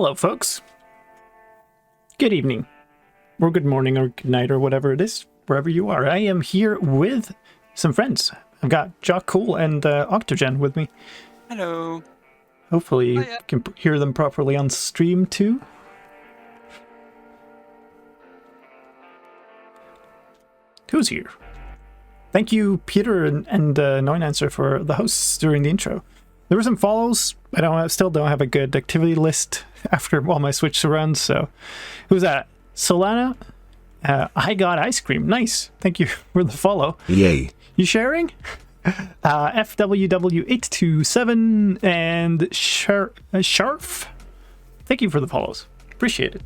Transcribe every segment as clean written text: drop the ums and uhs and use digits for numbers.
Hello, folks. Good evening, or good morning, or good night, or whatever it is, wherever you are. I am here with some friends. I've got Jock Cool and Octogen with me. Hello. Hopefully you Hiya. can hear them properly on stream, too. Who's here? Thank you, Peter and Noinanswer, for the hosts during the intro. There were some follows. I still don't have a good activity list after all my Switch runs, so... Who's that? Solana? I got ice cream. Nice. Thank you for the follow. Yay. You sharing? FWW827 and Sharf. Thank you for the follows. Appreciate it.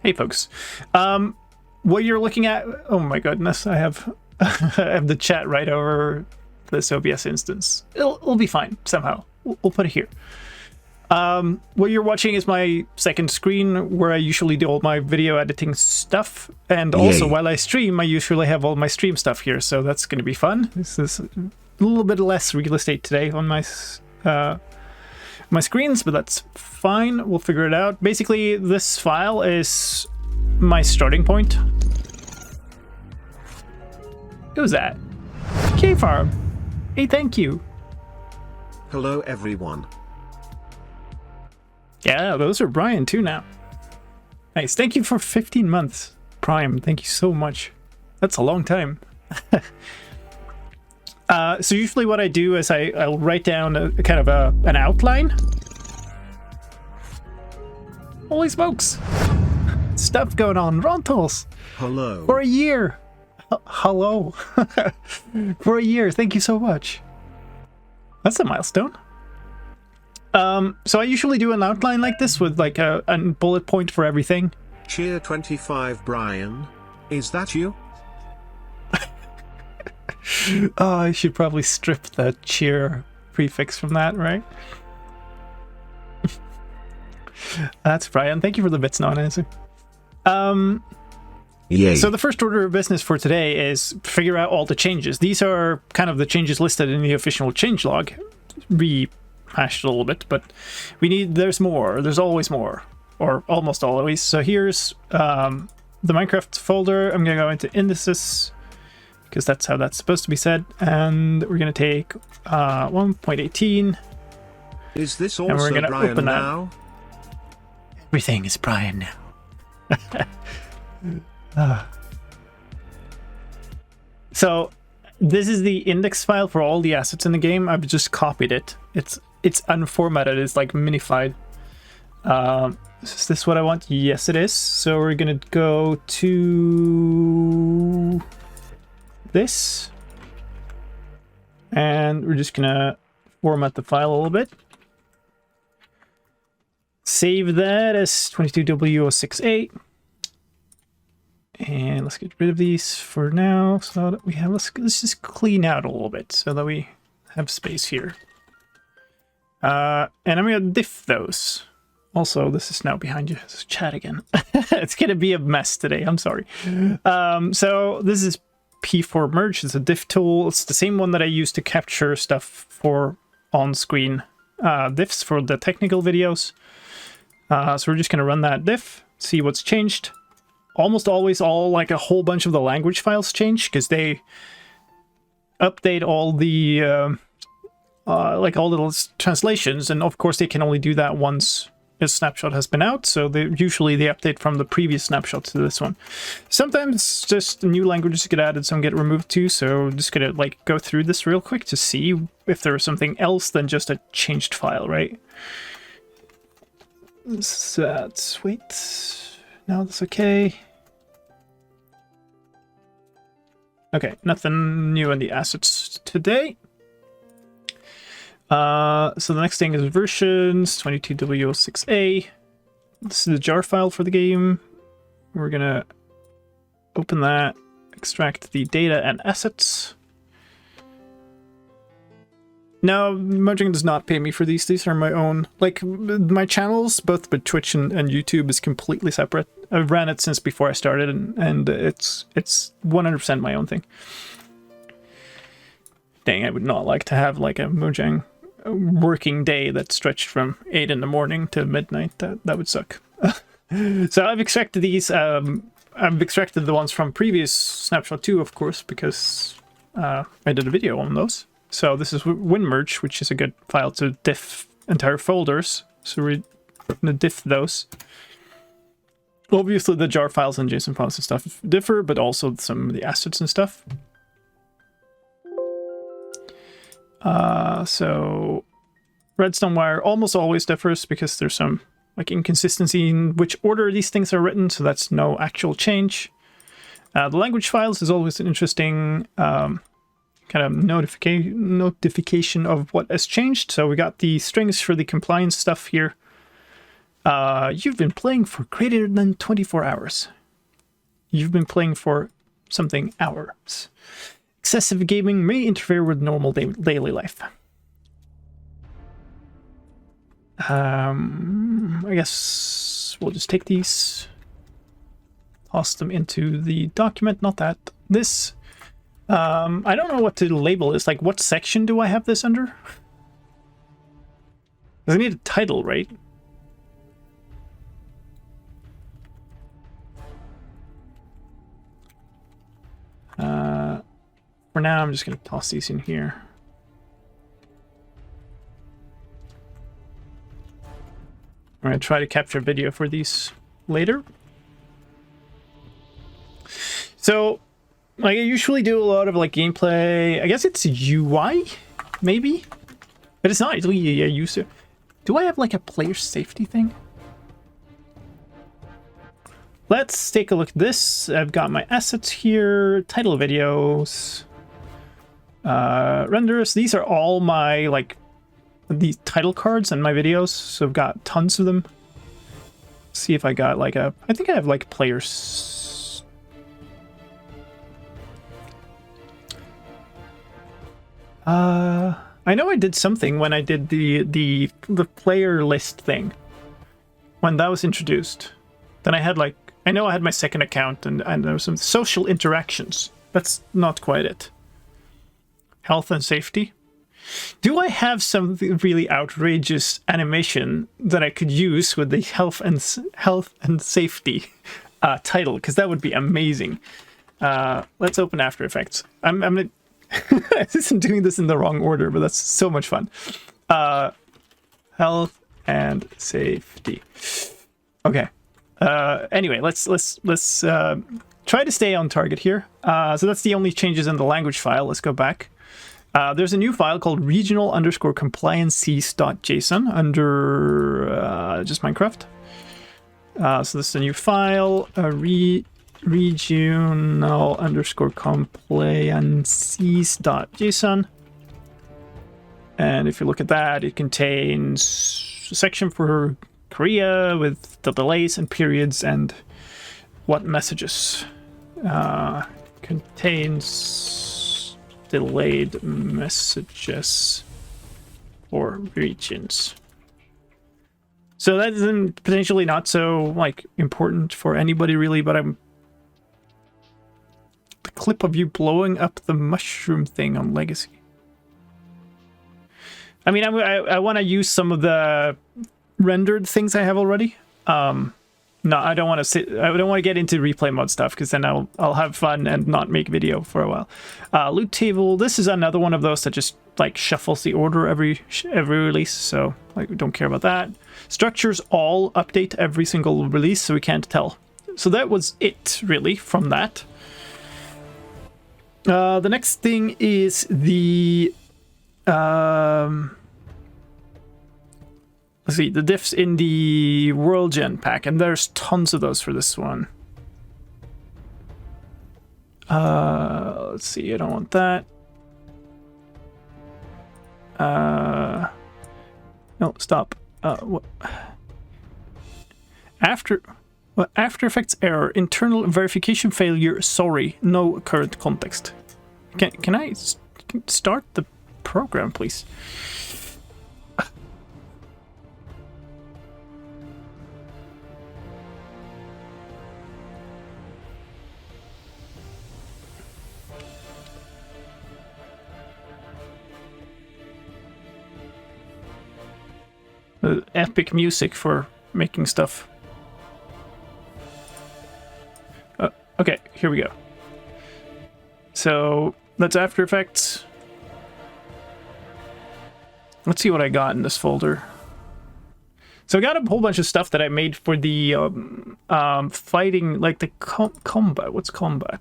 Hey, folks. What you're looking at... Oh my goodness, I have I have the chat right over this OBS instance. It'll be fine somehow. We'll put it here. What you're watching is my second screen where I usually do all my video editing stuff. And also while I stream, I usually have all my stream stuff here. So that's going to be fun. This is a little bit less real estate today on my my screens, but that's fine. We'll figure it out. Basically, this file is my starting point. Who's that? K-Farm. Hey, thank you. Hello everyone. Yeah, those are Brian too now. Nice. Thank you for 15 months, Prime. Thank you so much. That's a long time. So usually what I do is I'll write down a kind of an outline. Holy smokes. Stuff going on. Rontals. Hello. For a year. Hello. For a year. Thank you so much. That's a milestone. So I usually do an outline like this with like a bullet point for everything. Cheer 25 Brian. Is that you? Oh, I should probably strip the cheer prefix from that, right? That's Brian. Thank you for the bits, non-answer. Yay. So the first order of business for today is figure out all the changes. These are kind of the changes listed in the official changelog. Rehashed a little bit, but there's more. There's always more, or almost always. So here's the Minecraft folder. I'm gonna go into indices because that's how that's supposed to be said, and we're gonna take 1.18. Is this and we're also gonna Brian open that. now? Everything is Brian now. So this is the index file for all the assets in the game. I've just copied it. It's unformatted. It's like minified. Is this what I want? Yes, it is. So we're gonna go to this, and we're just gonna format the file a little bit. Save that as 22W068. And let's get rid of these for now so that we have, let's just clean out a little bit so that we have space here. And I'm gonna diff those. Also, this is now behind you. It's chat again. It's gonna be a mess today. I'm sorry. So this is P4 merge. It's a diff tool. It's the same one that I use to capture stuff for on-screen diffs for the technical videos. So we're just gonna run that diff, see what's changed. Almost always like a whole bunch of the language files change because they update all the like all the translations, and of course they can only do that once a snapshot has been out, so usually they update from the previous snapshot to this one. Sometimes just new languages get added, some get removed too, so I'm just gonna like go through this real quick to see if there's something else than just a changed file, right? So wait. No, that's okay. Okay, nothing new in the assets today. So the next thing is versions, 22W06A. This is the jar file for the game. We're gonna open that, extract the data and assets. No, Mojang does not pay me for these. These are my own. Like, my channels, both with Twitch and YouTube, is completely separate. I've ran it since before I started, and it's 100% my own thing. Dang, I would not like to have, like, a Mojang working day that stretched from 8 in the morning to midnight. That would suck. So I've extracted these. I've extracted the ones from previous Snapshot 2, of course, because I did a video on those. So this is WinMerge, which is a good file to diff entire folders. So we're going to diff those. Obviously, the jar files and JSON files and stuff differ, but also some of the assets and stuff. So redstone wire almost always differs because there's some like inconsistency in which order these things are written, so that's no actual change. The language files is always an interesting kind of notification of what has changed. So we got the strings for the compliance stuff here. You've been playing for greater than 24 hours. You've been playing for something hours. Excessive gaming may interfere with normal daily life. I guess we'll just take these, toss them into the document, not that. This, I don't know what the label is. Like, what section do I have this under? Because I need a title, right? For now, I'm just going to toss these in here. I'm going to try to capture video for these later. So, like, I usually do a lot of, like, gameplay. I guess it's UI, maybe? But it's not really a user. Do I have, like, a player safety thing? Let's take a look at this. I've got my assets here, title videos, renders. These are all my, like, these title cards and my videos. So I've got tons of them. See if I got, like, I think I have, like, players. I know I did something when I did the player list thing. When that was introduced. Then I had, like, I know I had my second account and there was some social interactions. That's not quite it. Health and safety. Do I have some really outrageous animation that I could use with the health and safety title? Because that would be amazing. Let's open After Effects. I'm doing this in the wrong order, but that's so much fun. Health and safety. Okay. Anyway, let's try to stay on target here. So that's the only changes in the language file. Let's go back. There's a new file called regional_compliances.json under just Minecraft. So this is a new file, regional_compliances.json. And if you look at that, it contains a section for Korea with the delays and periods and what messages. Contains delayed messages for regions. So that isn't potentially not so like important for anybody really, but the clip of you blowing up the mushroom thing on Legacy. I mean, I want to use some of the rendered things I have already. No, I don't want to get into replay mode stuff because then I'll have fun and not make video for a while. Loot table. This is another one of those that just like shuffles the order every release. So like we don't care about that. Structures all update every single release, so we can't tell. So that was it really from that. The next thing is the let's see, the diffs in the World Gen pack, and there's tons of those for this one. Let's see, I don't want that. No, stop. What? After Effects error, internal verification failure, sorry, no current context. Can I start the program, please? Epic music for making stuff. Okay, here we go. So that's After Effects. Let's see what I got in this folder. So I got a whole bunch of stuff that I made for the fighting, like the combat. What's combat?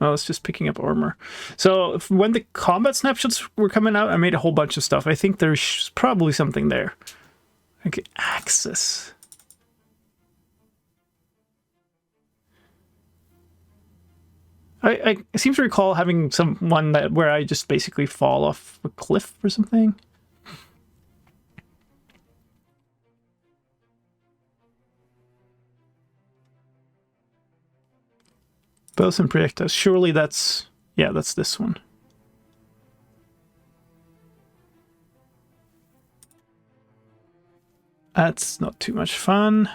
Oh, it's just picking up armor. So when the combat snapshots were coming out, I made a whole bunch of stuff. I think there's probably something there. Okay, Axis. I seem to recall having one where I just basically fall off a cliff or something. Bows and projectiles. Surely that's... Yeah, that's this one. That's not too much fun.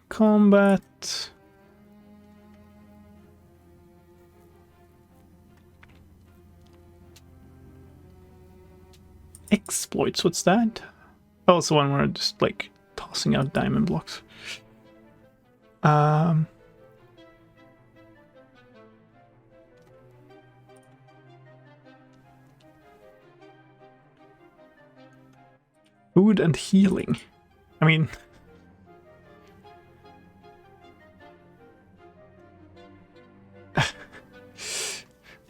Combat... Exploits, what's that? Oh, it's the one where I'm just like tossing out diamond blocks. Food and healing. I mean,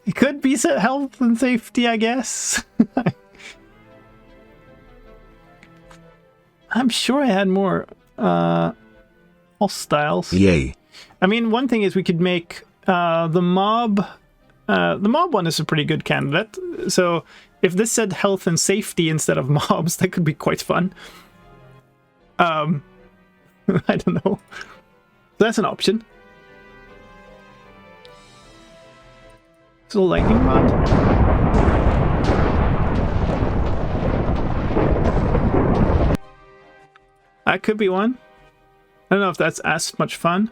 it could be health and safety, I guess. I'm sure I had more hostiles. Yay. I mean, one thing is we could make the mob. The mob one is a pretty good candidate. So if this said health and safety instead of mobs, that could be quite fun. I don't know. That's an option. So lightning rod. That could be one. I don't know if that's as much fun.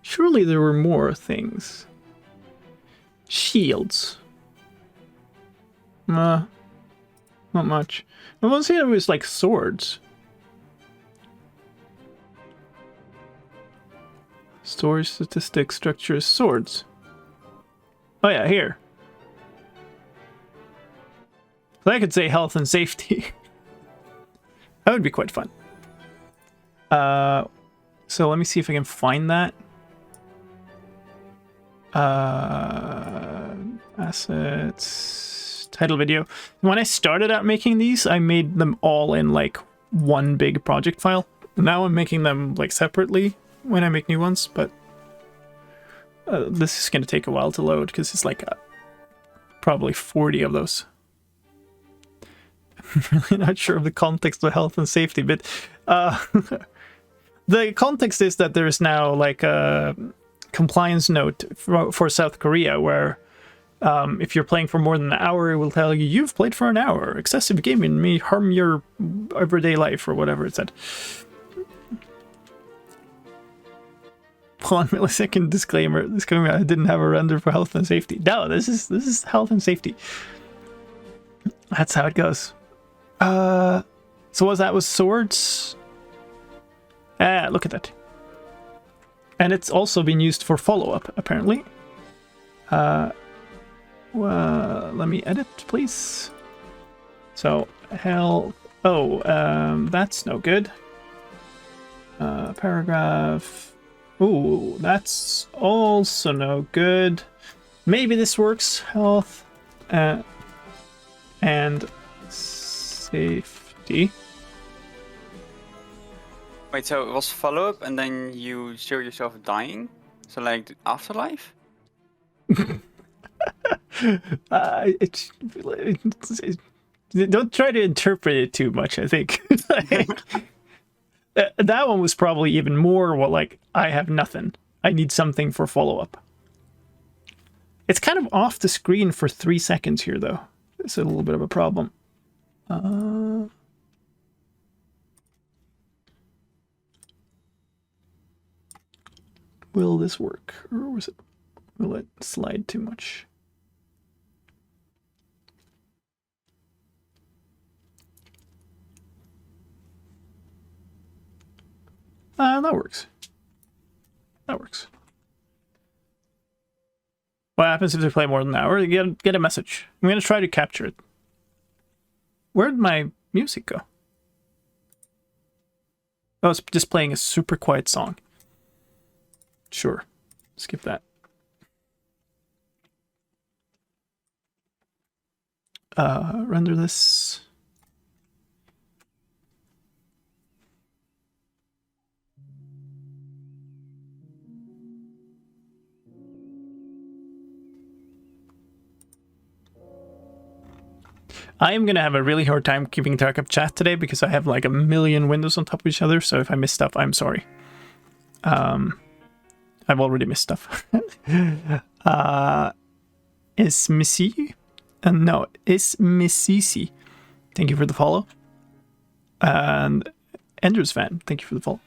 Surely there were more things. Shields. Not much. I want to say it was like swords. Storage statistics, structures, swords. Oh yeah, here. So I could say health and safety. That would be quite fun. So let me see if I can find that. Assets, title video. When I started out making these, I made them all in like one big project file. Now I'm making them like separately when I make new ones, but this is going to take a while to load because it's like probably 40 of those. I'm really not sure of the context of health and safety, but the context is that there is now like a compliance note for South Korea where if you're playing for more than an hour, it will tell you, you've played for an hour. Excessive gaming may harm your everyday life, or whatever it said. 1 millisecond disclaimer. I didn't have a render for health and safety. No, this is health and safety. That's how it goes. So was that with swords? Ah, look at that. And it's also been used for follow-up, apparently. Well, let me edit, please. So, health... Oh, that's no good. Paragraph... Ooh, that's also no good. Maybe this works. Health and safety. Wait, so it was follow-up and then you show yourself dying? So like the afterlife? Don't try to interpret it too much, I think. That one was probably even more like, I have nothing. I need something for follow-up. It's kind of off the screen for 3 seconds here, though. It's a little bit of a problem. Will this work, or will it slide too much? That works. That works. What happens if they play more than an hour? You get a message. I'm going to try to capture it. Where'd my music go? Oh, it's just playing a super quiet song. Sure. Skip that. Render this. I am going to have a really hard time keeping track of chat today because I have like a million windows on top of each other. So if I miss stuff, I'm sorry. I've already missed stuff. Is Missy? No, is Missisi. Thank you for the follow. And Ender's fan, thank you for the follow.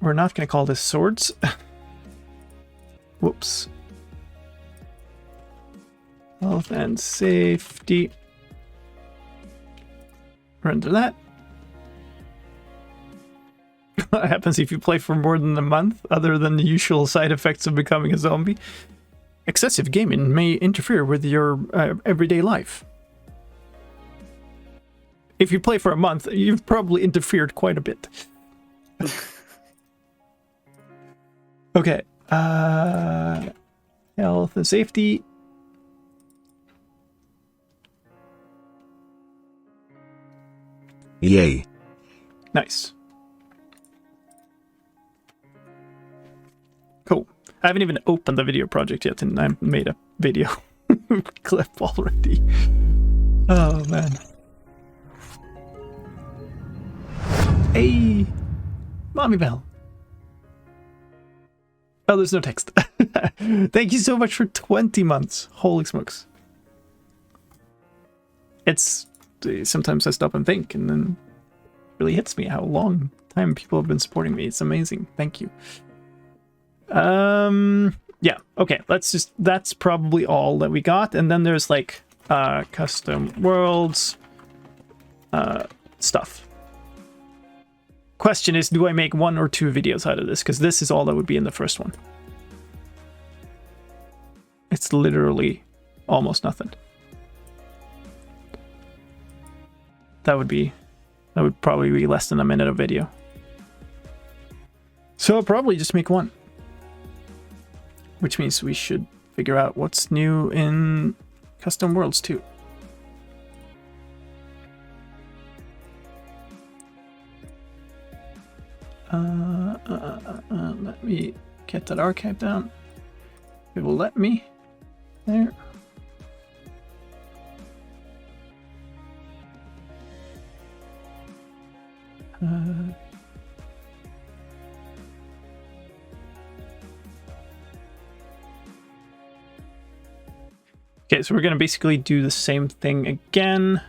We're not going to call this swords. Whoops. Health and safety. Render that. What happens if you play for more than a month, other than the usual side effects of becoming a zombie? Excessive gaming may interfere with your everyday life. If you play for a month, you've probably interfered quite a bit. Okay. Health and safety. Yay. Nice. Cool. I haven't even opened the video project yet, and I made a video clip already. Oh, man. Hey! Mommy Bell. Oh, there's no text. Thank you so much for 20 months. Holy smokes. It's... Sometimes I stop and think, and then it really hits me how long time people have been supporting me. It's amazing. Thank you. Yeah, okay, that's probably all that we got, and then there's like custom worlds stuff. Question is, do I make 1 or 2 videos out of this? Because this is all that would be in the first one. It's literally almost nothing. That would probably be less than a minute of video. So I'll probably just make 1. Which means we should figure out what's new in custom worlds too. Let me get that archive down. It will let me. There. Okay, so we're going to basically do the same thing again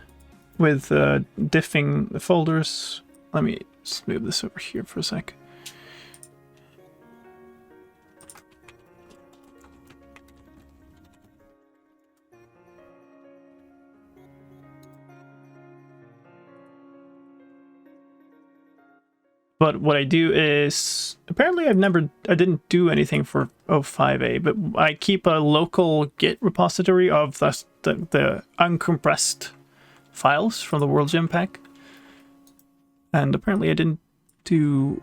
with diffing the folders. Let me just move this over here for a sec. But what I do is, apparently I didn't do anything for 05A, but I keep a local Git repository of the uncompressed files from the World Gem pack. And apparently I didn't do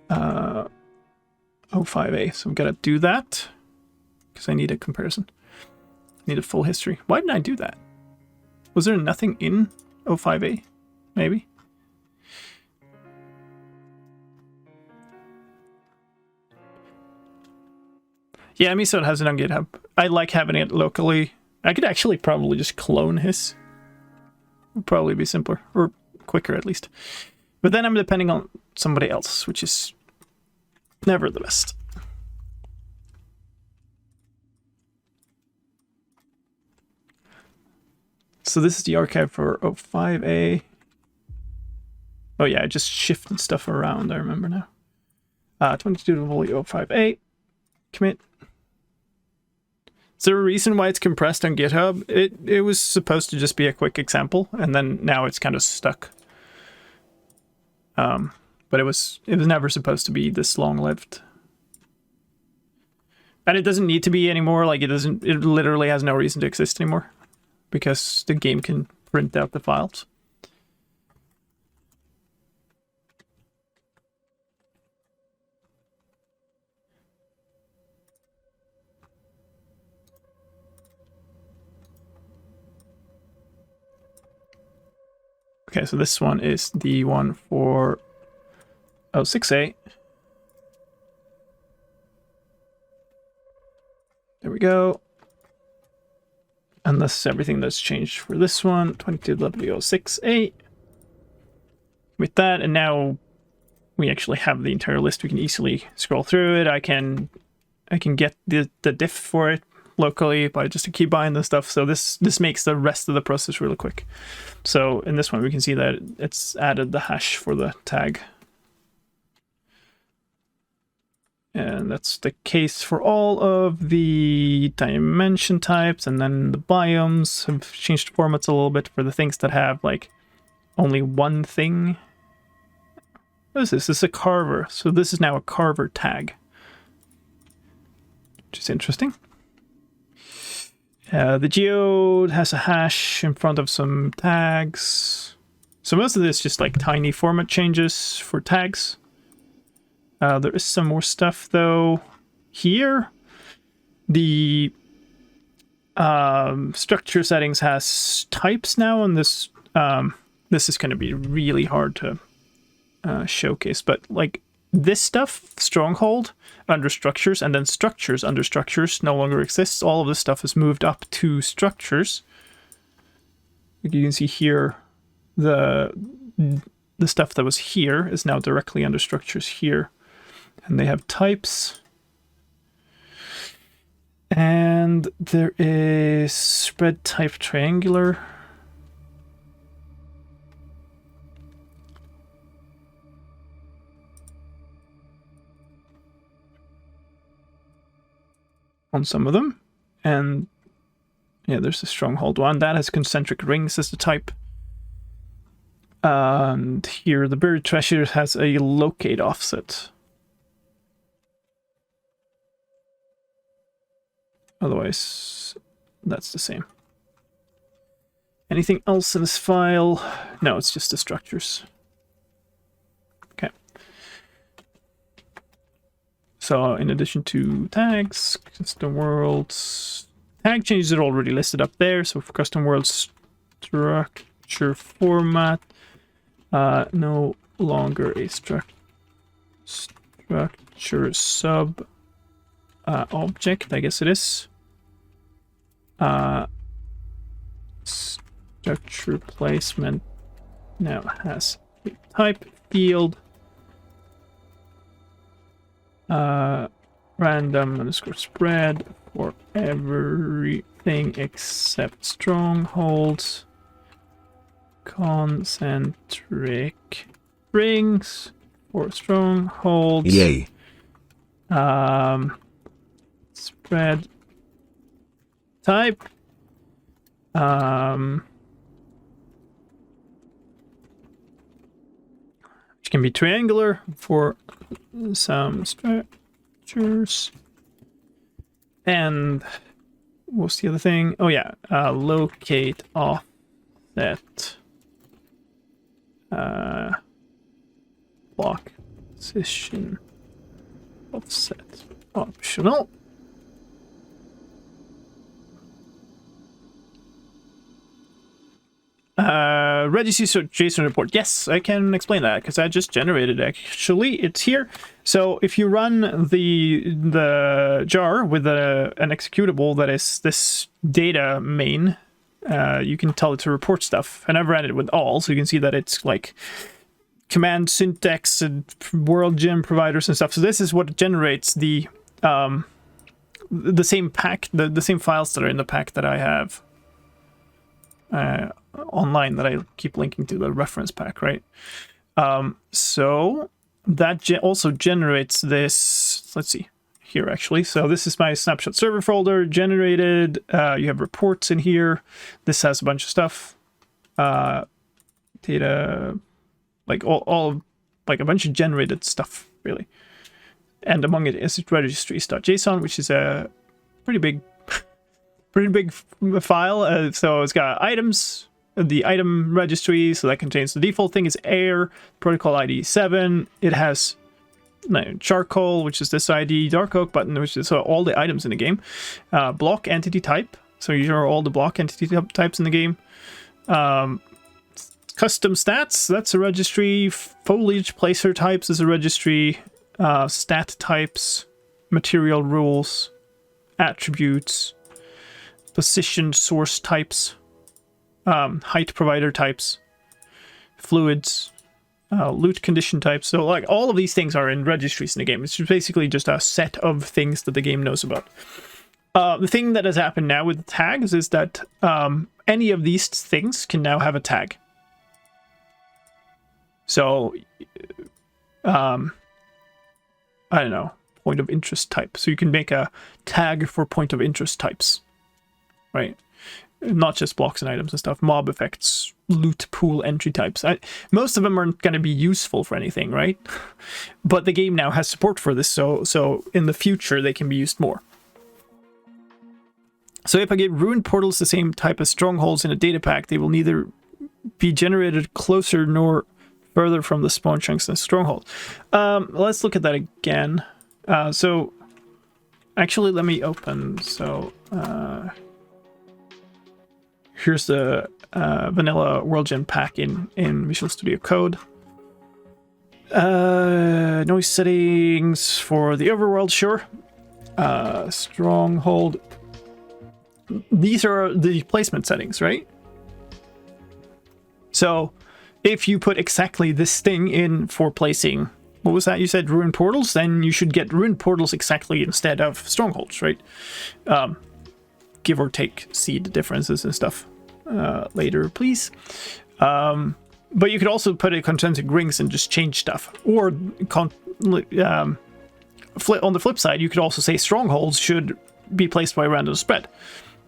05A, so I'm gonna do that because I need a comparison. I need a full history. Why didn't I do that? Was there nothing in 05A? Maybe? Yeah, Miso has it on GitHub. I like having it locally. I could actually probably just clone his. Would probably be simpler, or quicker at least. But then I'm depending on somebody else, which is never the best. So this is the archive for 05A. Oh yeah, I just shifted stuff around, I remember now. 22.05A, commit. Is there a reason why it's compressed on GitHub? It was supposed to just be a quick example, and then now it's kind of stuck. But it was never supposed to be this long-lived. And it doesn't need to be anymore, like it literally has no reason to exist anymore. Because the game can print out the files. Okay, so this one is the one for 06A. There we go. And this is everything that's changed for this one, 22.06A. With that, and now we actually have the entire list. We can easily scroll through it. I can get the diff for it locally by just a keybind and stuff. So this makes the rest of the process really quick. So in this one, we can see that it's added the hash for the tag. And that's the case for all of the dimension types, and then the biomes have changed formats a little bit for the things that have like only one thing. What is this? This is a carver. So this is now a carver tag, which is interesting. The geode has a hash in front of some tags. So most of this is just like tiny format changes for tags. There is some more stuff though here. The structure settings has types now, and this is going to be really hard to showcase. But like this stuff, stronghold under structures, and then structures under structures no longer exists. All of this stuff is moved up to structures. Like you can see here, the stuff that was here is now directly under structures here. And they have types. And there is spread type triangular. On some of them. And yeah, there's a stronghold one. That has concentric rings as the type. And here the buried treasure has a locate offset. Otherwise, that's the same. Anything else in this file? No, it's just the structures. Okay. So in addition to tags, custom worlds, tag changes are already listed up there. So for custom worlds structure format, no longer a structure sub object, I guess it is. Structure placement now has a type field. Random underscore spread for everything except strongholds. Concentric rings for strongholds. Yay. Spread type. Which can be triangular for some structures. And what's the other thing? Oh yeah, locate offset. Block position offset optional. Registry JSON report. Yes, I can explain that because I just generated it. Actually, it's here. So if you run the jar with an executable that is this data main, you can tell it to report stuff. And I've ran it with all, so you can see that it's like command syntax and world gem providers and stuff. So this is what generates the same pack, the same files that are in the pack that I have. online that I keep linking to the reference pack, right? So that also generates this. Let's see here actually. So this is my Snapshot server folder generated. You have reports in here. This has a bunch of stuff. Data, like all like a bunch of generated stuff really. And among it is registries.json, which is a pretty big file. So it's got items, the item registry, so that contains the default thing is air, protocol ID 7. It has charcoal, which is this ID, dark oak button, which is all the items in the game. Block entity type, so these are all the block entity types in the game. Custom stats, that's a registry. Foliage placer types is a registry. Stat types, material rules, attributes, position source types, height provider types, fluids, loot condition types. So like all of these things are in registries in the game. It's basically just a set of things that the game knows about. The thing that has happened now with tags is that any of these things can now have a tag. So I don't know, point of interest type. So you can make a tag for point of interest types, right? Not just blocks and items and stuff. Mob effects, loot pool entry types. Most of them aren't going to be useful for anything, right? But the game now has support for this, so in the future they can be used more. So if I give ruined portals the same type as strongholds in a data pack, they will neither be generated closer nor further from the spawn chunks than strongholds. Let's look at that again. So actually let me open. So here's the vanilla world gen pack in Visual Studio Code. Noise settings for the overworld, sure. Stronghold. These are the placement settings, right? So if you put exactly this thing in for placing, what was that you said, ruined portals, then you should get ruined portals exactly instead of strongholds, right? Give or take, see the differences and stuff later, please. But you could also put a concentric rings and just change stuff. Or on the flip side, you could also say strongholds should be placed by random spread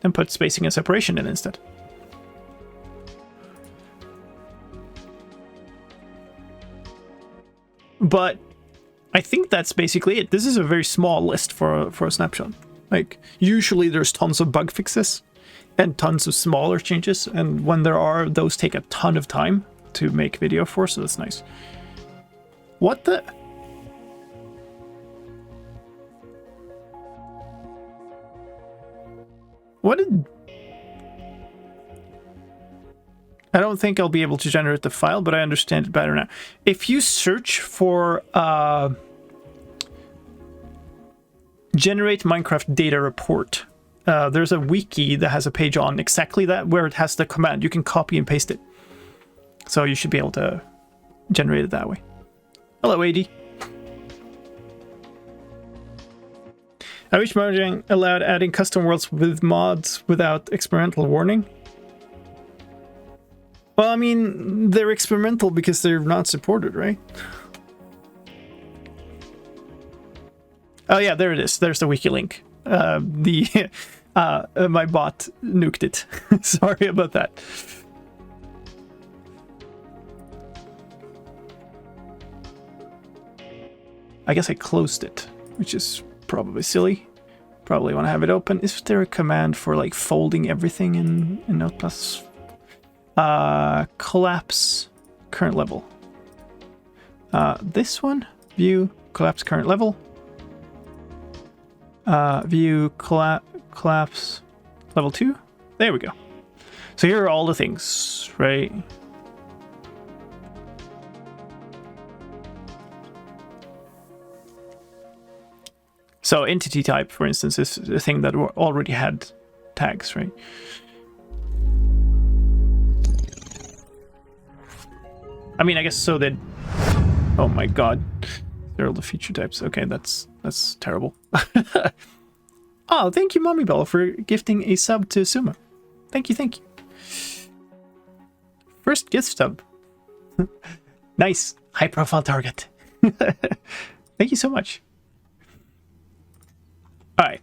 and put spacing and separation in instead. But I think that's basically it. This is a very small list for a snapshot. Like, usually there's tons of bug fixes and tons of smaller changes, and when there are, those take a ton of time to make video for, so that's nice. What the? What did... I don't think I'll be able to generate the file, but I understand it better now. If you search for generate Minecraft data report, there's a wiki that has a page on exactly that, where it has the command. You can copy and paste it. So you should be able to generate it that way. Hello, AD. I wish Mojang allowed adding custom worlds with mods without experimental warning. Well, I mean, they're experimental because they're not supported, right? Oh yeah, there it is. There's the wiki link. My bot nuked it. Sorry about that. I guess I closed it, which is probably silly. Probably want to have it open. Is there a command for like folding everything in Notepad? Collapse current level. This one, view collapse current level. View collapse level 2. There we go. So here are all the things, right? So entity type, for instance, is a thing that already had tags, right? I mean, I guess so that... Oh my god. There are all the feature types. Okay, that's terrible. Oh, thank you, Mommy Bell, for gifting a sub to Suma. Thank you, thank you. First gift stub. Nice. High profile target. Thank you so much. All right.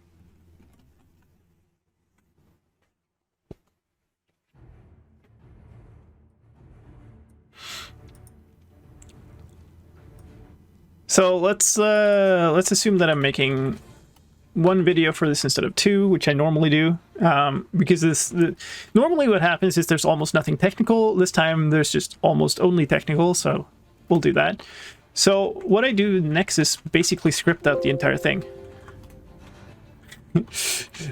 So let's assume that I'm making one video for this instead of two, which I normally do, because normally what happens is there's almost nothing technical. This time there's just almost only technical, so we'll do that. So what I do next is basically script out the entire thing.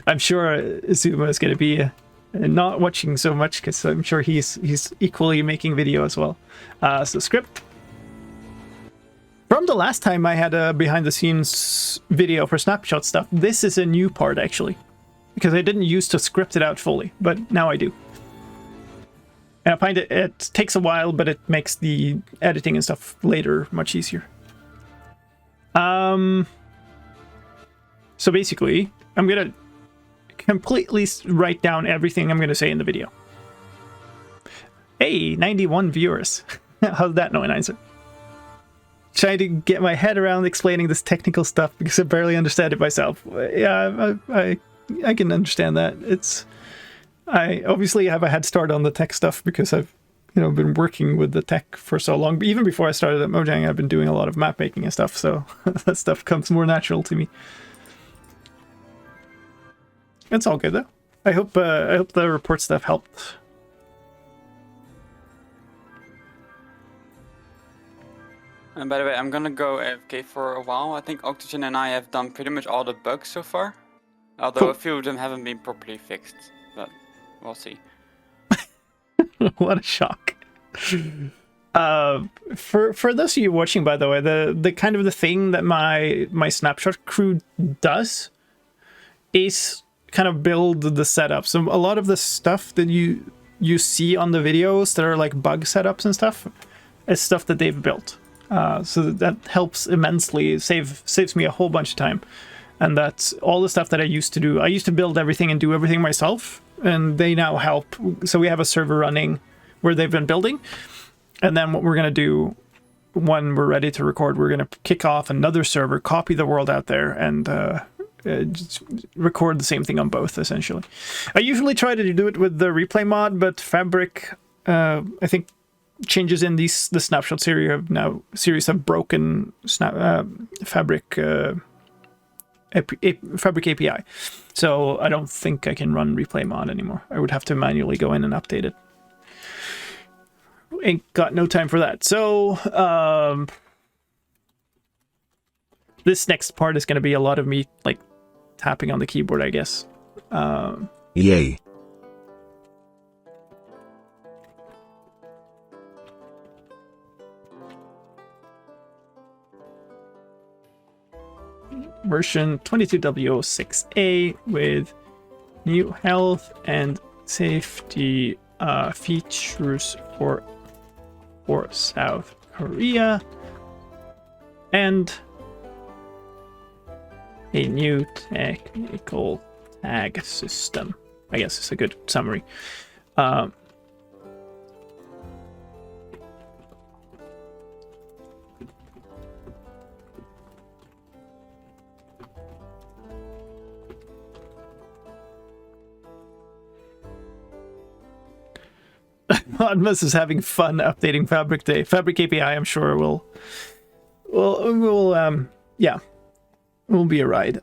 I'm sure Zuma is going to be not watching so much because I'm sure he's equally making video as well. So script. From the last time I had a behind-the-scenes video for Snapshot stuff, this is a new part, actually. Because I didn't used to script it out fully, but now I do. And I find it takes a while, but it makes the editing and stuff later much easier. So basically, I'm going to completely write down everything I'm going to say in the video. Hey, 91 viewers. How's that, no answer? Trying to get my head around explaining this technical stuff because I barely understand it myself. Yeah, I can understand that. I obviously have a head start on the tech stuff because I've been working with the tech for so long. But even before I started at Mojang, I've been doing a lot of map making and stuff, so that stuff comes more natural to me. It's all good though. I hope the report stuff helped. And by the way, I'm gonna go AFK for a while. I think Oxygen and I have done pretty much all the bugs so far. Although cool. A few of them haven't been properly fixed, but we'll see. What a shock. For those of you watching, by the way, the kind of the thing that my Snapshot crew does is kind of build the setup. So a lot of the stuff that you see on the videos that are like bug setups and stuff is stuff that they've built. So that helps immensely, saves me a whole bunch of time. And that's all the stuff that I used to do. I used to build everything and do everything myself, and they now help. So we have a server running where they've been building. And then what we're going to do when we're ready to record, we're going to kick off another server, copy the world out there, and just record the same thing on both, essentially. I usually try to do it with the replay mod, but Fabric, I think, changes in the Snapshot series have broken Fabric API, so I don't think I can run replay mod anymore. I would have to manually go in and update it. Ain't got no time for that. So this next part is going to be a lot of me like tapping on the keyboard, I guess. Yay. Version 22W06A with new health and safety features for South Korea and a new technical tag system. I guess it's a good summary. Modmus is having fun updating Fabric Day. Fabric API, I'm sure will be a ride.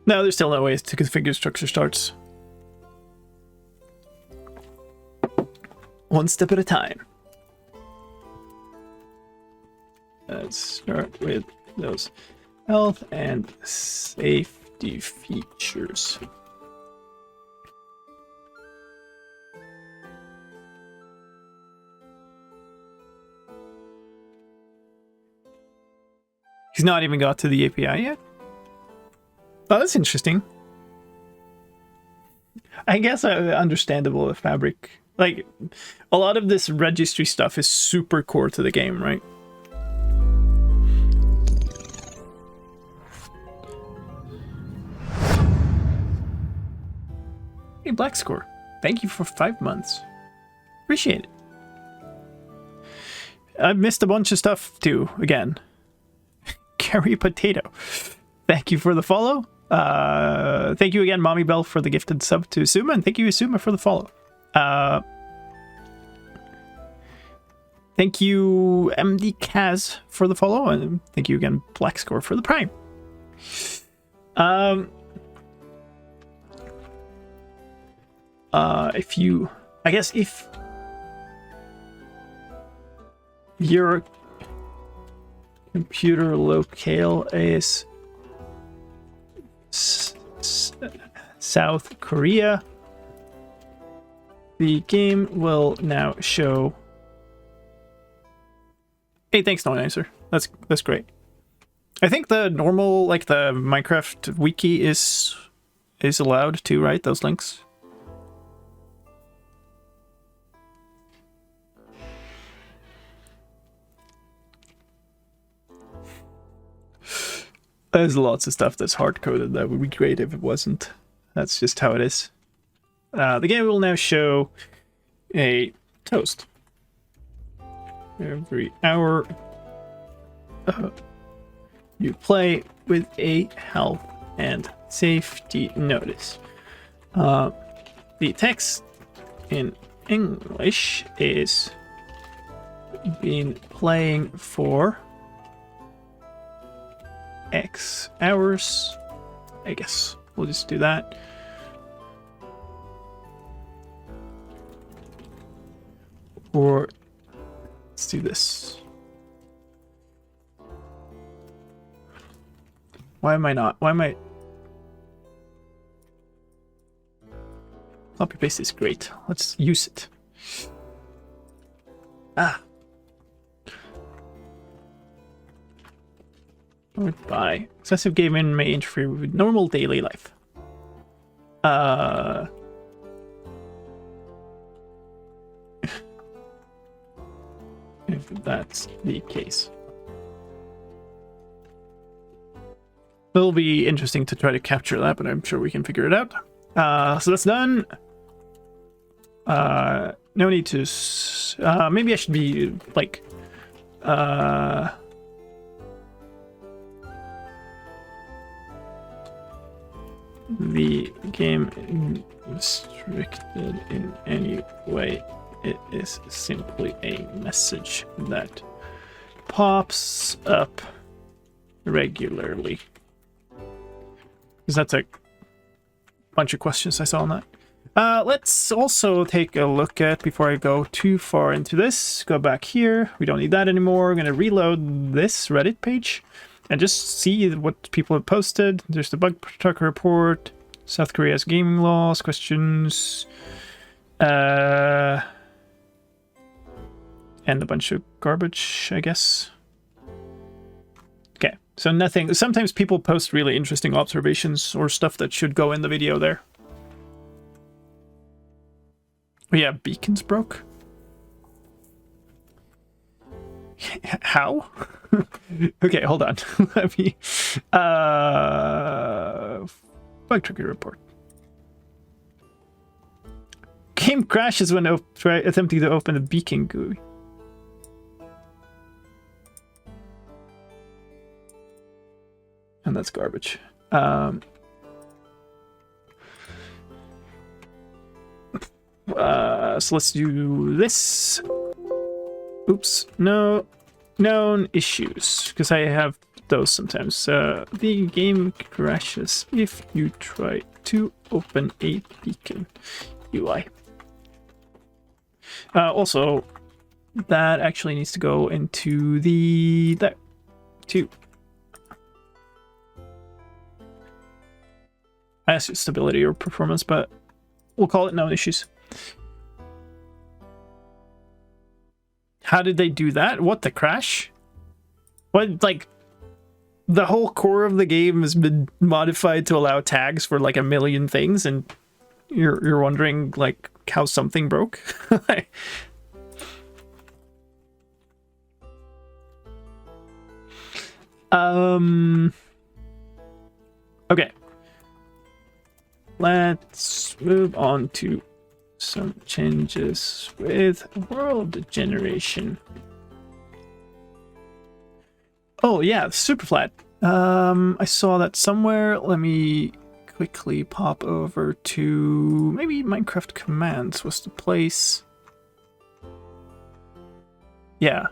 No, there's still no ways to configure structure starts. One step at a time. Let's start with those health and safety features. He's not even got to the API yet? Oh, that's interesting. I guess understandable with Fabric. Like, a lot of this registry stuff is super core to the game, right? Black Score. Thank you for 5 months. Appreciate it. I missed a bunch of stuff too, again. Carry Potato. Thank you for the follow. Thank you again, Mommy Bell, for the gifted sub to Suma, and thank you, Suma, for the follow. Thank you, MD Kaz, for the follow, and thank you again, Black Score, for the prime. If your computer locale is South Korea, the game will now show. Hey, thanks, No Answer. That's great. I think the normal, like the Minecraft wiki is allowed too, right? Those links. There's lots of stuff that's hard-coded that would be great if it wasn't. That's just how it is. The game will now show a toast. Every hour you play with a health and safety notice. The text in English is been playing for X hours. I guess we'll just do that. Or let's do this. Why am I not? Why am I? Copy paste is great. Let's use it. Ah. Goodbye. Excessive gaming may interfere with normal daily life. If that's the case. It'll be interesting to try to capture that, but I'm sure we can figure it out. So that's done. No need to... maybe I should be, like... the game restricted in any way. It is simply a message that pops up regularly. Because that's a bunch of questions I saw on that. Let's also take a look at, before I go too far into this, go back here. We don't need that anymore. We're going to reload this Reddit page and just see what people have posted. There's the bug tracker report, South Korea's gaming laws, questions, and a bunch of garbage, I guess. Okay, so nothing. Sometimes people post really interesting observations or stuff that should go in the video there. Oh yeah, beacons broke. How? Okay, hold on. Let me... bug tracker report. Game crashes when attempting to open the beacon GUI. And that's garbage. So let's do this. Oops, no known issues, because I have those sometimes. The game crashes if you try to open a beacon UI. Also, that actually needs to go into the there too. I asked stability or performance, but we'll call it known issues. How did they do that? What, the crash? What, like, the whole core of the game has been modified to allow tags for like a million things, and you're wondering like how something broke? Okay. let's move on to some changes with world generation. Oh yeah, super flat. I saw that somewhere. Let me quickly pop over to maybe Minecraft commands was the place. Yeah.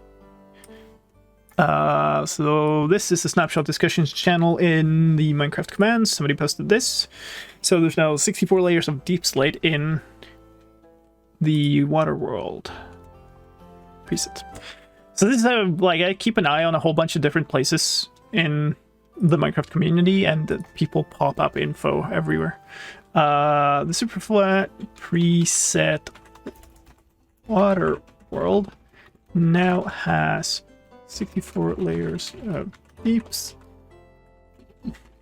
So this is the Snapshot discussions channel in the Minecraft commands. Somebody posted this. So there's now 64 layers of deep slate in the water world preset. So this is like I keep an eye on a whole bunch of different places in the Minecraft community, and people pop up info everywhere. The super flat preset water world now has 64 layers of deeps,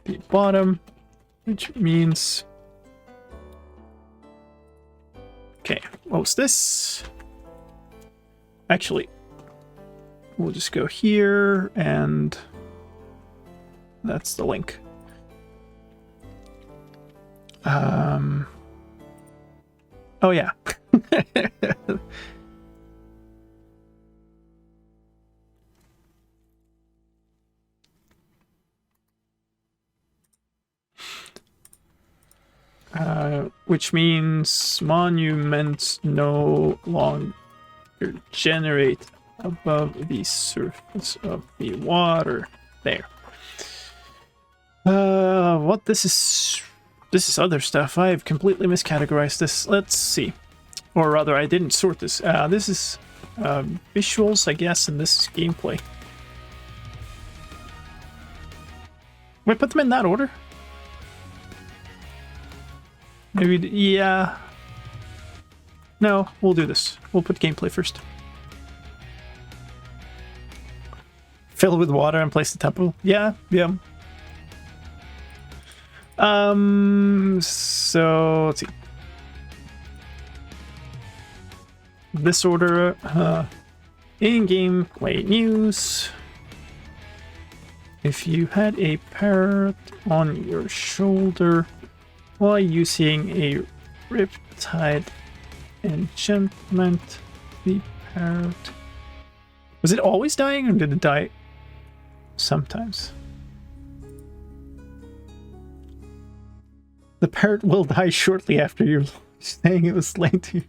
the bottom, which means, okay, what was this? Actually, we'll just go here, and that's the link. Oh yeah. Which means monuments no longer generate above the surface of the water. There. What this is other stuff. I've completely miscategorized this. Let's see. Or rather, I didn't sort this. This is visuals, I guess, and this is gameplay. We put them in that order? Maybe, yeah. No, we'll do this. We'll put gameplay first. Fill with water and place the temple. Yeah, yeah. So let's see. This order, in-game play news. If you had a parrot on your shoulder while using a riptide enchantment, the parrot... Was it always dying, or did it die sometimes? The parrot will die shortly after you're saying it was slain to you.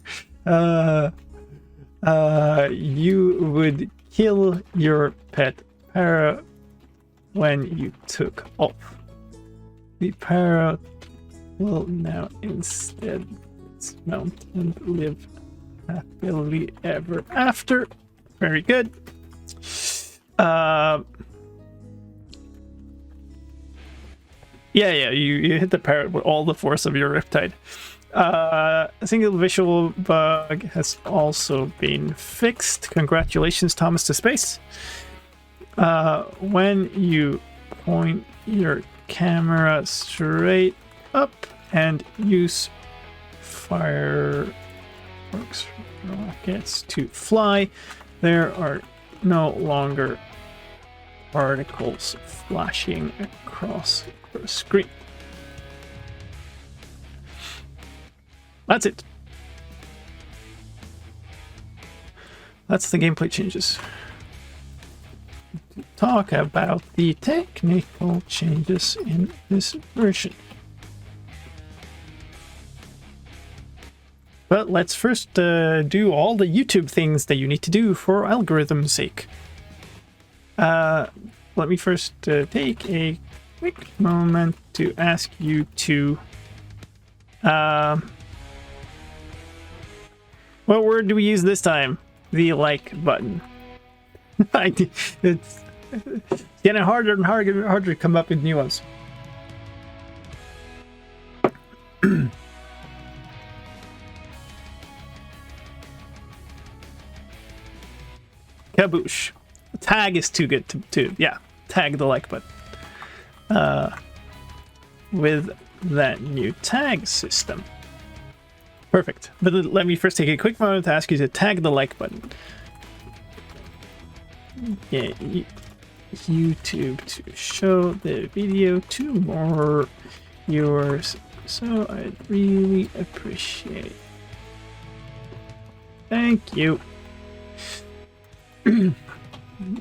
You would kill your pet parrot when you took off. The parrot will now instead dismount and live happily ever after. Very good. Yeah, you hit the parrot with all the force of your riptide. A single visual bug has also been fixed. Congratulations, Thomas to space. When you point your camera straight up and use fireworks rockets to fly, there are no longer particles flashing across the screen. That's it. That's the gameplay changes. Talk about the technical changes in this version. But let's first do all the YouTube things that you need to do for algorithm's sake. Let me first take a quick moment to ask you to... what word do we use this time? The like button. It's getting harder and harder to come up with new ones. Kaboosh. Tag is too good to yeah, tag the like button. With that new tag system. Perfect. But let me first take a quick moment to ask you to tag the like button. Yeah, YouTube to show the video to more viewers so I'd really appreciate. Thank you.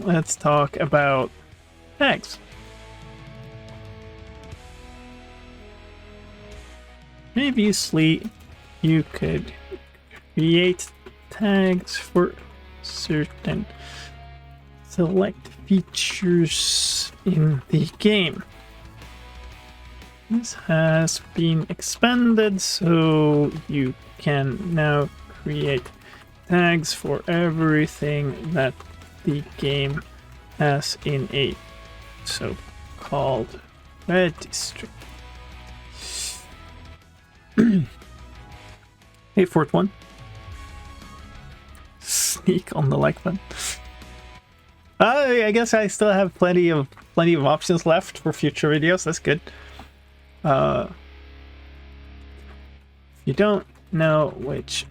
Let's talk about tags. Previously, you could create tags for certain select features in the game. This has been expanded, so you can now create tags for everything that the game has in a so-called registry. Hey, Fort One. Sneak on the like button. I guess I still have plenty of options left for future videos. That's good. If you don't know which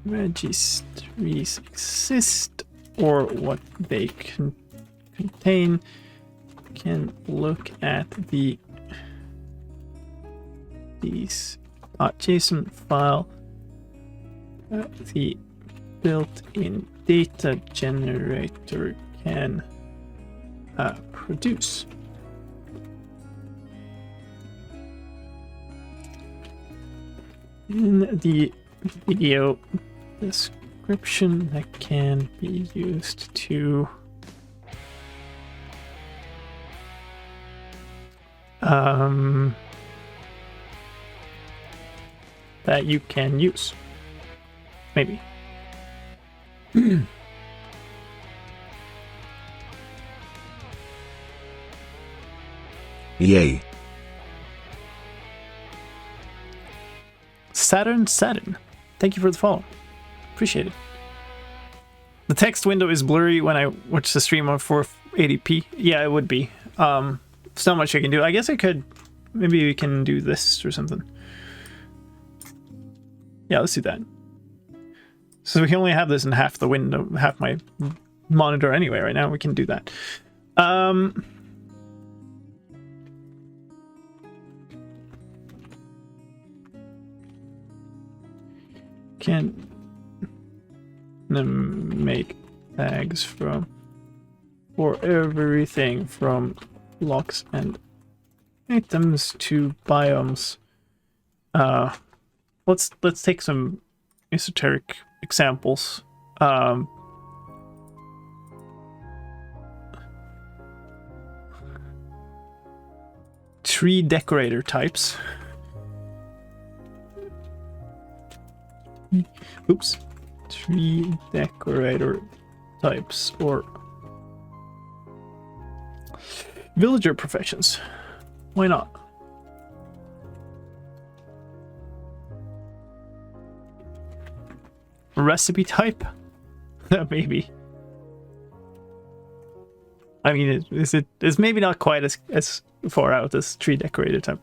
registries exist or what they contain, you can look at these .json file the built-in data generator can produce. In the video description that can be used to that you can use. Maybe. Yay. Saturn. Thank you for the follow. Appreciate it. The text window is blurry when I watch the stream on 480p. Yeah, it would be. There's not much I can do. I guess I could. Maybe we can do this or something. Yeah, let's do that. So we can only have this in half the window, half my monitor anyway right now. We can do that. Can make tags for everything from blocks and items to biomes. Let's take some esoteric examples. Tree decorator types. Oops. Tree decorator types or villager professions. Why not? Recipe type? Maybe. I mean, it's maybe not quite as far out as tree decorator type.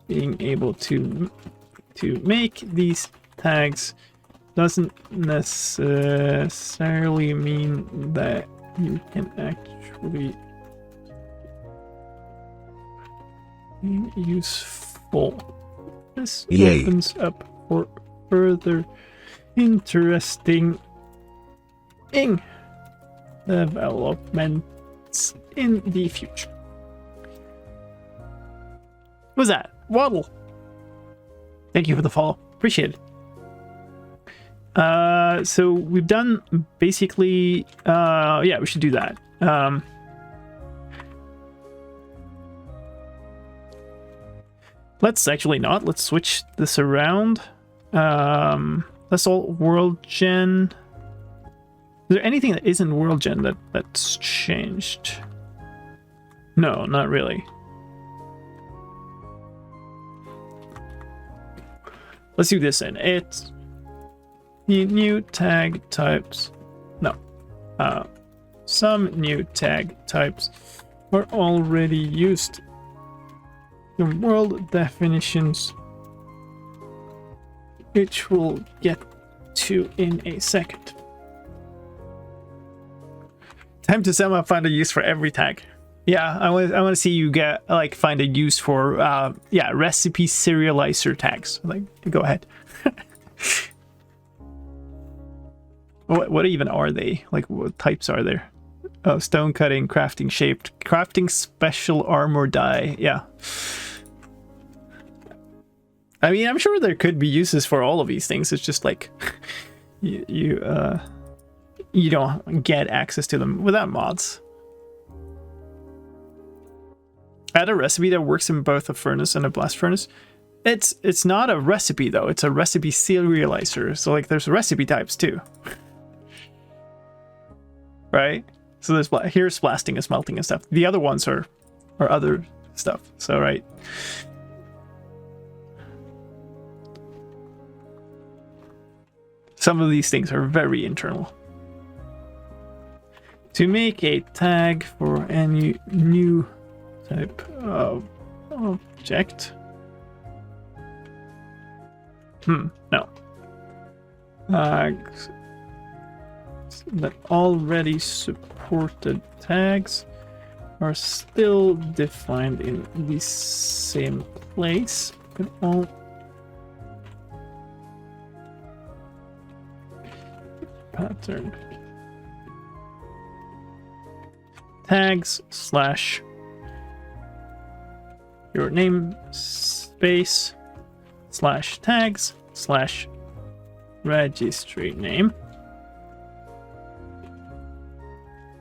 Being able to make these tags doesn't necessarily mean that you can actually be useful. This opens up for further interesting developments in the future. What was that? Waddle. Thank you for the follow. Appreciate it. So we've done basically yeah, we should do that. Let's actually not. Let's switch this around. That's all world gen. Is there anything that isn't world gen that's changed? No, not really. Let's do this in. It's the new tag types. No. Some new tag types are already used. The world definitions, which we'll get to in a second. Time to somehow find a use for every tag. Yeah, I want to see you get like find a use for recipe serializer tags. Like, go ahead. What even are they? Like, what types are there? Oh, stone cutting, crafting shaped, crafting special armor die. Yeah. I mean, I'm sure there could be uses for all of these things. It's just like you don't get access to them without mods. Add a recipe that works in both a furnace and a blast furnace. It's not a recipe though. It's a recipe serializer. So like, there's recipe types too, right? So there's here's blasting and smelting and stuff. The other ones are other stuff. So right. Some of these things are very internal. To make a tag for any new type of object. No. Tags that already supported tags are still defined in the same place, but all pattern tags slash your name space slash tags slash registry name.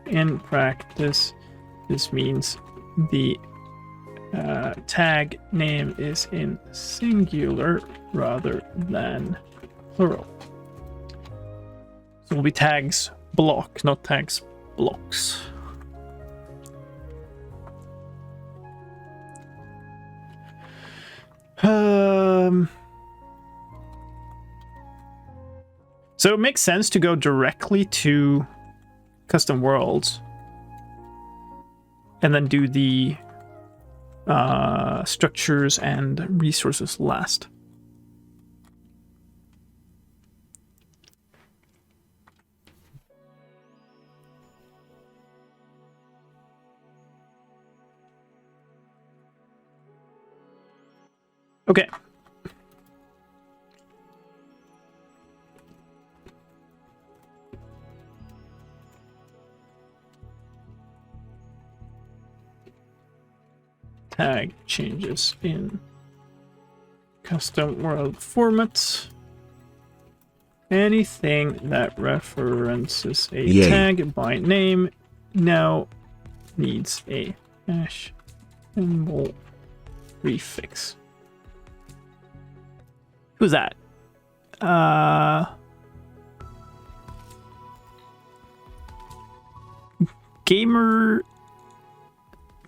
In practice, this means the tag name is in singular rather than plural. So it will be tags block, not tags blocks. So it makes sense to go directly to custom worlds and then do the structures and resources last. Okay. Tag changes in custom world formats. Anything that references a tag by name now needs a hash symbol prefix. Who's that? Gamer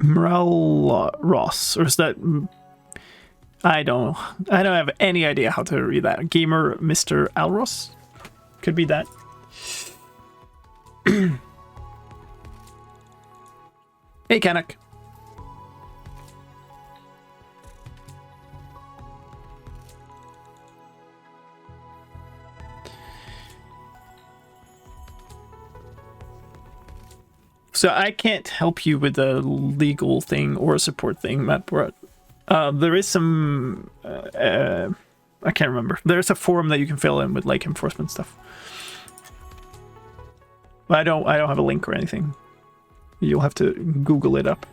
Ross, or is that? I don't have any idea how to read that. Gamer Mr. Alros? Could be that. Hey, Kanak. So I can't help you with a legal thing or a support thing, Matt. There is some, I can't remember. There's a form that you can fill in with like enforcement stuff. But I don't have a link or anything. You'll have to Google it up.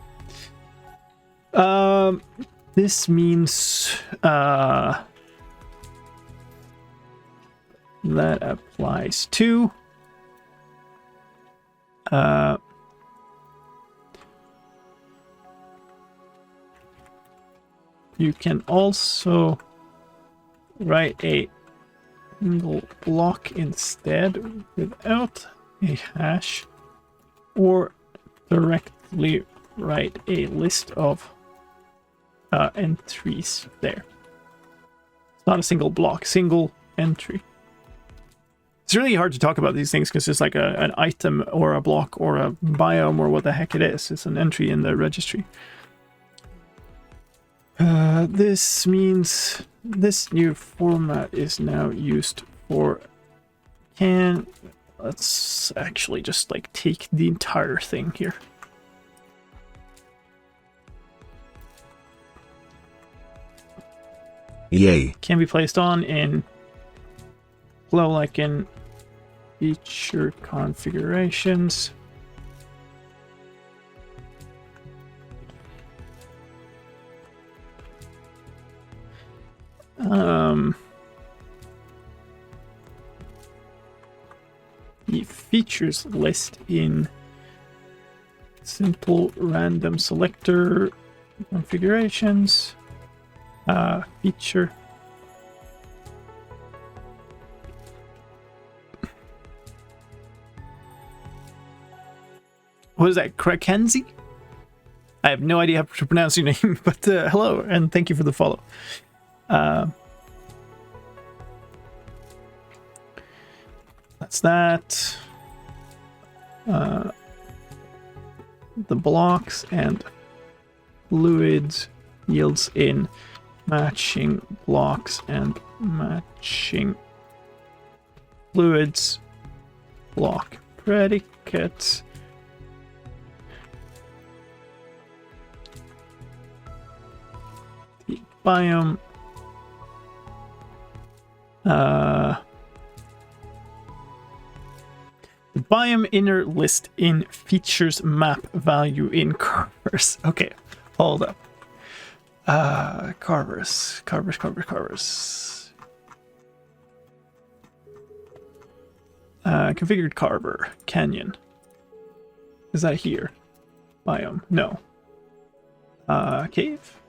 This means that applies to you can also write a single block instead without a hash, or directly write a list of entries there. It's not a single block, single entry. It's really hard to talk about these things because it's like an item or a block or a biome or what the heck it is. It's an entry in the registry. This means this new format is now used for let's actually just like take the entire thing here. Yay. Can be placed on in flow like in feature configurations. The features list in simple random selector configurations. Feature. What is that, Krakenzi? I have no idea how to pronounce your name, but hello and thank you for the follow. That's that. The blocks and fluids yields in matching blocks and matching fluids. Block predicates. The biome. The biome inner list in features map value in carvers. Okay, hold up. Carvers. Configured carver. Canyon. Is that here? Biome. No. Cave?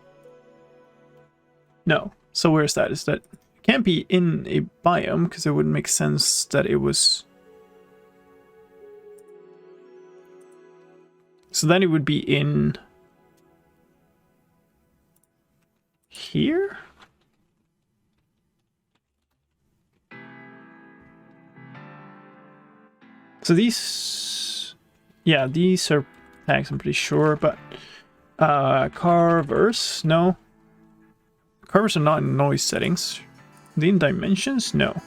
No. So where's that? Is that... It can't be in a biome, because it wouldn't make sense that it was... So then it would be in... here? So these... yeah, these are tags, I'm pretty sure, but... carvers? No. Carvers are not in noise settings. Are they in dimensions? No.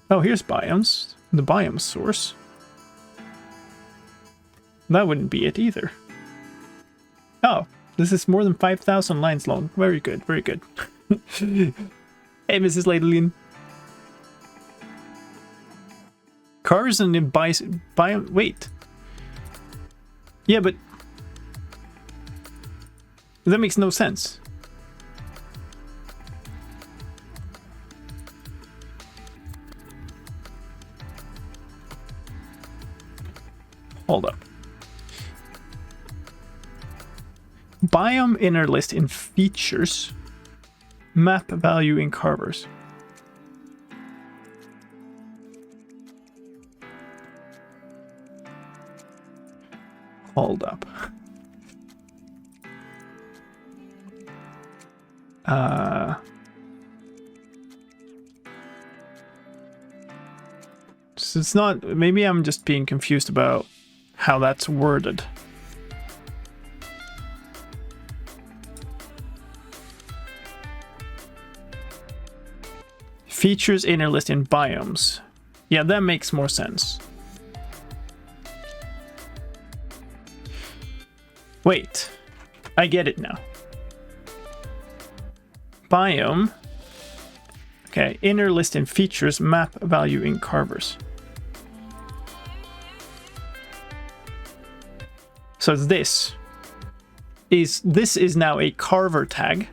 Oh, here's biomes. The biome source. That wouldn't be it either. Oh, this is more than 5,000 lines long. Very good, very good. Hey, Mrs. Ladelin. Cars and in biome. Wait. Yeah, but that makes no sense. Hold up. Biome inner list in features. Map value in carvers. Hold up. So it's not... Maybe I'm just being confused about how that's worded. Features inner list in biomes. Yeah, that makes more sense. Wait, I get it now. Biome. Okay, inner list in features, map value in carvers. So this is now a carver tag.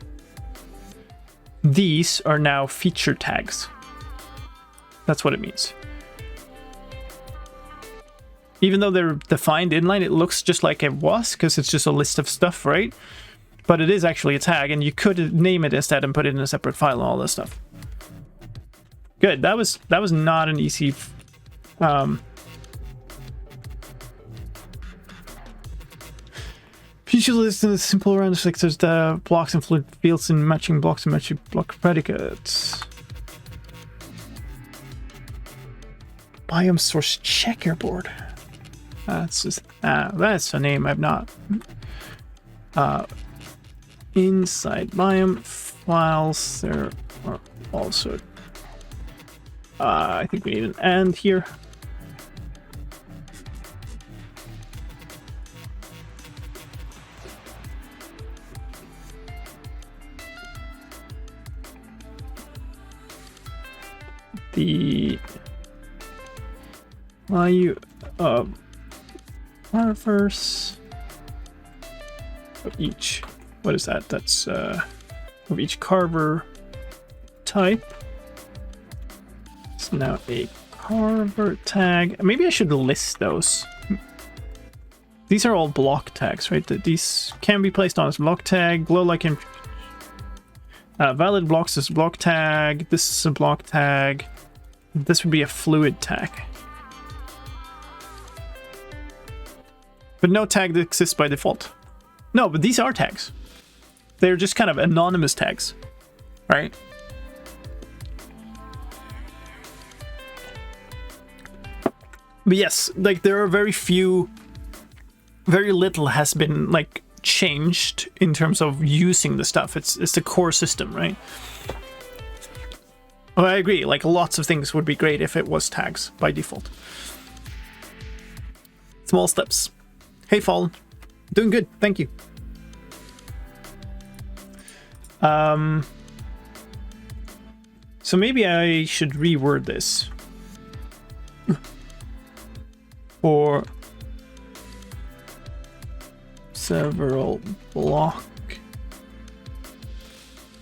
These are now feature tags. That's what it means. Even though they're defined inline, it looks just like it was, because it's just a list of stuff, right? But it is actually a tag, and you could name it instead and put it in a separate file and all this stuff. Good. That was not an easy... Feature list in a simple around selectors, the blocks and fluid fields in matching blocks and matching block predicates. Biome source checkerboard. That's just that's a name I've not. Inside biome files, there are also. I think we need an and here. the value of carvers of each. What is that? That's of each carver type. It's now a carver tag. Maybe I should list those. These are all block tags, right? These can be placed on as block tag. Glow like in valid blocks is block tag. This is a block tag. This would be a fluid tag. But no tag that exists by default. No, but these are tags. They're just kind of anonymous tags, right? But yes, like there are very little has been like changed in terms of using the stuff. It's the core system, right? Well, I agree, like lots of things would be great if it was tags by default. Small steps. Hey Fallen, doing good, thank you. So maybe I should reword this for several block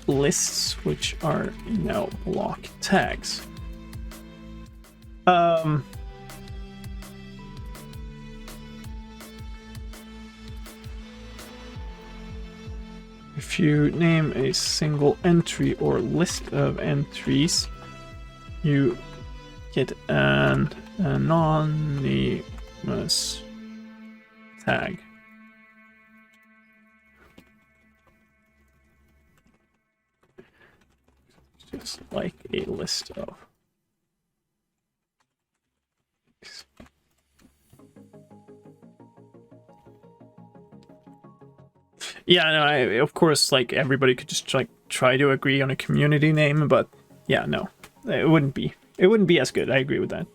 lists, which are now block tags. If you name a single entry or list of entries, you get an anonymous tag. Just like a list of. Yeah, no, of course, like everybody could just like try to agree on a community name, but yeah, no, it wouldn't be as good. I agree with that.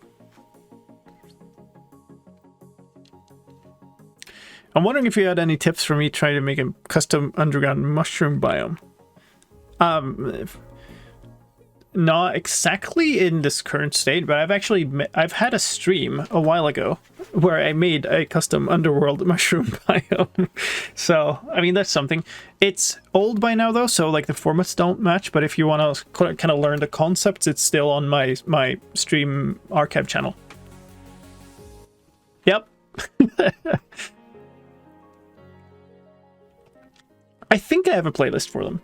I'm wondering if you had any tips for me trying to make a custom underground mushroom biome. Not exactly in this current state, but I've had a stream a while ago where I made a custom underworld mushroom biome. So, I mean, that's something. It's old by now though, so like the formats don't match, but if you want to kind of learn the concepts, it's still on my stream archive channel. Yep. I think I have a playlist for them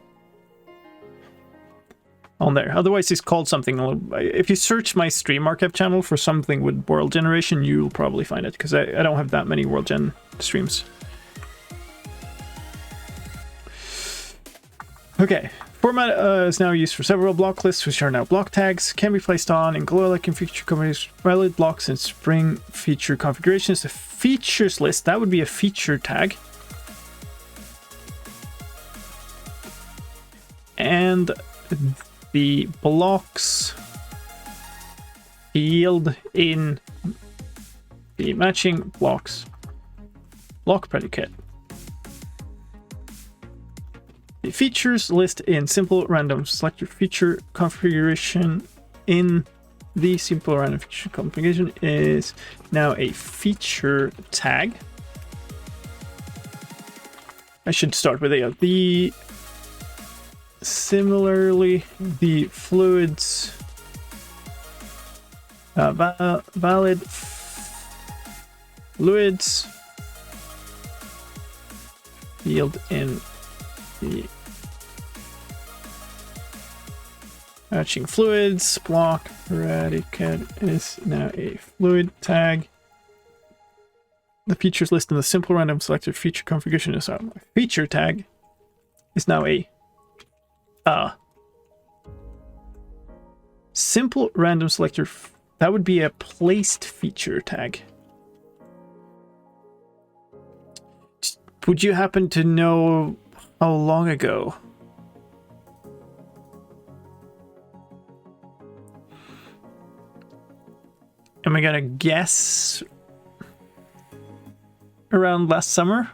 on there. Otherwise it's called something. If you search my stream archive channel for something with world generation, you'll probably find it, because I don't have that many world gen streams. Okay, format is now used for several block lists, which are now block tags. Can be placed on in glow-like and feature combinations, valid blocks and spring feature configurations. The features list, that would be a feature tag. And the blocks field in the matching blocks block predicate. The features list in simple random. Select your feature configuration in the simple random feature configuration is now a feature tag. I should start with the similarly, the fluids valid fluids field in the matching fluids block predicate is now a fluid tag. The features list in the simple random selected feature configuration is a feature tag is now a simple random selector. That would be a placed feature tag. Would you happen to know how long ago? Am I gonna guess around last summer?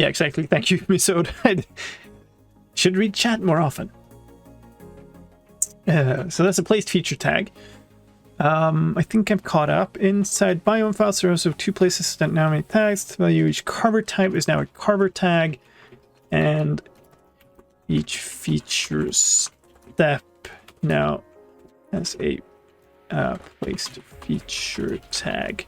Yeah, exactly. Thank you, Misod. I should read chat more often. So that's a placed feature tag. I think I'm caught up. Inside biome files, there are also 2 places that now make tags. The value each carver type is now a carver tag, and each feature step now has a placed feature tag.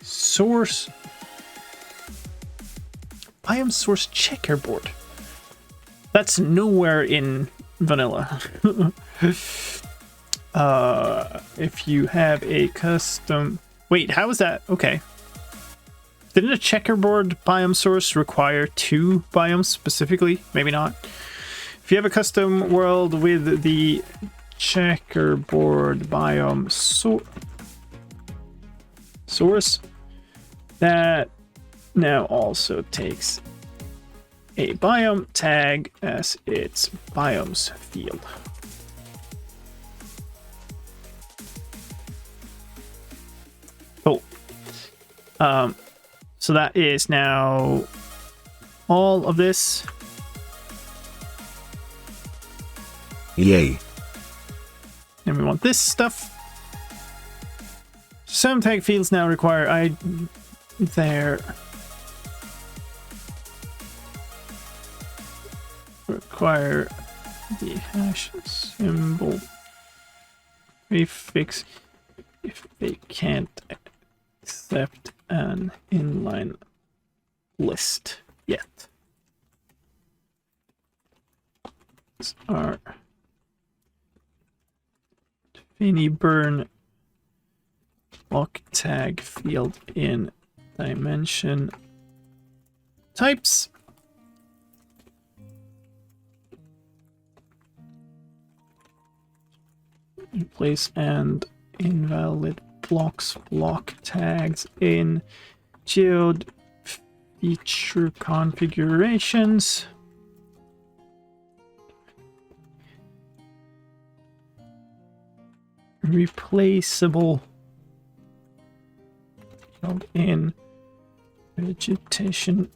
Source biome source checkerboard. That's nowhere in vanilla. If you have a custom... Wait, how is that? Okay. Didn't a checkerboard biome source require 2 biomes specifically? Maybe not. If you have a custom world with the checkerboard biome source, that now also takes a biome tag as its biomes field. Cool. So that is now all of this. Yay. And we want this stuff. Some tag fields now require require the hash symbol prefix if they can't accept an inline list yet. These are Finney burn block tag field in dimension types. Place and invalid blocks block tags in geode feature configurations. Replaceable in vegetation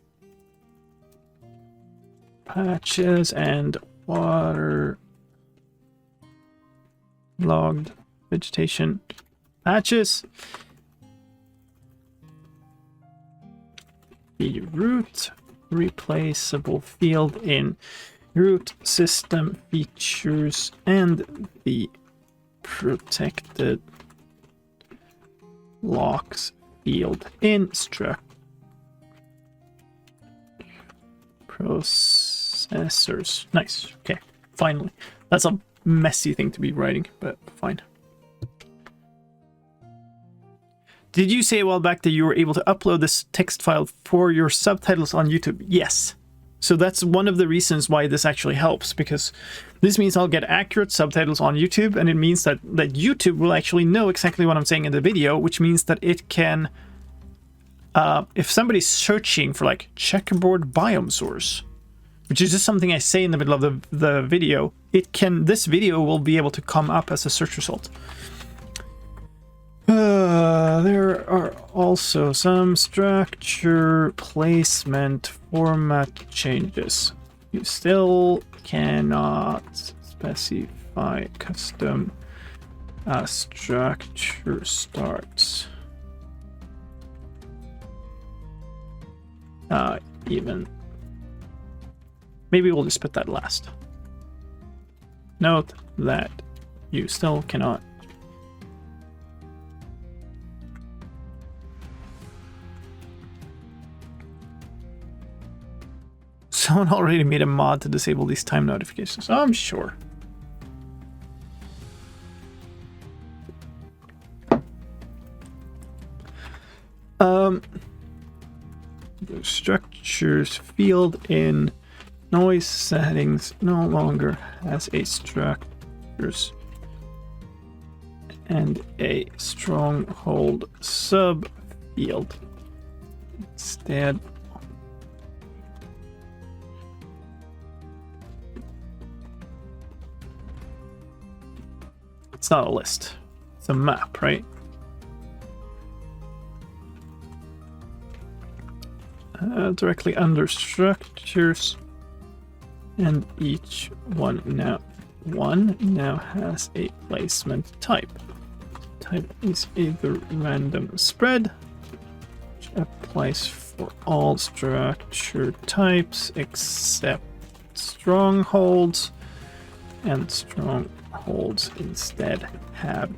patches and water logged vegetation patches. The root replaceable field in root system features and the protected locks field in struct processors. Nice. Okay, finally. That's a messy thing to be writing, but fine. Did you say a while back that you were able to upload this text file for your subtitles on YouTube? Yes. So that's one of the reasons why this actually helps, because this means I'll get accurate subtitles on YouTube, and it means that YouTube will actually know exactly what I'm saying in the video, which means that it can, if somebody's searching for like checkerboard biome source, which is just something I say in the middle of the video, this video will be able to come up as a search result. There are also some structure placement format changes. You still cannot specify custom structure starts. Even. Maybe we'll just put that last. Note that you still cannot. Someone already made a mod to disable these time notifications. Oh, I'm sure. The structures field in noise settings no longer has a structures and a stronghold subfield. Instead, it's not a list, it's a map, right? directly under structures, and each one now has a placement type. Type is either random spread, which applies for all structure types except strongholds, and strongholds instead have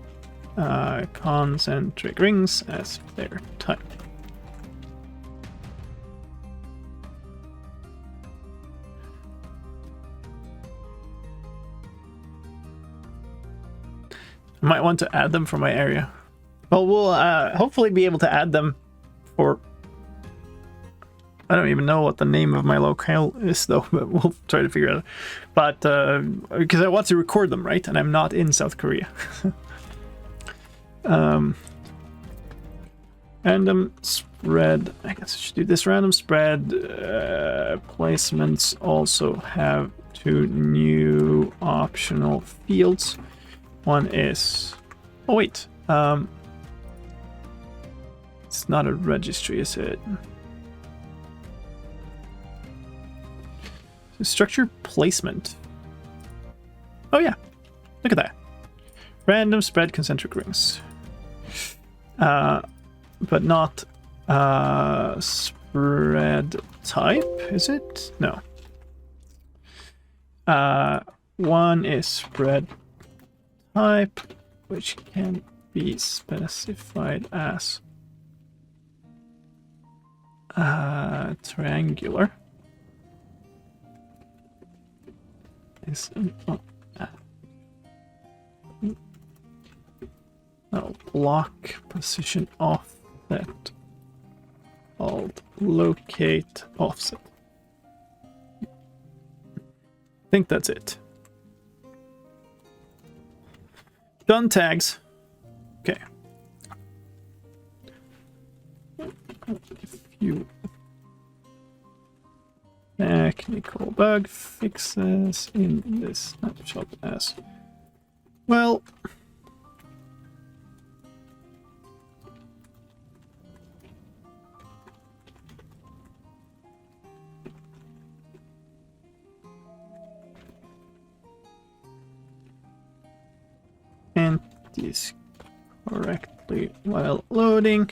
concentric rings as their type. I might want to add them for my area. Well, we'll hopefully be able to add them for... I don't even know what the name of my locale is, though, but we'll try to figure it out. But, because I want to record them, right? And I'm not in South Korea. Random spread. I guess I should do this. Random spread placements also have 2 new optional fields. One is... Oh, wait. It's not a registry, is it? Structure placement. Oh, yeah. Look at that. Random spread concentric rings. But not spread type, is it? No. One is spread type, which can be specified as triangular. Is no block position offset. Alt locate offset. I think that's it. Done tags. Okay. A few technical bug fixes in this snapshot as well. And this correctly while loading.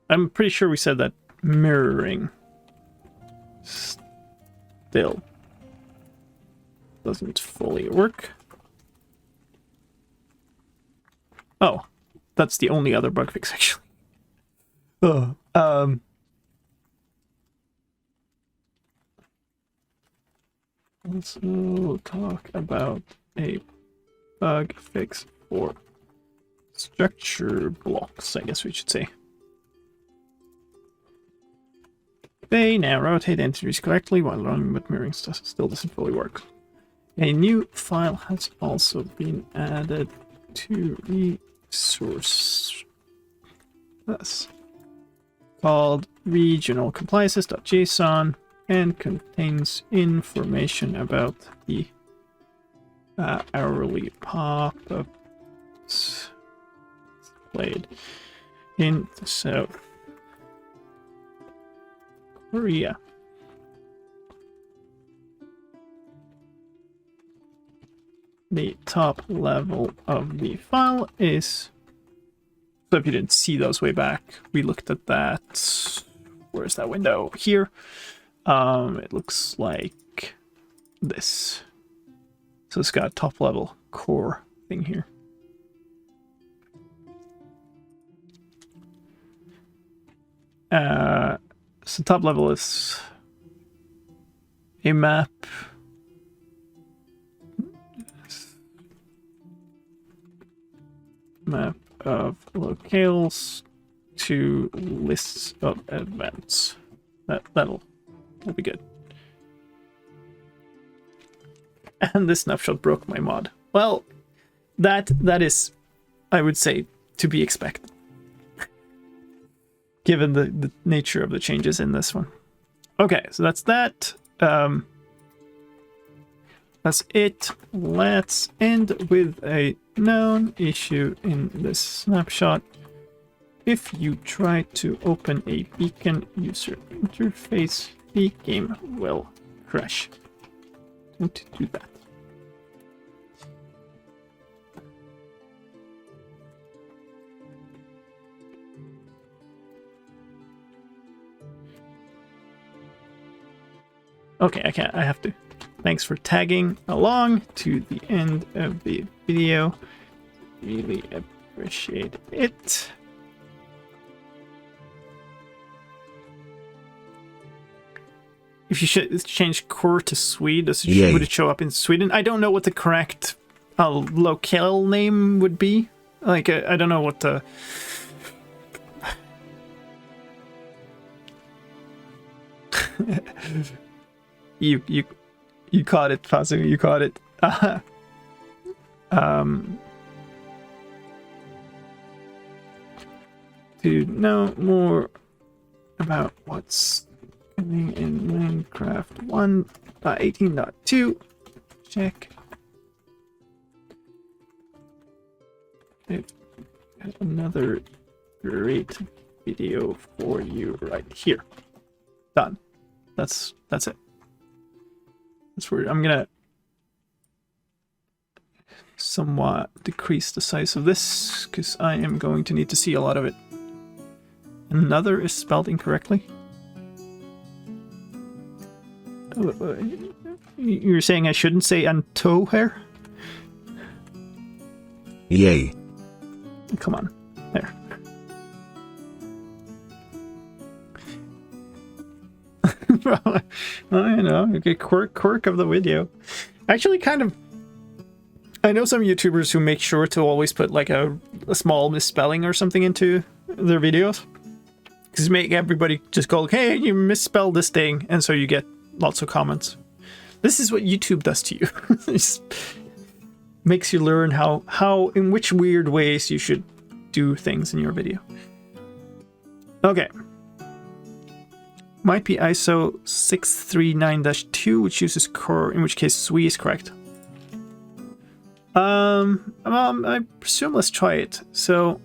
I'm pretty sure we said that mirroring still doesn't fully work. Oh, that's the only other bug fix actually. Oh, let's talk about a bug fix for structure blocks, I guess we should say. They now rotate entities correctly while running, but mirroring still doesn't fully work. A new file has also been added to resource called regionalcompliances.json and contains information about the hourly pop-ups played in South Korea. The top level of the file is... So if you didn't see those way back, we looked at that. Where's that window? Here. It looks like this. So it's got a top level core thing here. So top level is a map of locales to lists of events. That'll be good. And this snapshot broke my mod. Well, that is, I would say, to be expected, given the nature of the changes in this one. Okay, so that's that. That's it. Let's end with a known issue in this snapshot. if you try to open a beacon user interface, the game will crash. Don't do that. Okay, I can't. I have to. Thanks for tagging along to the end of the video. Really appreciate it. If you should change core to Swede, would it show up in Sweden? I don't know what the correct locale name would be. Like, I don't know what the... You caught it, Fazu. You caught it. To know more about what's happening in Minecraft 1.18.2, check. I've got another great video for you right here. Done. That's it. That's where I'm gonna somewhat decrease the size of this because I am going to need to see a lot of it. Another is spelled incorrectly. You're saying I shouldn't say Antoher? Yay. Come on. There. Well, you know, okay, quirk of the video. Actually, kind of. I know some YouTubers who make sure to always put like a small misspelling or something into their videos, because make everybody just go, "Hey, you misspelled this thing," and so you get lots of comments. This is what YouTube does to you. It makes you learn how in which weird ways you should do things in your video. Okay. Might be ISO 639-2, which uses core, in which case SWI is correct. I presume let's try it. So,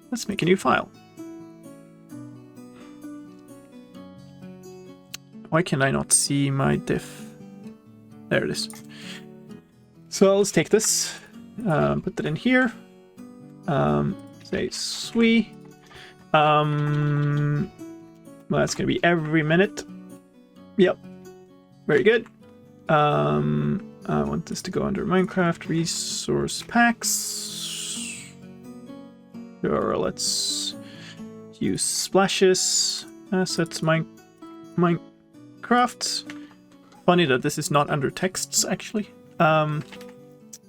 let's make a new file. Why can I not see my diff? There it is. So let's take this, put that in here. Say SWI. Well, that's gonna be every minute. Yep. Very good. I want this to go under Minecraft resource packs. Sure, let's use splashes. Assets Minecraft. Funny that this is not under texts actually.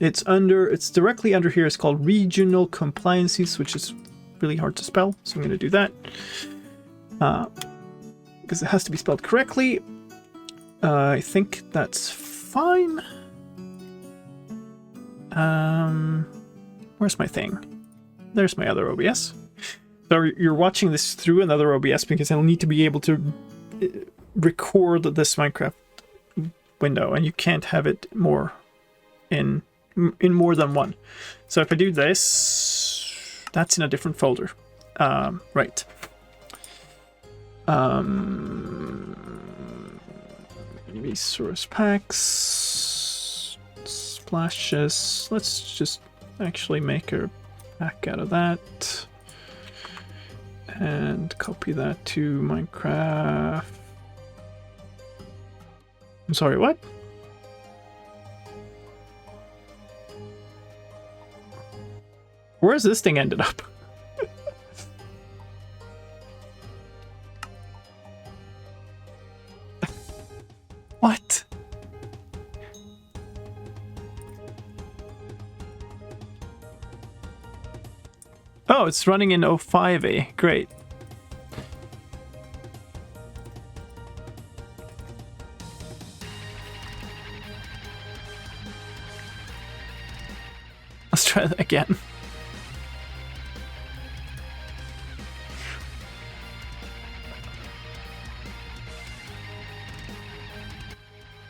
It's directly under here. It's called regional compliances, which is really hard to spell. So I'm going to do that because it has to be spelled correctly. I think that's fine. Where's my thing? There's my other OBS. So you're watching this through another OBS because I'll need to be able to record this Minecraft window, and you can't have it more in more than one. So if I do this, that's in a different folder. Right. Resource packs, splashes. Let's just actually make a pack out of that and copy that to Minecraft. I'm sorry, what? Where's this thing ended up? What? Oh, it's running in 05A. Great. Let's try that again.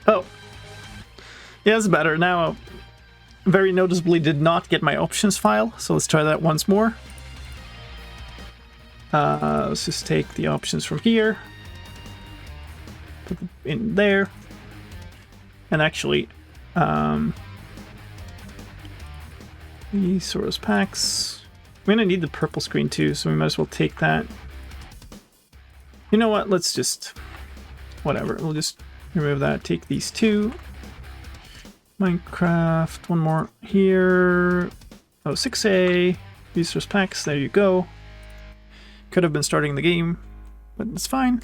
Oh. Yeah, it's better. Now, very noticeably did not get my options file, so let's try that once more. Let's just take the options from here, put them in there, and actually, resource packs. I'm gonna need the purple screen too, so we might as well take that. You know what? Let's just, whatever. We'll just remove that. Take these two. Minecraft, one more here. Oh, 6A, resource packs, there you go. Could have been starting the game, but it's fine.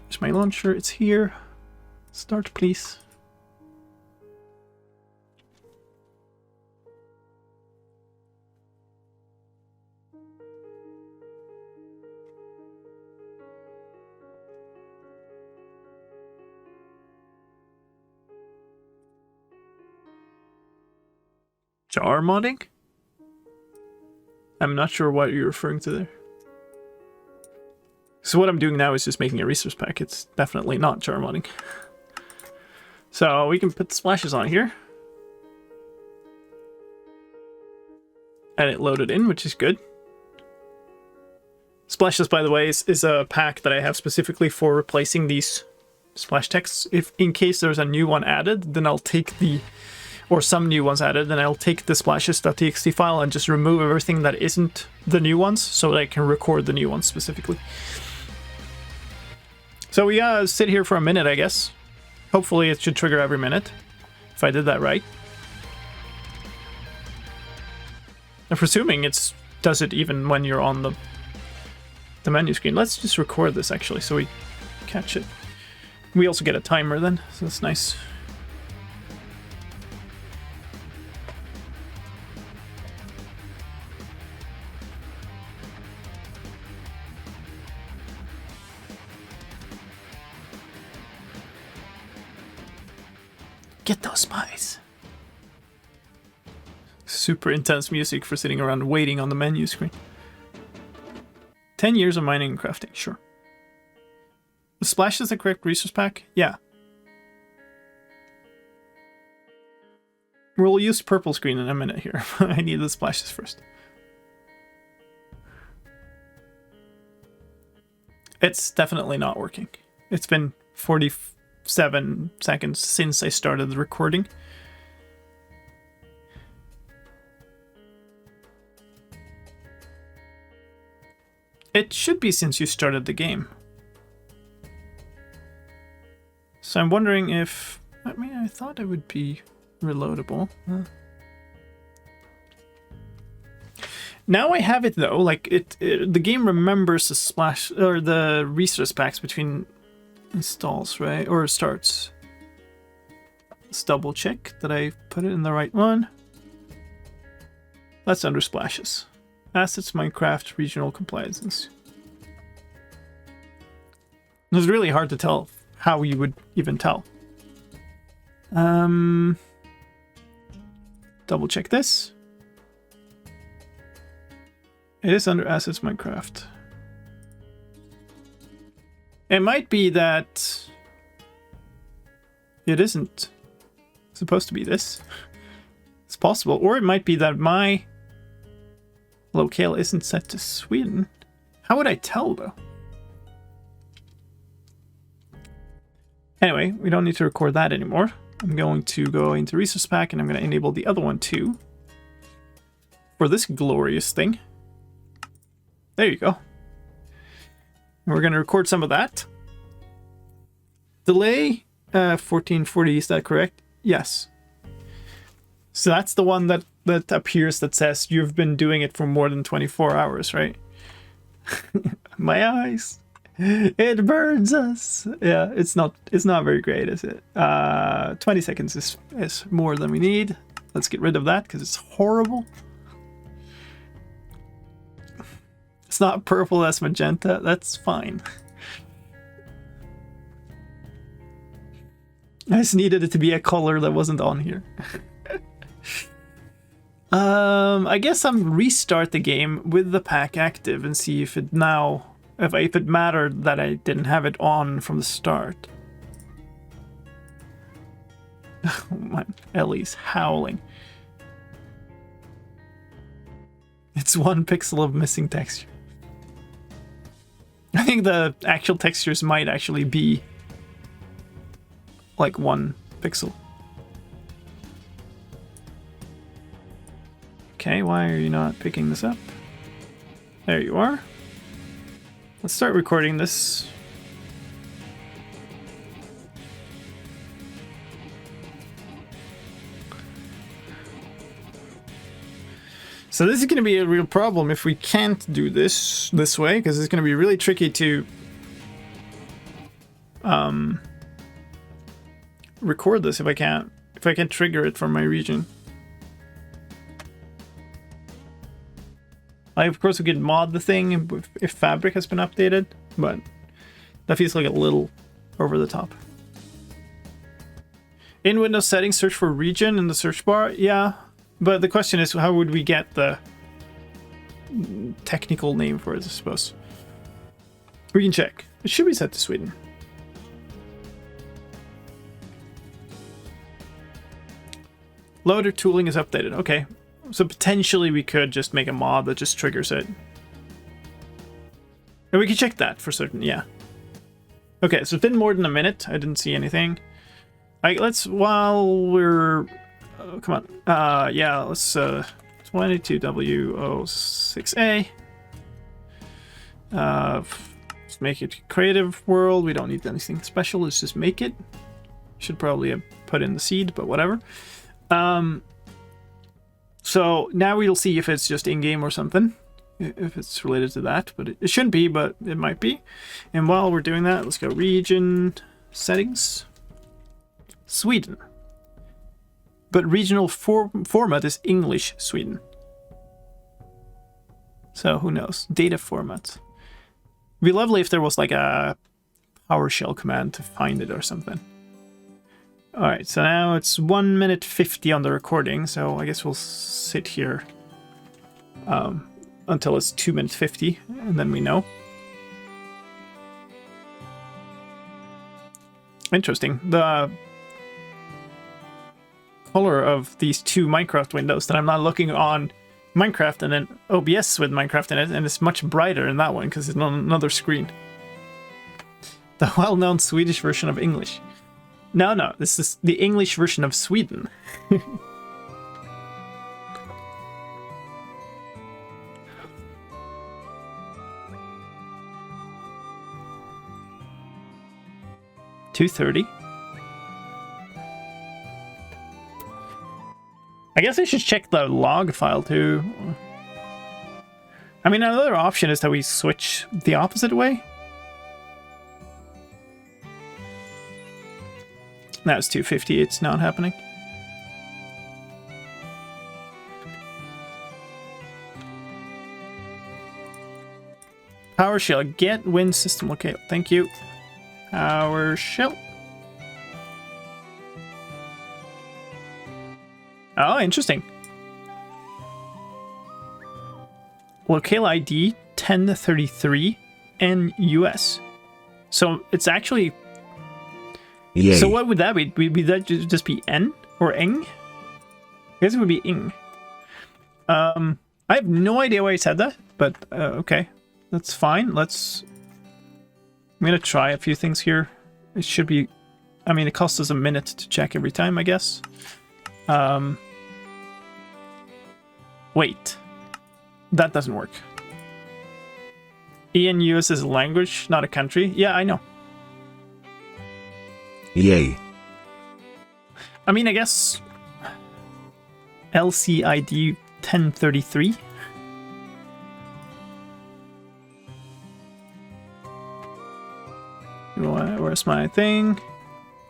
There's my launcher, it's here. Start, please. Jar modding? I'm not sure what you're referring to there. So what I'm doing now is just making a resource pack. It's definitely not jar modding. So we can put splashes on here. And it loaded in, which is good. Splashes, by the way, is a pack that I have specifically for replacing these splash texts. If in case there's a new one added, then I'll take the... or some new ones added, then I'll take the splashes.txt file and just remove everything that isn't the new ones, so that I can record the new ones specifically. So we sit here for a minute, I guess. Hopefully it should trigger every minute, if I did that right. I'm presuming it does it even when you're on the menu screen. Let's just record this actually, so we catch it. We also get a timer then, so that's nice. Get those spies. Super intense music for sitting around waiting on the menu screen. 10 years of mining and crafting, sure. The splash is the correct resource pack? Yeah. We'll use purple screen in a minute here. I need the splashes first. It's definitely not working. It's been 47 seconds since I started the recording. It should be since you started the game. So I'm wondering if... I mean, I thought it would be reloadable. Now I have it though, like the game remembers the splash or the resource packs between installs, right? Or starts. Let's double check that I put it in the right one. That's under splashes. Assets, Minecraft, regional compliances. It was really hard to tell how you would even tell. Double check this. It is under assets, Minecraft. It might be that it isn't supposed to be this. It's possible. Or it might be that my locale isn't set to Sweden. How would I tell though? Anyway, we don't need to record that anymore. I'm going to go into resource pack and I'm going to enable the other one too. For this glorious thing. There you go. And we're going to record some of that. Delay 1440, is that correct? Yes. So that's the one that appears that says you've been doing it for more than 24 hours, right? My eyes. It burns us. Yeah, it's not very great, is it? 20 seconds is more than we need. Let's get rid of that because it's horrible. It's not purple, that's magenta. That's fine. I just needed it to be a color that wasn't on here. I guess I'm restart the game with the pack active and see if it now, if it mattered that I didn't have it on from the start. Oh man, Ellie's howling. It's 1 pixel of missing texture. I think the actual textures might actually be like 1 pixel. Okay, why are you not picking this up? There you are. Let's start recording this. So this is going to be a real problem if we can't do this way, because it's going to be really tricky to record this if I can't trigger it from my region. Of course we could mod the thing if Fabric has been updated, but that feels like a little over the top. In Windows settings, search for region in the search bar. Yeah. But the question is, how would we get the technical name for it, I suppose? We can check. It should be set to Sweden. Loader tooling is updated. Okay. So potentially we could just make a mod that just triggers it. And we can check that for certain, yeah. Okay, so it's been more than a minute. I didn't see anything. Let's, while we're... come on. Yeah, let's 22W06A. Let's make it creative world. We don't need anything special. Let's just make it. Should probably have put in the seed, but whatever. So now we'll see if it's just in-game or something. If it's related to that, but it shouldn't be, but it might be. And while we're doing that, let's go region settings. Sweden. But regional format is English Sweden. So who knows? Data format. It'd be lovely if there was like a PowerShell command to find it or something. Alright, so now it's 1 minute 50 on the recording, so I guess we'll sit here until it's 2 minutes 50, and then we know. Interesting. The color of these two Minecraft windows that I'm not looking on Minecraft and then OBS with Minecraft in it, and it's much brighter in that one because it's on another screen. The well-known Swedish version of English. No, this is the English version of Sweden. $2.30. I guess I should check the log file too. I mean, another option is that we switch the opposite way. That's 250, it's not happening. PowerShell, get win system locale. Thank you. PowerShell. Oh, interesting. Locale ID 1033 and US. So it's actually... Yay. So what would that be? Would that just be N or Eng? I guess it would be Ing. I have no idea why he said that, but okay. That's fine. I'm gonna try a few things here. It should be... I mean, it costs us a minute to check every time, I guess. Wait. That doesn't work. ENUS is a language, not a country. Yeah, I know. Yay. I mean, I guess... LCID 1033? Where's my thing?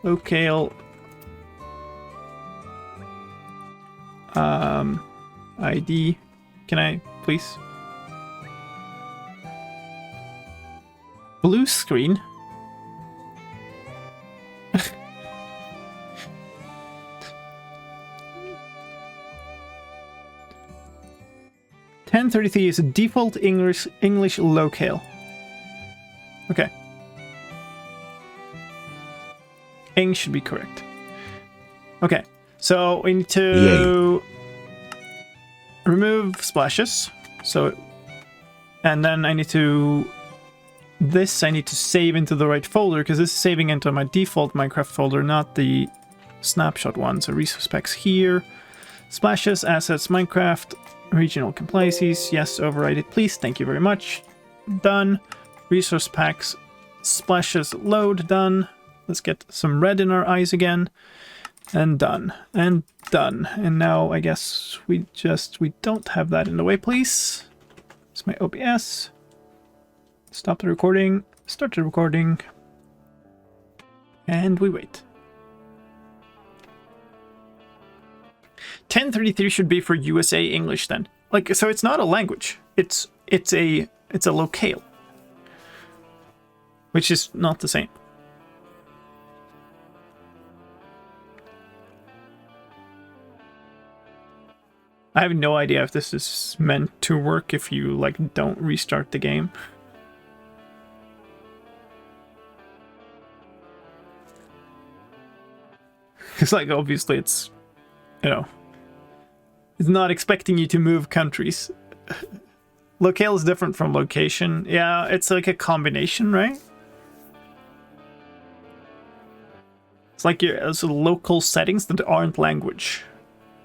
Locale... ID. Can I, please? Blue screen. $10.33 is a default English locale. Okay. Eng should be correct. Okay, so we need to remove splashes. So, and then I need to save into the right folder, because this is saving into my default Minecraft folder, not the snapshot one. So resource packs here, splashes, assets, Minecraft, regional compliances. Yes, override it, please. Thank you very much. Done. Resource packs, splashes, load. Done. Let's get some red in our eyes again. And done. And done. And now I guess we don't have that in the way, please. It's my OBS. Stop the recording. Start the recording. And we wait. 1033 should be for USA English then. Like, so it's not a language. It's a locale. Which is not the same. I have no idea if this is meant to work if you, like, don't restart the game. Because, like, obviously it's, you know, it's not expecting you to move countries. Locale is different from location. Yeah, it's like a combination, right? It's like it's local settings that aren't language.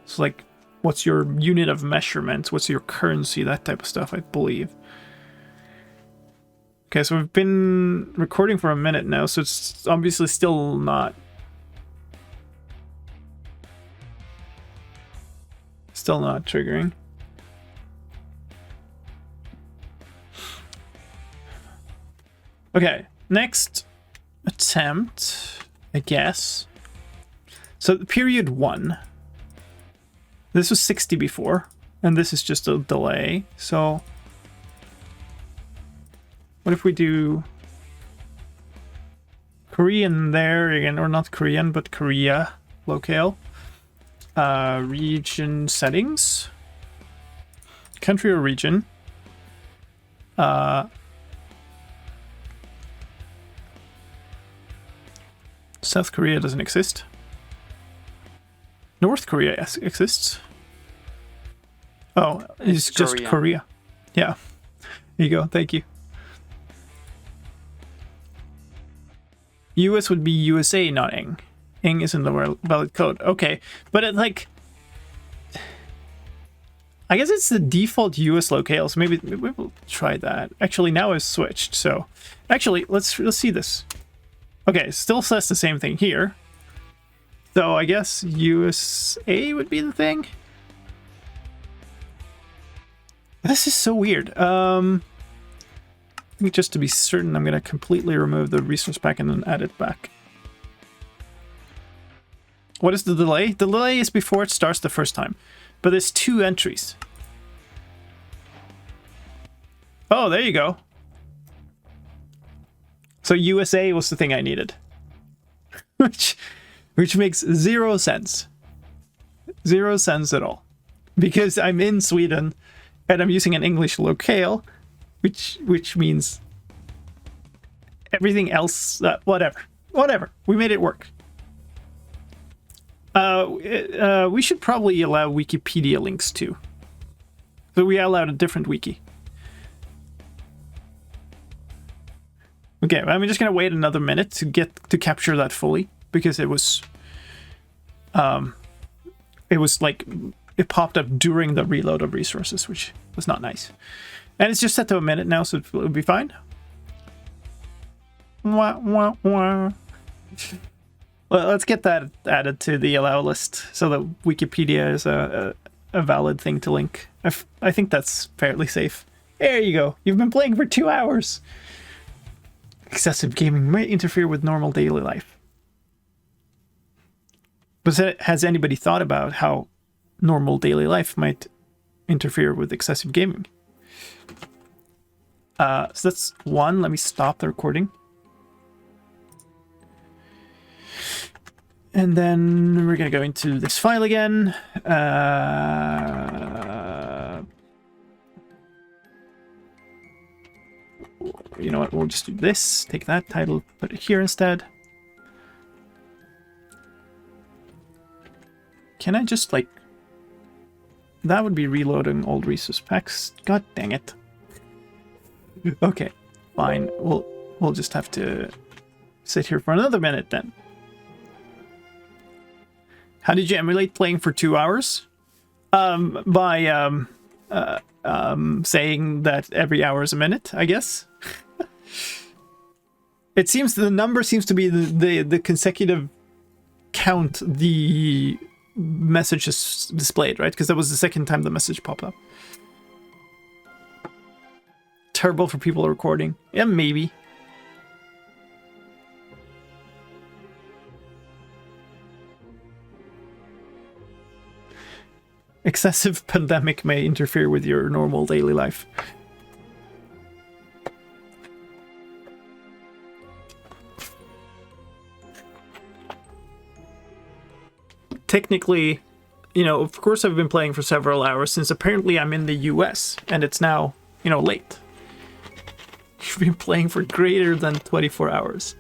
It's like, what's your unit of measurement? What's your currency? That type of stuff, I believe. Okay, so we've been recording for a minute now, so it's obviously still not... Still not triggering. Okay, next attempt, I guess. So period 1. This was 60 before, and this is just a delay. So what if we do Korean there again, or not Korean, but Korea locale. Region settings, country or region. South Korea doesn't exist. North Korea exists. Oh, it's just Korea. Yeah. Here you go. Thank you. US would be USA, not ing. Ing isn't the valid code. Okay, but it, like, I guess it's the default US locale, so maybe we'll try that. Actually, now it's switched, so actually let's see this. Okay, it still says the same thing here. So I guess USA would be the thing. This is so weird. Just to be certain, I'm gonna completely remove the resource pack and then add it back. What is the delay? The delay is before it starts the first time, but there's 2 entries. Oh, there you go. So USA was the thing I needed, which makes 0 sense. 0 sense at all, because I'm in Sweden and I'm using an English locale, which means everything else. Whatever. We made it work. We should probably allow Wikipedia links too. So we allowed a different wiki. Okay, I'm just gonna wait another minute to capture that fully, because it was like, it popped up during the reload of resources, which was not nice. And it's just set to a minute now, so it'll be fine. Wah, wah, wah. Well, let's get that added to the allow list so that Wikipedia is a valid thing to link. I think that's fairly safe. There you go. You've been playing for 2 hours. Excessive gaming might interfere with normal daily life. But has anybody thought about how normal daily life might interfere with excessive gaming? So that's 1. Let me stop the recording. And then we're going to go into this file again. You know what? We'll just do this. Take that title, put it here instead. Can I just, like... That would be reloading old resource packs. God dang it. Okay, fine. We'll just have to sit here for another minute then. How did you emulate playing for 2 hours? By saying that every hour is a minute, I guess. It seems the number seems to be the consecutive count the message is displayed, right? Because that was the second time the message popped up. Terrible for people recording. Yeah, maybe. Excessive pandemic may interfere with your normal daily life. Technically, you know, of course I've been playing for several hours since apparently I'm in the US and it's now, you know, late. You've been playing for greater than 24 hours.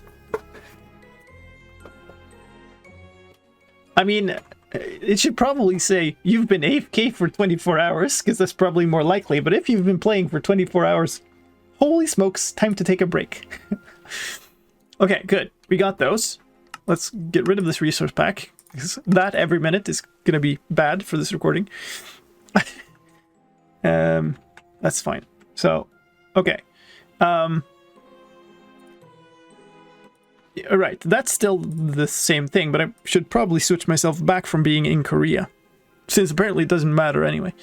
I mean, it should probably say you've been AFK for 24 hours, because that's probably more likely. But if you've been playing for 24 hours, holy smokes, time to take a break. Okay, good. We got those. Let's get rid of this resource pack, because that every minute is going to be bad for this recording. That's fine. So, okay. Alright, that's still the same thing, but I should probably switch myself back from being in Korea, since apparently it doesn't matter anyway.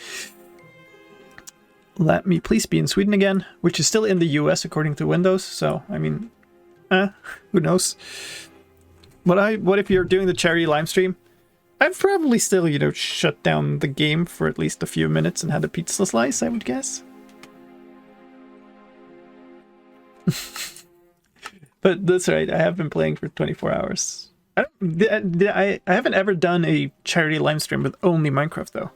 Let me please be in Sweden again, which is still in the US according to Windows, so, I mean, who knows? What if you're doing the charity lime stream? I've probably still, you know, shut down the game for at least a few minutes and had a pizza slice, I would guess. But that's right, I have been playing for 24 hours. I haven't ever done a charity live stream with only Minecraft, though.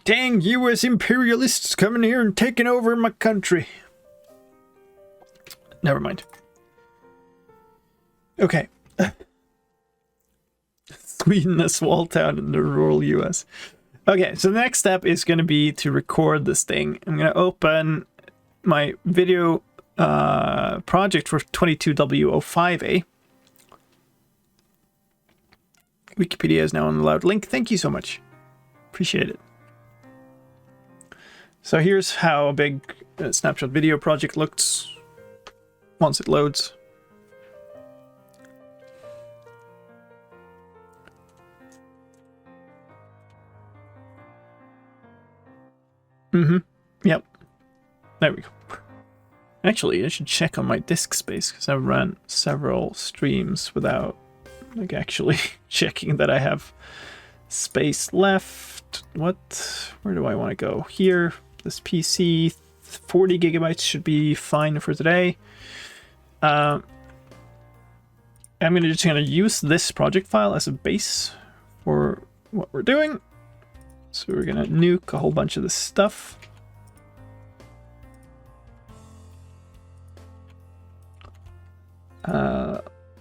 Dang US imperialists coming here and taking over my country. Never mind. Okay. Sweden, a small town in the rural US. Okay, so the next step is going to be to record this thing. I'm going to open my video project for 22W05A. Wikipedia is now on the loud link. Thank you so much. Appreciate it. So here's how a big Snapshot video project looks once it loads. Yep. There we go. Actually, I should check on my disk space, because I've run several streams without, like, actually checking that I have space left. Where do I want to go? Here. This PC. 40 gigabytes should be fine for today. I'm just going to use this project file as a base for what we're doing. So we're going to nuke a whole bunch of this stuff.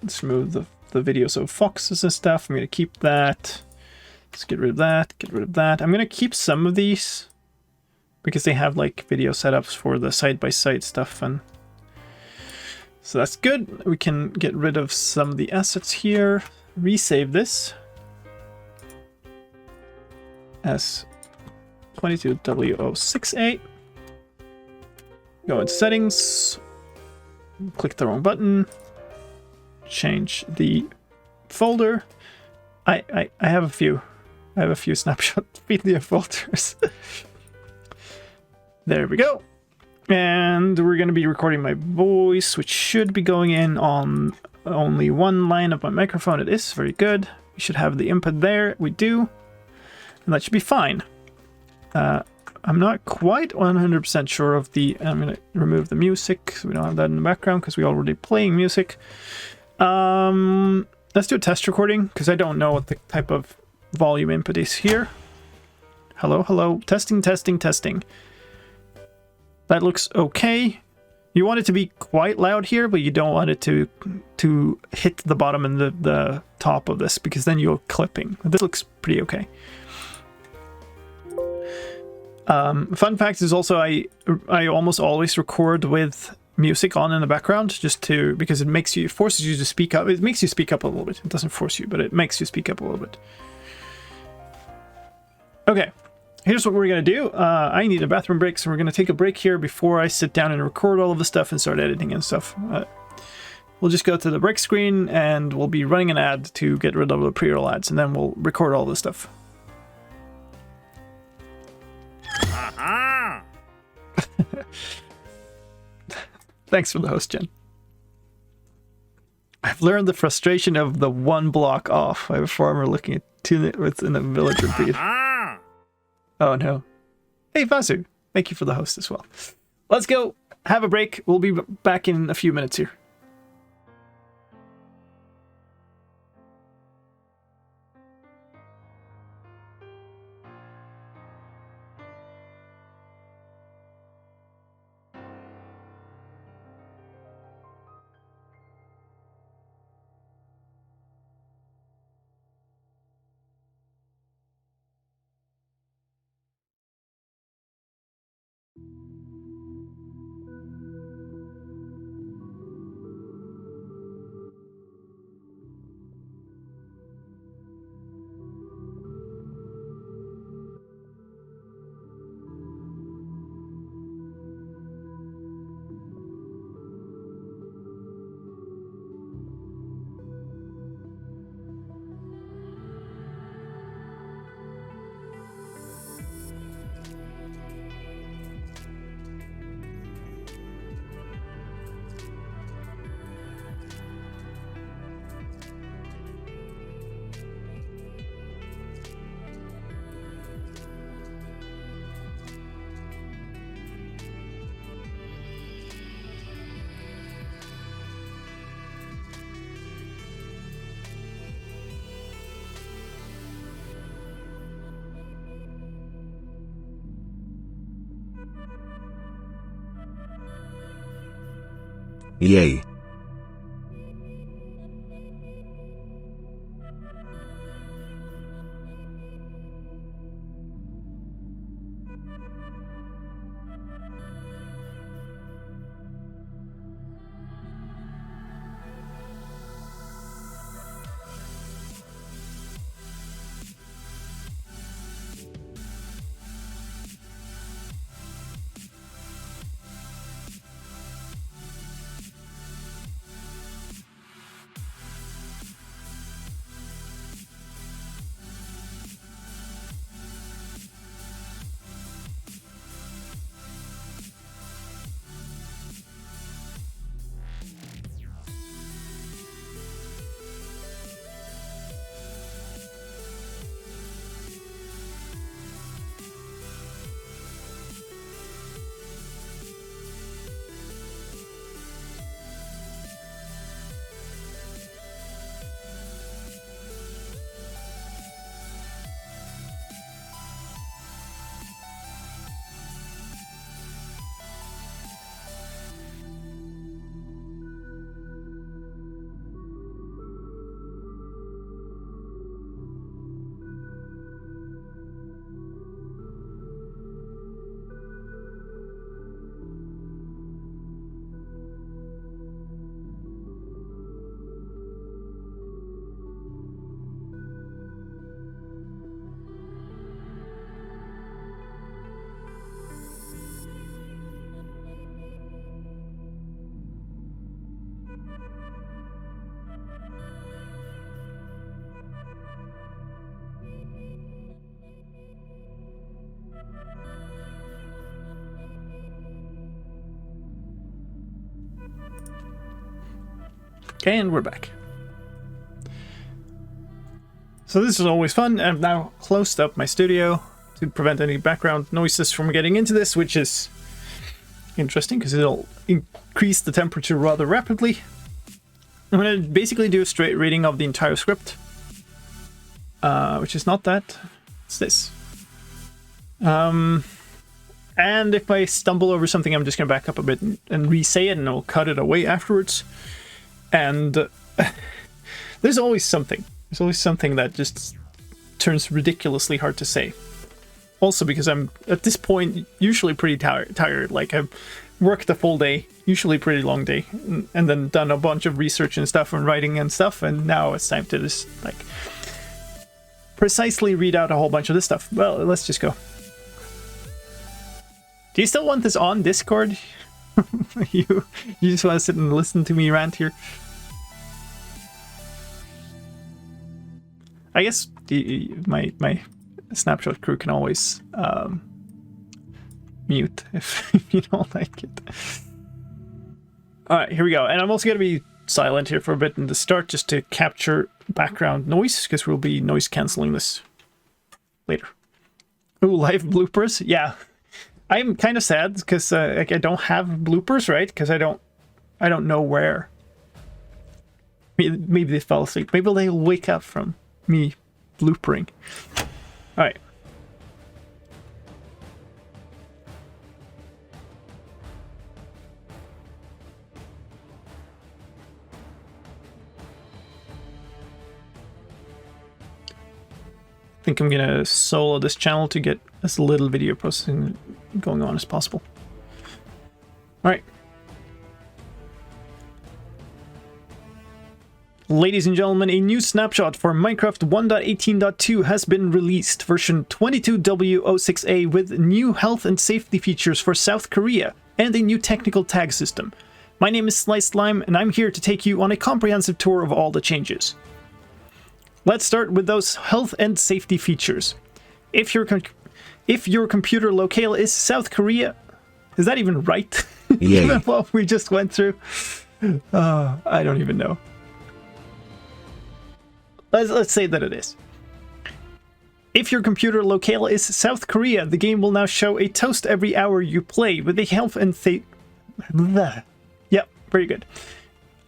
Let's remove the videos of foxes and stuff. I'm going to keep that. Let's get rid of that. Get rid of that. I'm going to keep some of these because they have like video setups for the side-by-side stuff, and so that's good. We can get rid of some of the assets here. Resave this as 22W068. Go into settings. Click the wrong button. Change the folder. I have a few. I have a few Snapshot video folders. There we go. And we're going to be recording my voice, which should be going in on only one line of my microphone. It is very good. We should have the input there. We do. And that should be fine. I'm not quite 100% sure of the... I'm going to remove the music so we don't have that in the background because we're already playing music. Let's do a test recording because I don't know what the type of volume input is here. Hello, hello. Testing, testing, testing. That looks okay. You want it to be quite loud here, but you don't want it to hit the bottom and the top of this, because then you're clipping. This looks pretty okay. Fun fact is also I almost always record with music on in the background, just because it forces you to speak up. It makes you speak up a little bit. It doesn't force you, but it makes you speak up a little bit. Okay, here's what we're gonna do. I need a bathroom break, so we're gonna take a break here before I sit down and record all of the stuff and start editing and stuff. We'll just go to the break screen and we'll be running an ad to get rid of the pre-roll ads, and then we'll record all this stuff. Thanks for the host, Jen. I've learned the frustration of the one block off. I have a farmer looking at what's in the villager breed. Oh no. Hey Vasu, thank you for the host as well. Let's go have a break. We'll be back in a few minutes here. Yay. Okay, and we're back. So this is always fun. I've now closed up my studio to prevent any background noises from getting into this, which is interesting because it'll increase the temperature rather rapidly. I'm going to basically do a straight reading of the entire script, which is not that. It's this. And if I stumble over something, I'm just going to back up a bit and re-say it, and I'll cut it away afterwards. And there's always something. There's always something that just turns ridiculously hard to say. Also because I'm, at this point, usually pretty tired. Like, I've worked a full day, usually pretty long day, and then done a bunch of research and stuff and writing and stuff, and now it's time to just, like, precisely read out a whole bunch of this stuff. Well, let's just go. Do you still want this on Discord? you just want to sit and listen to me rant here? I guess my Snapshot crew can always mute if you don't like it. Alright, here we go. And I'm also going to be silent here for a bit in the start just to capture background noise, because we'll be noise cancelling this later. Ooh, live bloopers? Yeah. I'm kind of sad because like, I don't have bloopers, right? Because I don't know where. Maybe they fell asleep. Maybe they'll wake up from me bloopering. All right. I think I'm gonna solo this channel to get as little video processing going on as possible. All right. Ladies and gentlemen, a new snapshot for Minecraft 1.18.2 has been released, version 22W06A, with new health and safety features for South Korea and a new technical tag system. My name is slicedlime, and I'm here to take you on a comprehensive tour of all the changes. Let's start with those health and safety features. If your computer locale is South Korea, is that even right? Yeah. Given what we just went through, I don't even know. Let's say that it is. If your computer locale is South Korea, the game will now show a toast every hour you play with a health and safety. Yep, very good.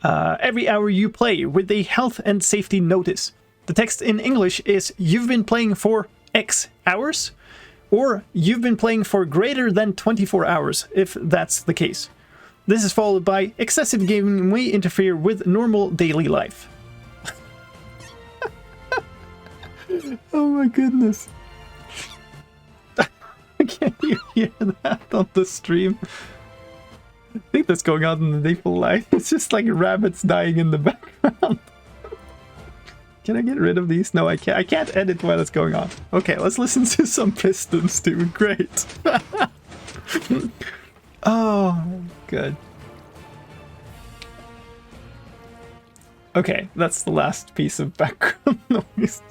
Every hour you play with a health and safety notice. The text in English is "You've been playing for X hours," or "You've been playing for greater than 24 hours," if that's the case. This is followed by "Excessive gaming may interfere with normal daily life." Oh my goodness. Can you hear that on the stream? I think that's going on in the default life. It's just like rabbits dying in the background. Can I get rid of these? No, I can't. I can't edit while it's going on. Okay, let's listen to some Pistons, dude. Great. Oh, good. Okay, that's the last piece of background noise.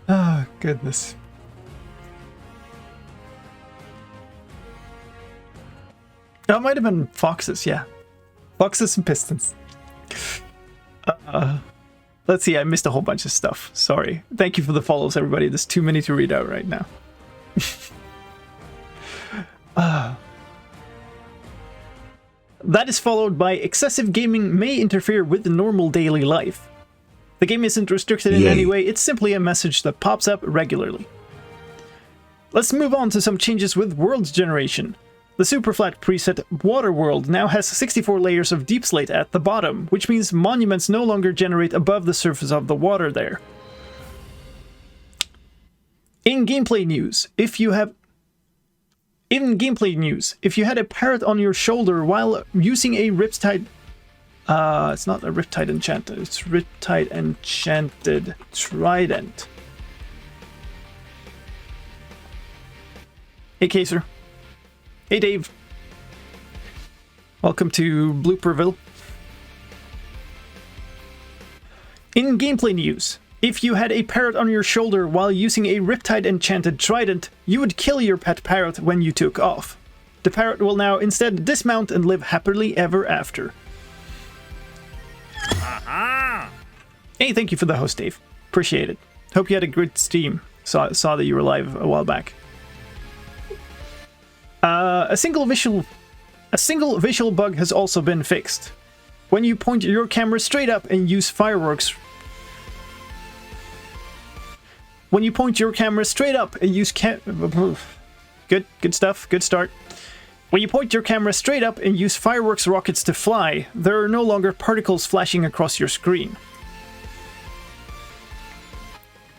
Oh, goodness. That might have been foxes, yeah. Foxes and Pistons. Let's see, I missed a whole bunch of stuff. Sorry. Thank you for the follows, everybody. There's too many to read out right now. That is followed by "Excessive gaming may interfere with normal daily life." The game isn't restricted in any way, it's simply a message that pops up regularly. Let's move on to some changes with world generation. The Superflat preset Water World now has 64 layers of deep slate at the bottom, which means monuments no longer generate above the surface of the water there. In gameplay news, if you had a parrot on your shoulder while using a Riptide... it's not a Riptide Enchanted, it's Riptide Enchanted Trident. Hey, Kaser. Hey, Dave. Welcome to Blooperville. In gameplay news, if you had a parrot on your shoulder while using a Riptide Enchanted Trident, you would kill your pet parrot when you took off. The parrot will now instead dismount and live happily ever after. Aha! Hey, thank you for the host, Dave. Appreciate it. Hope you had a good stream. Saw that you were live a while back. A single visual bug has also been fixed. When you point your camera straight up and use fireworks... When you point your camera straight up and use Good stuff. Good start. When you point your camera straight up and use fireworks rockets to fly, there are no longer particles flashing across your screen.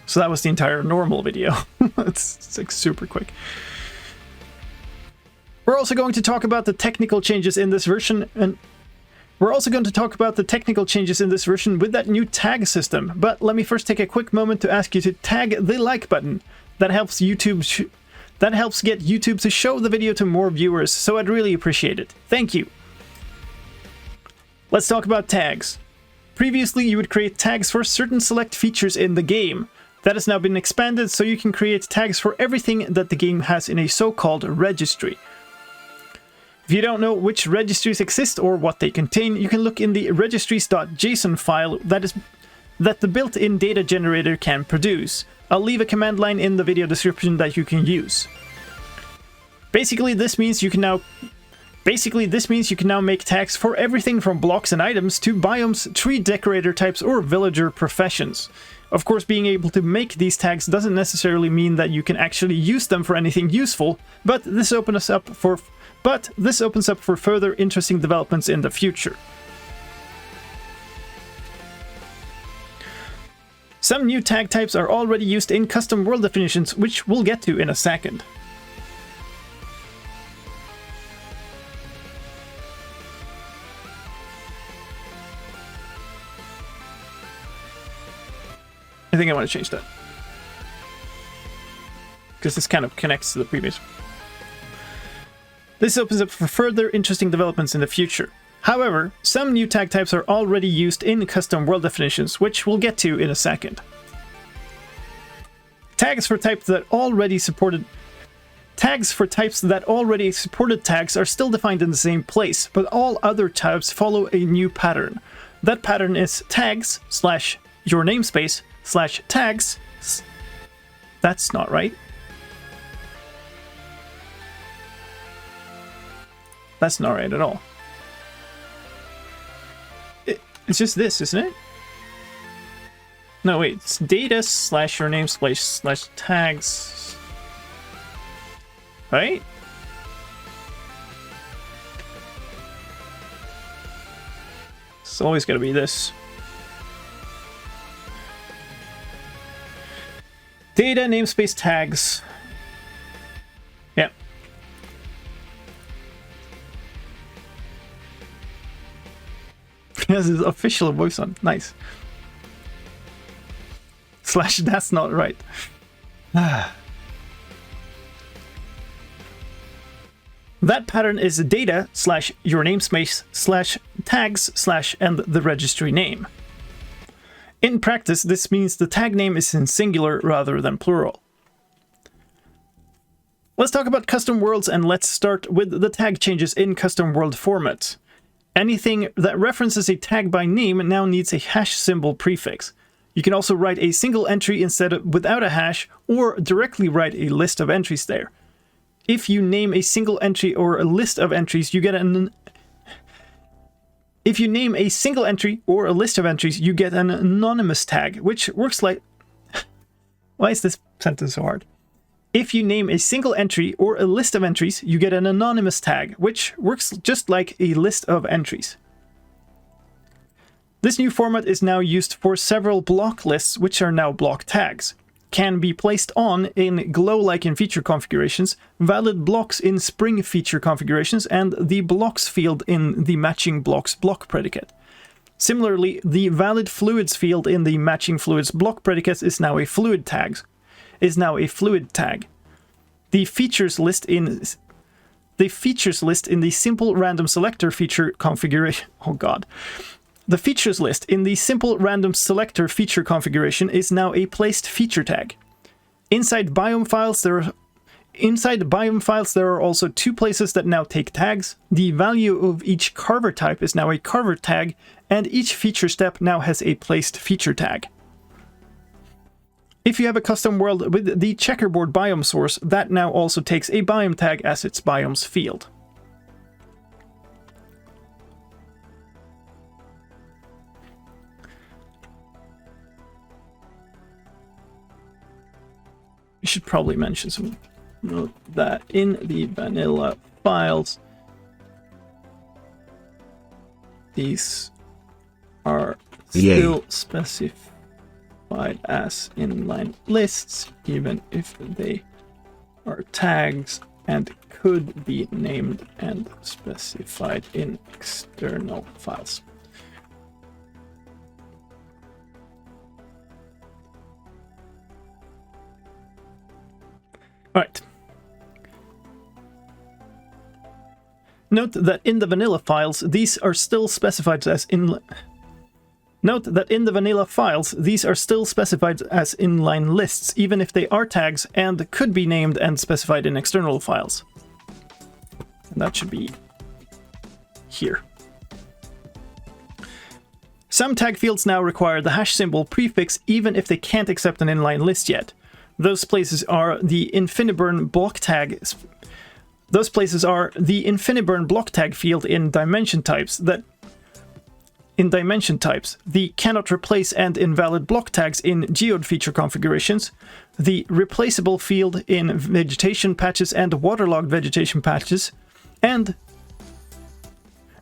So that was the entire normal video. It's like super quick. We're also going to talk about the technical changes in this version, and we're also going to talk about the technical changes in this version with that new tag system. But let me first take a quick moment to ask you to tag the like button. That helps YouTube that helps get YouTube to show the video to more viewers, so I'd really appreciate it. Thank you. Let's talk about tags. Previously, you would create tags for certain select features in the game. That has now been expanded, so you can create tags for everything that the game has in a so-called registry. If you don't know which registries exist or what they contain, you can look in the registries.json file that the built-in data generator can produce. I'll leave a command line in the video description that you can use. Basically, this means you can now make tags for everything from blocks and items to biomes, tree decorator types, or villager professions. Of course, being able to make these tags doesn't necessarily mean that you can actually use them for anything useful, but this opens up for further interesting developments in the future. Some new tag types are already used in custom world definitions, which we'll get to in a second. I think I want to change that, because this kind of connects to the previous. This opens up for further interesting developments in the future. However, some new tag types are already used in custom world definitions, which we'll get to in a second. Tags for types that already supported tags are still defined in the same place, but all other types follow a new pattern. That pattern is tags / your namespace / tags. That's not right. That's not right at all. It's just this, isn't it? No, wait. It's data / your namespace / tags. Right? It's always going to be this. Data, namespace, tags. Yeah. This is official voice on. Nice. / that's not right. That pattern is data / your namespace / tags / and the registry name. In practice, this means the tag name is in singular rather than plural. Let's talk about custom worlds, and let's start with the tag changes in custom world format. Anything that references a tag by name now needs a hash symbol prefix. You can also write a single entry without a hash, or directly write a list of entries there. If you name a single entry or a list of entries, you get an anonymous tag, which works like... Why is this sentence so hard? If you name a single entry or a list of entries, you get an anonymous tag, which works just like a list of entries. This new format is now used for several block lists, which are now block tags. Can be placed on in glow like in feature configurations, valid blocks in spring feature configurations, and the blocks field in the matching blocks block predicate. Similarly, the valid fluids field in the matching fluids block predicate is now a fluid tag. The features list in the simple random selector feature configuration. Oh god. The features list in the simple random selector feature configuration is now a placed feature tag. Inside biome files, there are also two places that now take tags. The value of each carver type is now a carver tag, and each feature step now has a placed feature tag. If you have a custom world with the checkerboard biome source, that now also takes a biome tag as its biomes field. We should probably mention some Note that in the vanilla files, these are still specified as inline lists, even if they are tags and could be named and specified in external files. All right. Note that in the vanilla files, these are still specified as inline lists, even if they are tags and could be named and specified in external files. And that should be here. Some tag fields now require the hash symbol prefix even if they can't accept an inline list yet. Those places are the InfiniBurn block tag. Those places are the InfiniBurn block tag field in dimension types the cannot replace and invalid block tags in geode feature configurations, the replaceable field in vegetation patches and waterlogged vegetation patches, and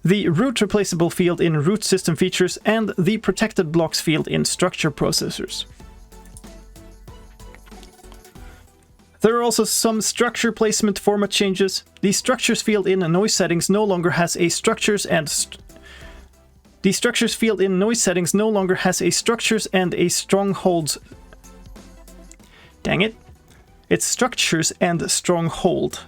the root replaceable field in root system features, and the protected blocks field in structure processors. There are also some structure placement format changes. The structures field in noise settings no longer has a structures and strongholds. Dang it. It's structures and stronghold.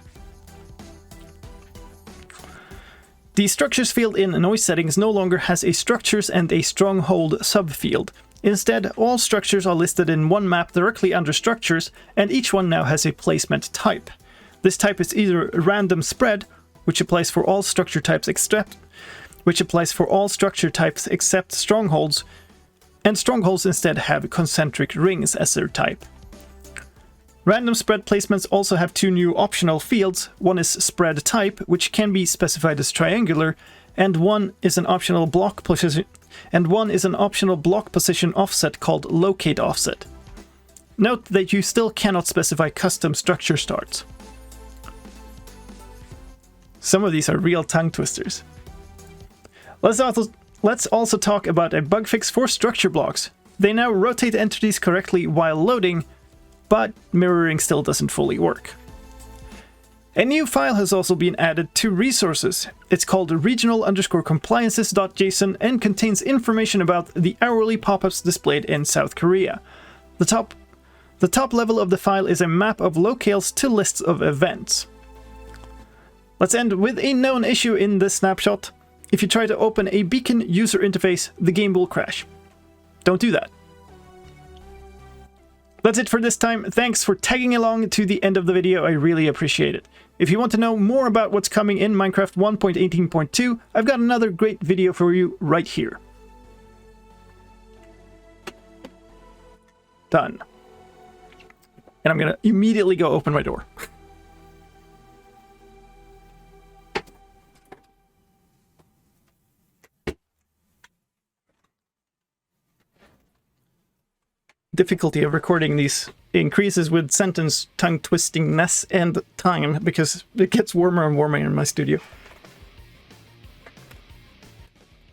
The structures field in noise settings no longer has a structures and a stronghold subfield. Instead, all structures are listed in one map directly under structures, and each one now has a placement type. This type is either random spread, which applies for all structure types except strongholds, and strongholds instead have concentric rings as their type. Random spread placements also have two new optional fields. One is spread type, which can be specified as triangular, and one is an optional block position offset called locate offset. Note that you still cannot specify custom structure starts. Some of these are real tongue twisters. Let's also talk about a bug fix for structure blocks. They now rotate entities correctly while loading, but mirroring still doesn't fully work. A new file has also been added to resources. It's called regional_compliances.json and contains information about the hourly pop-ups displayed in South Korea. The top level of the file is a map of locales to lists of events. Let's end with a known issue in this snapshot. If you try to open a beacon user interface, the game will crash. Don't do that. That's it for this time. Thanks for tagging along to the end of the video. I really appreciate it. If you want to know more about what's coming in Minecraft 1.18.2, I've got another great video for you right here. Done. And I'm gonna immediately go open my door. Difficulty of recording these increases with sentence tongue twistingness and time because it gets warmer and warmer in my studio.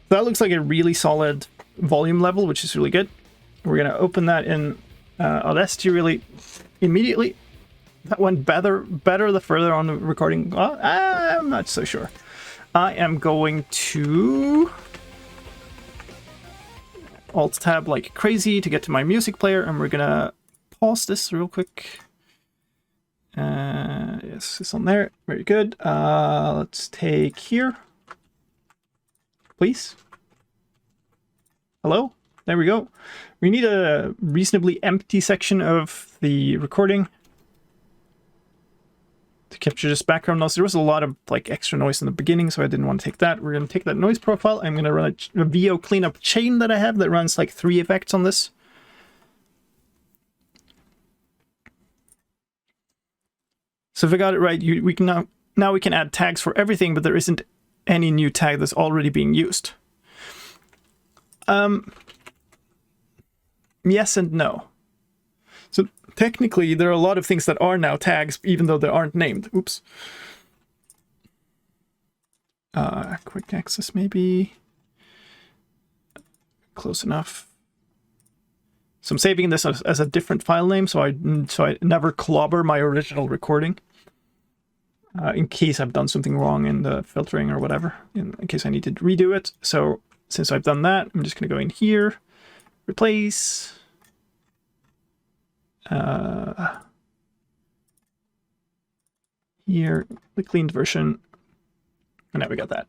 That looks like a really solid volume level, which is really good. We're gonna open that in Audacity really immediately. That went better the further on the recording. Well, I'm not so sure. I am going to Alt-tab like crazy to get to my music player, and we're gonna pause this real quick. Yes, it's on there. Very good. Let's take here. Please. Hello? There we go. We need a reasonably empty section of the recording to capture this background noise. There was a lot of like extra noise in the beginning, so I didn't want to take that. We're going to take that noise profile. I'm going to run a VO cleanup chain that I have that runs like 3 effects on this. So if I got it right, we can now we can add tags for everything, but there isn't any new tag that's already being used. Yes and no. So technically, there are a lot of things that are now tags, even though they aren't named. Oops. Quick access, maybe. Close enough. So I'm saving this as a different file name, so I never clobber my original recording. In case I've done something wrong in the filtering or whatever, in case I need to redo it. So since I've done that, I'm just going to go in here, replace. Here, the cleaned version. And now we got that.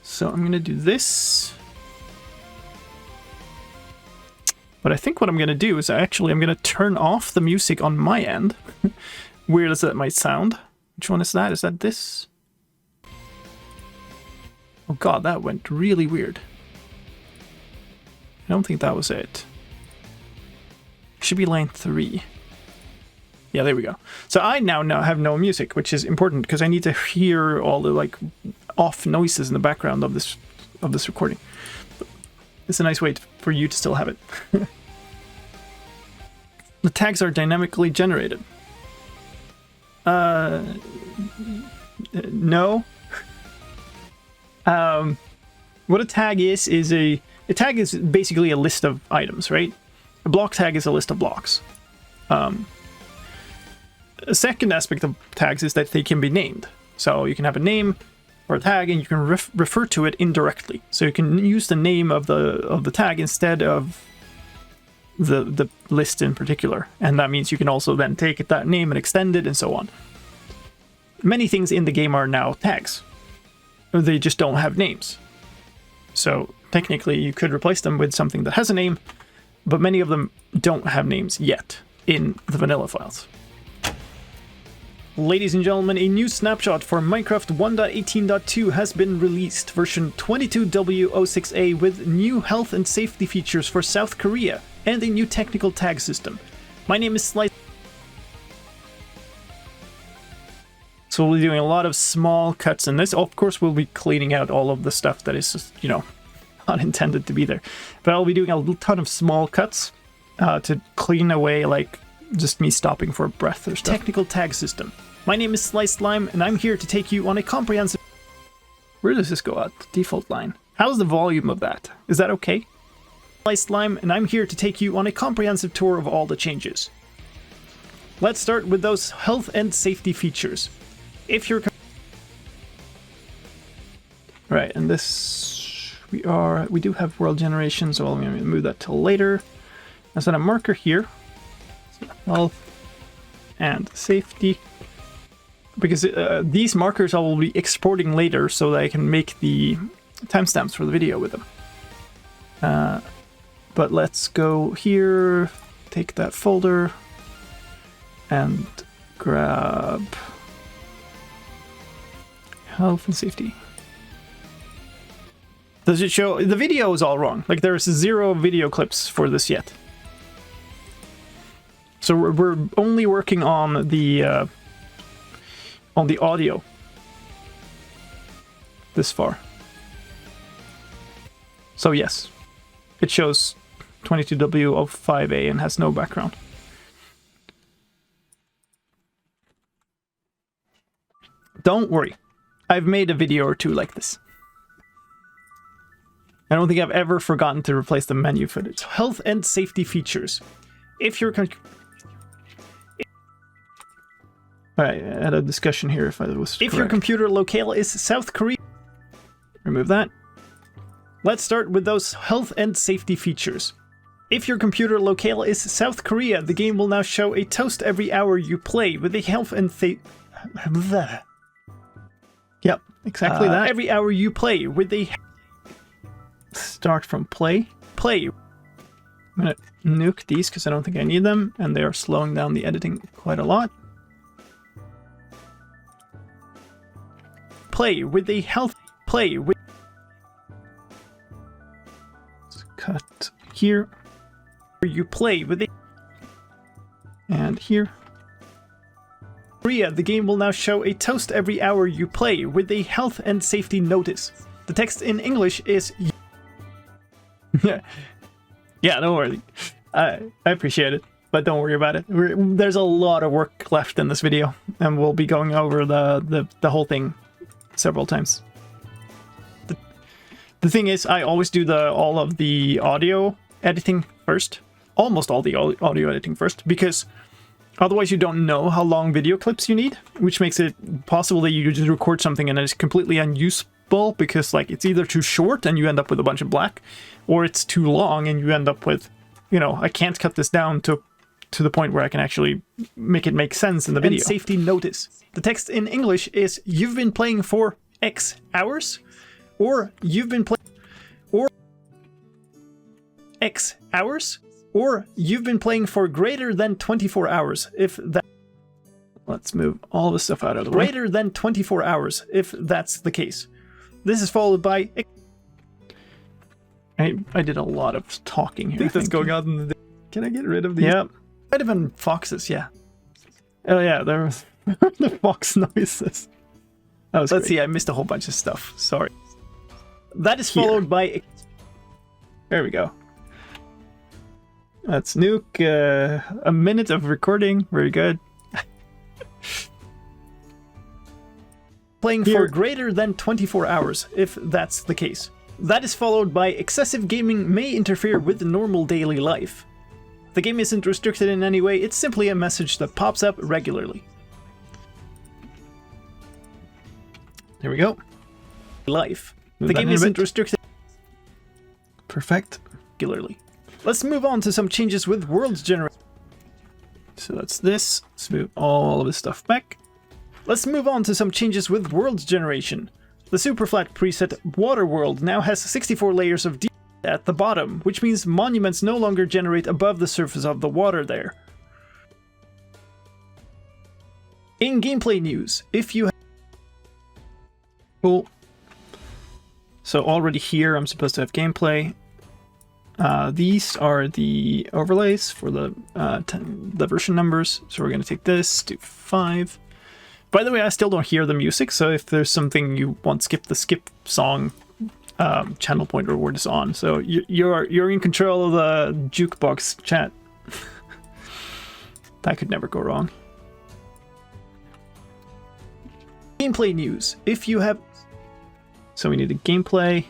So I'm going to do this. But I think what I'm going to do is I'm going to turn off the music on my end. Weird as that might sound. Which one is that? Is that this? Oh god, that went really weird. I don't think that was it. Should be line 3. Yeah, there we go. So I now have no music, which is important because I need to hear all the like off noises in the background of this recording. It's a nice way for you to still have it. The tags are dynamically generated. No. What a tag is a tag is basically a list of items, right? A block tag is a list of blocks. A second aspect of tags is that they can be named. So you can have a name or a tag, and you can refer to it indirectly. So you can use the name of the tag instead of the list in particular, and that means you can also then take that name and extend it and so on. Many things in the game are now tags. They just don't have names. So technically you could replace them with something that has a name, but many of them don't have names yet in the vanilla files. Ladies and gentlemen, a new snapshot for Minecraft 1.18.2 has been released, version 22W06A, with new health and safety features for South Korea and a new technical tag system. My name is Slice. So we'll be doing a lot of small cuts in this. Of course, we'll be cleaning out all of the stuff that is just, you know, not intended to be there. But I'll be doing a ton of small cuts to clean away, like, just me stopping for breath or stuff. Technical tag system. My name is slicedlime, and I'm here to take you on a comprehensive... Where does this go out? Default line. How's the volume of that? Is that okay? Slicedlime, and I'm here to take you on a comprehensive tour of all the changes. Let's start with those health and safety features. If you're... Right, and this... We do have world generation, so I'm going to move that till later. I'll set a marker here. Health and safety. Because these markers I will be exporting later so that I can make the timestamps for the video with them. But let's go here, take that folder, and grab health and safety. Does it show? The video is all wrong. Like, there's 0 video clips for this yet. So we're only working on the audio this far. So yes, it shows 22W05A and has no background. Don't worry, I've made a video or two like this. I don't think I've ever forgotten to replace the menu footage. Health and safety features. If you're... Alright, I had a discussion here if I was correct. If your computer locale is South Korea... Remove that. Let's start with those health and safety features. If your computer locale is South Korea, the game will now show a toast every hour you play with a health and Yep, exactly that. Every hour you play with a... Start from play. Play. I'm gonna nuke these because I don't think I need them, and they are slowing down the editing quite a lot. Play with a health. Play with. Let's cut here. You play with a. And here. Korea, the game will now show a toast every hour you play with a health and safety notice. The text in English is. Yeah, don't worry. I appreciate it, but don't worry about it. There's a lot of work left in this video, and we'll be going over the whole thing several times. The thing is, I always do all of the audio editing first. Almost all the audio editing first, because otherwise you don't know how long video clips you need, which makes it possible that you just record something and it's completely unusable because like it's either too short and you end up with a bunch of black, or it's too long and you end up with, you know, I can't cut this down to the point where I can actually make it make sense in the video. And safety notice. The text in English is "You've been playing for X hours," or "You've been playing," or X hours, or "You've been playing for greater than 24 hours," if that... Let's move all this stuff out of the way. Greater than 24 hours, if that's the case. This is followed by... I did a lot of talking here. I think that's going on in the... Can I get rid of these? Yeah. Might have been foxes, yeah. Oh yeah, there was the fox noises. Let's see, I missed a whole bunch of stuff. Sorry. That is followed by... There we go. That's Nuke. A minute of recording. Very good. Playing for greater than 24 hours, if that's the case. That is followed by excessive gaming may interfere with normal daily life. The game isn't restricted in any way, it's simply a message that pops up regularly. There we go. Life. The game isn't restricted. Perfect. Regularly. Let's move on to some changes with worlds generation. So that's this. Let's move all of this stuff back. Let's move on to some changes with worlds generation. The Superflat preset Water World now has 64 layers of deep at the bottom, which means monuments no longer generate above the surface of the water there. In gameplay news, if you... Cool. So already here I'm supposed to have gameplay. These are the overlays for the version numbers. So we're going to take this to 5. By the way, I still don't hear the music, so if there's something you want, skip the skip song channel pointer word is on. So you're in control of the jukebox chat. That could never go wrong. Gameplay news. If you have... So we need a gameplay.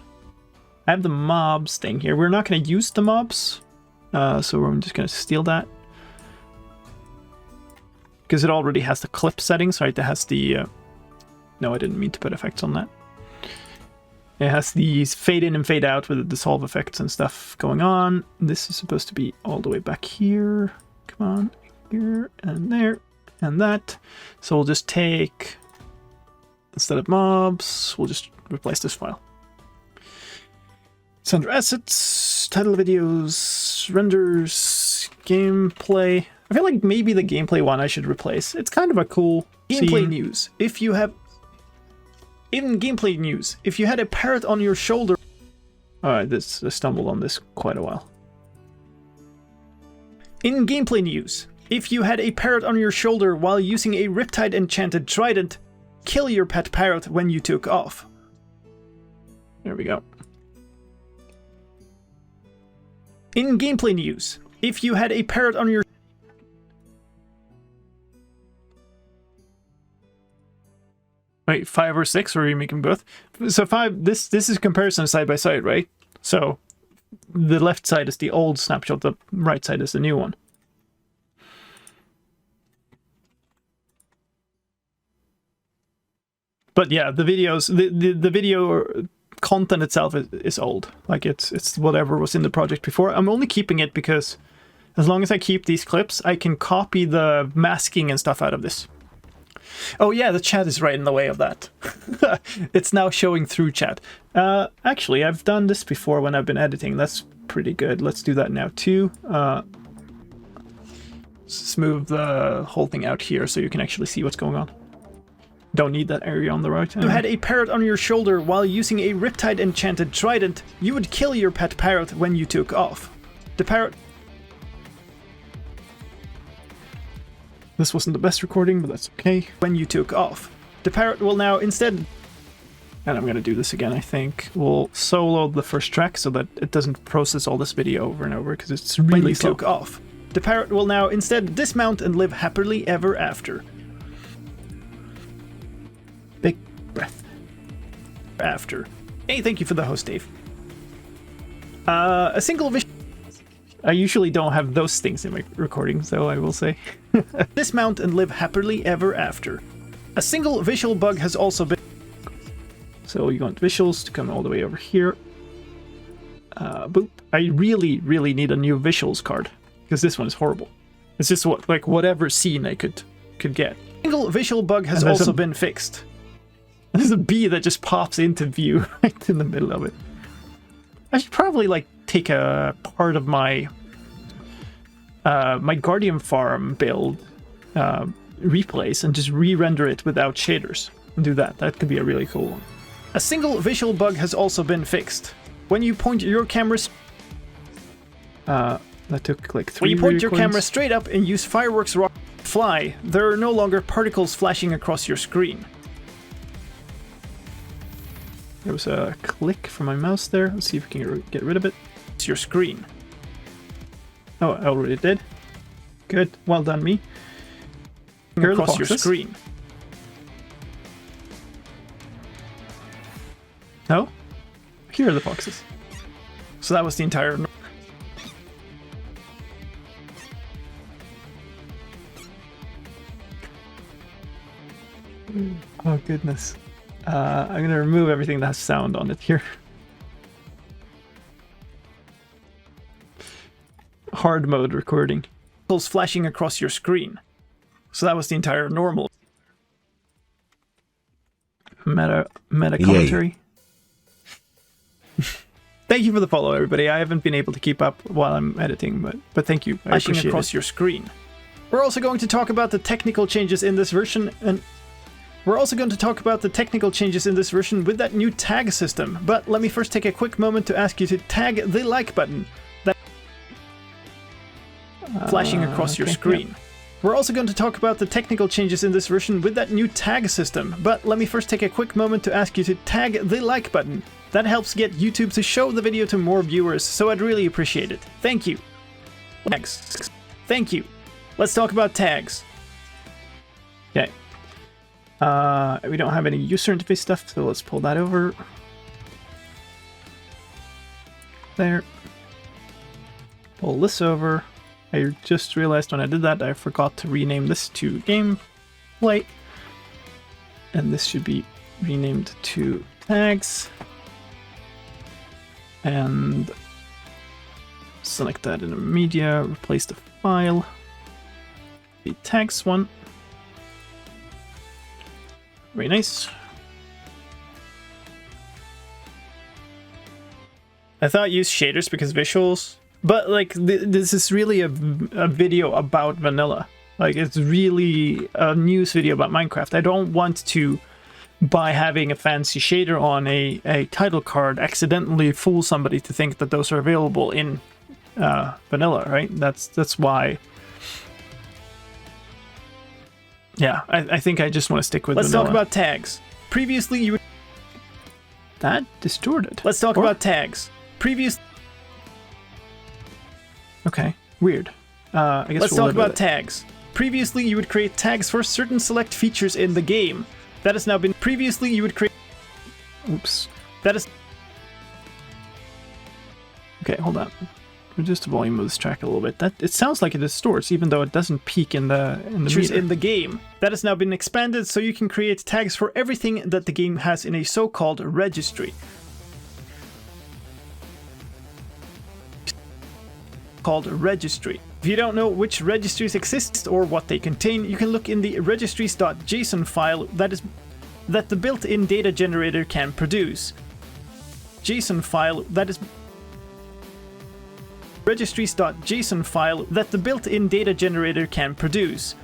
I have the mobs thing here. We're not going to use the mobs, so we're just going to steal that. Because it already has the clip settings, right? It has the... No, I didn't mean to put effects on that. It has these fade in and fade out with the dissolve effects and stuff going on. This is supposed to be all the way back here. Come on, here and there and that. So we'll just take... Instead of mobs, we'll just replace this file. It's under assets, title videos, renders, gameplay. I feel like maybe the gameplay one I should replace. It's kind of a cool gameplay news. If you have... In gameplay news, if you had a parrot on your shoulder... Alright, I stumbled on this quite a while. In gameplay news, if you had a parrot on your shoulder while using a Riptide enchanted trident, kill your pet parrot when you took off. There we go. In gameplay news, if you had a parrot on your... Wait, 5 or 6, or are you making both? So 5, this is comparison side by side, right? So the left side is the old snapshot, the right side is the new one. But yeah, the videos, the video content itself is old. Like it's whatever was in the project before. I'm only keeping it because as long as I keep these clips, I can copy the masking and stuff out of this. Oh yeah, the chat is right in the way of that. It's now showing through chat. Actually, I've done this before when I've been editing. That's pretty good. Let's do that now too. Let's move the whole thing out here so you can actually see what's going on. Don't need that area on the right. You had a parrot on your shoulder while using a Riptide enchanted trident, you would kill your pet parrot when you took off. The parrot... This wasn't the best recording, but that's okay. When you took off. The parrot will now instead... And I'm going to do this again, I think. We'll solo the first track so that it doesn't process all this video over and over, because it's really slow. Took off. The parrot will now instead dismount and live happily ever after. Big breath. After. Hey, thank you for the host, Dave. A single vision. I usually don't have those things in my recordings, though, I will say. Dismount and live happily ever after. A single visual bug has also been... So you want visuals to come all the way over here. Boop. I really, really need a new visuals card, because this one is horrible. It's just like whatever scene I could get. A single visual bug has also been fixed. There's a bee that just pops into view right in the middle of it. I should probably like take a part of my my Guardian Farm build replays and just re-render it without shaders and do that. That could be a really cool one. A single visual bug has also been fixed. When you point your cameras, that took like 3. When you point your camera straight up and use fireworks rock fly, there are no longer particles flashing across your screen. There was a click from my mouse there. Let's see if we can get rid of it. It's your screen. Oh, I already did. Good. Well done, me. Across your screen. No? Here are the boxes. So that was the entire... Oh, goodness. I'm going to remove everything that has sound on it here. Hard mode recording. Flashing across your screen. So that was the entire normal. Meta commentary. Thank you for the follow, everybody. I haven't been able to keep up while I'm editing, but thank you. I appreciate across your screen. We're also going to talk about the technical changes in this version, and we're also going to talk about the technical changes in this version with that new tag system. But let me first take a quick moment to ask you to tag the like button that flashing across your screen. Yeah. We're also going to talk about the technical changes in this version with that new tag system. But let me first take a quick moment to ask you to tag the like button. That helps get YouTube to show the video to more viewers, so I'd really appreciate it. Thank you. Next. Thank you. Let's talk about tags. Okay. We don't have any user interface stuff, so let's pull that over. There. Pull this over. I just realized when I did that I forgot to rename this to gameplay. And this should be renamed to tags. And select that in the media, replace the file. The tags one. Very nice. I thought use shaders because visuals, but like this is really a video about vanilla. Like it's really a news video about Minecraft. I don't want to, by having a fancy shader on a title card, accidentally fool somebody to think that those are available in vanilla, right? That's why. Yeah, I think I just want to stick with vanilla. Let's talk about tags. Previously, you would... That distorted. Let's talk about tags. Okay, weird. I guess let's talk about tags. Previously, you would create tags for certain select features in the game. That has now been... Previously, you would create... Oops. That is... Okay, hold on. Reduce the volume of this track a little bit. That it sounds like it distorts, even though it doesn't peak in the meter. In the game. That has now been expanded, so you can create tags for everything that the game has in a so-called registry. Called registry. If you don't know which registries exist or what they contain, you can look in the registries.json file that the built-in data generator can produce. JSON file that is registries.json file that the built-in data generator can produce.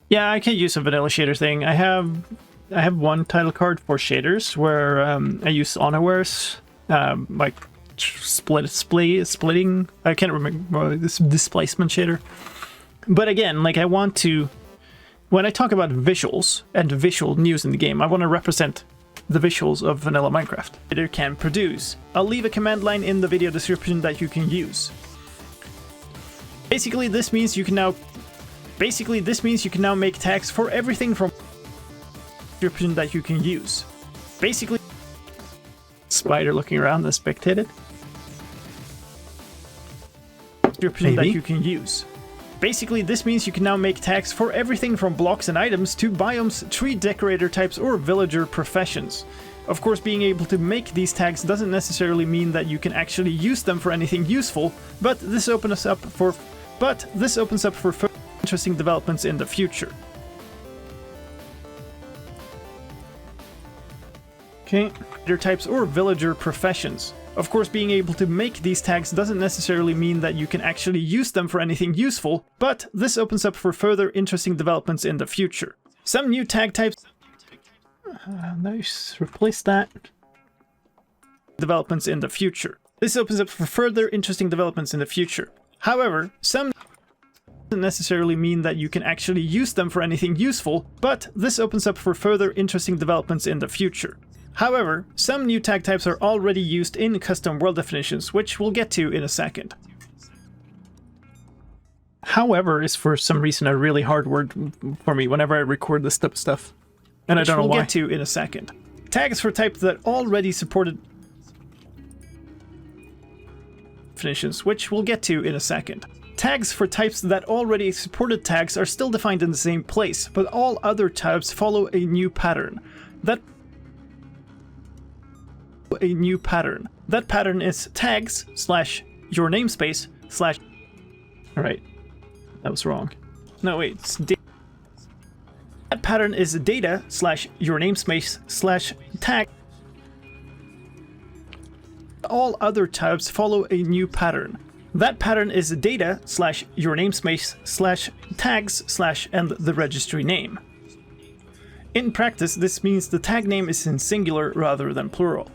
Yeah, I can use a vanilla shader thing. I have one title card for shaders where I use unawares, like splitting. I can't remember this displacement shader. But again, like I want to, when I talk about visuals and visual news in the game, I want to represent the visuals of vanilla Minecraft. It can produce. I'll leave a command line in the video description that you can use. Basically, this means you can now make tags for everything from description that you can use. Basically, spider looking around and spectated. Description that you can use. Basically, this means you can now make tags for everything from blocks and items to biomes, tree decorator types, or villager professions. Of course, being able to make these tags doesn't necessarily mean that you can actually use them for anything useful, but this opens up for further interesting developments in the future. Okay, types or villager professions. Of course, being able to make these tags doesn't necessarily mean that you can actually use them for anything useful, but this opens up for further interesting developments in the future. Some new tag types... nice, replace that. Developments in the future. This opens up for further interesting developments in the future. However, some doesn't necessarily mean that you can actually use them for anything useful, but this opens up for further interesting developments in the future. However, some new tag types are already used in custom world definitions, which we'll get to in a second. However is for some reason a really hard word for me whenever I record this type of stuff. And I don't know why. We'll get to in a second. Tags for types that already supported definitions, which we'll get to in a second. Tags for types that already supported tags are still defined in the same place, but all other types follow a new pattern. That pattern is tags / your namespace / alright, that was wrong. No, wait, it's that pattern is data / your namespace / tag. All other types follow a new pattern. That pattern is data / your namespace / tags / and the registry name. In practice, this means the tag name is in singular rather than plural.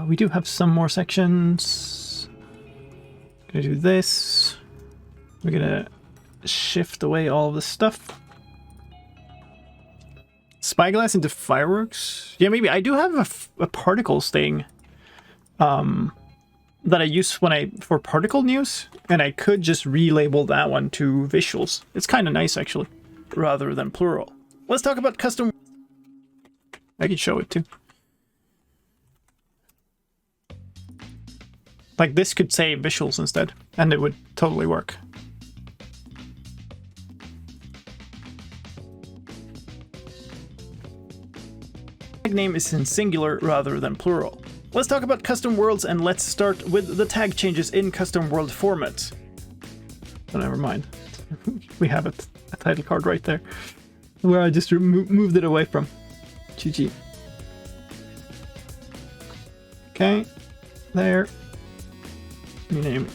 We do have some more sections. Gonna do this. We're gonna shift away all of this stuff. Spyglass into fireworks. Yeah, maybe. I do have a particles thing that I use for particle news, and I could just relabel that one to visuals. It's kind of nice, actually, rather than plural. Let's talk about custom. I can show it too. Like this could say visuals instead, and it would totally work. Tag name is in singular rather than plural. Let's talk about custom worlds, and let's start with the tag changes in custom world formats. Oh, never mind. We have a title card right there, where I just moved it away from. GG. Okay, there. Rename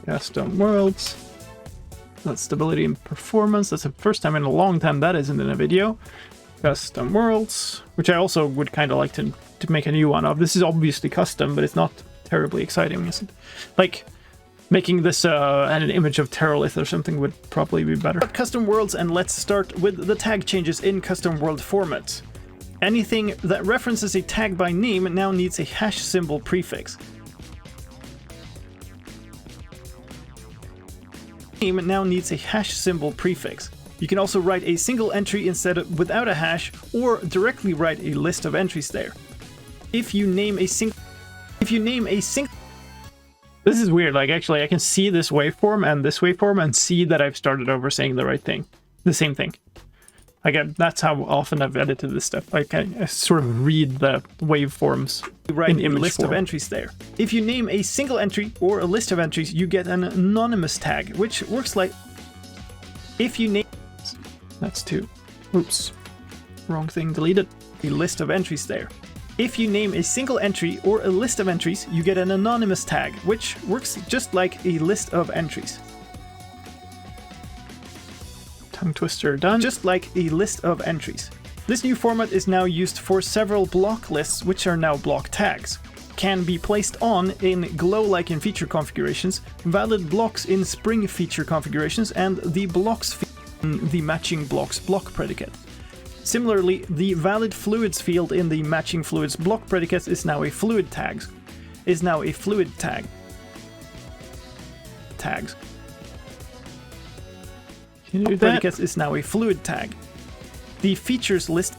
custom worlds. That's stability and performance. That's the first time in a long time that isn't in a video. Custom worlds, which I also would kind of like to make a new one of. This is obviously custom, but it's not terribly exciting, is it? Like, making this an image of Terralith or something would probably be better. Custom worlds, and let's start with the tag changes in custom world formats. Anything that references a tag by name now needs a hash symbol prefix. Name now needs a hash symbol prefix. You can also write a single entry instead of without a hash, or directly write a list of entries there. If you name a single, this is weird. Like, actually, I can see this waveform and this waveform and see that I've started over saying the right thing, the same thing. Again, that's how often I've edited this stuff. I sort of read the waveforms in image list form. Of entries there. If you name a single entry or a list of entries, you get an anonymous tag, which works like if you name. That's two. Oops. Wrong thing deleted. A list of entries there. If you name a single entry or a list of entries, you get an anonymous tag, which works just like a list of entries. Tongue twister done. Just like a list of entries. This new format is now used for several block lists, which are now block tags. Can be placed on in glow like in feature configurations, valid blocks in spring feature configurations, and the blocks the matching block's block predicate. Similarly, the valid fluids field in the matching fluids block predicate is now a fluid tag. Tags. Can you do that? Predicate is now a fluid tag. The features list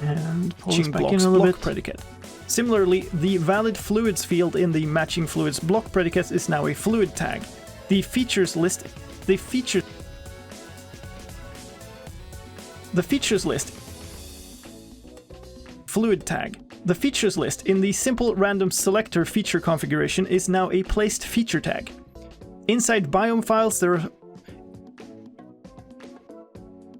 and matching blocks block predicate. Similarly, the valid fluids field in the matching fluids block predicate is now a fluid tag. The features list fluid tag. The features list in the simple random selector feature configuration is now a placed feature tag. Inside biome files there are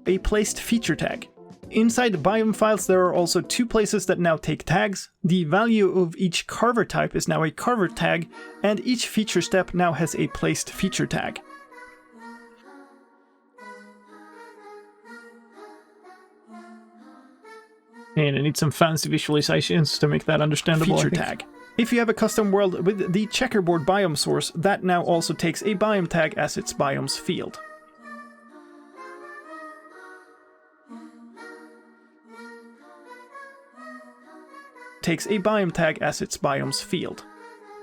a placed feature tag. Inside biome files there are also two places that now take tags. The value of each carver type is now a carver tag, and each feature step now has a placed feature tag. And I need some fancy visualizations to make that understandable. Feature tag. If you have a custom world with the checkerboard biome source, that now also takes a biome tag as its biomes field. Takes a biome tag as its biomes field.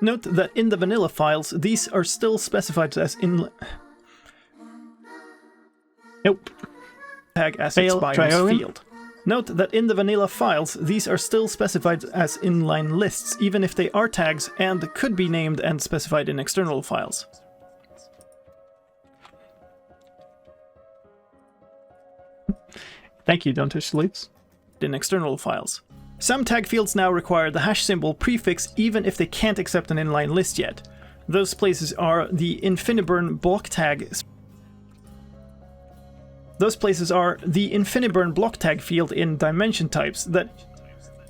Note that in the vanilla files, these are still specified as tag as its biomes field. Note that in the vanilla files, these are still specified as inline lists, even if they are tags and could be named and specified in external files. Thank you, don't touch the leaves. In external files. Some tag fields now require the hash symbol prefix even if they can't accept an inline list yet. Those places are the InfiniBurn block tag. Those places are the InfiniBurn block tag field in dimension types that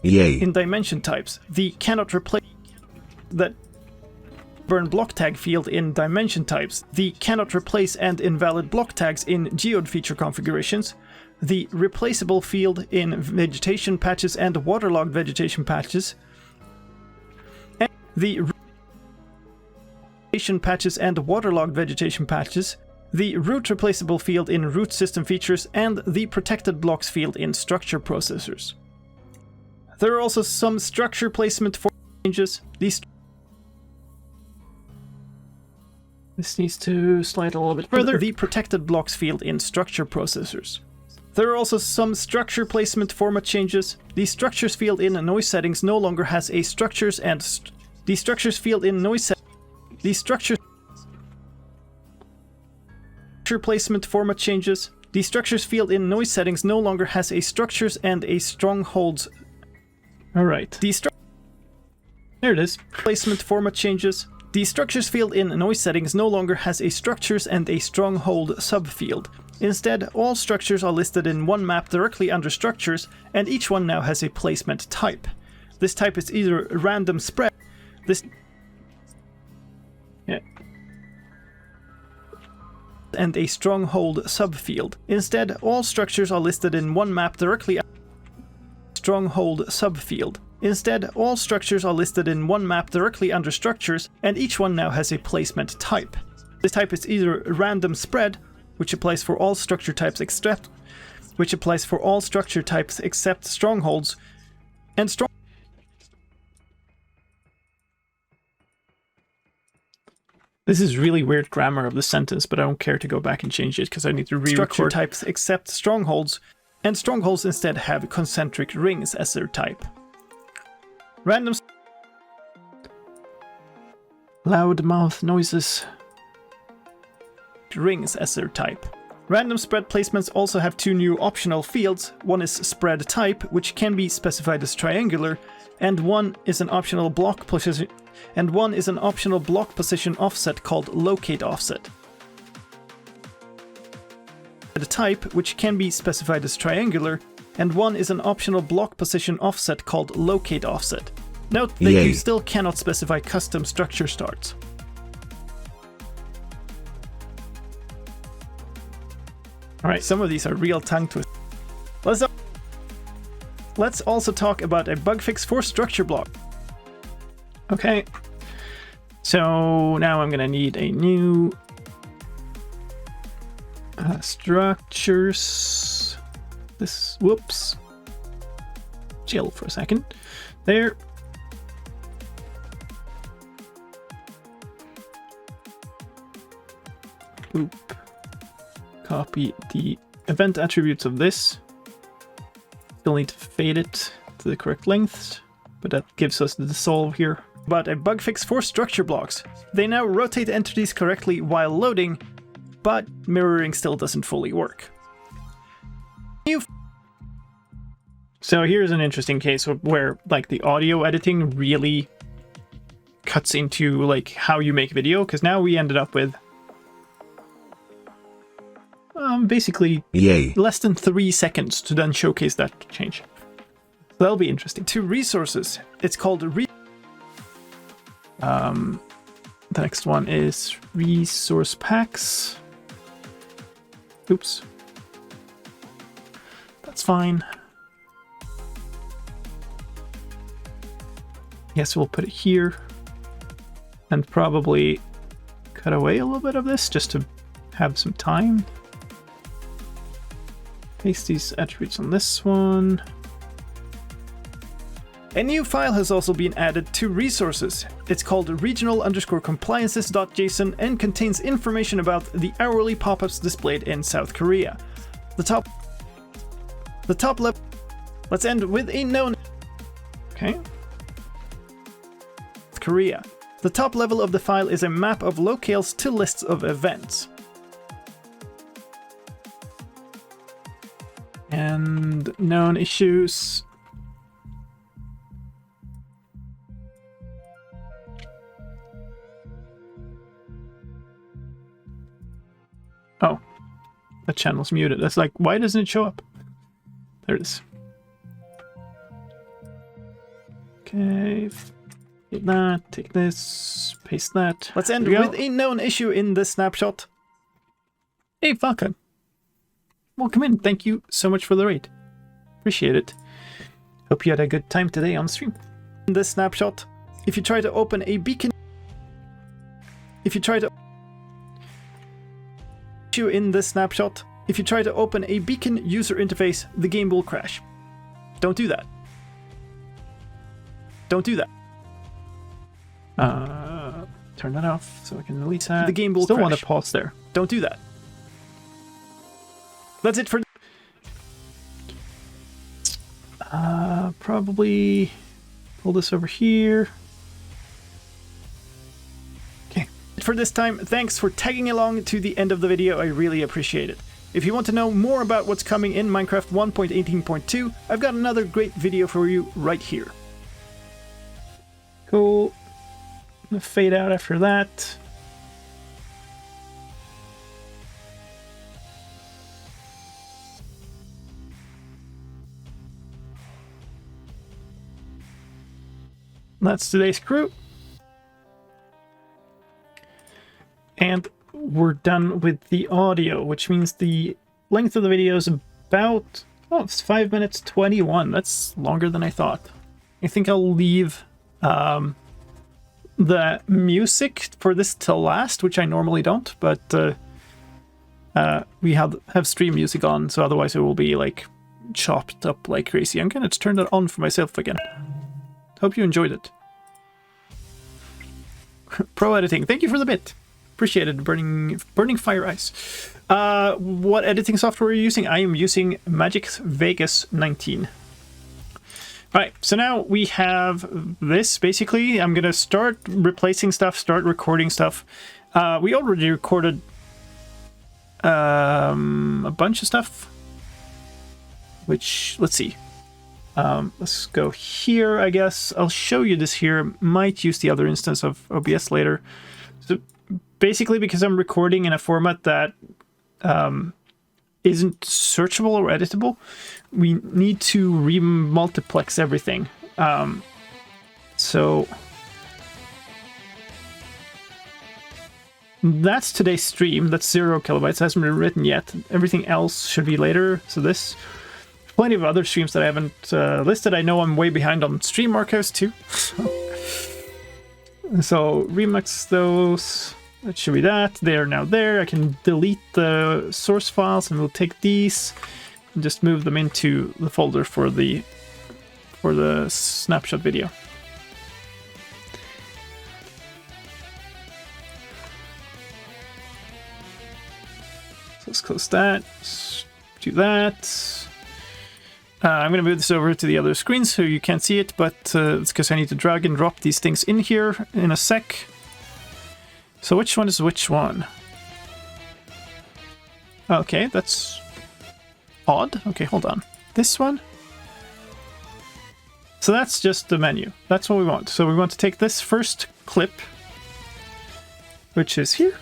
in dimension types. The cannot replace that burn block tag field in dimension types. The cannot replace and invalid block tags in geode feature configurations. The replaceable field in vegetation patches and waterlogged vegetation patches, and the vegetation patches and waterlogged vegetation patches, the root replaceable field in root system features, and the protected blocks field in structure processors. There are also some structure placement for changes. This needs to slide a little bit further. The protected blocks field in structure processors. There are also some structure placement format changes. The structures field in noise settings no longer has a structures and the structures field in noise the structure placement format changes. The structures field in noise settings no longer has a structures and a strongholds. All right. There it is. Placement format changes. The structures field in noise settings no longer has a structures and a stronghold subfield. Instead, all structures are listed in one map directly under structures, and each one now has a placement type. This type is either random spread, and a stronghold subfield. Instead, all structures are listed in one map directly under stronghold subfield. Instead, all structures are listed in one map directly under structures, and each one now has a placement type. This type is either random spread, which applies for all structure types except strongholds, and This is really weird grammar of the sentence, but I don't care to go back and change it because I need to re-record. Structure types except strongholds, and strongholds instead have concentric rings as their type. Random loud mouth noises rings as their type. Random spread placements also have two new optional fields. One is spread type, which can be specified as triangular, and one is an optional block position offset called locate offset. The type, which can be specified as triangular, and one is an optional block position offset called locate offset. Note that you still cannot specify custom structure starts. Alright, some of these are real tongue twisters. Let's also talk about a bug fix for structure block. Okay, so now I'm gonna need a new Structures. This, whoops. Chill for a second. There. Oop. Copy the event attributes of this. Still need to fade it to the correct length, but that gives us the dissolve here. But a bug fix for structure blocks. They now rotate entities correctly while loading, but mirroring still doesn't fully work. So here's an interesting case where like the audio editing really cuts into like how you make video, because now we ended up with basically less than 3 seconds to then showcase that change. So that'll be interesting. To resources, it's called the next one is resource packs. Oops. That's fine. Yes, we'll put it here. And probably cut away a little bit of this just to have some time. Paste these attributes on this one. A new file has also been added to resources. It's called regional_compliances.json and contains information about the hourly pop-ups displayed in South Korea. The top level. Let's end with a known. Okay. Korea. The top level of the file is a map of locales to lists of events. And known issues. Oh, that channel's muted. That's like, why doesn't it show up? There it is. Okay. Take that, take this, paste that. Let's end with a known issue in this snapshot. Hey, Falcon. Welcome in. Thank you so much for the raid. Appreciate it. Hope you had a good time today on stream. In this snapshot, if you try to open a beacon... In this snapshot, if you try to open a beacon user interface, the game will crash. Don't do that. Don't do that. Turn that off so I can release that. The game will still want to pause there. Don't do that. That's it for... probably pull this over here. Okay. For this time, thanks for tagging along to the end of the video. I really appreciate it. If you want to know more about what's coming in Minecraft 1.18.2, I've got another great video for you right here. Cool. I'm gonna fade out after that. That's today's crew. And we're done with the audio, which means the length of the video is about, oh, it's 5 minutes 21. That's longer than I thought. I think I'll leave the music for this till last, which I normally don't, but we have stream music on, so otherwise it will be like chopped up like crazy. I'm gonna turn that on for myself again. Hope you enjoyed it. Pro editing, thank you for the bit. Appreciate it. Burning Fire Ice. What editing software are you using? I am using Magix Vegas 19. Alright, so now we have this, basically. I'm going to start replacing stuff, start recording stuff. We already recorded a bunch of stuff, which, let's see. Let's go here, I guess. I'll show you this here. Might use the other instance of OBS later. So basically, because I'm recording in a format that isn't searchable or editable, we need to remultiplex everything. So that's today's stream. That's 0 kilobytes. It hasn't been written yet. Everything else should be later. So this, plenty of other streams that I haven't listed. I know I'm way behind on stream archives too. So remix those. That should be that. They're now there. I can delete the source files and we'll take these and just move them into the folder for the snapshot video. So let's close that. Let's do that. I'm going to move this over to the other screen so you can't see it, but it's because I need to drag and drop these things in here in a sec. So which one is which one? Okay, that's odd. Okay, hold on. This one? So that's just the menu. That's what we want. So we want to take this first clip, which is here,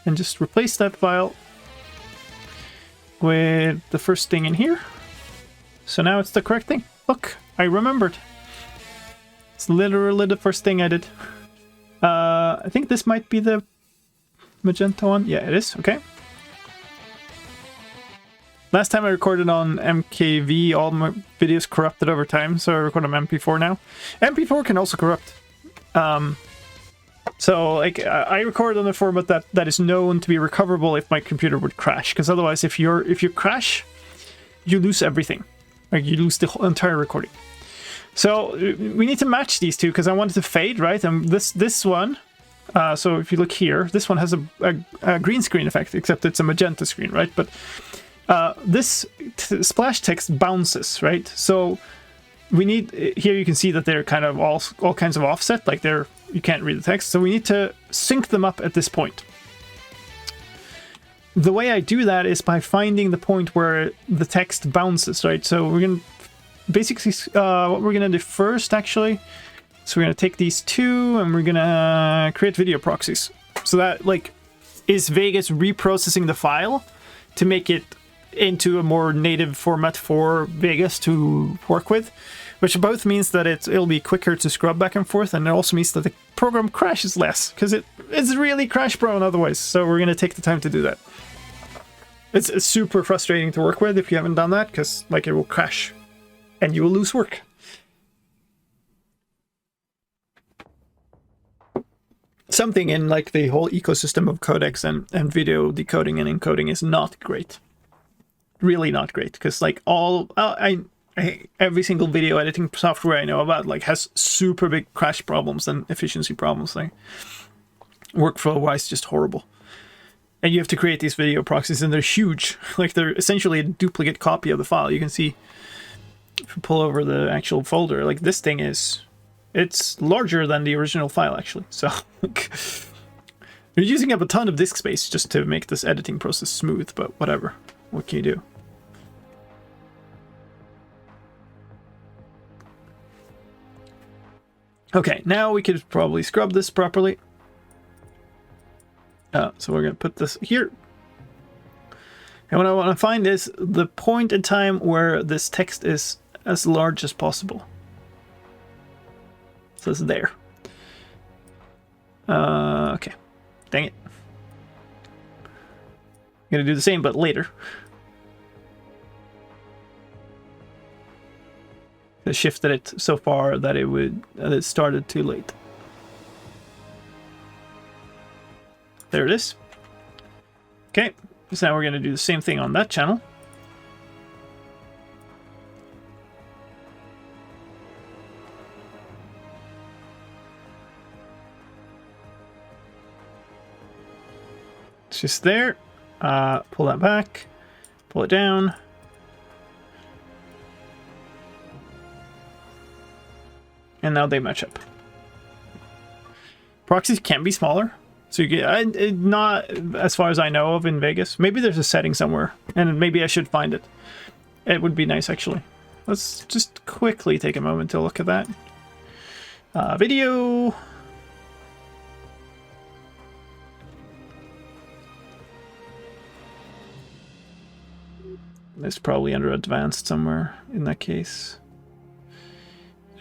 and just replace that file with the first thing in here. So now it's the correct thing. Look, I remembered. It's literally the first thing I did. I think this might be the magenta one. Yeah, it is. Okay. Last time I recorded on MKV, all my videos corrupted over time, so I record on MP4 now. MP4 can also corrupt. So like I record on a format that is known to be recoverable if my computer would crash, because otherwise, if you crash, you lose everything. Like you lose the whole entire recording. So we need to match these two because I want it to fade, right? And this one. So if you look here, this one has a green screen effect, except it's a magenta screen, right? But this splash text bounces, right? So we need, here you can see that they're kind of all kinds of offset, like you can't read the text. So we need to sync them up at this point. The way I do that is by finding the point where the text bounces, right? So we're going to basically, what we're going to do first, actually, so we're going to take these two and we're going to create video proxies. So that, like, is Vegas reprocessing the file to make it into a more native format for Vegas to work with, which both means that it'll be quicker to scrub back and forth, and it also means that the program crashes less, because it's really crash prone otherwise. So we're going to take the time to do that. It's super frustrating to work with if you haven't done that, because like it will crash and you will lose work. Something in like the whole ecosystem of codecs and video decoding and encoding is not great. Really not great, because like every single video editing software I know about like has super big crash problems and efficiency problems. Like workflow wise, just horrible. And you have to create these video proxies, and they're huge. Like they're essentially a duplicate copy of the file. You can see if you pull over the actual folder, like this thing it's larger than the original file actually. So you're using up a ton of disk space just to make this editing process smooth, but whatever. What can you do? Okay, now we could probably scrub this properly. So we're going to put this here. And what I want to find is the point in time where this text is as large as possible. So it's there. Okay. Dang it. I'm going to do the same, but later. I shifted it so far that it started too late. There it is. Okay, so now we're going to do the same thing on that channel. It's just there. Pull that back, pull it down. And now they match up. Proxies can be smaller. So you get, not as far as I know of in Vegas. Maybe there's a setting somewhere, and maybe I should find it. It would be nice, actually. Let's just quickly take a moment to look at that. Video. It's probably under advanced somewhere in that case.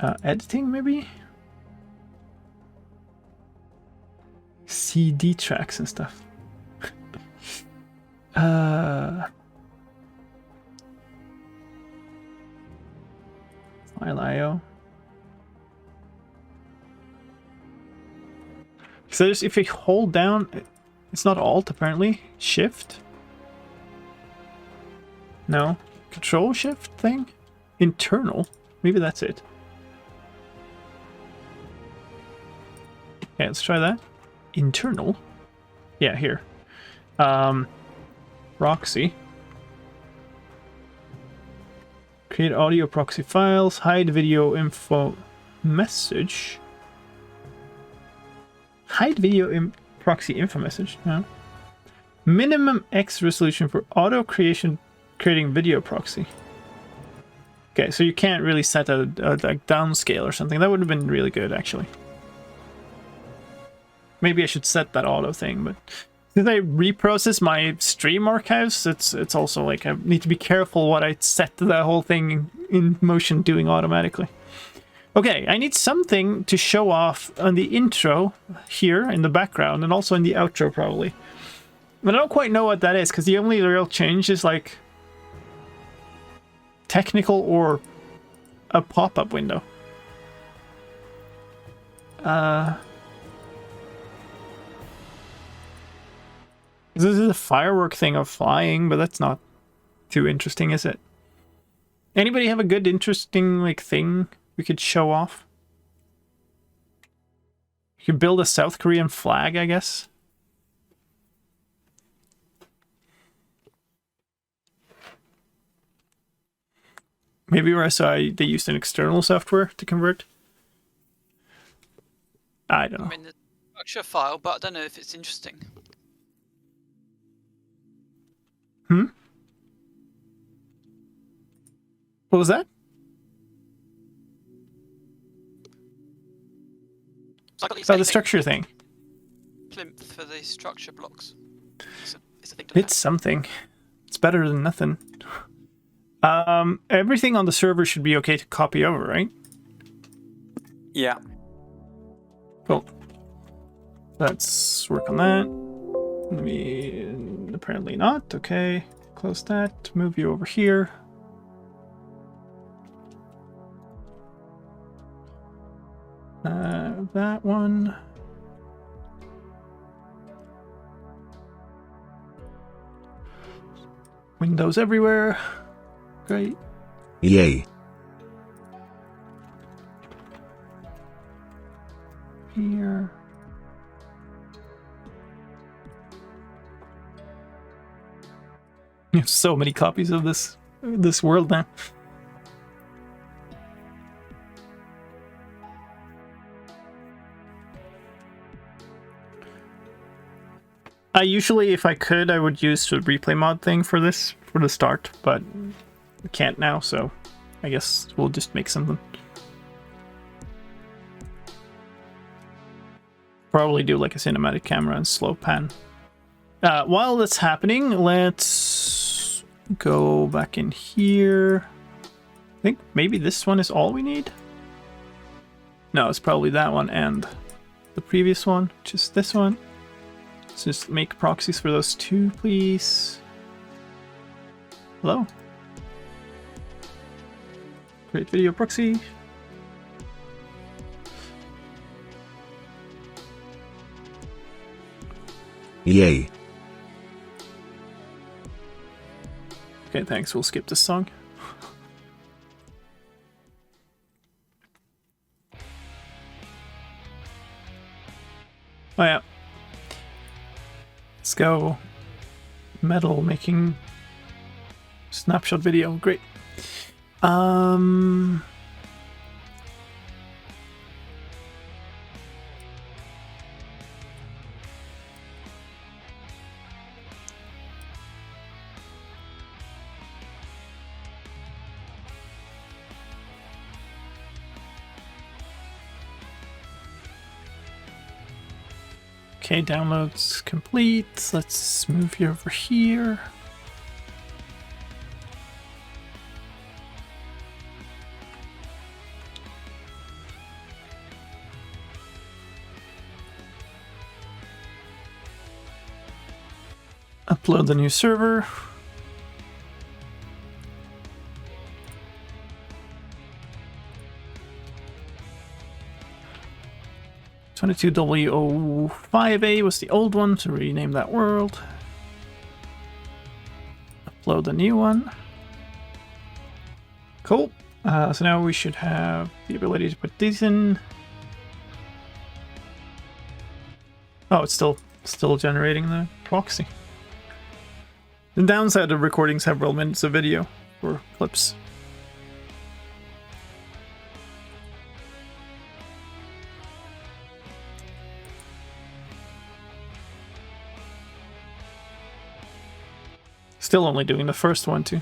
Editing, maybe? CD tracks and stuff. File IO. So there's, if you hold down, it's not Alt apparently. Shift? No. Control Shift thing? Internal? Maybe that's it. Okay, let's try that. Internal? Yeah, here. Proxy. Create audio proxy files. Hide video info message. Hide video proxy info message. No. Minimum X resolution for auto creating video proxy. Okay, so you can't really set a downscale or something. That would have been really good, actually. Maybe I should set that auto thing, but since I reprocess my stream archives, it's also like I need to be careful what I set the whole thing in motion doing automatically. Okay, I need something to show off on the intro here in the background and also in the outro probably. But I don't quite know what that is because the only real change is like technical or a pop-up window. This is a firework thing of flying, but that's not too interesting, is it? Anybody have a good, interesting, like, thing we could show off? You could build a South Korean flag, I guess. Maybe where I saw they used an external software to convert. I don't know. I mean, the structure file, but I don't know if it's interesting. Hmm? What was that? So I got Oh, the structure thing. Plinth for the structure blocks. It's a thing to It's something. It's better than nothing. Everything on the server should be okay to copy over, right? Yeah. Cool. Let's work on that. Apparently not. Okay. Close that. Move you over here. That one. Windows everywhere. Great. Yay. Here. You have so many copies of this world now. I usually, if I could, I would use the replay mod thing for this, for the start, but I can't now, so I guess we'll just make something. Probably do like a cinematic camera and slow pan. While that's happening, let's go back in here. I think maybe this one is all we need. No, it's probably that one and the previous one, just this one. Let's just make proxies for those two, please. Hello? Create video proxy. Yay. Okay, thanks. We'll skip this song. Oh yeah. Let's go. Metal making snapshot video. Great. Okay, downloads complete. Let's move you over here. Upload the new server. 22W05A was the old one, so rename that world. Upload the new one. Cool. So now we should have the ability to put these in. Oh, it's still generating the proxy. The downside of recording several minutes of video or clips. Still only doing the first one too.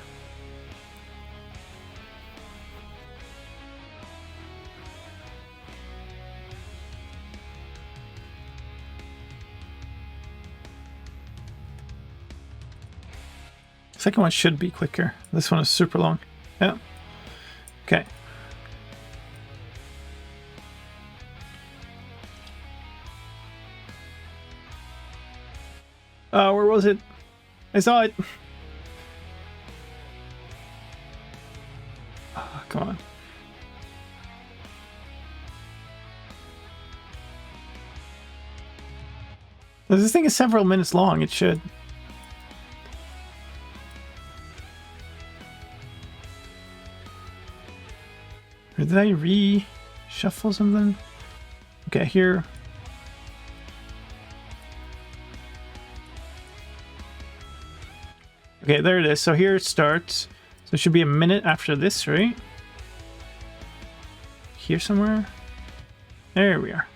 Second one should be quicker. This one is super long. Yeah. Okay. Where was it? I saw it. Oh, come on. This thing is several minutes long. It should. Or did I reshuffle something? Okay, here. Okay, there it is. So here it starts. So it should be a minute after this, right? Here somewhere? There we are.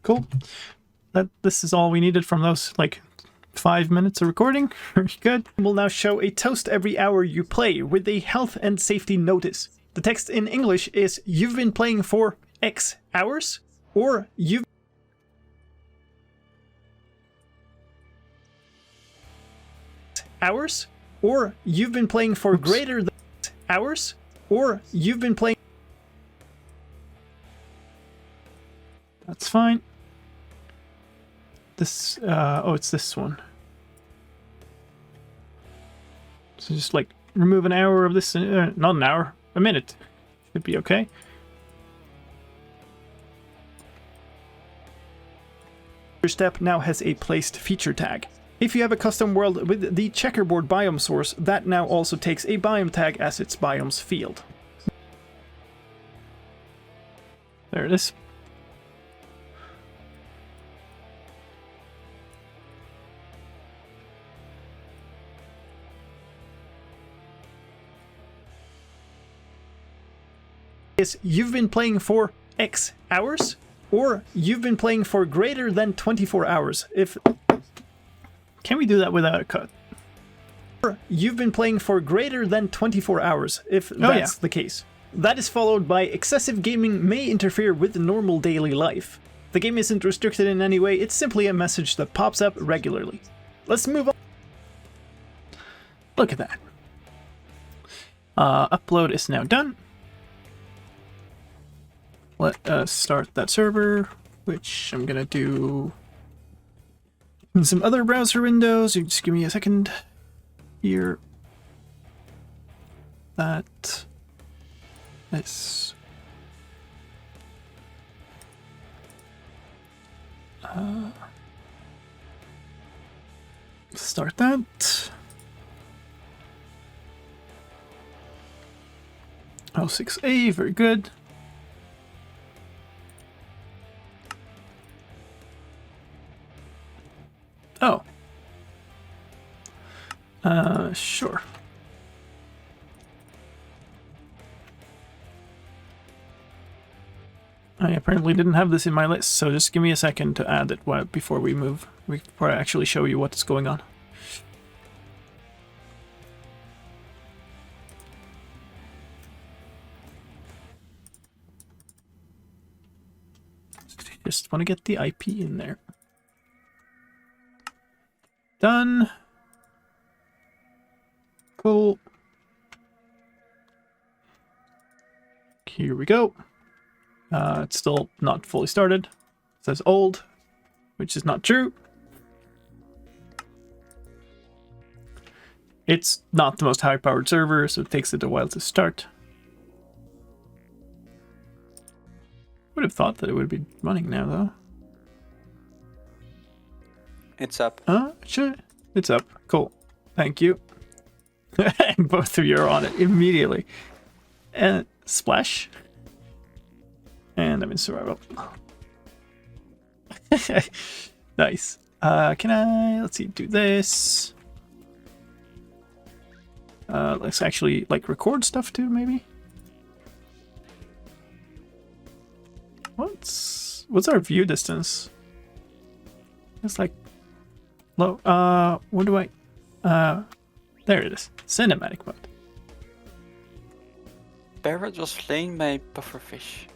Cool. This is all we needed from those, like, 5 minutes of recording. Very good. We'll now show a toast every hour you play with a health and safety notice. The text in English is "You've been playing for X hours," or "You've hours," or "You've been playing for greater than hours," or "You've been playing." That's fine. This, oh, it's this one. So just like remove an hour of this, not an hour, a minute. Should be okay. Your step now has a placed feature tag. If you have a custom world with the checkerboard biome source, that now also takes a biome tag as its biomes field. There it is. Is "You've been playing for X hours," or "You've been playing for greater than 24 hours. If can we do that without a cut? Or "You've been playing for greater than 24 hours, if that's the case. That is followed by "Excessive gaming may interfere with normal daily life." The game isn't restricted in any way, it's simply a message that pops up regularly. Let's move on. Look at that. Upload is now done. Let us start that server, which I'm gonna do in some other browser windows. You just give me a second here. That. This. Start that. 06A, very good. Oh. Sure. I apparently didn't have this in my list, so just give me a second to add it before we move, before I actually show you what's going on. Just want to get the IP in there. Done. Cool. Here we go. It's still not fully started. It says old. which is not true. It's not the most high-powered server, so it takes it a while to start. Would have thought that it would be running now, though. It's up. Sure. It's up. Cool. Thank you. And both of you are on it immediately. And splash. And I'm in survival. Nice. Can I, let's see, do this. Let's actually like record stuff too, maybe. What's our view distance? It's like low. What do I? There it is. Cinematic mode. Barrett was slain by pufferfish.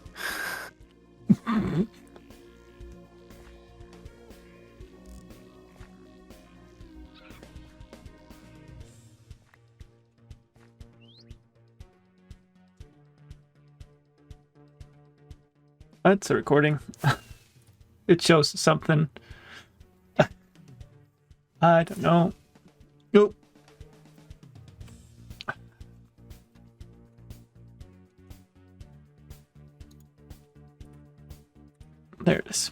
That's a recording. It shows something. I don't know. Nope. There it is.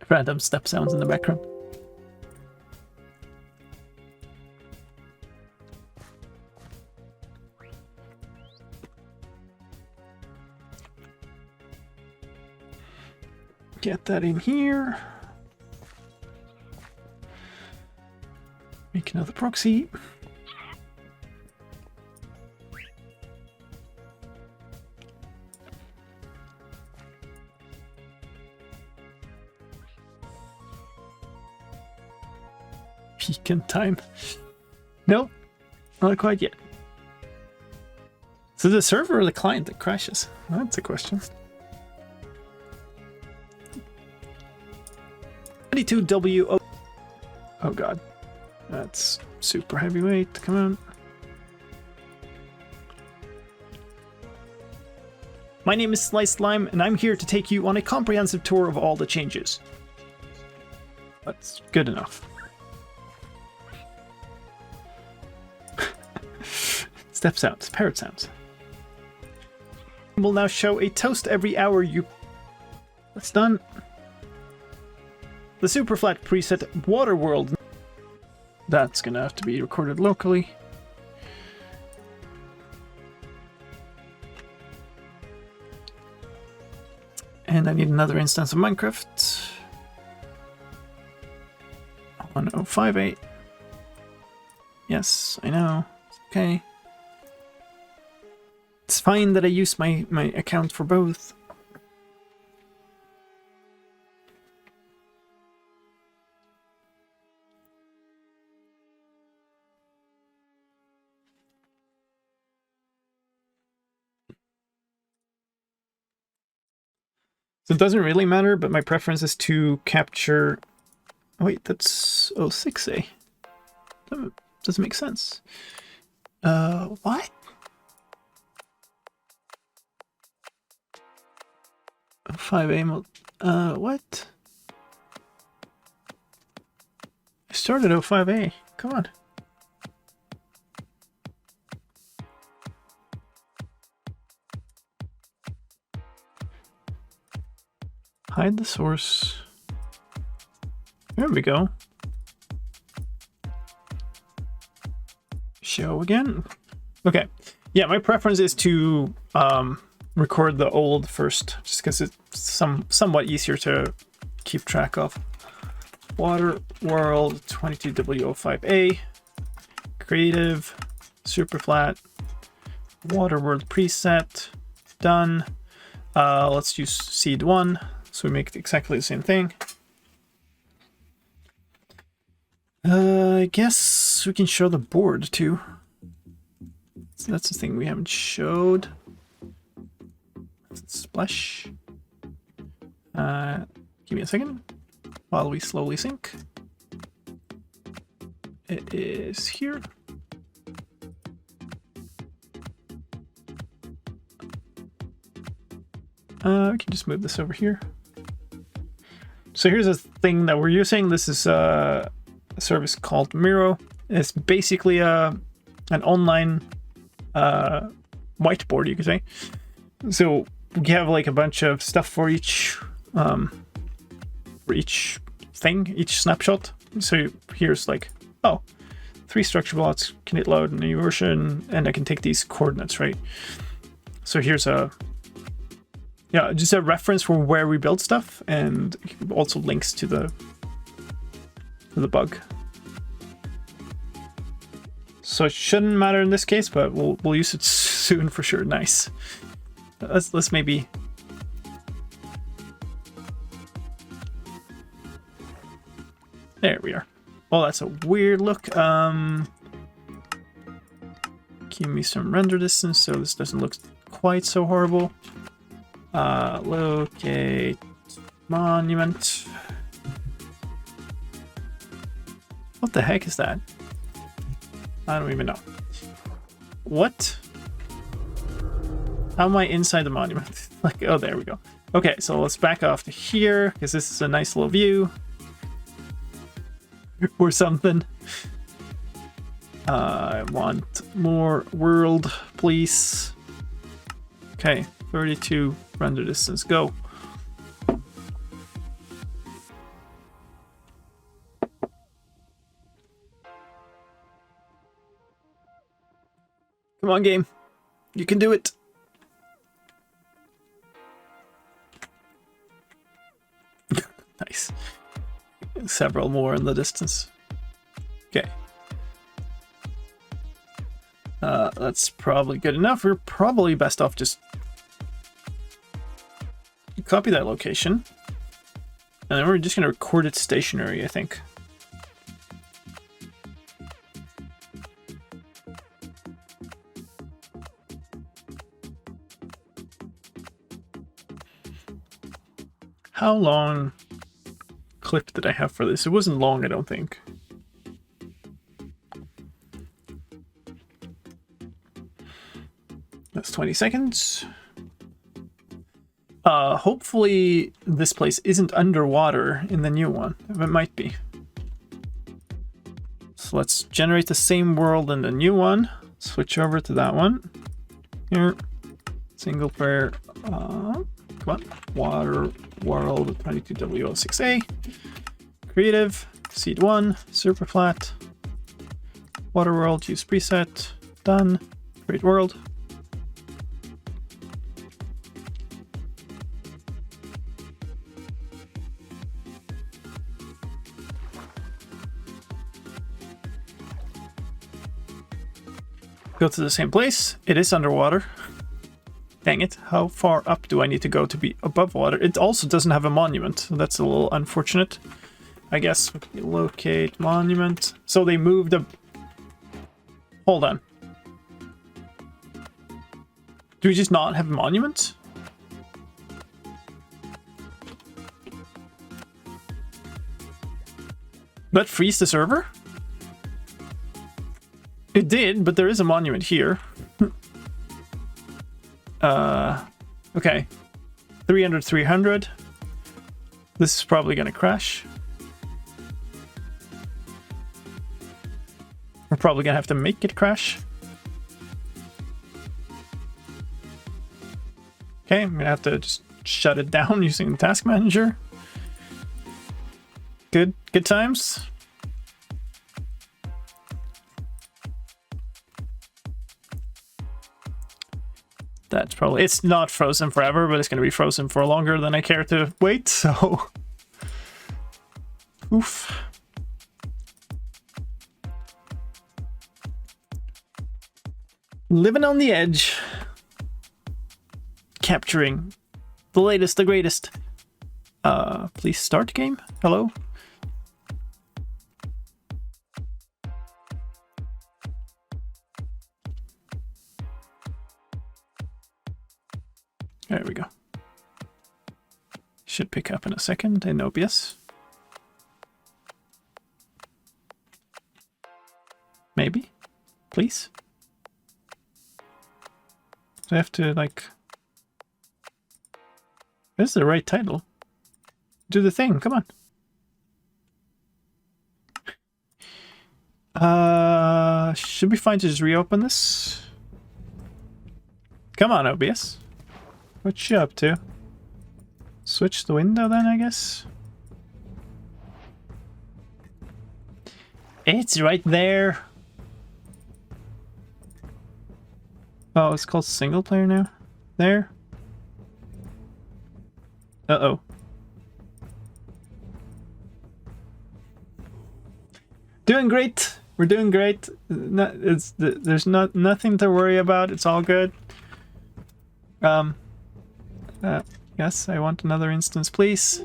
Random step sounds in the background. Get that in here. Make another proxy. Beacon time. Nope, not quite yet. So the server or the client that crashes? That's a question. 22W. Oh god. That's super heavyweight. Come on. My name is slicedlime, and I'm here to take you on a comprehensive tour of all the changes. That's good enough. Step sounds, parrot sounds. We'll now show a toast every hour you... That's done. The super flat preset Waterworld. That's gonna have to be recorded locally. And I need another instance of Minecraft. 1058. Yes, I know. It's okay. It's fine that I use my account for both. So it doesn't really matter, but my preference is to capture... Oh, wait, that's 06A. That doesn't make sense. What? Oh, 5A what? I started 05A. Come on. Hide the source. There we go. Show again. Okay. Yeah, my preference is to record the old first, just because it's somewhat easier to keep track of. Water World 22W05A. Creative. Super flat. Water World preset. Done. Let's use seed 1. So we make exactly the same thing. I guess we can show the board too. So that's the thing we haven't showed. Splash. Give me a second while we slowly sync. It is here. We can just move this over here. So here's a thing that we're using. This is a service called Miro. It's basically an online whiteboard, you could say. So we have like a bunch of stuff for each thing, each snapshot. So here's like, oh, 3 structure blocks. Can it load a new version? And I can take these coordinates, right? So here's just a reference for where we build stuff, and also links to the bug. So it shouldn't matter in this case, but we'll use it soon for sure. Nice. Let's maybe. There we are. Oh, that's a weird look. Give me some render distance so this doesn't look quite so horrible. Locate monument. What the heck is that? I don't even know. What? How am I inside the monument? Like, oh, there we go. Okay, so let's back off to here, because this is a nice little view. Or something. I want more world, please. Okay, 32 render distance, go. Come on, game. You can do it. Nice. Several more in the distance. Okay. That's probably good enough. We're probably best off just copy that location. And then we're just going to record it stationary, I think. How long clip did I have for this? It wasn't long, I don't think. That's 20 seconds. Hopefully this place isn't underwater in the new one. It might be. So let's generate the same world in the new one. Switch over to that one. Here. Single player. Come on. Water world 22W06A. Creative. Seed 1. Super flat. Water world. Use preset. Done. Create world. Go to the same place. It is underwater. Dang it. How far up do I need to go to be above water? It also doesn't have a monument. So that's a little unfortunate. I guess we can locate monument. So they moved a... Hold on. Do we just not have a monument? That freeze the server? It did, but there is a monument here. Okay. 300, 300. This is probably gonna crash. We're probably gonna have to make it crash. Okay, I'm gonna have to just shut it down using the task manager. Good times. That's probably... It's not frozen forever, but it's going to be frozen for longer than I care to wait, so... Oof. Living on the edge. Capturing the latest, the greatest. Please start game. Hello? There we go. Should pick up in a second in OBS. Maybe? Please? Do I have to, like... This is the right title. Do the thing, come on. Should be fine to just reopen this. Come on, OBS. What you up to? Switch the window then, I guess. It's right there. Oh, it's called single player now? There? Uh-oh. Doing great. We're doing great. There's nothing to worry about. It's all good. Yes, I want another instance, please.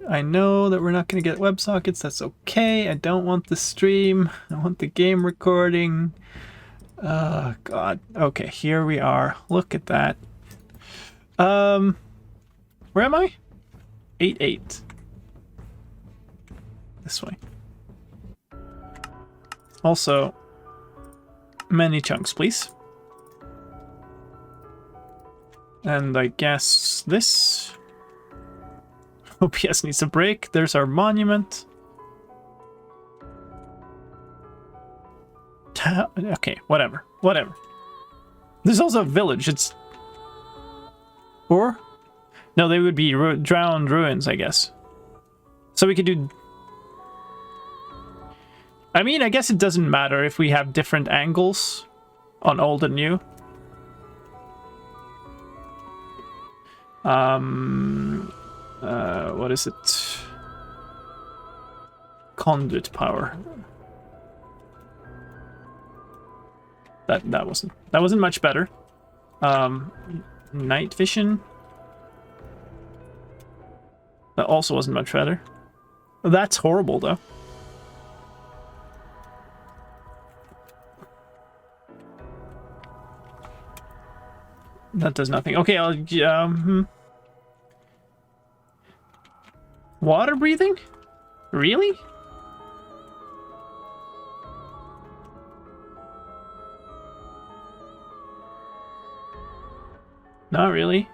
I know that we're not going to get WebSockets. That's okay. I don't want the stream. I want the game recording. Oh, God. Okay, here we are. Look at that. Where am I? 8-8. This way. Also, many chunks, please. And I guess this. OPS needs a break. There's our monument. Okay, whatever. Whatever. There's also a village. It's... Or? No, they would be drowned ruins, I guess. So we could do... I mean, I guess it doesn't matter if we have different angles on old and new. What is it? Conduit power. That wasn't much better. Night vision. That also wasn't much better. That's horrible, though. That does nothing. Okay, I'll... Water breathing? Really? Not really.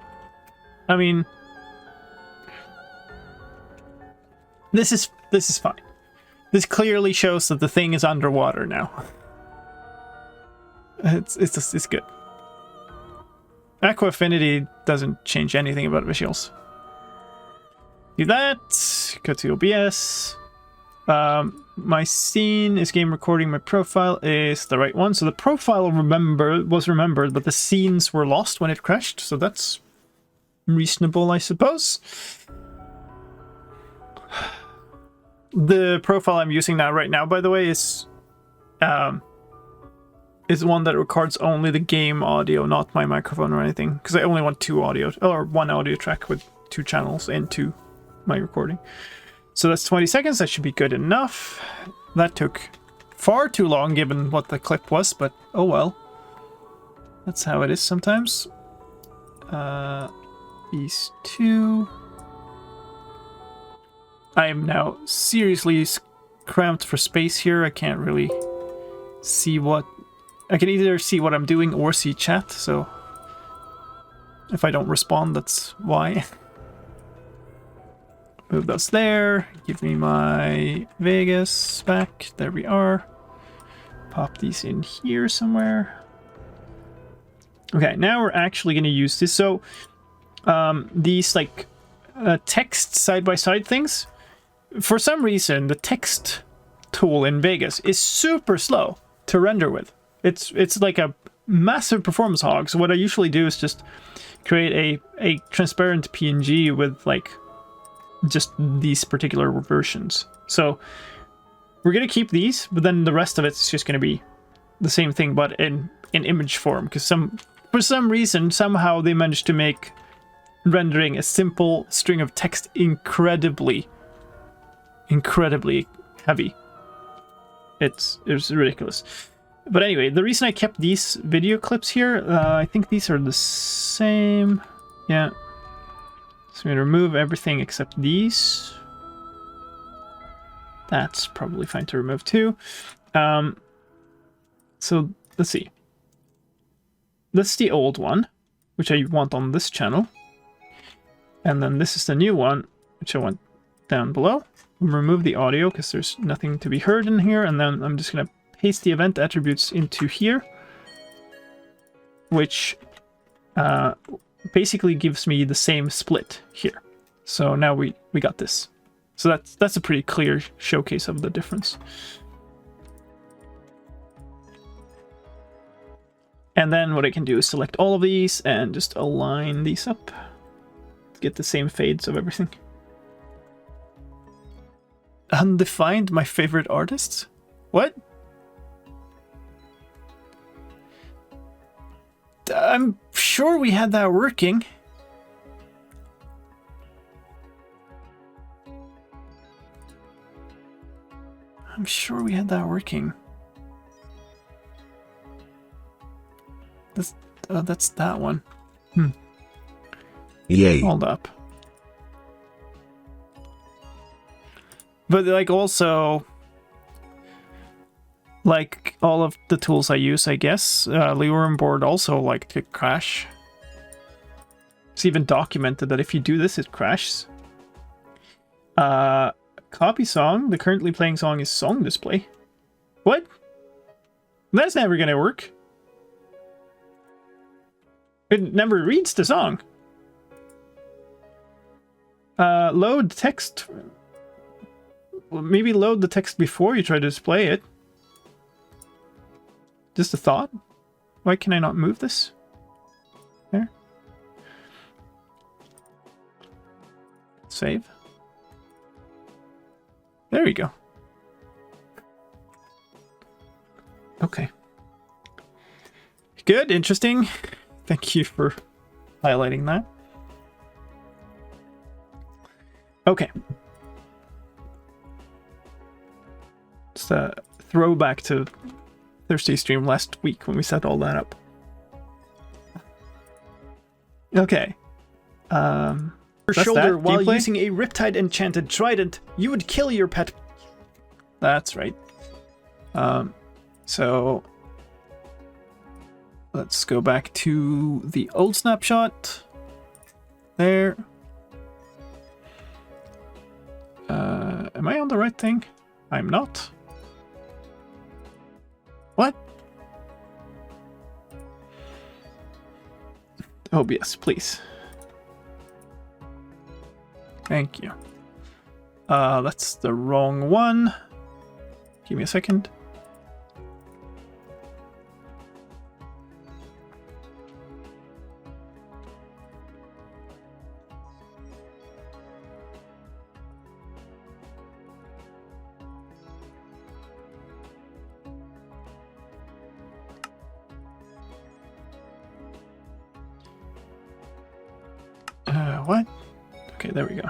I mean... This is fine. This clearly shows that the thing is underwater now. It's good. Aqua Affinity doesn't change anything about visuals. Do that. Go to OBS. My scene is game recording. My profile is the right one. So the profile was remembered, but the scenes were lost when it crashed. So that's reasonable, I suppose. The profile I'm using right now, by the way, is one that records only the game audio, not my microphone or anything, because I only want one audio track with 2 channels into my recording. So that's 20 seconds. That should be good enough. That took far too long given what the clip was, but oh well. That's how it is sometimes. These 2. I am now seriously cramped for space here. I can't really see what... I can either see what I'm doing or see chat, so... If I don't respond, that's why. Move those there. Give me my Vegas back. There we are. Pop these in here somewhere. Okay, now we're actually going to use this. So, these, like, text side-by-side things... For some reason, the text tool in Vegas is super slow to render with. It's like a massive performance hog. So what I usually do is just create a transparent PNG with like just these particular versions. So we're gonna keep these, but then the rest of it's just gonna be the same thing, but in image form. Because for some reason, somehow they managed to make rendering a simple string of text incredibly heavy. It's ridiculous. But anyway, the reason I kept these video clips here, I think these are the same. Yeah. So I'm going to remove everything except these. That's probably fine to remove too. So let's see. That's the old one, which I want on this channel. And then this is the new one, which I want down below. Remove the audio because there's nothing to be heard in here. And then I'm just going to paste the event attributes into here, which basically gives me the same split here. So now we got this. So that's a pretty clear showcase of the difference. And then what I can do is select all of these and just align these up to get the same fades of everything. Undefined, my favorite artists? What? I'm sure we had that working. I'm sure we had that working. That's that one. Yay. Hold up. But like also, like all of the tools I use, I guess, Lure and Board also like to crash. It's even documented that if you do this, it crashes. Copy song. The currently playing song is song display. What? That's never gonna work. It never reads the song. Load text. Well, maybe load the text before you try to display it. Just a thought. Why can I not move this? There. Save. There we go. Okay. Good, interesting. Thank you for highlighting that. Okay. It's a throwback to Thursday stream last week when we set all that up. Okay. Your shoulder while using a Riptide enchanted trident, you would kill your pet. That's right. So let's go back to the old snapshot. There. Am I on the right thing? I'm not. What? OBS, please. Thank you. That's the wrong one. Give me a second. What? Okay, there we go.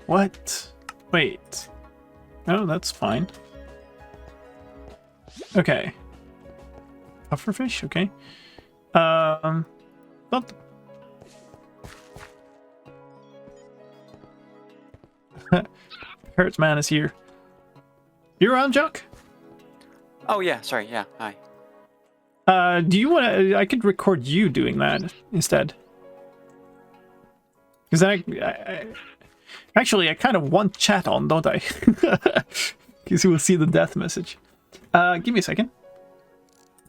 What? Wait. Oh, that's fine. Okay. Pufferfish, okay. Not Parrot Man is here. You're on, Jock? Oh yeah, sorry, yeah, hi. Do you want to? I could record you doing that instead. Because actually, I kind of want chat on, don't I? Because you will see the death message. Give me a second.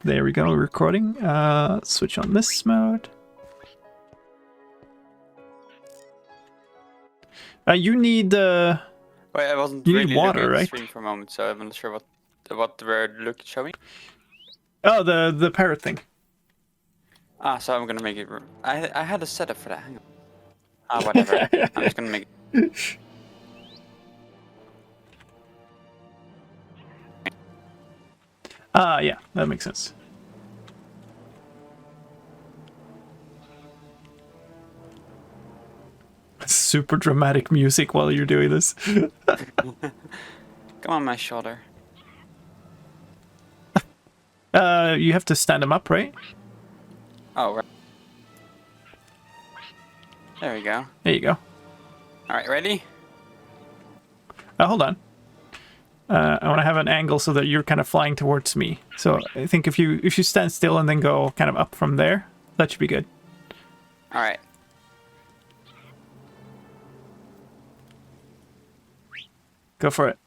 There we go, recording. Switch on this mode. You need Wait, I wasn't you really need water, looking at the right? stream for a moment, so I'm not sure what we're showing. Oh, the parrot thing. Ah, so I'm gonna make it. I had a setup for that. Hang on. Ah, whatever. I'm just gonna make it. Yeah, that makes sense. Super dramatic music while you're doing this. Come on, my shoulder. You have to stand them up, right? Oh, right. There we go. There you go. All right, ready? Hold on. I want to have an angle so that you're kind of flying towards me. So I think if you stand still and then go kind of up from there, that should be good. All right. Go for it.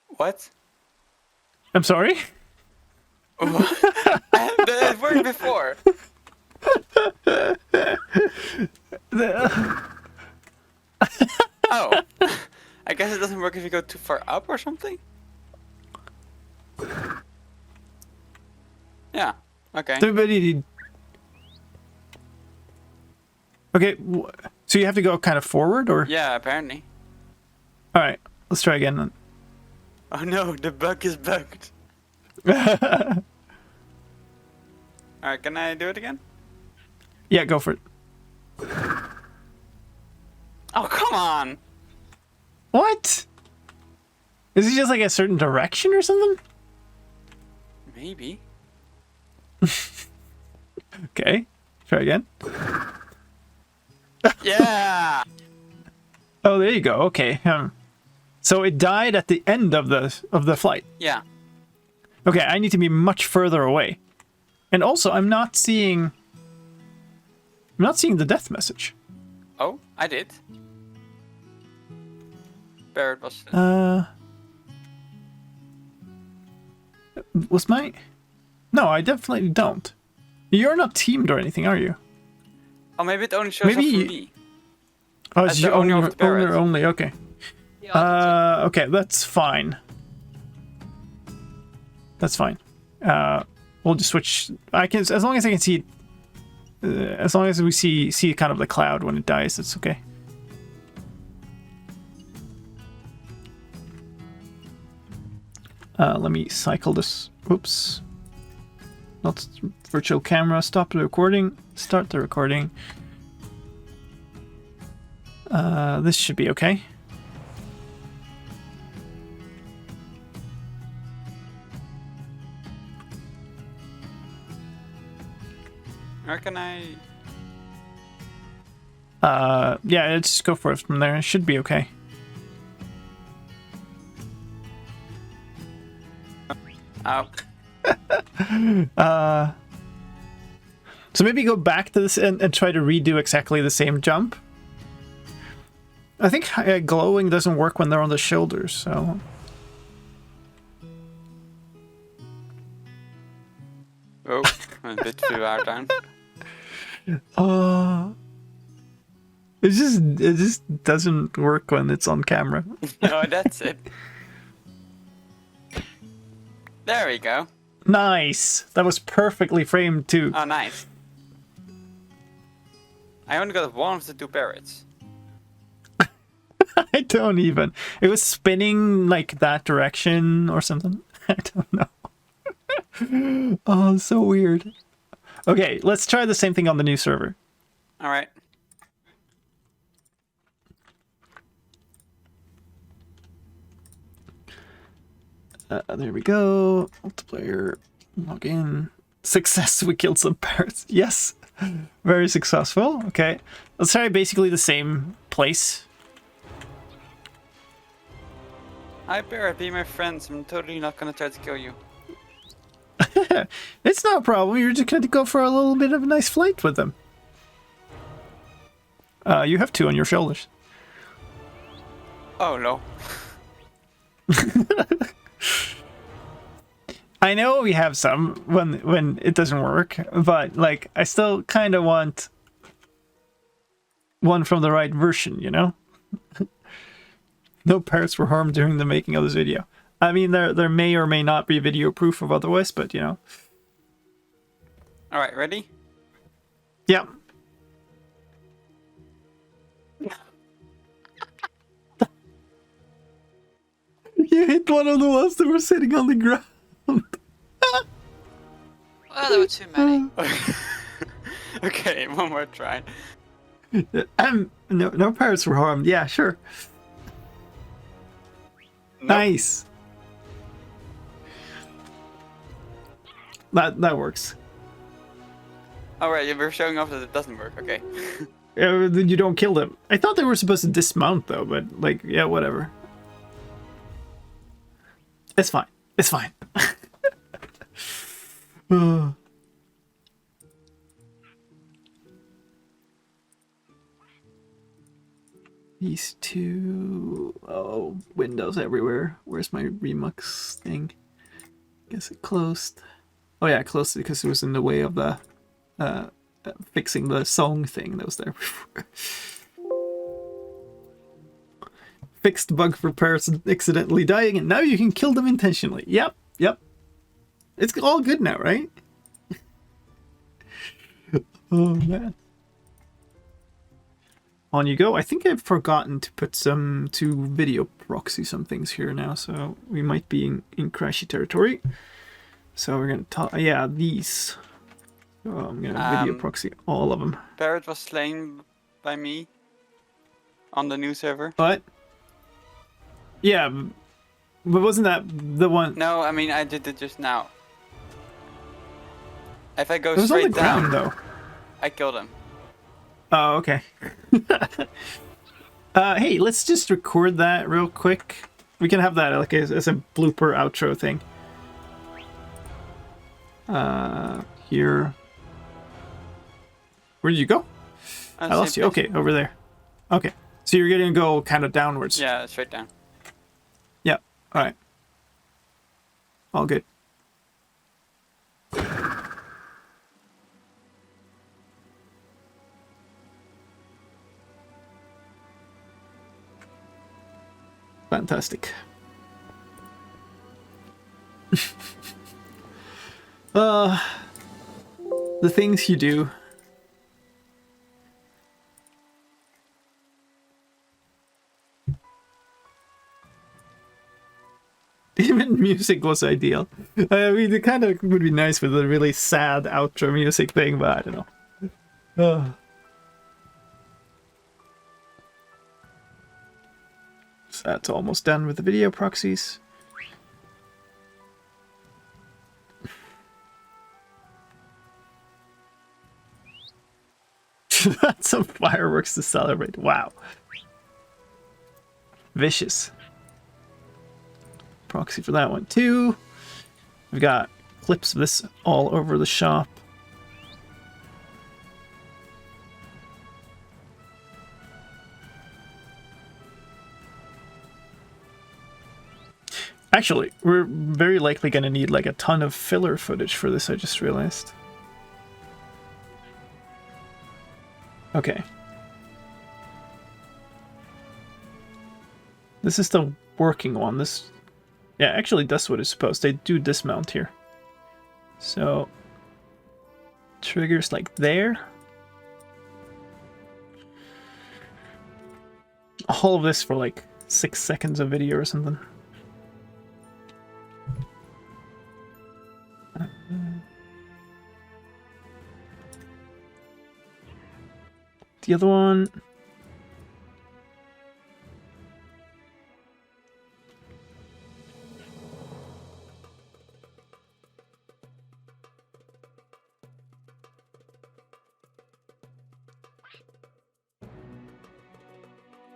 What? I'm sorry? It worked before. Oh. I guess it doesn't work if you go too far up or something? Yeah. Okay. Everybody. Okay, so you have to go kind of forward, or? Yeah, apparently. All right, let's try again then. Oh no, the bug is bugged. Alright, can I do it again? Yeah, go for it. Oh, come on! What? Is it just like a certain direction or something? Maybe. Okay, try again. Yeah! Oh, there you go. Okay. So it died at the end of the flight. Yeah. Okay, I need to be much further away. And also, I'm not seeing the death message. Oh, I did. Barrett was... Was my... No, I definitely don't. You're not teamed or anything, are you? Oh, maybe it only shows Maybe up for you- me. Oh, As it's the your owner owner, of the parrot. owner only, okay. Yeah, I think Okay, that's fine. That's fine. We'll just switch. I can, as long as I can see, as long as we see kind of the cloud when it dies, it's okay. Let me cycle this. Oops. Not virtual camera. Stop the recording. Start the recording. This should be okay. Where can I... Yeah, let's just go for it from there. It should be okay. Oh. So maybe go back to this and try to redo exactly the same jump. I think glowing doesn't work when they're on the shoulders, so... Oh, I'm a bit too out down. It just doesn't work when it's on camera. Oh, that's it. There we go. Nice! That was perfectly framed too. Oh, nice. I only got one of the two parrots. I don't even. It was spinning like that direction or something. I don't know. Oh, so weird. Okay, let's try the same thing on the new server. Alright. There we go. Multiplayer. Log in. Success, we killed some parrots. Yes. Very successful. Okay. Let's try basically the same place. Hi, Barrett, be my friends. I'm totally not gonna try to kill you. It's not a problem. You're just going to go for a little bit of a nice flight with them. You have two on your shoulders. Oh, no. I know we have some when it doesn't work, but like I still kind of want one from the right version, you know? No parrots were harmed during the making of this video. I mean, there may or may not be video proof of otherwise, but you know. Alright, ready? Yeah. You hit one of the ones that were sitting on the ground. Well, there were too many. Okay, one more try. No parrots were harmed. Yeah, sure. Nope. Nice. That works. Alright, we're showing off that it doesn't work, okay. You don't kill them. I thought they were supposed to dismount though, but like, yeah, whatever. It's fine. It's fine. These two... Oh, windows everywhere. Where's my Remux thing? Guess it closed. Oh yeah, it closed because it was in the way of the... fixing the song thing that was there before. Fixed bug for person accidentally dying, and now you can kill them intentionally. Yep, yep. It's all good now, right? Oh man. On you go. I think I've forgotten to put to video proxy some things here now, so we might be in crashy territory. So we're gonna talk. Yeah, these. So I'm gonna video proxy all of them. Barrett was slain by me on the new server. But yeah, but wasn't that the one? No, I mean I did it just now. If I go It was on the straight down, ground though. I killed him. Oh, okay. Hey, let's just record that real quick. We can have that like as a blooper outro thing. Here. Where did you go? I lost you. Okay, over there. Okay, so you're gonna go kind of downwards. Yeah, straight down. Yeah. All right. All good. Fantastic. The things you do. Even music was ideal. I mean, it kind of would be nice with a really sad outro music thing, but I don't know. So that's almost done with the video proxies. That's some fireworks to celebrate. Wow. Vicious. Proxy for that one too. We've got clips of this all over the shop. Actually, we're very likely going to need like a ton of filler footage for this, I just realized. Okay. This is the working one. This, yeah, actually does what it's supposed. They do dismount here. So, triggers like there. All of this for like 6 seconds of video or something. The other one.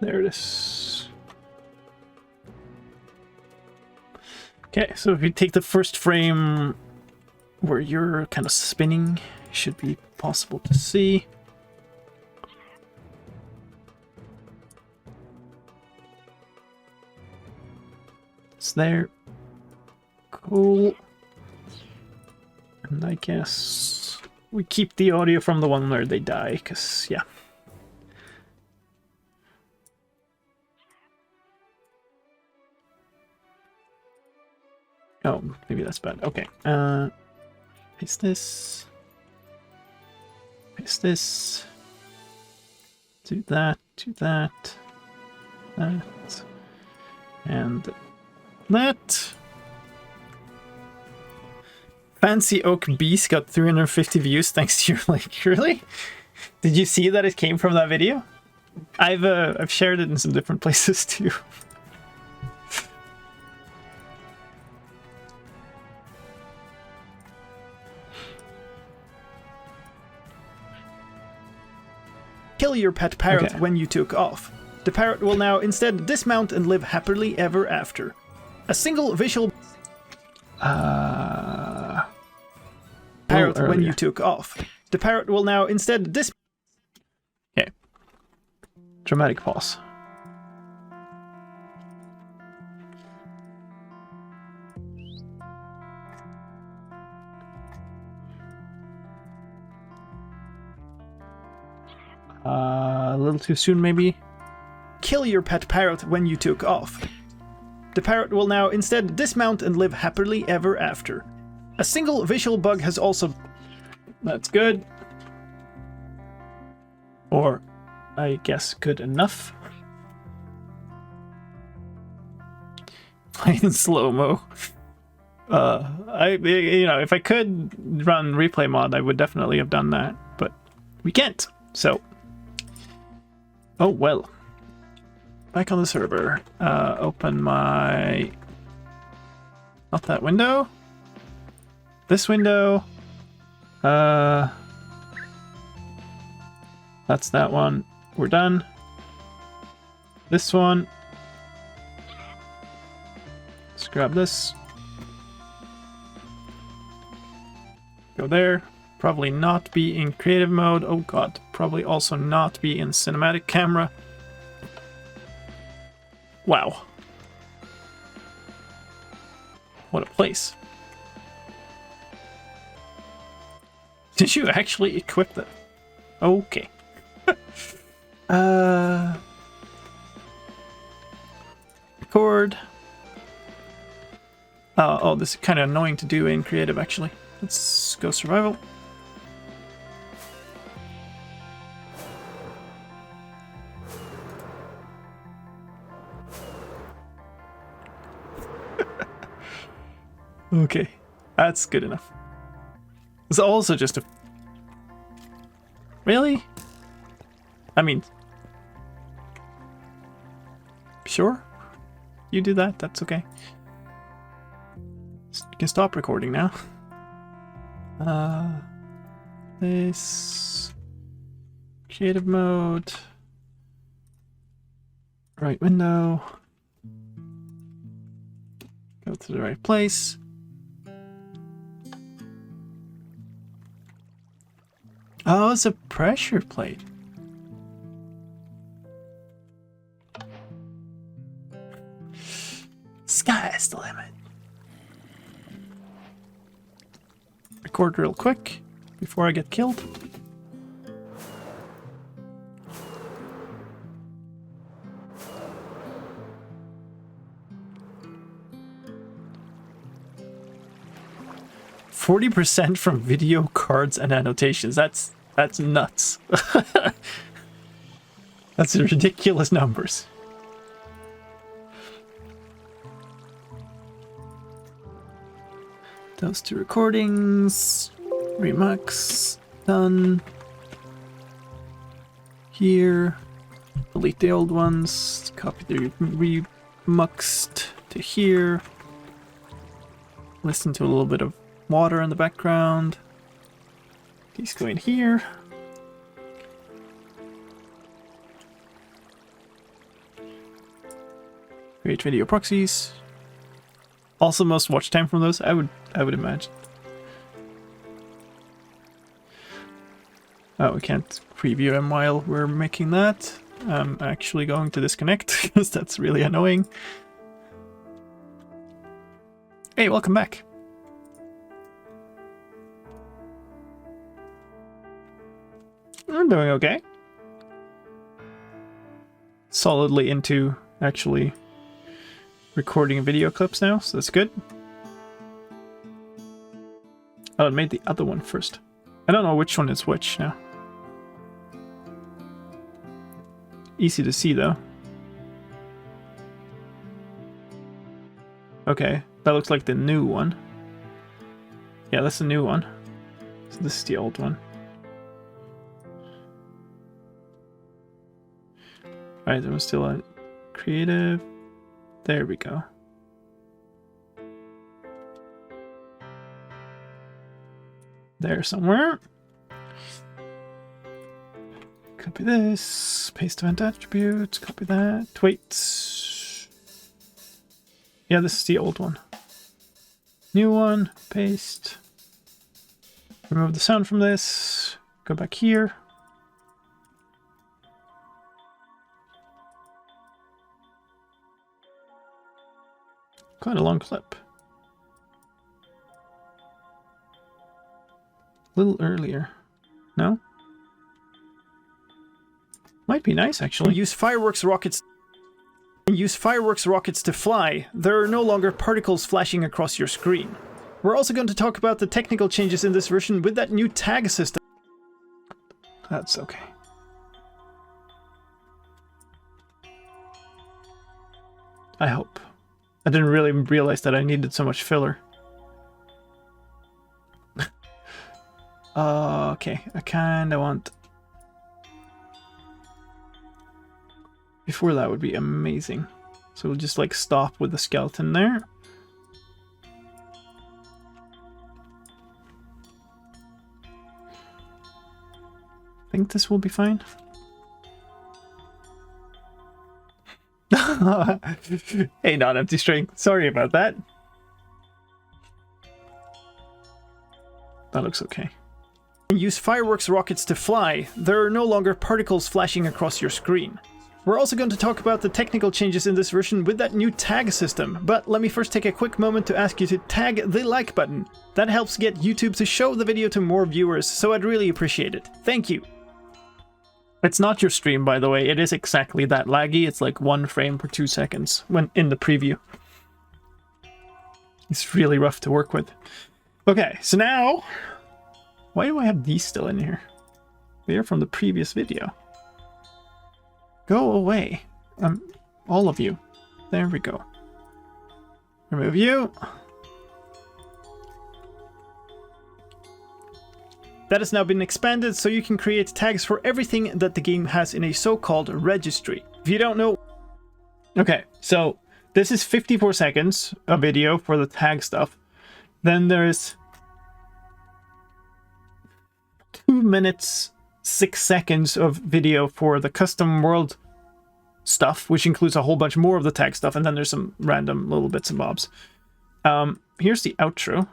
There it is. Okay, so if you take the first frame where you're kind of spinning, it should be possible to see. It's there. Cool. And I guess we keep the audio from the one where they die, because, yeah. Oh, maybe that's bad. Okay. Paste this. Paste this. Do that. Do that. That. And that. Fancy Oak Beast got 350 views thanks to your link. Really? Did you see that it came from that video? I've shared it in some different places too. kill your pet parrot when you took off. The parrot will now instead dismount and live happily ever after. A single visual parrot when you took off. The parrot will now instead Okay. Dramatic pause. A little too soon, maybe. Kill your pet parrot when you took off. The parrot will now instead dismount and live happily ever after. A single visual bug has also... That's good. Or, I guess, good enough. Playing in slow-mo. If I could run replay mod, I would definitely have done that, but we can't, so... Oh, well. Back on the server. Open my... Not that window. This window. That's that one. We're done. This one. Let's grab this. Go there. Probably not be in creative mode. Oh god. Probably also not be in cinematic camera. Wow. What a place. Did you actually equip that? Okay. Record. Oh, this is kind of annoying to do in creative, actually. Let's go survival. Okay, that's good enough. It's also just a... Really? I mean... Sure? You do that, that's okay. You can stop recording now. This... Creative mode... Right window... Go to the right place... Oh, it's a pressure plate. Sky's the limit. Record real quick before I get killed. %40 from video cards and annotations. That's nuts. That's ridiculous numbers. Those two recordings. Remux. Done. Here. Delete the old ones. Copy the remuxed to here. Listen to a little bit of water in the background. These go in here. Create video proxies. Also most watch time from those, I would imagine. Oh, we can't preview them while we're making that. I'm actually going to disconnect because that's really annoying. Hey, welcome back. I'm doing okay. Solidly into actually recording video clips now, so that's good. Oh, it made the other one first. I don't know which one is which now. Easy to see though. Okay, that looks like the new one. Yeah, that's the new one. So this is the old one. Alright, then we're still at creative. There we go. There somewhere. Could Copy this, paste event attributes, copy that, wait. Yeah, this is the old one. New one, paste. Remove the sound from this, go back here. Quite a long clip. A little earlier. No? Might be nice, actually. Use fireworks rockets to fly. There are no longer particles flashing across your screen. We're also going to talk about the technical changes in this version with that new tag system. That's okay. I hope. I didn't really realize that I needed so much filler. Okay, I kinda want... Before that would be amazing. So we'll just like stop with the skeleton there. I think this will be fine. Hey, not empty string. Sorry about that. That looks okay. Use fireworks rockets to fly. There are no longer particles flashing across your screen. We're also going to talk about the technical changes in this version with that new tag system, but let me first take a quick moment to ask you to tag the like button. That helps get YouTube to show the video to more viewers, so I'd really appreciate it. Thank you! It's not your stream, by the way. It is exactly that laggy. It's like 1 frame per 2 seconds when in the preview. It's really rough to work with. Okay, so now... Why do I have these still in here? They are from the previous video. Go away. All of you. There we go. Remove you. That has now been expanded so you can create tags for everything that the game has in a so-called registry. If you don't know... Okay, so this is 54 seconds of video for the tag stuff. Then there's 2 minutes 6 seconds of video for the custom world stuff, which includes a whole bunch more of the tag stuff, and then there's some random little bits and bobs. Here's the outro.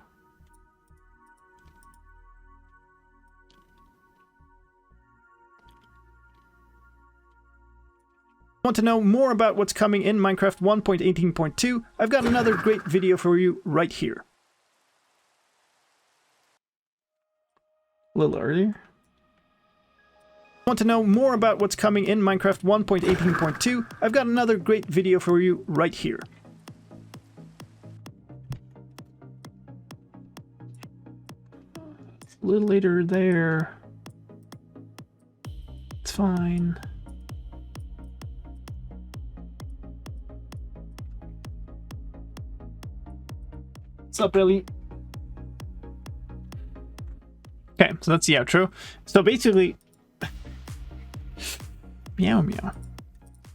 Want to know more about what's coming in Minecraft 1.18.2? I've got another great video for you right here. A little earlier. Want to know more about what's coming in Minecraft 1.18.2? I've got another great video for you right here. A little later there. It's fine. What's up, Billy? Okay, so that's the outro. So basically... Meow meow.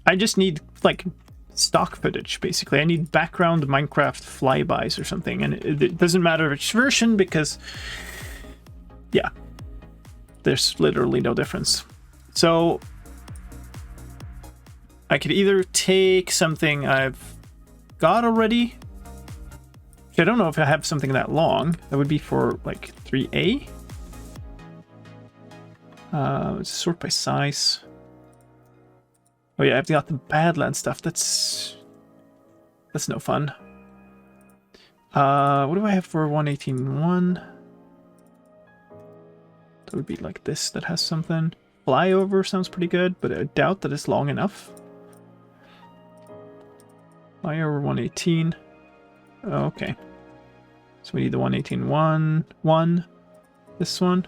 I just need, like, stock footage, basically. I need background Minecraft flybys or something, and it doesn't matter which version, because... Yeah. There's literally no difference. So... I could either take something I've got already... I don't know if I have something that long. That would be for, like, 3A. Sort by size. Oh yeah, I've got the Badland stuff. That's no fun. What do I have for 118.1? That would be like this. That has something. Flyover sounds pretty good, but I doubt that it's long enough. Flyover 118. Oh, okay. So we need the 118.1. This one.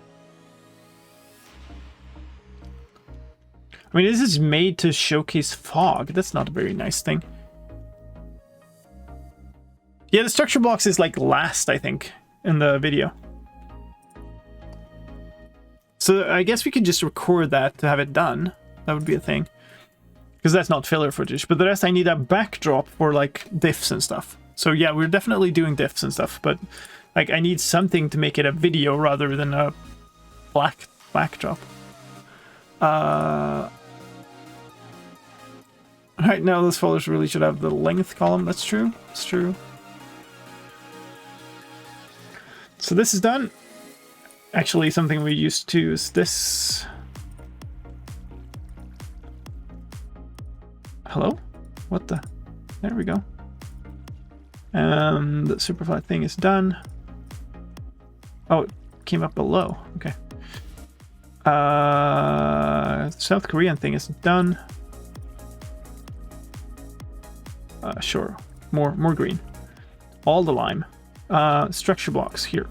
I mean, this is made to showcase fog. That's not a very nice thing. Yeah, the structure blocks is like last, I think, in the video. So I guess we could just record that to have it done. That would be a thing. Because that's not filler footage. But the rest I need a backdrop for like diffs and stuff. So yeah, we're definitely doing diffs and stuff. But like I need something to make it a video rather than a black backdrop. Right now, those folders really should have the length column. That's true. That's true. So this is done. Actually, something we used to is this. Hello? What the? There we go. The Superfly thing is done. Oh, it came up below. Okay. South Korean thing is done. Sure. More green. All the lime. Structure blocks here.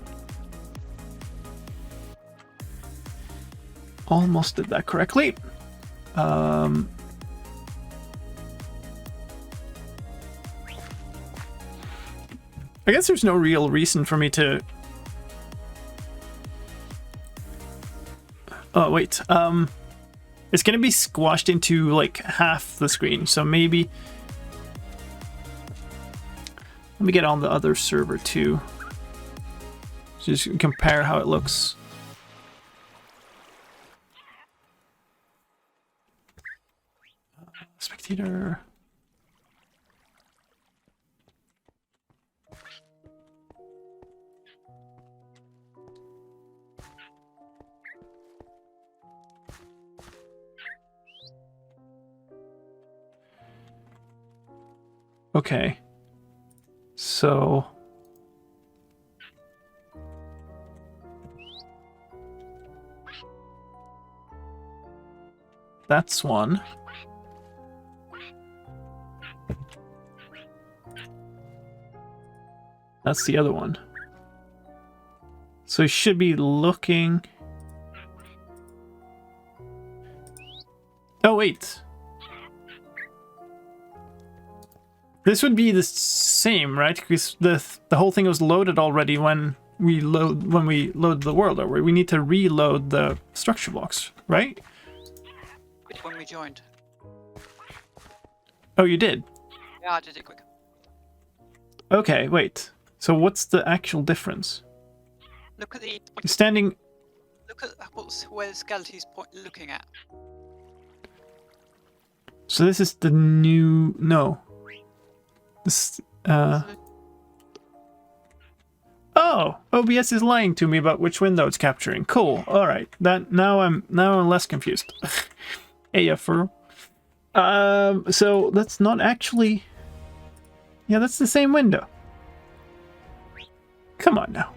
Almost did that correctly. I guess there's no real reason for me to... Oh, wait. It's gonna be squashed into, like, half the screen, so maybe... Let me get on the other server, too. Just compare how it looks. Spectator... Okay. So... That's one. That's the other one. So you should be looking... Oh, wait. This would be the same, right? Because the whole thing was loaded already when we load the world over. We need to reload the structure blocks, right? When we joined. Oh, you did? Yeah, I did it quick. Okay, wait. So what's the actual difference? Look at the... Standing... Look at where Skelety's looking at. So this is the new... No. This... Oh! OBS is lying to me about which window it's capturing. Cool. Alright. Now I'm less confused. AFR. So that's not actually... Yeah, that's the same window. Come on now.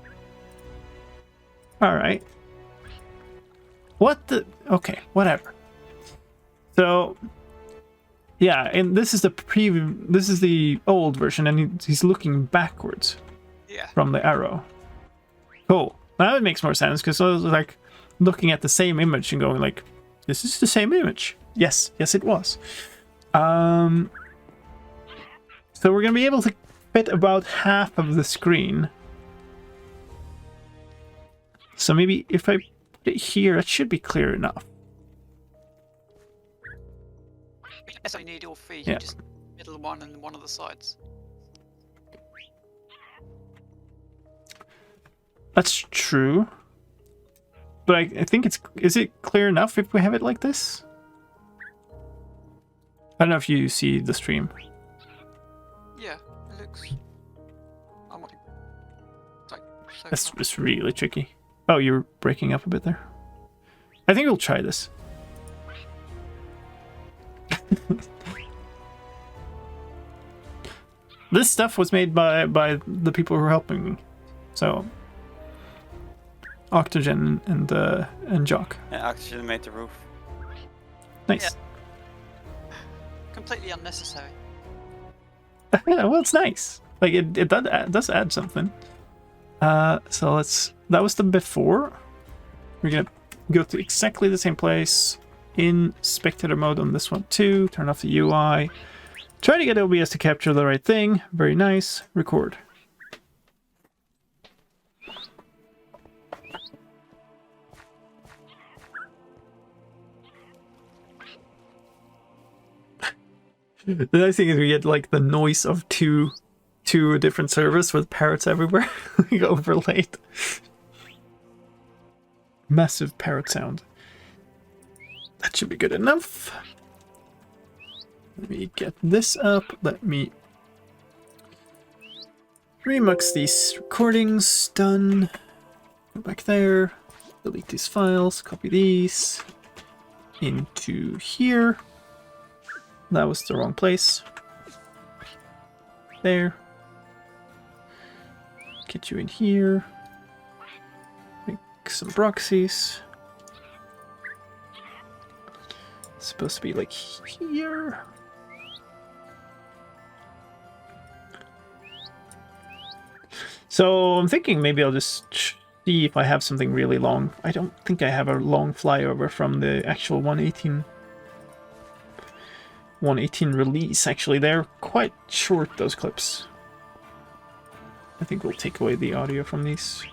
Alright. What the... Okay, whatever. So... Yeah, and this is the old version, and he's looking backwards. Yeah. From the arrow. Cool. Now it makes more sense, because I was like looking at the same image and going like, this is the same image. Yes, it was. So we're gonna be able to fit about half of the screen. So maybe if I put it here, it should be clear enough. Yes, I need all three. Yeah. Just middle one and one of the sides. That's true. But I think is it clear enough if we have it like this? I don't know if you see the stream. Yeah, it looks... That's really tricky. Oh, you're breaking up a bit there. I think we'll try this. This stuff was made by the people who are helping me. So Octogen and Jock. Yeah, Oxygen made the roof. Nice. Yeah. Completely unnecessary. Well, it's nice. Like it does add something. So that was the before. We're gonna go to exactly the same place in spectator mode on this one too. Turn off the UI. Try to get OBS to capture the right thing. Very nice. Record. The nice thing is we get like the noise of two different servers with parrots everywhere. Like overlaid. Massive parrot sound. should be good enough. Let me get this up. Let me remux these recordings. Done. Go back there. Delete these files. Copy these into here. That was the wrong place. There. Get you in here. Make some proxies. It's supposed to be like here. So I'm thinking maybe I'll just see if I have something really long. I don't think I have a long flyover from the actual 118 release. Actually, they're quite short, those clips. I think we'll take away the audio from these.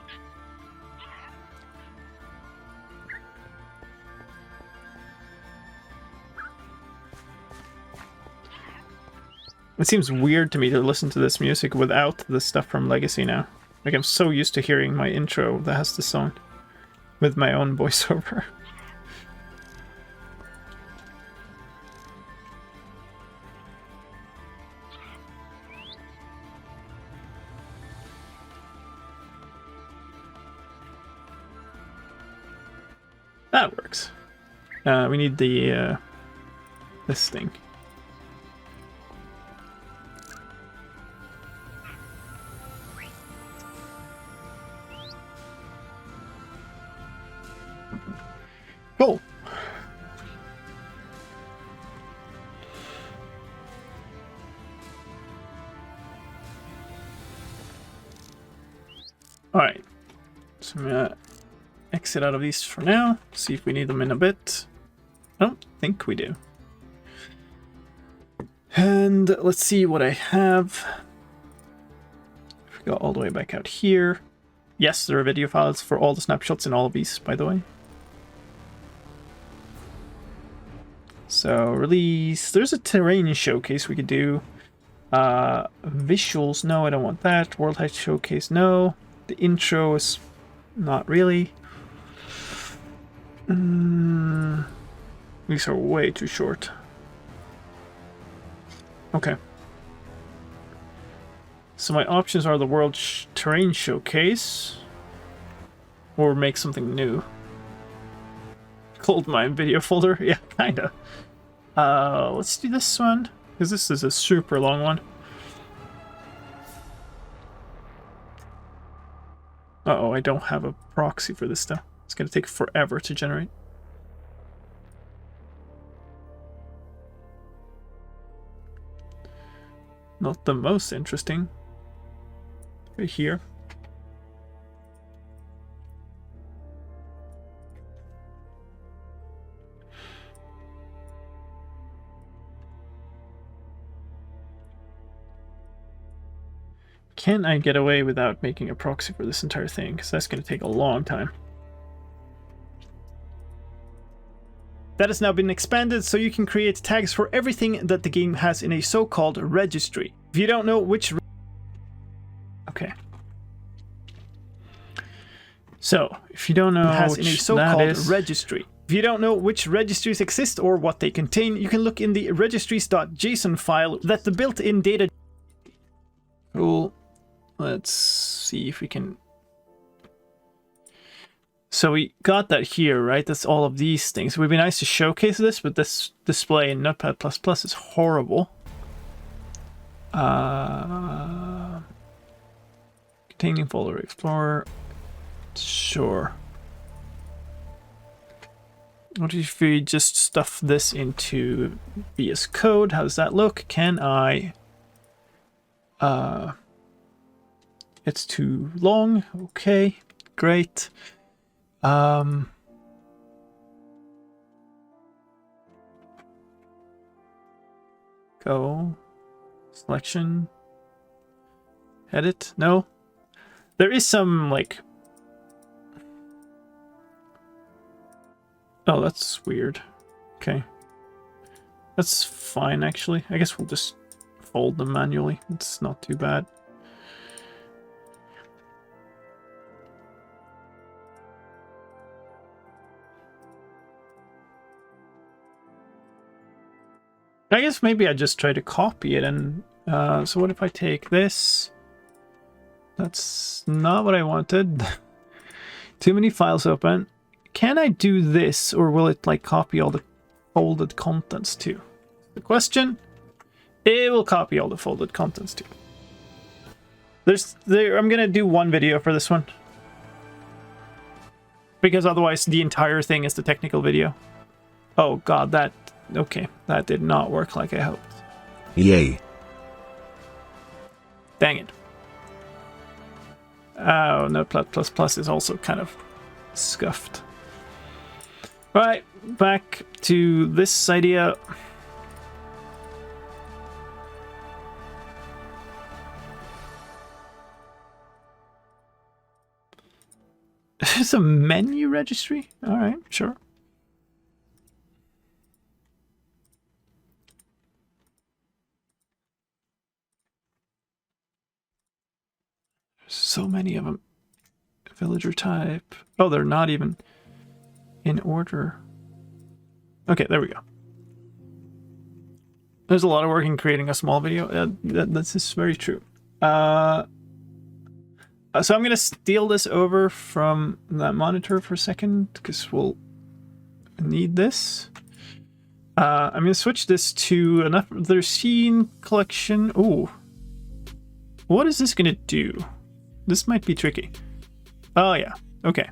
It seems weird to me to listen to this music without the stuff from Legacy now. Like, I'm so used to hearing my intro that has the song with my own voiceover. That works. We need the this thing. Cool. All right. So I'm gonna exit out of these for now. See if we need them in a bit. I don't think we do. And let's see what I have. If we go all the way back out here. Yes, there are video files for all the snapshots in all of these, by the way. So release, there's a terrain showcase we could do. Visuals, no, I don't want that. World Height showcase, no. The intro is not really. These are way too short. Okay. So my options are the World Terrain Showcase. Or make something new. Gold mine video folder? Yeah, kinda. Let's do this one, because this is a super long one. Uh-oh, I don't have a proxy for this stuff. It's gonna take forever to generate. Not the most interesting. Right here. Can I get away without making a proxy for this entire thing? Because that's going to take a long time. That has now been expanded, so you can create tags for everything that the game has in a so-called registry. If you don't know which... Okay. So, if you don't know has in a so-called registry. If you don't know which registries exist or what they contain, you can look in the registries.json file that the built-in data... Cool. Let's see if we can... So we got that here, right? That's all of these things. It would be nice to showcase this, but this display in Notepad++ is horrible. Containing folder explorer. Sure. What if we just stuff this into VS Code? How does that look? Can I... It's too long. Okay, great. Go. Selection. Edit. No. There is some, like... Oh, that's weird. Okay. That's fine, actually. I guess we'll just fold them manually. It's not too bad. I guess maybe I just try to copy it and so what if I take this? That's not what I wanted. Too many files open. Can I do this or will it like copy all the folded contents too? The question? It will copy all the folded contents too. I'm gonna do one video for this one. Because otherwise the entire thing is the technical video. Oh god, okay, that did not work like I hoped. Yay. Dang it. Oh, no, plus is also kind of scuffed. Right, back to this idea. It's a menu registry? Alright, sure. So many of them. Villager type. Oh, they're not even in order. Okay, there we go. There's a lot of work in creating a small video. This is very true. So I'm going to steal this over from that monitor for a second because we'll need this. I'm going to switch this to another scene collection. Ooh. What is this going to do? This might be tricky. Oh, yeah. Okay.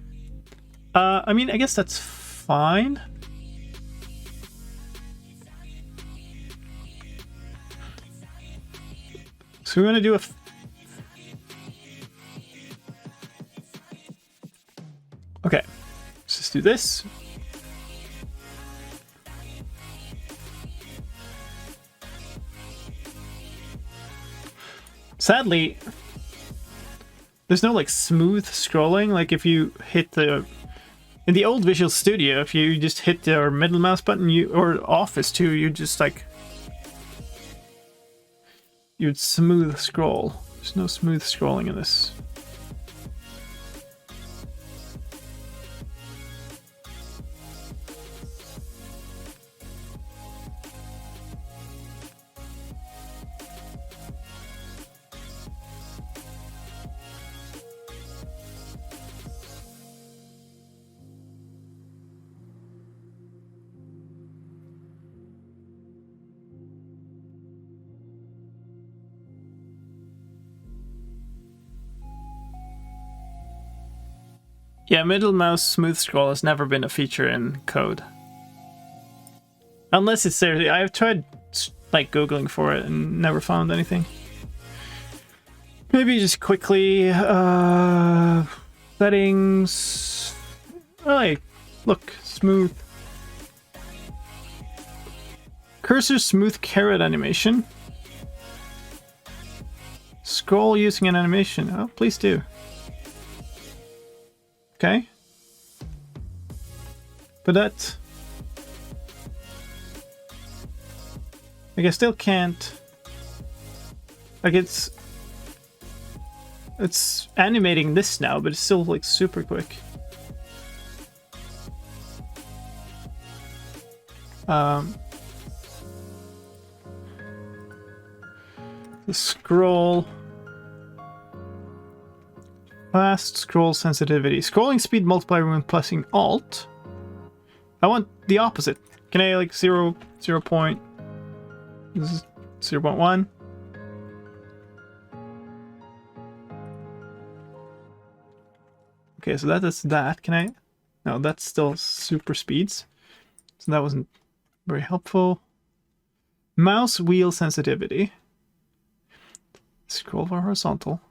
I mean, I guess that's fine. So we're going to do a... Okay. Let's just do this. Sadly... there's no like smooth scrolling. Like if you hit the in the old Visual Studio, if you just hit the middle mouse button, or Office too, you just like you'd smooth scroll. There's no smooth scrolling in this. Yeah, middle mouse smooth scroll has never been a feature in code. Unless it's there. I've tried like Googling for it and never found anything. Maybe just quickly settings. Oh, hey, look, smooth. Cursor smooth caret animation. Scroll using an animation. Oh, please do. Okay. But that... like I still can't... like it's animating this now, but it's still like super quick. The scroll... fast scroll sensitivity. Scrolling speed multiplier when pressing Alt. I want the opposite. Can I like 0 point... this is 0.1. Okay, so that is that. Can I... no, that's still super speeds. So that wasn't very helpful. Mouse wheel sensitivity. Scroll for horizontal.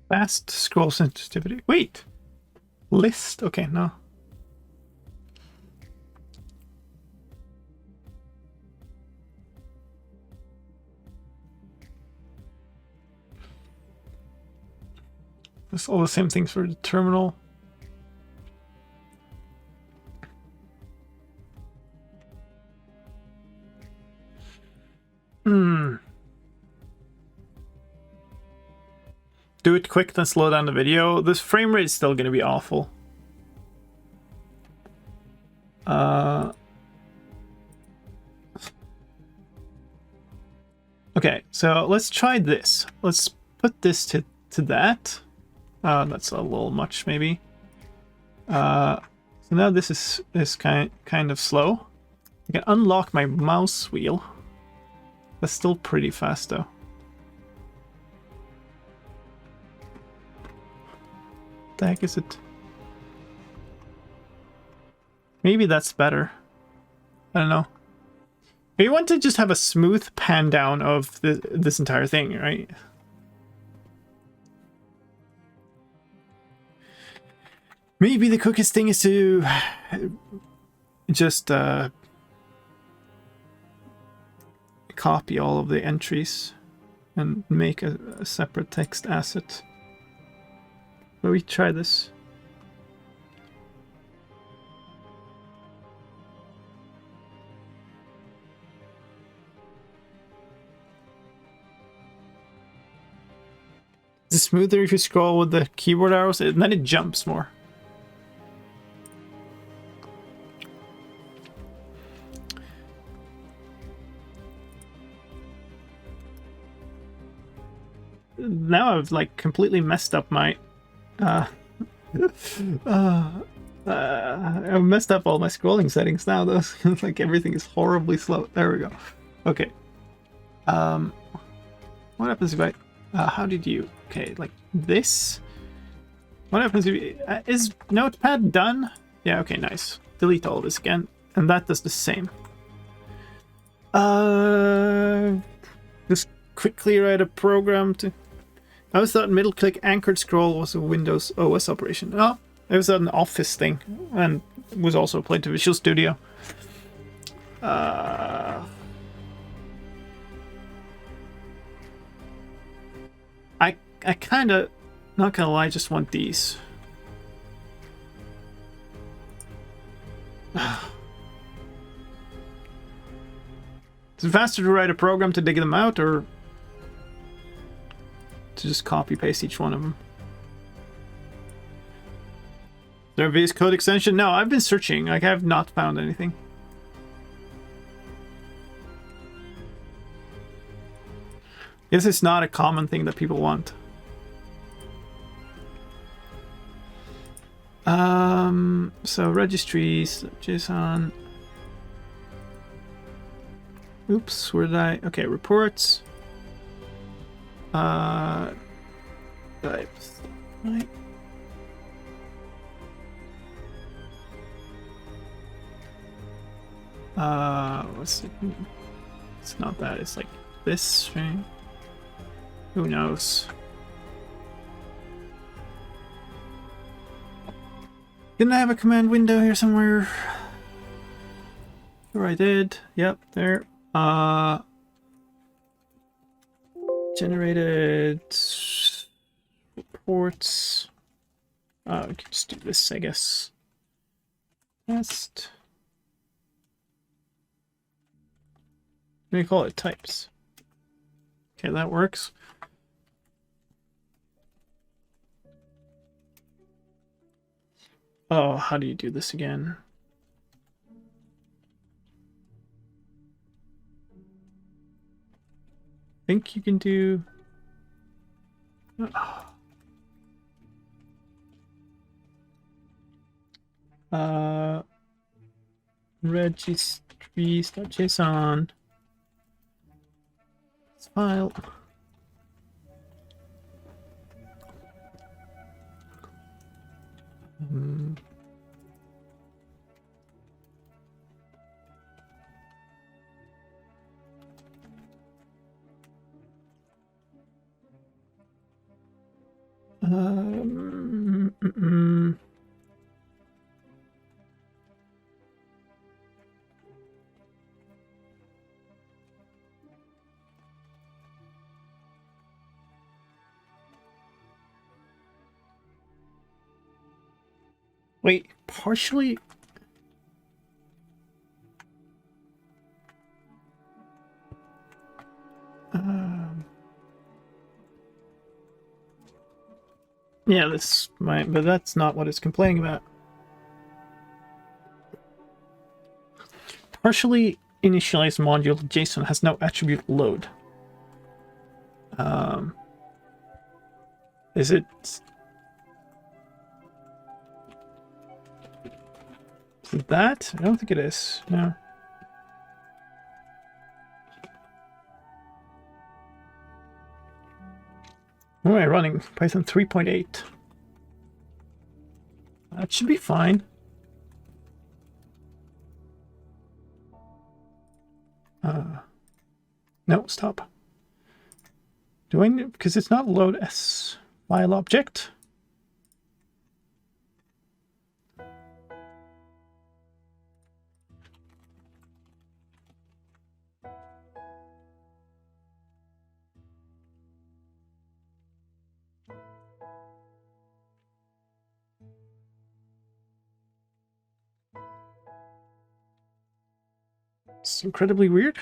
Fast scroll sensitivity. Wait! List? Okay, no. It's all the same things for the terminal. do it quick, then slow down the video, this frame rate is still going to be awful. Okay, so let's try this. Let's put this to that. That's a little much, maybe. So now this is kind of slow. I can unlock my mouse wheel. That's still pretty fast, though. What the heck is it? Maybe that's better. I don't know. You want to just have a smooth pan down of this entire thing, right? Maybe the quickest thing is to just copy all of the entries and make a separate text asset. But we try this. It's smoother if you scroll with the keyboard arrows, and then it jumps more. Now I've like completely messed up my I've messed up all my scrolling settings now though. Like everything is horribly slow. There we go. Okay. What happens if I how did you okay, like this? What happens if you, is Notepad done? Yeah, okay, nice. Delete all this again. And that does the same. Just quickly write a program to... I always thought middle click anchored scroll was a Windows OS operation. Oh, it was an Office thing and was also applied to Visual Studio. I kind of, not gonna lie, just want these. Is it faster to write a program to dig them out, or to just copy paste each one of them? Is there a VS Code extension? No, I've been searching. Like, I have not found anything. This is not a common thing that people want. So registries, JSON. Oops, where did I? Okay, reports. Types. Right. What's it? It's not that. It's like this, right? Who knows? Didn't I have a command window here somewhere? Sure I did. Yep, there. Generated reports. We can just do this, I guess. Test. What do you call it? Types. Okay, that works. Oh, how do you do this again? I think you can do... registries.json. File. Wait, partially? Yeah, this might, but that's not what it's complaining about. Partially initialized module JSON has no attribute load. Is it? Is it that? I don't think it is. No. What am I running? Python 3.8. That should be fine. No, stop. Do I need, because it's not load S file object. It's incredibly weird.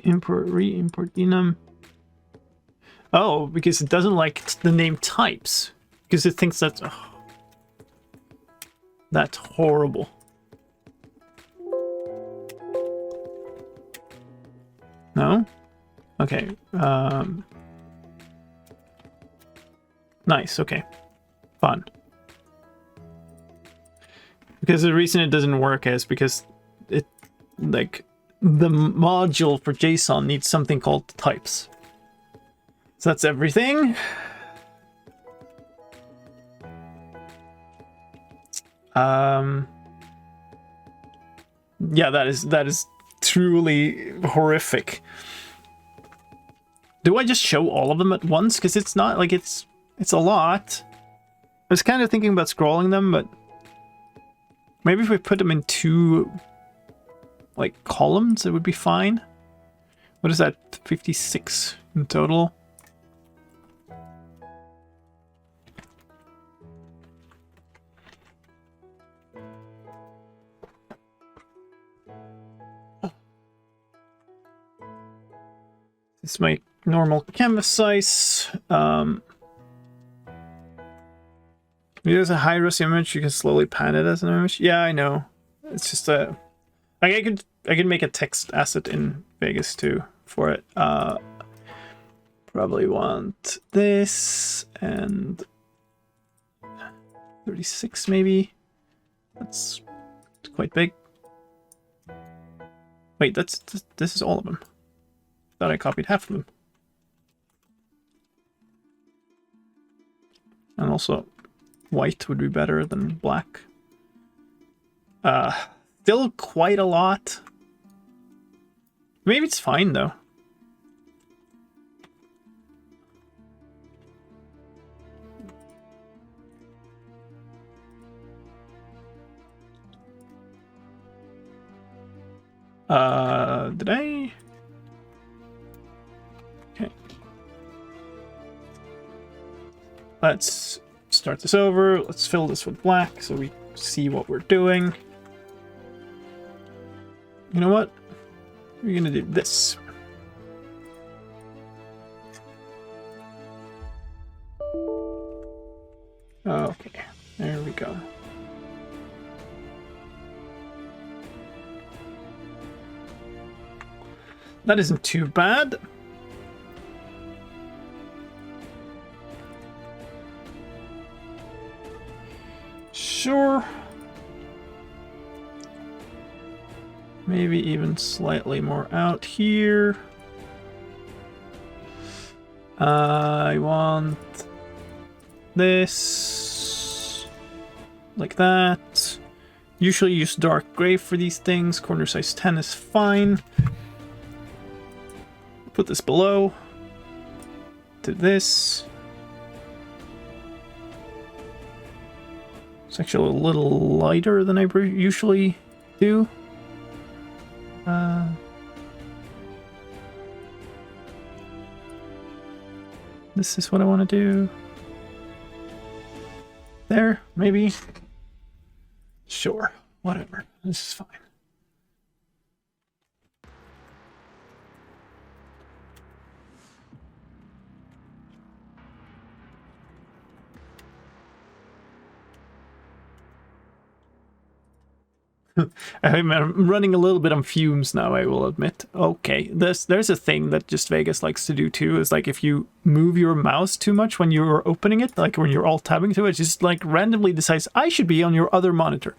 Import, re-import enum. Oh, because it doesn't like the name types. Because it thinks that's... Oh, that's horrible. No? Okay. Nice, okay. Fun. Because the reason it doesn't work is because it, like, the module for JSON needs something called types. So that's everything. Yeah, that is truly horrific. Do I just show all of them at once? Because it's not like it's a lot. I was kind of thinking about scrolling them, but maybe if we put them in two like columns, it would be fine. What is that? 56 in total. This is my normal canvas size. There's a high-res image. You can slowly pan it as an image. Yeah, I know. It's just a. I can make a text asset in Vegas too for it. Probably want this and 36 maybe. That's quite big. Wait, this is all of them. Thought I copied half of them. And also, white would be better than black. Still quite a lot. Maybe it's fine though. Did I? Okay. Let's start this over. Let's fill this with black so we see what we're doing. You know what? We're gonna do this. Okay, there we go. That isn't too bad. Sure. Maybe even slightly more out here. I want this like that. Usually use dark gray for these things. Corner size 10 is fine. Put this below. Do this. It's actually a little lighter than I usually do. This is what I want to do. There, maybe. Sure, whatever. This is fine. I'm running a little bit on fumes now, I will admit. Okay, there's a thing that just Vegas likes to do too, is like if you move your mouse too much when you're opening it, like when you're alt tabbing to it, just like randomly decides I should be on your other monitor.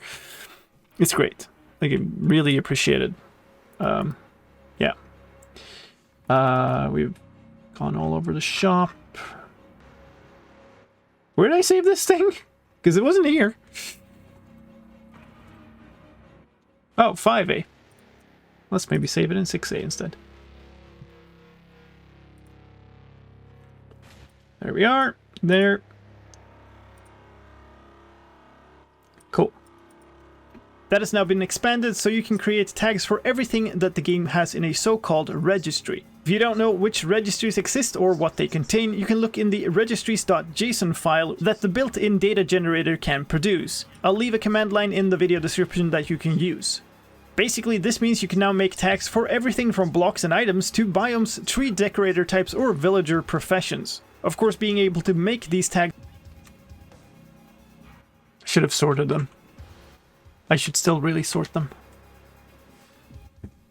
It's great. Like, I really appreciate it. Yeah. We've gone all over the shop. Where did I save this thing? Because it wasn't here. Oh, 5A. Let's maybe save it in 6A instead. There we are. There. Cool. That has now been expanded so you can create tags for everything that the game has in a so-called registry. If you don't know which registries exist or what they contain, you can look in the registries.json file that the built-in data generator can produce. I'll leave a command line in the video description that you can use. Basically, this means you can now make tags for everything from blocks and items to biomes, tree decorator types, or villager professions. Of course, being able to make these tags... Should have sorted them. I should still really sort them.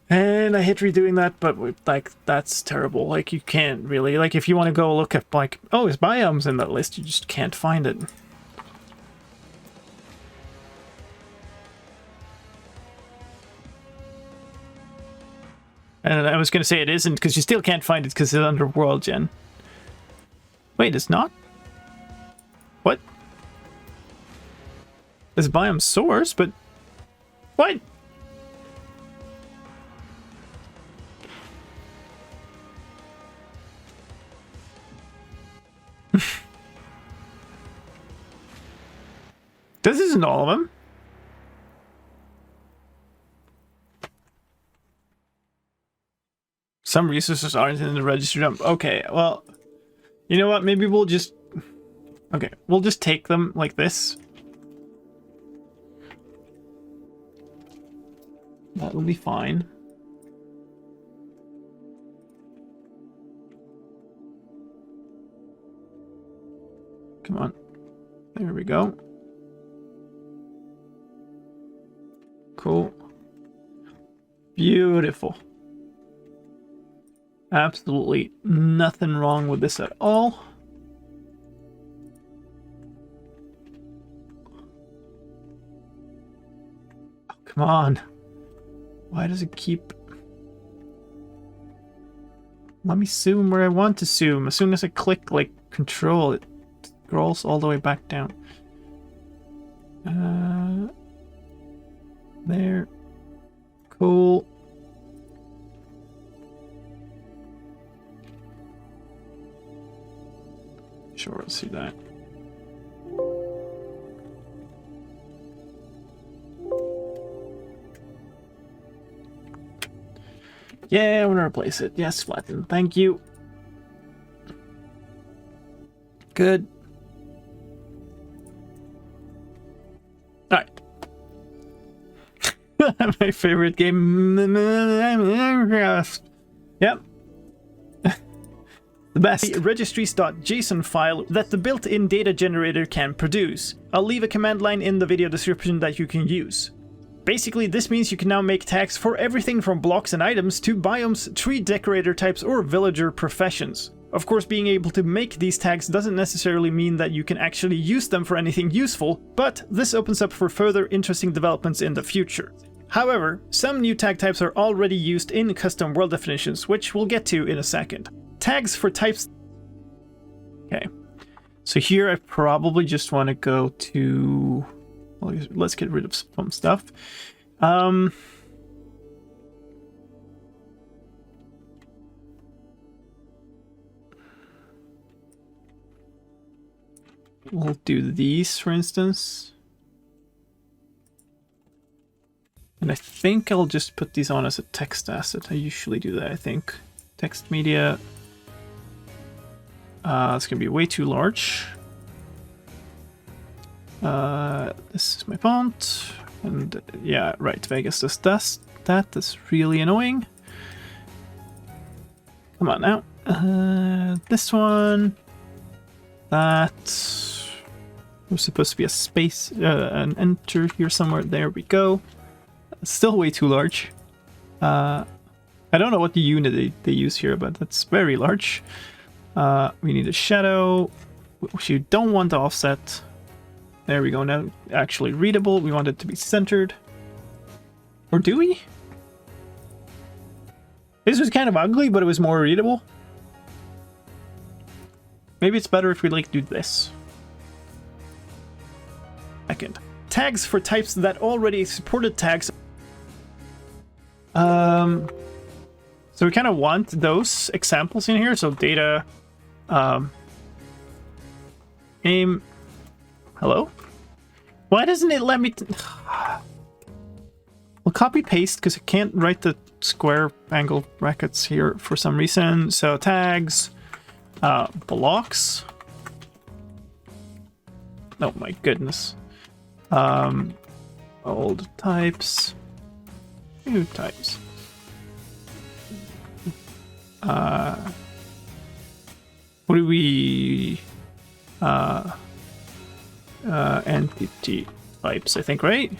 And I hate redoing that, but like, that's terrible. Like, you can't really... Like, if you want to go look at, like, oh, is biomes in that list? You just can't find it. And I was going to say it isn't, because you still can't find it because it's under World Gen. Wait, it's not? What? There's biome source, but... What? This isn't all of them. Some resources aren't in the registry dump. Okay, well, you know what? Maybe we'll just... Okay, we'll just take them like this. That will be fine. Come on. There we go. Cool. Beautiful. Absolutely nothing wrong with this at all. Oh, come on. Why does it keep... Let me zoom where I want to zoom. As soon as I click, like, control, it scrolls all the way back down. There. Cool. Sure, let's see that. Yeah, I want to replace it. Yes, flatten. Thank you. Good. Alright. My favorite game. Yep. The best. The registries.json file that the built-in data generator can produce. I'll leave a command line in the video description that you can use. Basically, this means you can now make tags for everything from blocks and items to biomes, tree decorator types, or villager professions. Of course, being able to make these tags doesn't necessarily mean that you can actually use them for anything useful, but this opens up for further interesting developments in the future. However, some new tag types are already used in custom world definitions, which we'll get to in a second. Tags for types... Okay, so here I probably just want to go to... Well, let's get rid of some stuff. We'll do these, for instance. And I think I'll just put these on as a text asset. I usually do that, I think. Text media. It's going to be way too large. This is my font. And yeah, right, Vegas does that. That's really annoying. Come on now. This one. That. There's supposed to be a space, an enter here somewhere. There we go. Still way too large. I don't know what the unit they use here, but that's very large. We need a shadow, which you don't want to offset. There we go. Now actually readable. We want it to be centered. Or do we? This was kind of ugly, but it was more readable. Maybe it's better if we like do this. Second. Tags for types that already supported tags. So we kind of want those examples in here. So data, name. Hello? Why doesn't it let me? We'll copy paste because I can't write the square angle brackets here for some reason. So tags, blocks. Oh my goodness. Old types, new types. What do we? Entity types, I think, right?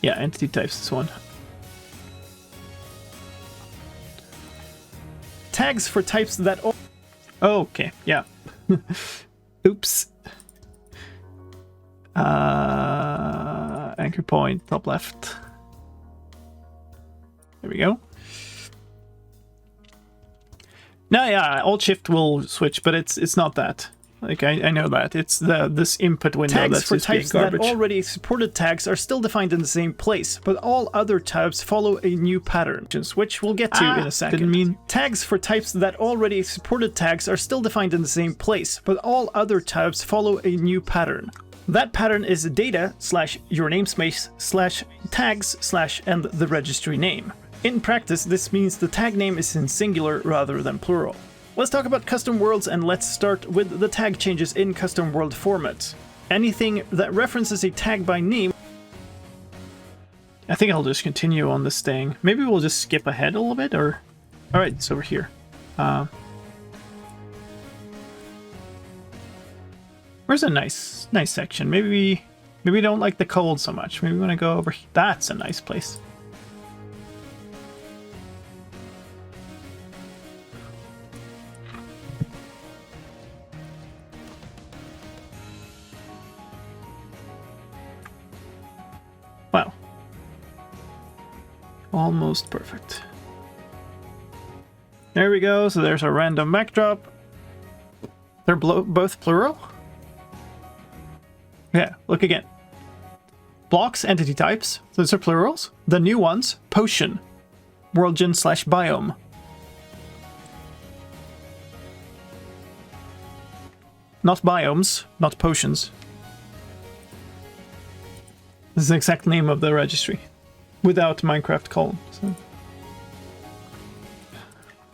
Yeah, entity types, this one. Tags for types that... Oh, okay, yeah. Oops. Anchor point, top left. There we go. No, yeah, Alt-Shift will switch, but it's not that. Like, I know that. It's this input window Tags that's for just being types that garbage. already supported tags are still defined in the same place, but all other types follow a new pattern, which we'll get to in a second. Didn't mean... Tags for types that already supported tags are still defined in the same place, but all other types follow a new pattern. That pattern is data / your namespace / tags / and the registry name. In practice, this means the tag name is in singular rather than plural. Let's talk about custom worlds, and let's start with the tag changes in custom world format. Anything that references a tag by name. I think I'll just continue on this thing. Maybe we'll just skip ahead a little bit, or... Alright, it's over here. Where's a nice section? Maybe we don't like the cold so much. Maybe we want to go over here. That's a nice place. Wow. Almost perfect. There we go. So there's a random backdrop. They're both plural? Yeah, look again. Blocks, entity types. Those are plurals. The new ones, potion. Worldgen / biome. Not biomes, not potions. This is the exact name of the registry, without Minecraft colon. So.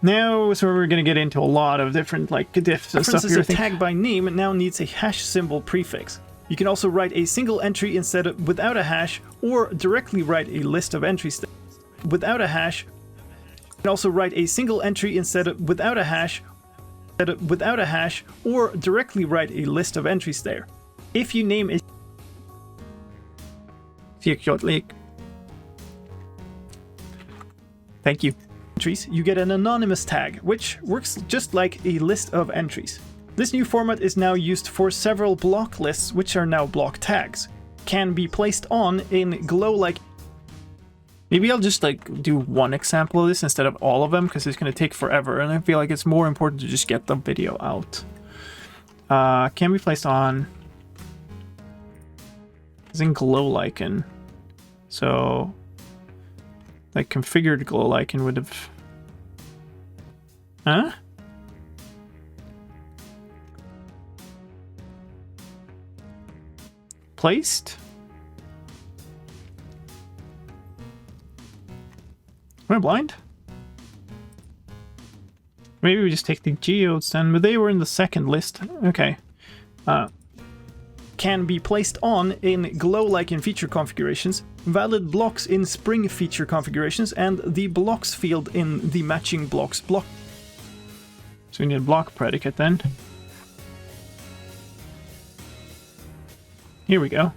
Now, so we're gonna get into a lot of different like diffs and stuff here. A tag by name now needs a hash symbol prefix. You can also write a single entry instead of without a hash, or directly write a list of entries without a hash. You can also write a single entry instead of without a hash, or directly write a list of entries there. If you name a Thank you. Entries, you get an anonymous tag, which works just like a list of entries. This new format is now used for several block lists, which are now block tags. Can be placed on in glow-like. Maybe I'll just like do one example of this instead of all of them, because it's going to take forever, and I feel like it's more important to just get the video out. Can be placed on. It's in glow-like, so like configured glow-like would have. Huh? placed. Am I blind? Maybe we just take the geodes then, but they were in the second list. Okay. Can be placed on in glow like in feature configurations, valid blocks in spring feature configurations, and the blocks field in the matching blocks block. So we need a block predicate then. Here we go.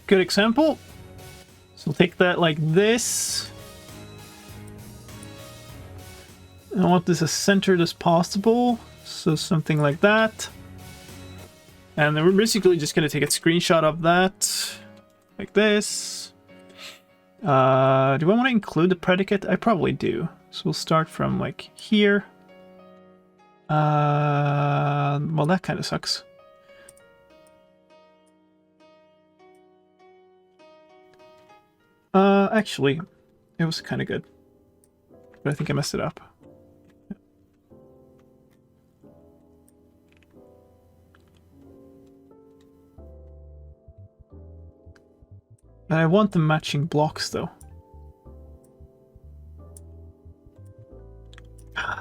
Good example. So we'll take that like this. I want this as centered as possible. So something like that. And then we're basically just going to take a screenshot of that. Like this. Do I want to include the predicate? I probably do. So we'll start from like here. Well, that kind of sucks. Actually, it was kind of good. But I think I messed it up. And I want the matching blocks, though.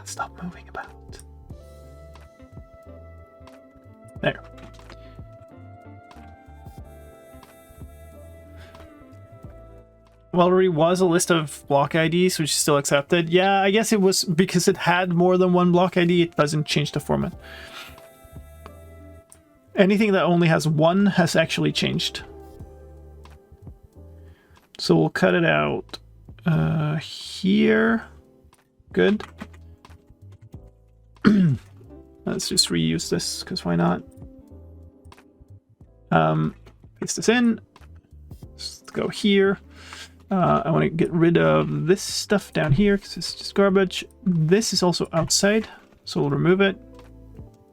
Stop moving about. There. Well, there already was a list of block IDs, which is still accepted. Yeah, I guess it was because it had more than one block ID, it doesn't change the format. Anything that only has one has actually changed. So we'll cut it out here. Good. Let's just reuse this, because why not? Paste this in. Let's go here. I want to get rid of this stuff down here, because it's just garbage. This is also outside, so we'll remove it.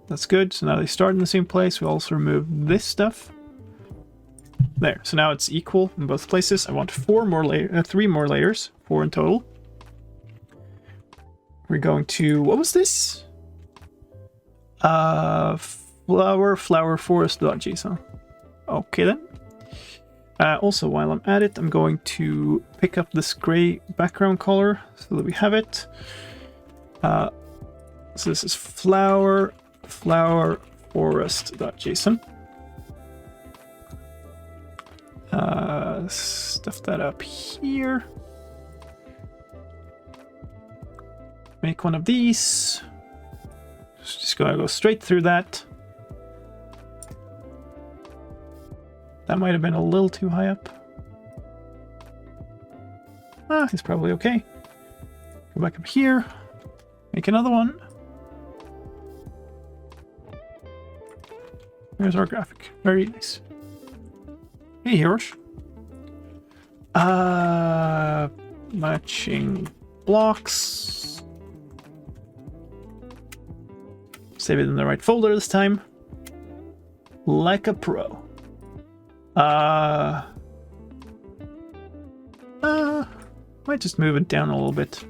That's good. So now they start in the same place. We'll also remove this stuff. There. So now it's equal in both places. I want 3 more layers, 4 in total. We're going to, what was this? Flower forest.json. Okay then. Also, while I'm at it, I'm going to pick up this gray background color so that we have it. So this is flower forest.json. Stuff that up here. Make one of these. Just gonna go straight through that. That might have been a little too high up. It's probably okay. Go back up here. Make another one. There's our graphic. Very nice. Hey, Hirosh. Matching blocks. Save it in the right folder this time. Like a pro. Might just move it down a little bit.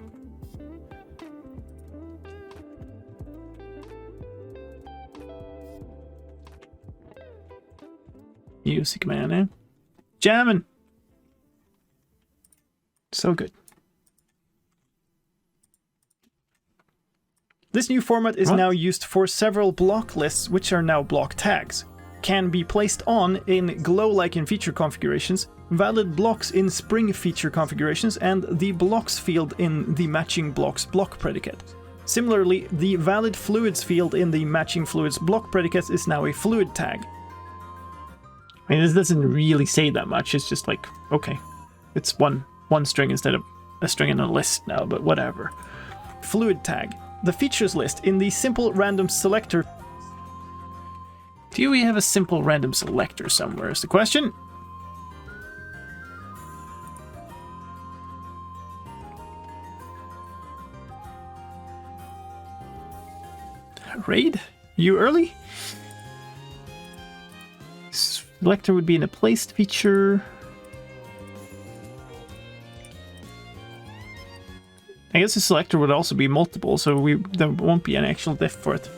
Music man, eh? Jamming! So good. This new format is now used for several block lists, which are now block tags. Can be placed on in glow like in feature configurations, valid blocks in spring feature configurations, and the blocks field in the matching blocks block predicate. Similarly, the valid fluids field in the matching fluids block predicate is now a fluid tag. I mean, this doesn't really say that much. It's just like, okay, it's one string instead of a string in a list now, but whatever. Fluid tag. The features list in the simple random selector. Do we have a simple random selector somewhere is the question? Raid? You early? Selector would be in a placed feature. I guess the selector would also be multiple, so there won't be an actual diff for it.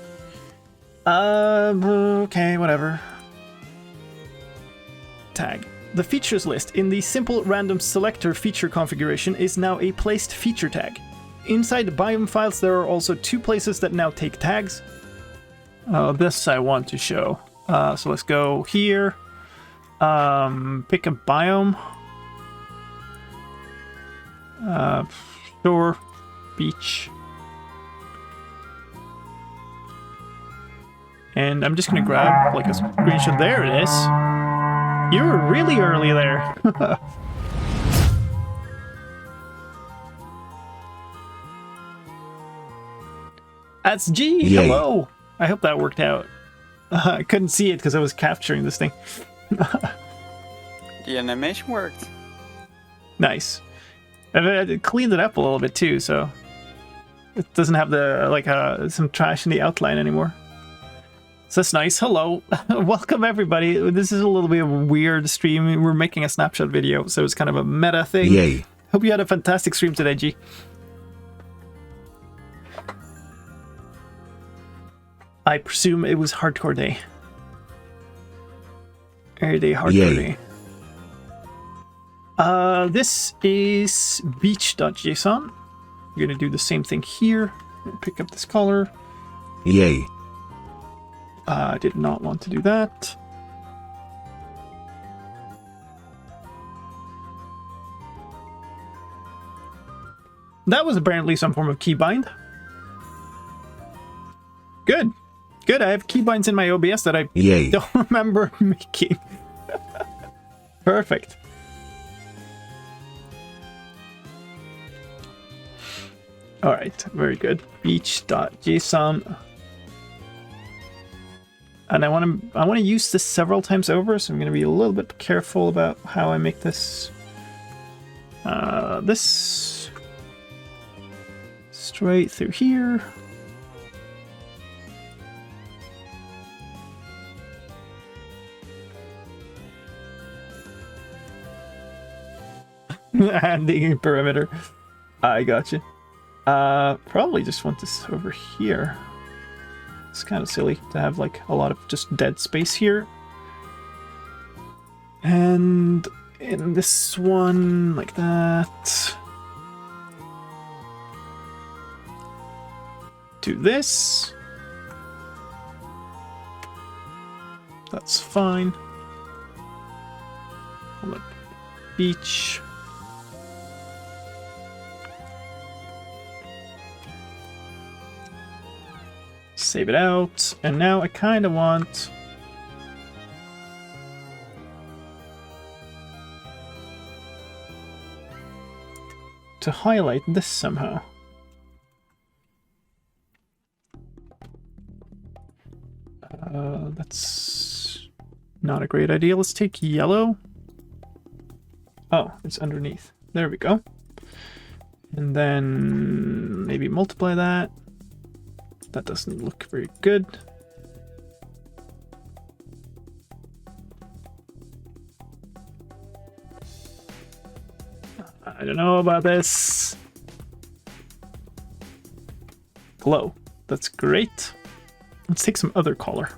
Okay, whatever. Tag. The features list in the simple random selector feature configuration is now a placed feature tag. Inside the biome files, there are also 2 places that now take tags. This I want to show. So let's go here. Pick a biome. Shore, beach. And I'm just gonna grab like a screenshot. There it is. You were really early there. That's G. Yay. Hello. I hope that worked out. I couldn't see it because I was capturing this thing. The animation worked. Nice. I cleaned it up a little bit too, so it doesn't have the like some trash in the outline anymore. So that's nice. Hello. Welcome everybody. This is a little bit of a weird stream. We're making a Snapshot video, so it's kind of a meta thing. Yay. Hope you had a fantastic stream today, G. I presume it was hardcore day. Every day hardcore Yay. day. This is beach.json. I'm gonna do the same thing here. Pick up this color. Yay. I did not want to do that. That was apparently some form of keybind. Good. Good, I have keybinds in my OBS that I Yay. don't remember making. Perfect. Alright, very good. Beach.json. And I want to use this several times over, so I'm going to be a little bit careful about how I make this. This straight through here. And the perimeter. I got you. Probably just want this over here. It's kind of silly to have like a lot of just dead space here. And in this one, like that. Do this. That's fine. On the beach. Save it out, and now I kind of want to highlight this somehow. That's not a great idea. Let's take yellow. Oh, it's underneath. There we go. And then maybe multiply that. That doesn't look very good. I don't know about this. Glow. That's great. Let's take some other color.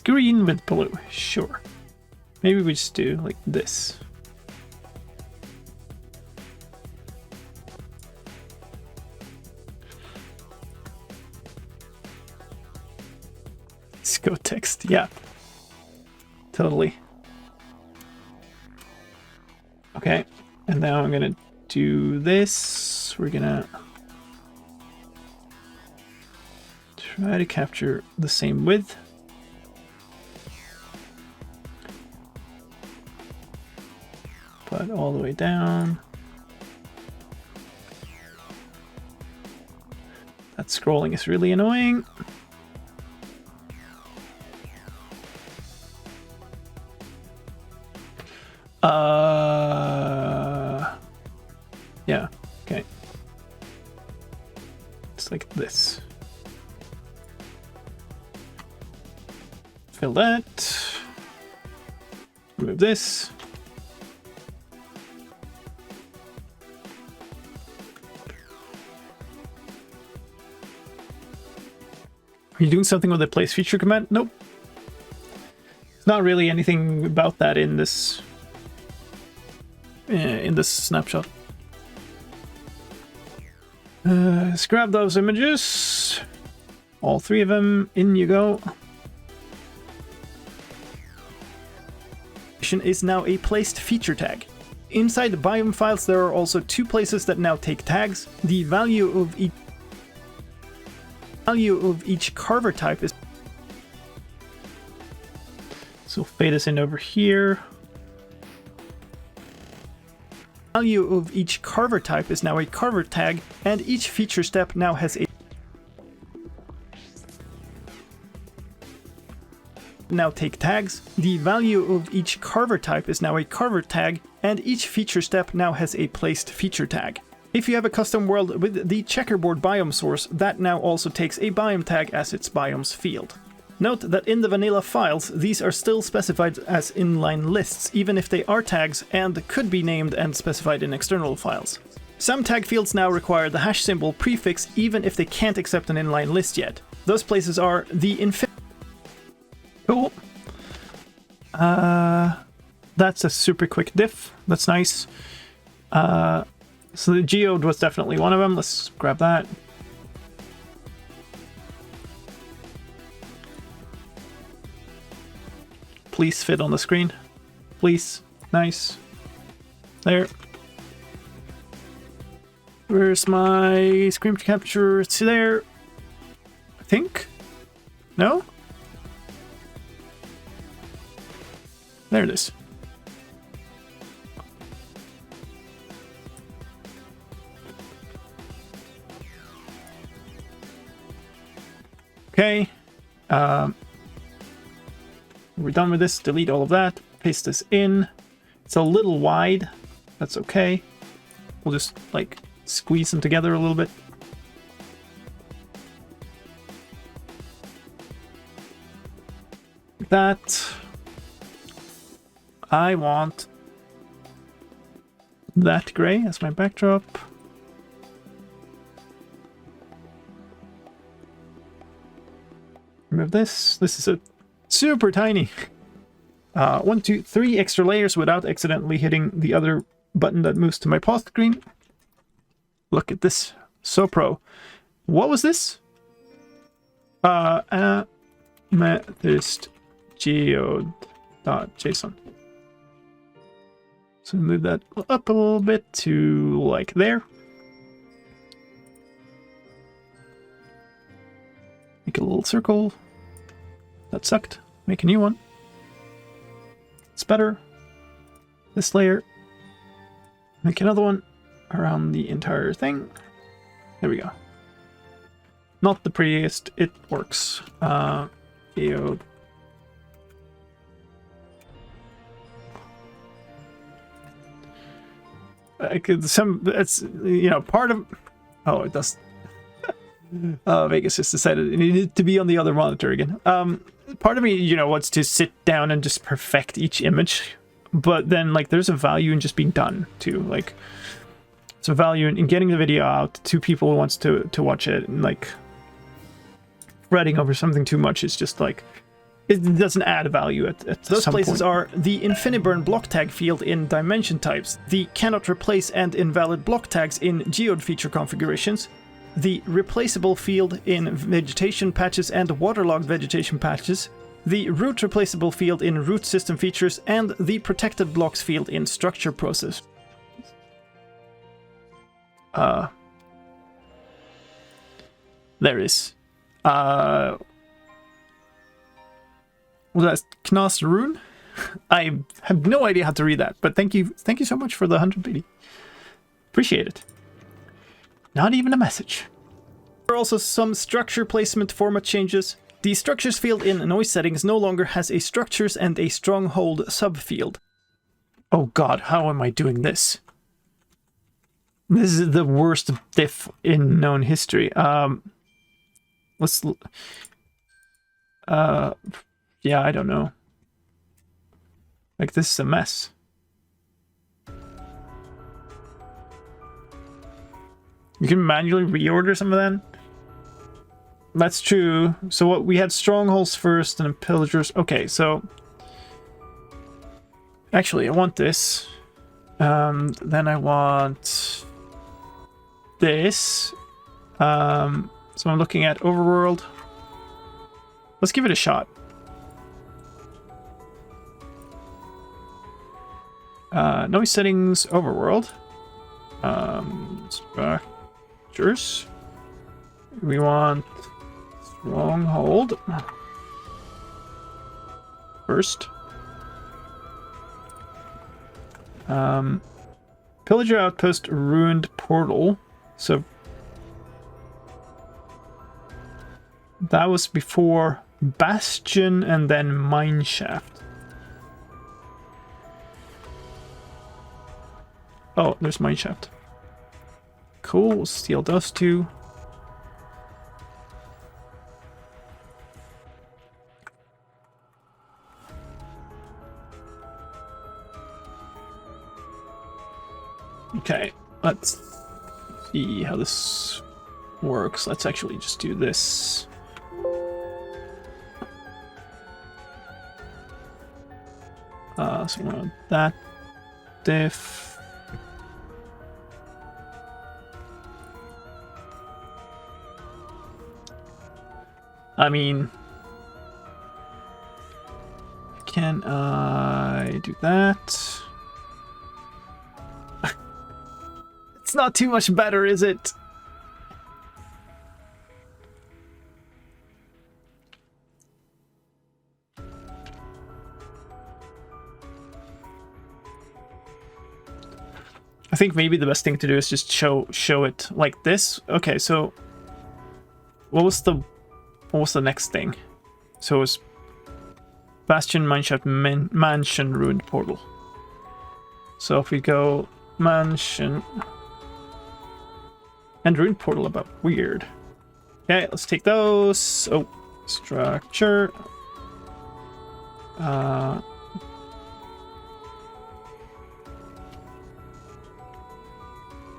Green with blue, sure. Maybe we just do like this. Let's go text, yeah. Totally. Okay, and now I'm gonna do this. We're gonna try to capture the same width. But all the way down. That scrolling is really annoying. Fill that. Remove this. Are you doing something with the place feature command? Nope. There's not really anything about that in this snapshot. Let's grab those images. All 3 of them. In you go. Is now a placed feature tag. Inside the biome files, there are also 2 places that now take tags. The value of each carver type is. So fade us in over here. Value of each carver type is now a carver tag, and each feature step now has a. Now take tags. The value of each carver type is now a carver tag, and each feature step now has a placed feature tag. If you have a custom world with the checkerboard biome source, that now also takes a biome tag as its biomes field. Note that in the vanilla files, these are still specified as inline lists, even if they are tags and could be named and specified in external files. Some tag fields now require the hash symbol prefix even if they can't accept an inline list yet. Those places are the Cool. That's a super quick diff. That's nice. So the geode was definitely one of them. Let's grab that. Please fit on the screen. Please. Nice. There. Where's my screen capture? It's there. I think. No? There it is. Okay. We're done with this. Delete all of that. Paste this in. It's a little wide. That's okay. We'll just like squeeze them together a little bit. Like that. I want that gray as my backdrop. Remove this. This is a super tiny. 1, 2, 3 extra layers without accidentally hitting the other button that moves to my pause screen. Look at this. So pro. What was this? Amethyst geode.json. So move that up a little bit to like there. Make a little circle. That sucked. Make a new one. It's better. This layer. Make another one around the entire thing. There we go. Not the prettiest. It works. Geode. It's, you know, part of. Oh, it does. Vegas just decided it needed to be on the other monitor again. Part of me, you know, wants to sit down and just perfect each image, but then like there's a value in just being done too. Like, it's a value in getting the video out to people who wants to watch it, and like writing over something too much is just like it doesn't add value at those places point. Are the InfiniBurn block tag field in dimension types, the cannot replace and invalid block tags in geode feature configurations, the replaceable field in vegetation patches and waterlogged vegetation patches, the root replaceable field in root system features, and the protected blocks field in structure process. There is. Was that Knas Rune? I have no idea how to read that, but thank you so much for the 180. Appreciate it. Not even a message. There are also some structure placement format changes. The structures field in noise settings no longer has a structures and a stronghold subfield. Oh god, how am I doing this? This is the worst diff in known history. Let's yeah, I don't know. Like, this is a mess. You can manually reorder some of them. That's true. So what we had strongholds first and then pillagers. Okay, so actually I want this. Then I want this. So I'm looking at overworld. Let's give it a shot. Noise settings, overworld. Structures. We want stronghold first. Pillager outpost, ruined portal. So that was before bastion and then mineshaft. Oh, there's mineshaft. Cool, we'll steal those two. Okay, let's see how this works. Let's actually just do this. So we want that diff. I mean, can I do that? It's not too much better, is it? I think maybe the best thing to do is just show it like this. Okay, so what was the next thing? So it was Bastion, Mineshaft, Mansion, Ruined Portal. So if we go Mansion and Ruined Portal, about weird. Okay, let's take those. Oh, structure.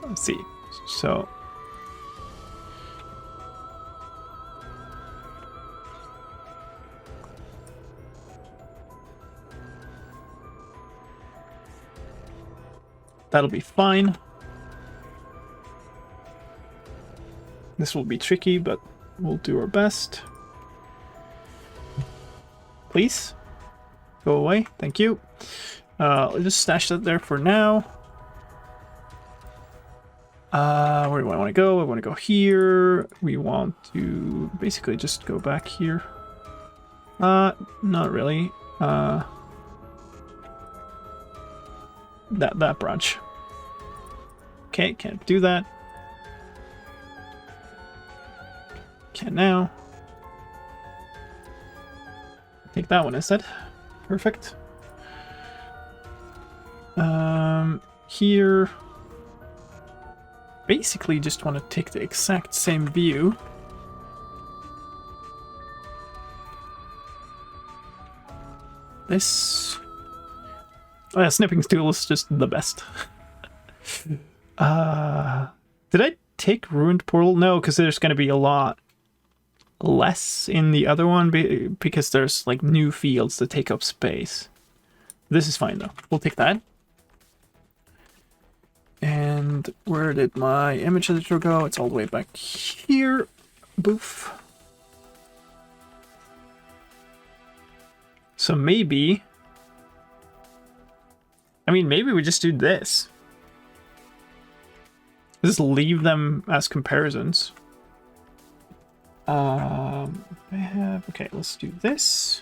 Let's see. So that'll be fine. This will be tricky, but we'll do our best. Please go away. Thank you. I'll just stash that there for now. Where do I want to go? I want to go here. We want to basically just go back here. Not really. That branch. Okay, can't do that. Can now. Take that one instead. Perfect. Here. Basically just want to take the exact same view. This... Oh yeah, snipping tool is just the best. Did I take Ruined Portal? No, because there's going to be a lot less in the other one because there's like new fields that take up space. This is fine though. We'll take that. And where did my image editor go? It's all the way back here. Boof. So maybe... I mean, maybe we just do this. Just leave them as comparisons. I have... Okay, let's do this.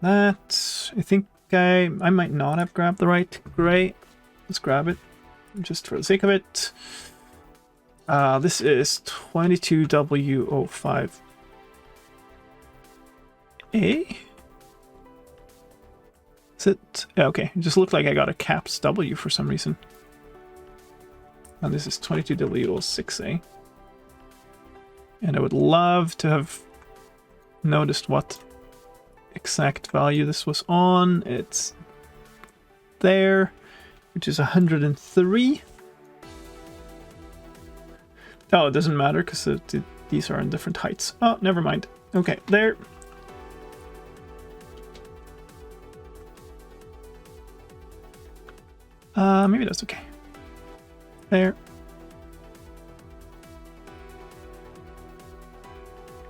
That... I think I might not have grabbed the right gray. Let's grab it, just for the sake of it. This is 22W05A. Is it? Yeah, okay, it just looked like I got a caps W for some reason. And this is 22W06A. And I would love to have noticed what exact value this was on. It's there, which is 103. Oh, it doesn't matter because these are in different heights. Oh, never mind. Okay, there. Maybe that's okay. There.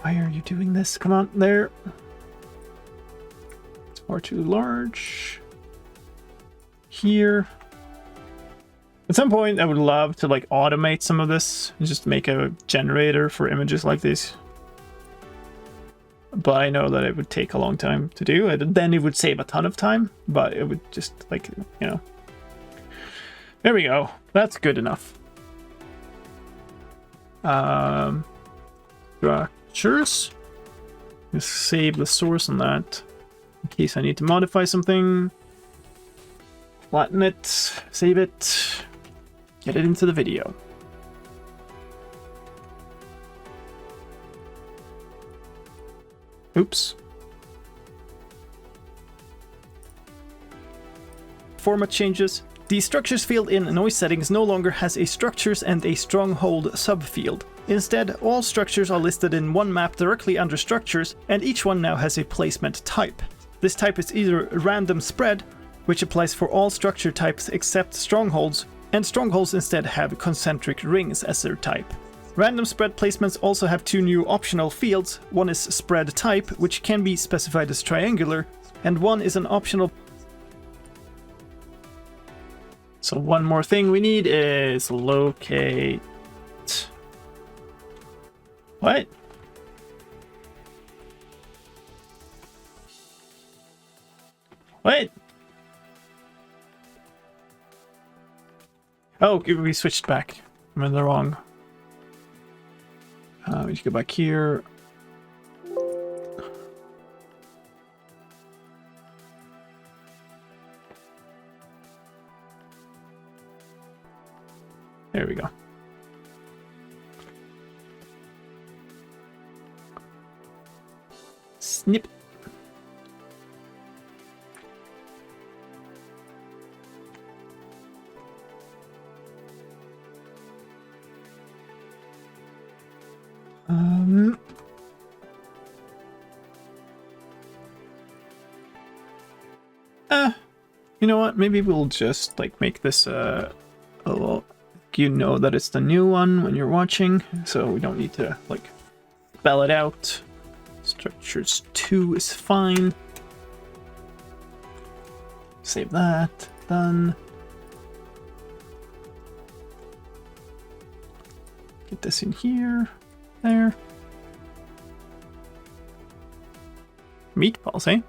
Why are you doing this? Come on, there. It's far too large. Here. At some point, I would love to like automate some of this and just make a generator for images like this. But I know that it would take a long time to do. And then it would save a ton of time, but it would just like, you know. There we go. That's good enough. Structures. Just save the source on that in case I need to modify something. Flatten it, save it, get it into the video. Oops. Format changes. The structures field in noise settings no longer has a structures and a stronghold subfield. Instead, all structures are listed in one map directly under structures, and each one now has a placement type. This type is either random spread, which applies for all structure types except strongholds, and strongholds instead have concentric rings as their type. Random spread placements also have two new optional fields. One is spread type, which can be specified as triangular, and one is an optional. So one more thing we need is locate. What? What? Oh, we switched back. I'm in the wrong. We should go back here. There we go. Snip. You know what? Maybe we'll just like make this a little. You know that it's the new one when you're watching, so we don't need to like spell it out. Structures 2 is fine. Save that. Done. Get this in here. There. Meatballs, eh?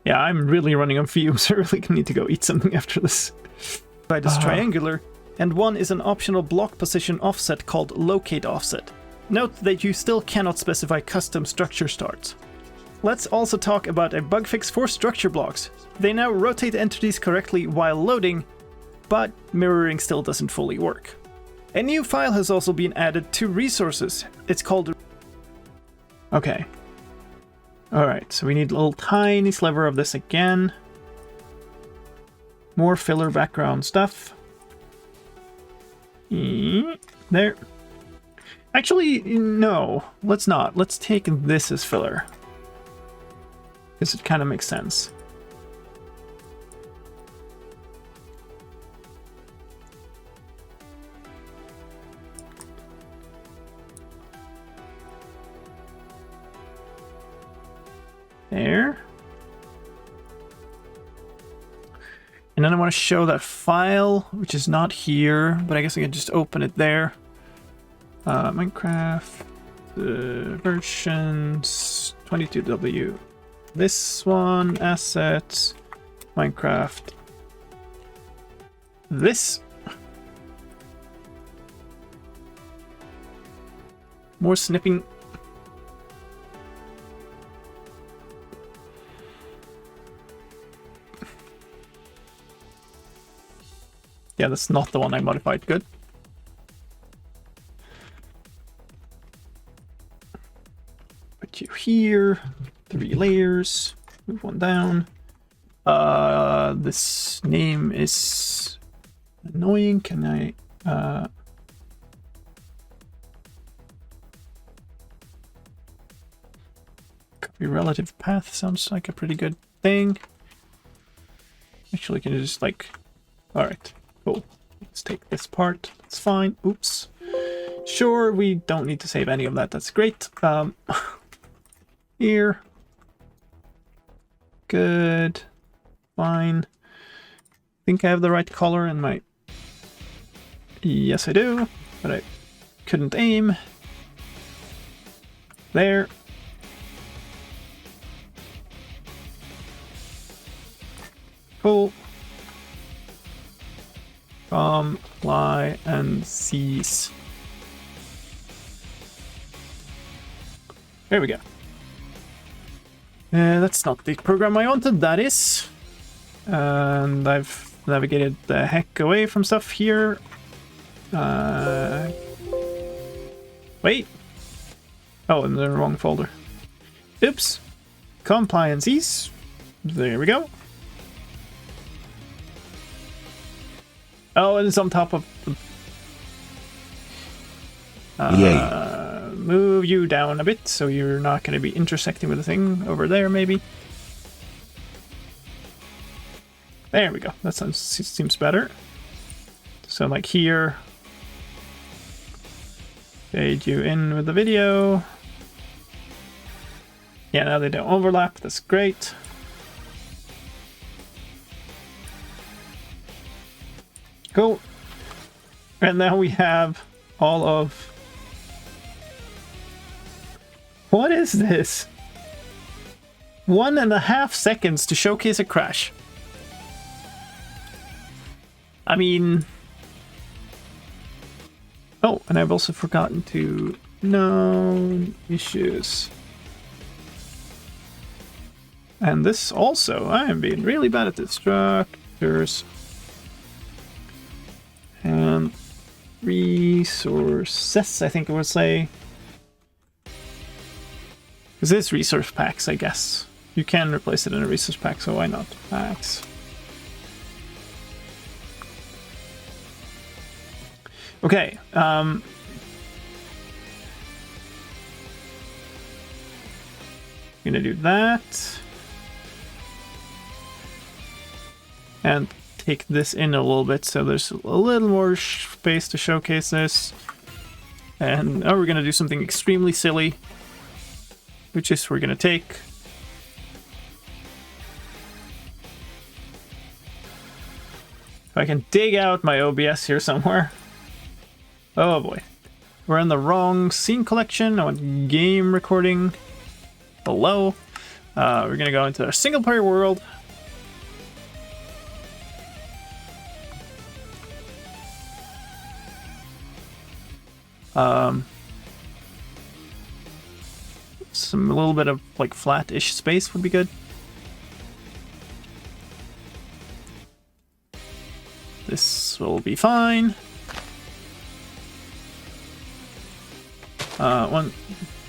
Yeah, I'm really running on fumes. I really need to go eat something after this. By this triangular, and one is an optional block position offset called locate offset. Note that you still cannot specify custom structure starts. Let's also talk about a bug fix for structure blocks. They now rotate entities correctly while loading, but mirroring still doesn't fully work. A new file has also been added to resources. It's called... Okay. Alright, so we need a little tiny sliver of this again. More filler background stuff. There. Actually, no. Let's not. Let's take this as filler. Because it kind of makes sense. There. And then I want to show that file, which is not here, but I guess I can just open it there. Minecraft versions 22W. This one, assets, Minecraft. This. More snipping. Yeah, that's not the one I modified. Good. Put you here. 3 layers. Move one down. This name is annoying. Can I... copy relative path sounds like a pretty good thing. Actually, can you just like... Alright, cool. Let's take this part. That's fine. Oops. Sure, we don't need to save any of that. That's great. Here. Good. Fine. Think I have the right color in my... Yes, I do. But I couldn't aim. There. Cool. Come, fly, and seize. There we go. That's not the program I wanted, that is. And I've navigated the heck away from stuff here. Wait. Oh, in the wrong folder. Oops. Compliances. There we go. Oh, and it's on top of the... Yay. Move you down a bit so you're not going to be intersecting with the thing over there, maybe. There we go. That seems better. So, like here. Fade you in with the video. Yeah, now they don't overlap. That's great. Cool. And now we have all of... What is this? 1.5 seconds to showcase a crash. I mean... Oh, and I've also forgotten to... Known issues. And this also, I am being really bad at this. Structures. And resources, I think it would say. Because it's resource packs, I guess. You can replace it in a resource pack, so why not? Packs. Okay. Gonna do that. And take this in a little bit so there's a little more space to showcase this. And now we're gonna do something extremely silly, which is we're gonna take if I can dig out my OBS here somewhere. Oh boy. We're in the wrong scene collection. I want game recording below. We're gonna go into our single player world. A little bit of like flat-ish space would be good. This will be fine. 1,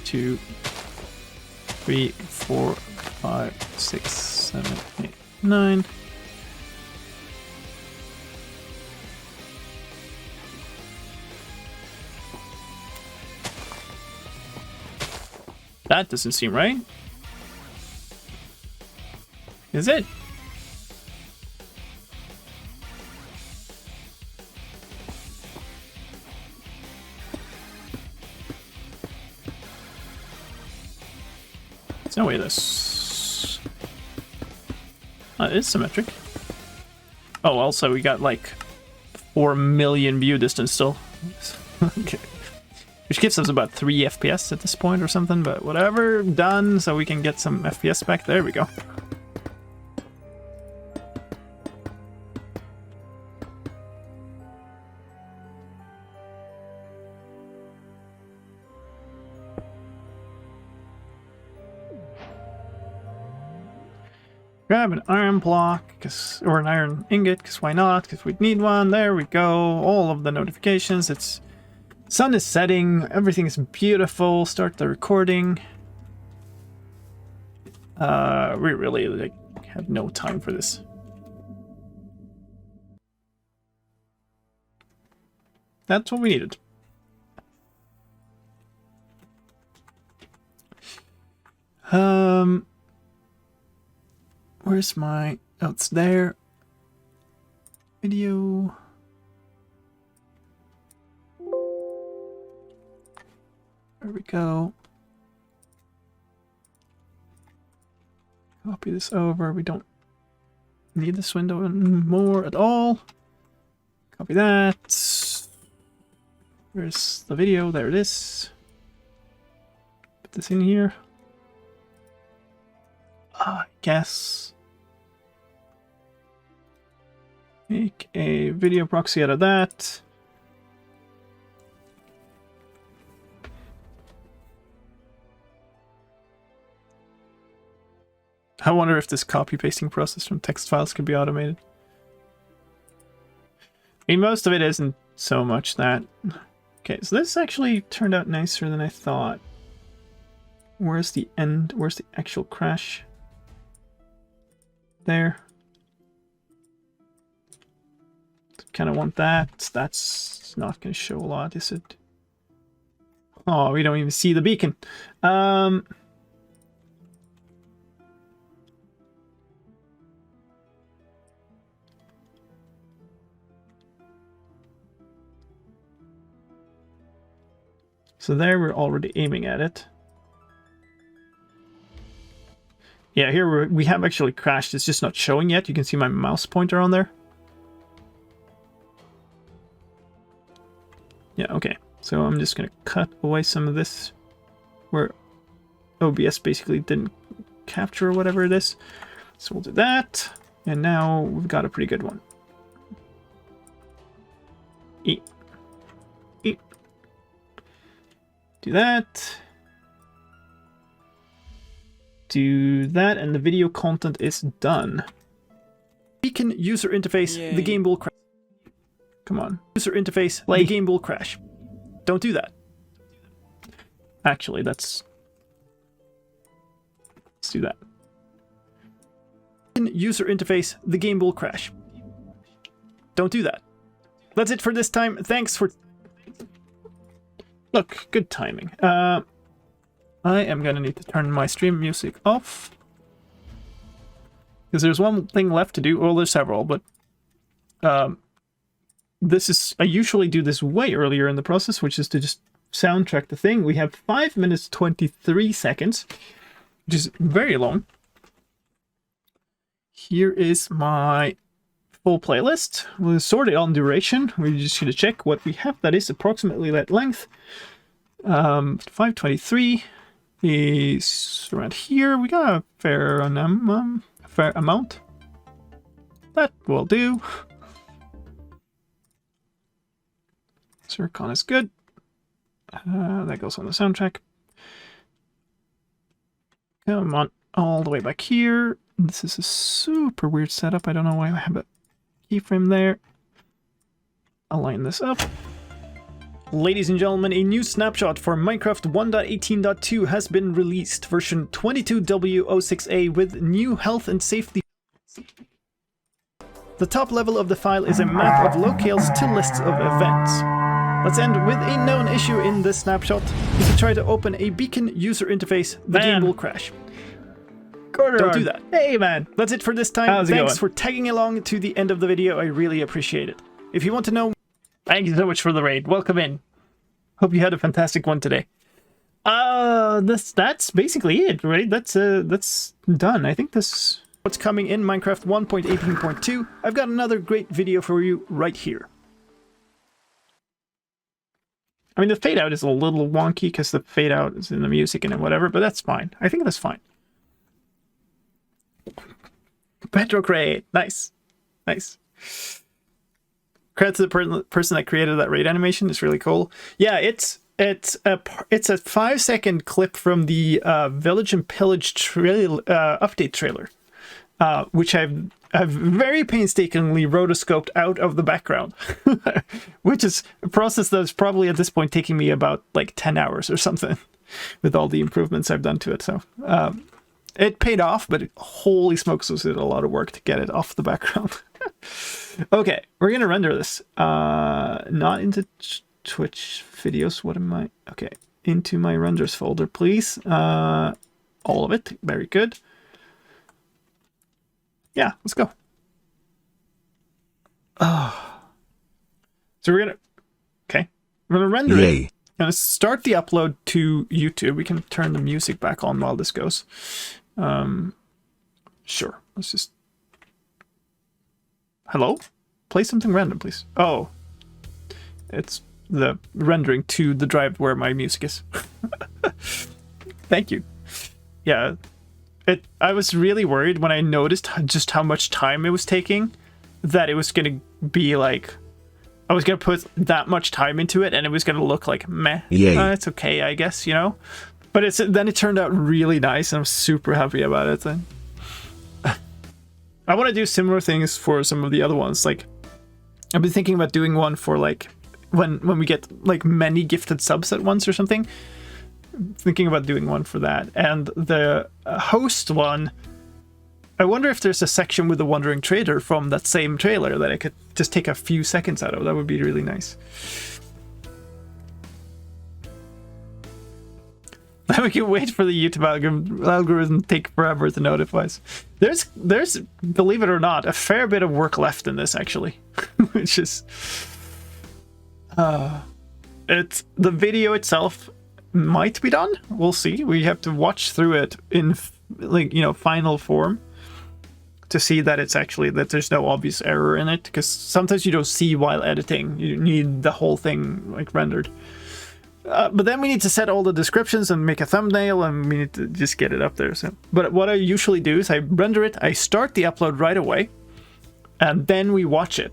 2, 3, 4, 5, 6, 7, 8, 9. That doesn't seem right. Is it? There's no way this... it is symmetric. Oh, also we got like 4 million view distance still. Okay. Which gives us about 3 FPS at this point or something, but whatever, done, so we can get some FPS back. There we go. Grab an iron block, or an iron ingot, because why not? Because we'd need one. There we go. All of the notifications. It's sun is setting. Everything is beautiful. Start the recording. We really like have no time for this. That's what we needed. Where's my... Oh, it's there. Video. There we go. Copy this over. We don't need this window anymore at all. Copy that. Where's the video? There it is. Put this in here. I guess. Make a video proxy out of that. I wonder if this copy pasting process from text files could be automated. I mean, most of it isn't so much that. Okay, so this actually turned out nicer than I thought. Where's the end? Where's the actual crash? There. Kind of want that. That's not going to show a lot, is it? Oh, we don't even see the beacon. So there we're already aiming at it. Yeah, here we have actually crashed. It's just not showing yet. You can see my mouse pointer on there. Yeah, okay. So I'm just going to cut away some of this where OBS basically didn't capture or whatever it is. So we'll do that. And now we've got a pretty good one. Eat. Eat. Do that. Do that, and the video content is done. Beacon user interface, Yay. The game will crash. Come on. User interface, the game will crash. Don't do that. Actually, let's do that. User interface, the game will crash. Don't do that. That's it for this time. Thanks for... Look, good timing. I am gonna need to turn my stream music off. Because there's one thing left to do. Well, there's several, but... this is... I usually do this way earlier in the process, which is to just soundtrack the thing. We have 5 minutes 23 seconds, which is very long. Here is my full playlist. We'll sort it on duration. We're just going to check what we have. That is approximately that length. 523 is around here. We got a fair amount. That will do. Zircon is good. That goes on the soundtrack. Come on, all the way back here. This is a super weird setup. I don't know why I have a keyframe there. Align this up. Ladies and gentlemen, a new snapshot for Minecraft 1.18.2 has been released. Version 22W06A with new health and safety. The top level of the file is a map of locales to lists of events. Let's end with a known issue in this snapshot. If you try to open a beacon user interface, the game will crash. Don't do that. Hey man, that's it for this time. Thanks for tagging along to the end of the video. I really appreciate it. If you want to know... Thank you so much for the raid. Welcome in. Hope you had a fantastic one today. That's basically it, right? That's done. I think this... What's coming in Minecraft 1.18.2. I've got another great video for you right here. I mean, the fade out is a little wonky because the fade out is in the music and whatever, but that's fine. I think that's fine. Bedrock raid. Nice. Nice. Credit to the person that created that raid animation. It's really cool. Yeah, it's a 5-second clip from the Village and Pillage update trailer, which I've very painstakingly rotoscoped out of the background, which is a process that's probably at this point taking me about like 10 hours or something with all the improvements I've done to it. So it paid off, but holy smokes, was it a lot of work to get it off the background. Okay, we're gonna render this. Not into Twitch videos. What am I? Okay, into my renders folder, please. All of it. Very good. Yeah, let's go. So we're gonna. Okay, we're gonna render it. Gonna start the upload to YouTube. We can turn the music back on while this goes. Sure. Let's just. Hello? Play something random, please. Oh. It's the rendering to the drive where my music is. Thank you. Yeah. I was really worried when I noticed just how much time it was taking, that it was going to be like, I was going to put that much time into it and it was going to look like meh. Yeah. It's okay, I guess, you know? But then it turned out really nice and I'm super happy about it then. I want to do similar things for some of the other ones. Like, I've been thinking about doing one for like when we get like many gifted subs at once or something. Thinking about doing one for that. And the host one, I wonder if there's a section with the Wandering Trader from that same trailer that I could just take a few seconds out of. That would be really nice. We can wait for the YouTube algorithm to take forever to notify us. There's, believe it or not, a fair bit of work left in this actually, which is, it's the video itself might be done. We'll see. We have to watch through it in like, you know, final form to see that it's actually, that there's no obvious error in it, because sometimes you don't see while editing. You need the whole thing like rendered. But then we need to set all the descriptions and make a thumbnail, and we need to just get it up there. So, but what I usually do is I render it, I start the upload right away, and then we watch it,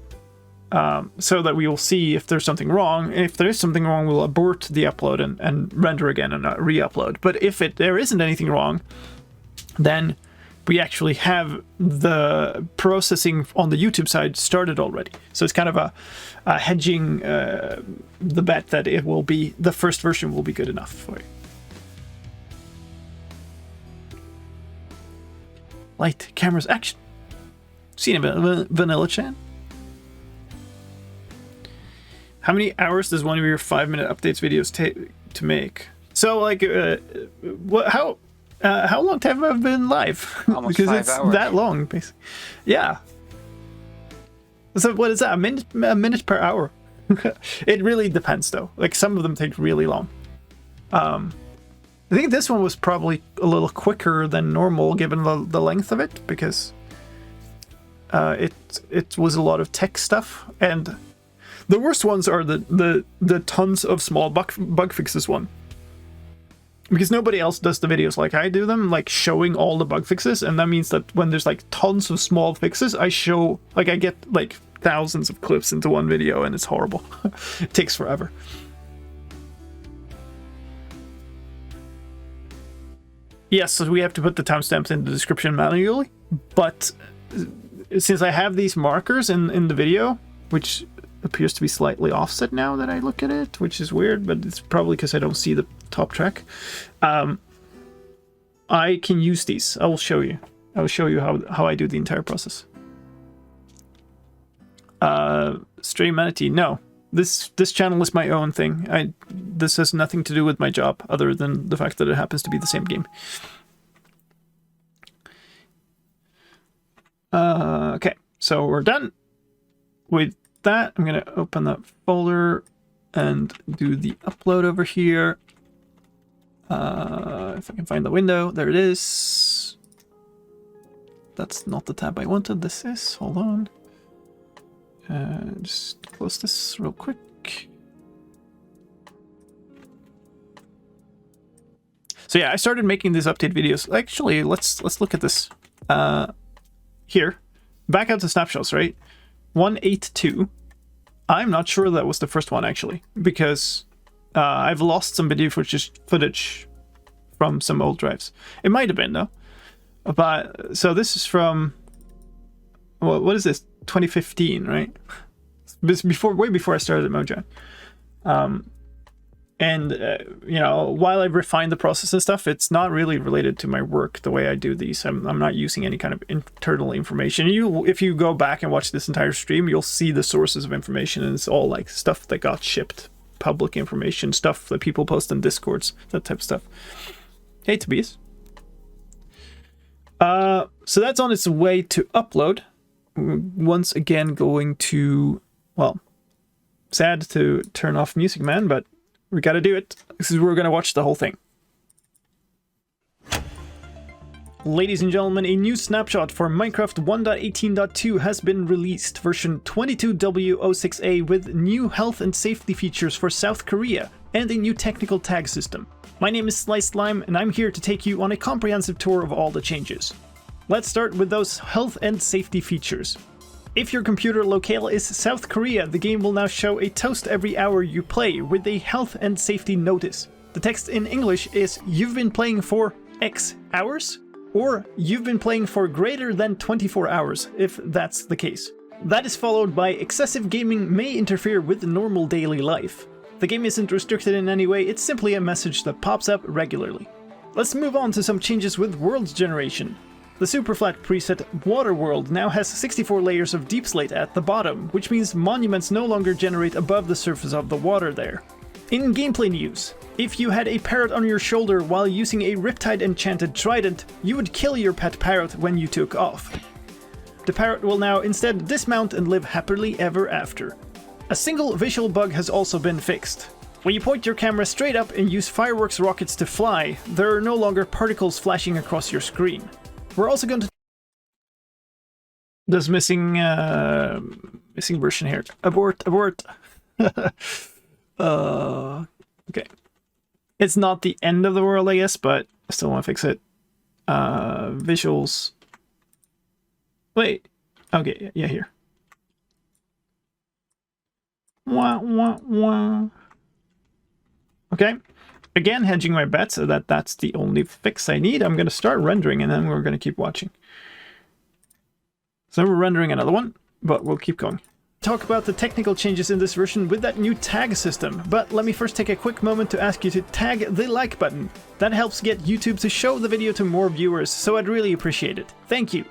so that we will see if there's something wrong. And if there is something wrong, we'll abort the upload and render again and re-upload. But if there isn't anything wrong, then we actually have the processing on the YouTube side started already. So it's kind of a hedging the bet that it will be, the first version will be good enough for you. Light, cameras, action. Seen a Vanilla Chan. How many hours does one of your 5-minute updates videos take to make? So like, how long have I been live? Almost because 5 it's hours. that long, basically. Yeah. So what is that? A minute per hour? It really depends, though. Like some of them take really long. I think this one was probably a little quicker than normal, given the length of it, because it was a lot of tech stuff, and the worst ones are the tons of small bug fixes one. Because nobody else does the videos like I do them, like showing all the bug fixes, and that means that when there's like tons of small fixes, I show, like I get like thousands of clips into one video, and it's horrible. It takes forever. Yes, so we have to put the timestamps in the description manually, but since I have these markers in the video, which appears to be slightly offset now that I look at it, which is weird, but it's probably because I don't see the top track. I can use these. I will show you. I will show you how I do the entire process. Stray Manatee, no. This channel is my own thing. This has nothing to do with my job, other than the fact that it happens to be the same game. Okay, so we're done with that. I'm gonna open that folder and do the upload over here. If I can find the window, there it is. That's not the tab I wanted. This is, hold on. Just close this real quick. So yeah, I started making these update videos. Actually, let's look at this. Here, back out to snapshots, right? 182. I'm not sure that was the first one actually, because I've lost some video footage from some old drives. It might have been though. But so this is from what is this? 2015, right? Way before I started at Mojang. And, you know, while I've refined the process and stuff, it's not really related to my work the way I do these. I'm not using any kind of internal information. If you go back and watch this entire stream, you'll see the sources of information, and it's all like stuff that got shipped, public information, stuff that people post in Discords, that type of stuff. Hey, Tobias. So that's on its way to upload. Once again going to, well, sad to turn off Music Man, but we gotta do it. This is where we're gonna watch the whole thing. Ladies and gentlemen, a new snapshot for Minecraft 1.18.2 has been released, version 22W06A, with new health and safety features for South Korea and a new technical tag system. My name is slicedlime, and I'm here to take you on a comprehensive tour of all the changes. Let's start with those health and safety features. If your computer locale is South Korea, the game will now show a toast every hour you play with a health and safety notice. The text in English is "You've been playing for X hours?" or "You've been playing for greater than 24 hours, if that's the case. That is followed by "Excessive gaming may interfere with normal daily life." The game isn't restricted in any way, it's simply a message that pops up regularly. Let's move on to some changes with world generation. The Superflat preset Water World now has 64 layers of deep slate at the bottom, which means monuments no longer generate above the surface of the water there. In gameplay news, if you had a parrot on your shoulder while using a Riptide enchanted trident, you would kill your pet parrot when you took off. The parrot will now instead dismount and live happily ever after. A single visual bug has also been fixed. When you point your camera straight up and use fireworks rockets to fly, there are no longer particles flashing across your screen. We're also going to... This missing version here. Abort. Okay. It's not the end of the world, I guess, but I still want to fix it. Visuals. Wait. Okay, yeah, here. Okay. Again, hedging my bets so that that's the only fix I need. I'm going to start rendering and then we're going to keep watching. So we're rendering another one, but we'll keep going. Talk about the technical changes in this version with that new tag system, but let me first take a quick moment to ask you to tag the like button. That helps get YouTube to show the video to more viewers, so I'd really appreciate it. Thank you.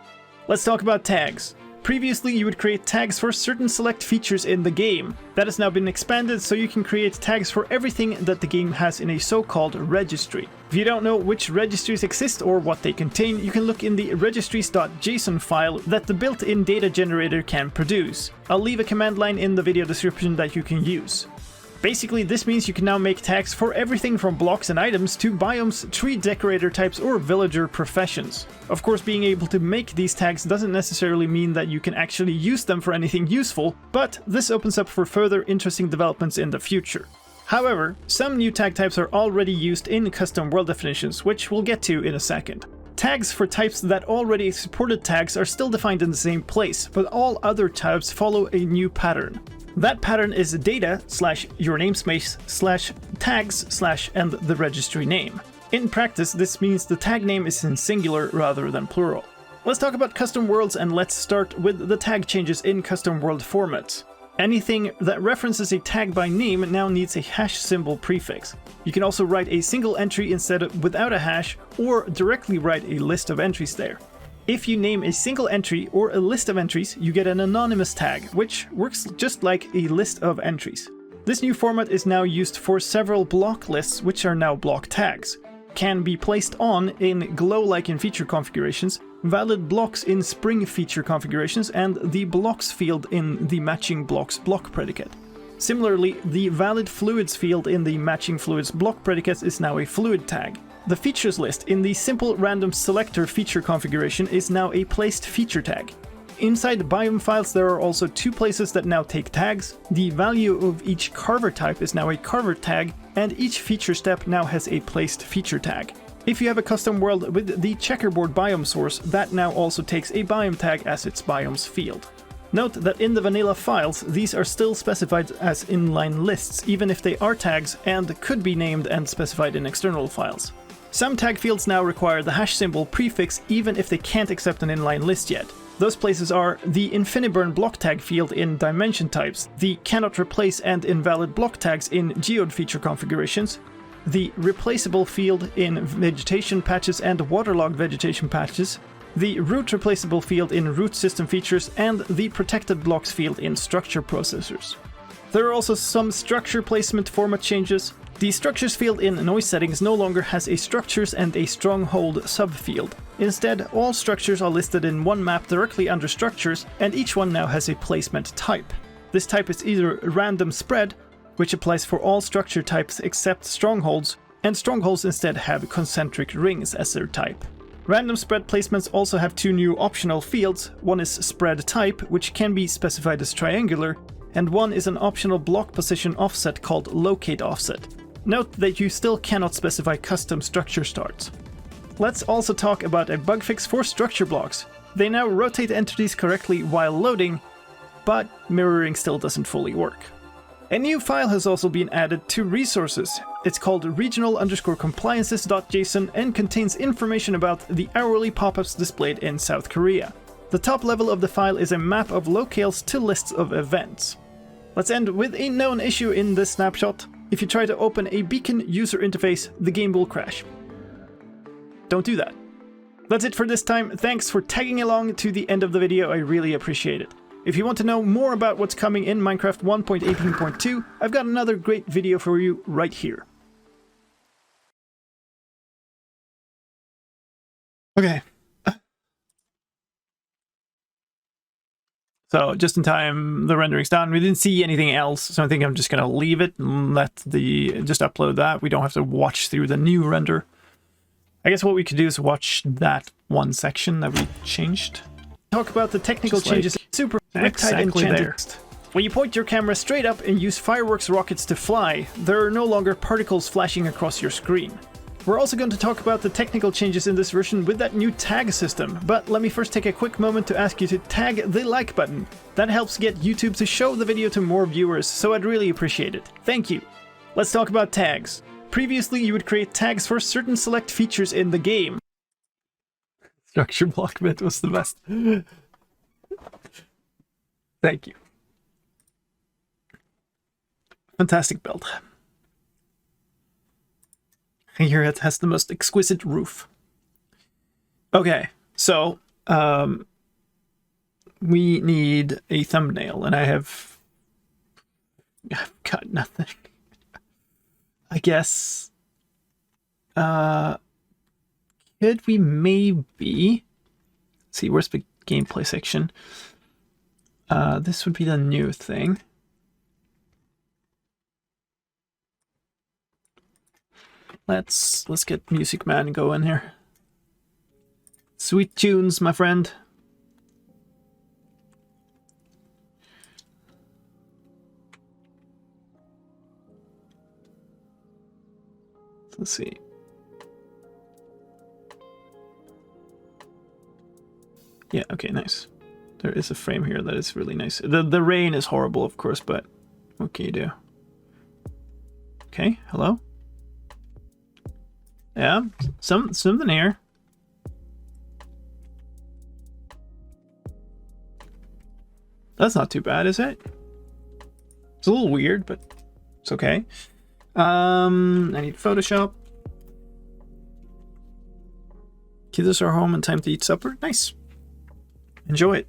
Let's talk about tags. Previously, you would create tags for certain select features in the game. That has now been expanded so you can create tags for everything that the game has in a so-called registry. If you don't know which registries exist or what they contain, you can look in the registries.json file that the built-in data generator can produce. I'll leave a command line in the video description that you can use. Basically, this means you can now make tags for everything from blocks and items to biomes, tree decorator types, or villager professions. Of course, being able to make these tags doesn't necessarily mean that you can actually use them for anything useful, but this opens up for further interesting developments in the future. However, some new tag types are already used in custom world definitions, which we'll get to in a second. Tags for types that already supported tags are still defined in the same place, but all other types follow a new pattern. That pattern is data / your namespace / tags / and the registry name. In practice, this means the tag name is in singular rather than plural. Let's talk about custom worlds, and let's start with the tag changes in custom world formats. Anything that references a tag by name now needs a hash symbol prefix. You can also write a single entry instead of without a hash, or directly write a list of entries there. If you name a single entry or a list of entries, you get an anonymous tag, which works just like a list of entries. This new format is now used for several block lists, which are now block tags. Can be placed on in glow-like in feature configurations, valid blocks in spring feature configurations, and the blocks field in the matching blocks block predicate. Similarly, the valid fluids field in the matching fluids block predicate is now a fluid tag. The features list in the simple random selector feature configuration is now a placed feature tag. Inside the biome files, there are also two places that now take tags. The value of each carver type is now a carver tag, and each feature step now has a placed feature tag. If you have a custom world with the checkerboard biome source, that now also takes a biome tag as its biomes field. Note that in the vanilla files, these are still specified as inline lists, even if they are tags and could be named and specified in external files. Some tag fields now require the hash symbol prefix even if they can't accept an inline list yet. Those places are the InfiniBurn block tag field in dimension types, the cannot replace and invalid block tags in geode feature configurations, the replaceable field in vegetation patches and waterlogged vegetation patches, the root replaceable field in root system features, and the protected blocks field in structure processors. There are also some structure placement format changes. The structures field in noise settings no longer has a structures and a stronghold subfield. Instead, all structures are listed in one map directly under structures, and each one now has a placement type. This type is either random spread, which applies for all structure types except strongholds, and strongholds instead have concentric rings as their type. Random spread placements also have two new optional fields. One is spread type, which can be specified as triangular, and one is an optional block position offset called locate offset. Note that you still cannot specify custom structure starts. Let's also talk about a bug fix for structure blocks. They now rotate entities correctly while loading, but mirroring still doesn't fully work. A new file has also been added to resources. It's called regional_compliances.json and contains information about the hourly pop-ups displayed in South Korea. The top level of the file is a map of locales to lists of events. Let's end with a known issue in this snapshot. If you try to open a beacon user interface, the game will crash. Don't do that. That's it for this time. Thanks for tagging along to the end of the video. I really appreciate it. If you want to know more about what's coming in Minecraft 1.18.2, I've got another great video for you right here. Okay. So just in time, the rendering's done. We didn't see anything else, so I think I'm just gonna leave it and just upload that. We don't have to watch through the new render. I guess what we could do is watch that one section that we changed. Talk about the technical Just changes. Super exactly enchanted. there. When you point your camera straight up and use fireworks rockets to fly, there are no longer particles flashing across your screen. We're also going to talk about the technical changes in this version with that new tag system, but let me first take a quick moment to ask you to tag the like button. That helps get YouTube to show the video to more viewers, so I'd really appreciate it. Thank you. Let's talk about tags. Previously, you would create tags for certain select features in the game. Structure block bit was the best. Thank you. Fantastic build. Here it has the most exquisite roof. Okay, so we need a thumbnail, and I've got nothing. I guess could we maybe see where's the gameplay section? This would be the new thing. Let's get Music Man going here. Sweet tunes, my friend. Let's see. Yeah, okay, nice. There is a frame here that is really nice. The rain is horrible, of course, but what can you do? Okay, hello? Yeah, something here. That's not too bad, is it? It's a little weird, but it's okay. I need Photoshop. Kids are home and time to eat supper. Nice. Enjoy it.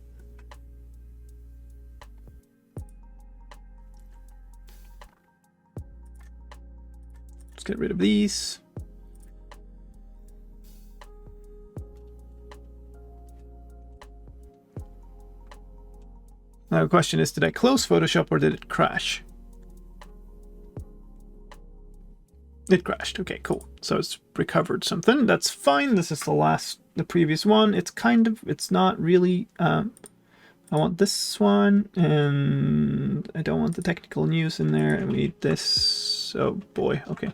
Let's get rid of these. Now the question is, did I close Photoshop or did it crash? It crashed. Okay, cool. So it's recovered something. That's fine. This is the previous one. It's not really, I want this one, and I don't want the technical news in there, and we need this. Oh boy, okay.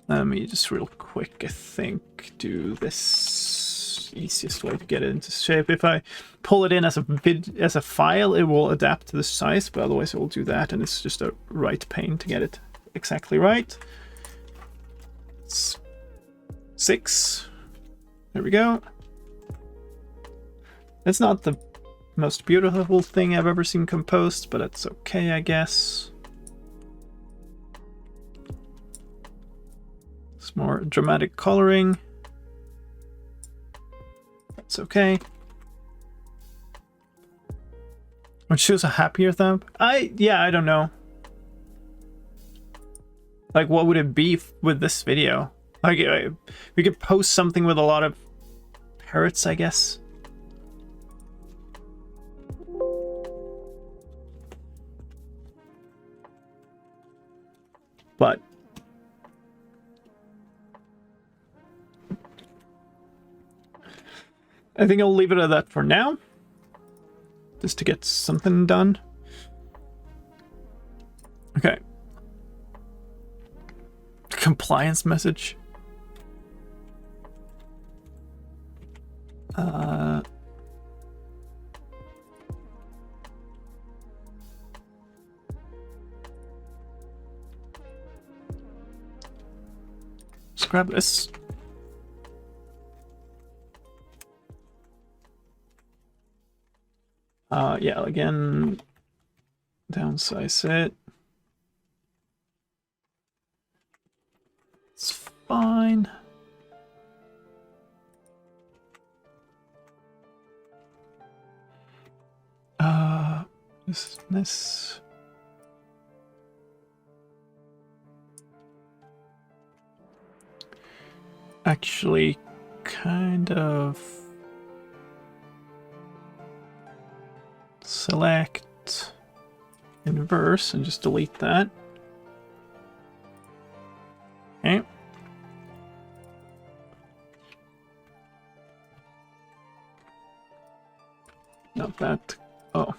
Let me just real quick, I think, do this. Easiest way to get it into shape. If I pull it in as a file, it will adapt to the size, but otherwise it will do that, and it's just a right pain to get it exactly right. It's 6. There we go. It's not the most beautiful thing I've ever seen composed, but it's okay, I guess. It's more dramatic coloring. That's okay. Would choose a happier thumb? Yeah, I don't know. Like, what would it be with this video? Like, we could post something with a lot of parrots, I guess. But I think I'll leave it at that for now. Just to get something done. Okay. Compliance message. Let's grab this. Yeah, again, downsize it. It's fine. This. Actually, kind of. Select inverse and just delete that. Okay. Not that. Oh.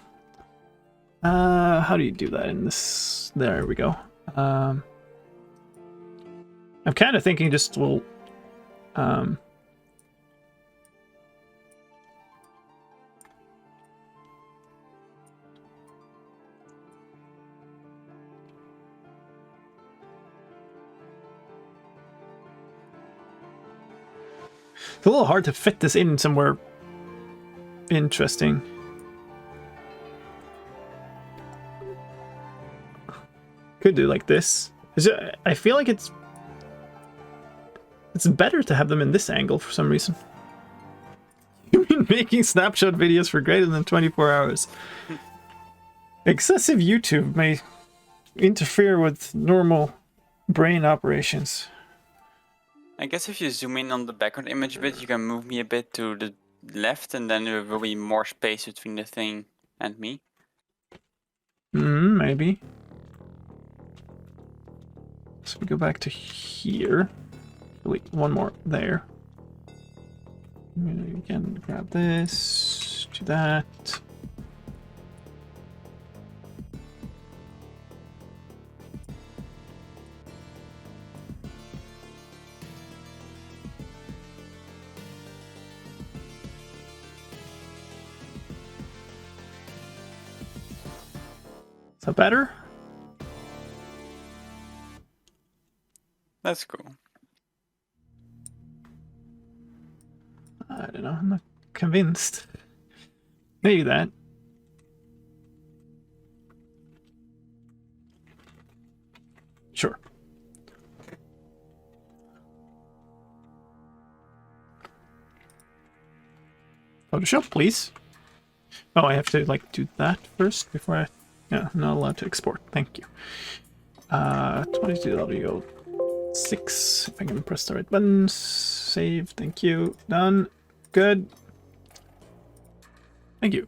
How do you do that in this? There we go. I'm kind of thinking just we'll it's a little hard to fit this in somewhere interesting. Could do like this. I feel like it's better to have them in this angle for some reason. You've been making snapshot videos for greater than 24 hours. Excessive YouTube may interfere with normal brain operations. I guess if you zoom in on the background image a bit, you can move me a bit to the left, and then there will be more space between the thing and me. Maybe. So we go back to here. Wait, one more there. Again, grab this, do that. Is that better? That's cool. I don't know, I'm not convinced. Maybe that. Sure. Photoshop, please. Oh, I have to like do that first before I... Yeah, I'm not allowed to export. Thank you. 22 audio 6. If I can press the right button. Save. Thank you. Done. Good. Thank you.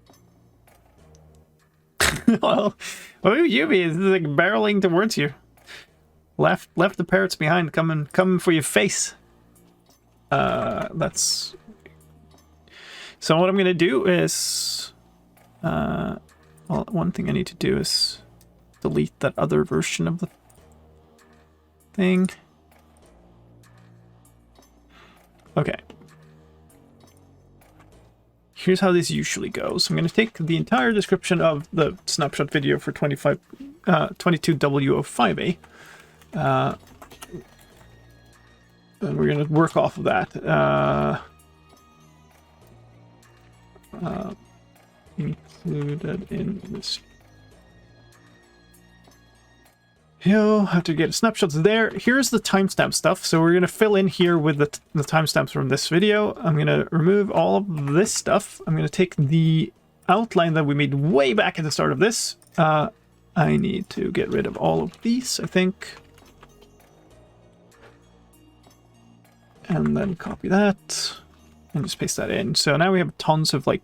Well, what would you be? It's like barreling towards you. Left the parrots behind. Coming for your face. That's. So what I'm gonna do is. Well, one thing I need to do is delete that other version of the thing. Okay. Here's how this usually goes. I'm going to take the entire description of the snapshot video for 22W05A. And we're going to work off of that. included in this. You'll have to get snapshots there. Here's the timestamp stuff. So we're going to fill in here with the timestamps from this video. I'm going to remove all of this stuff. I'm going to take the outline that we made way back at the start of this. I need to get rid of all of these, I think. And then copy that and just paste that in. So now we have tons of like,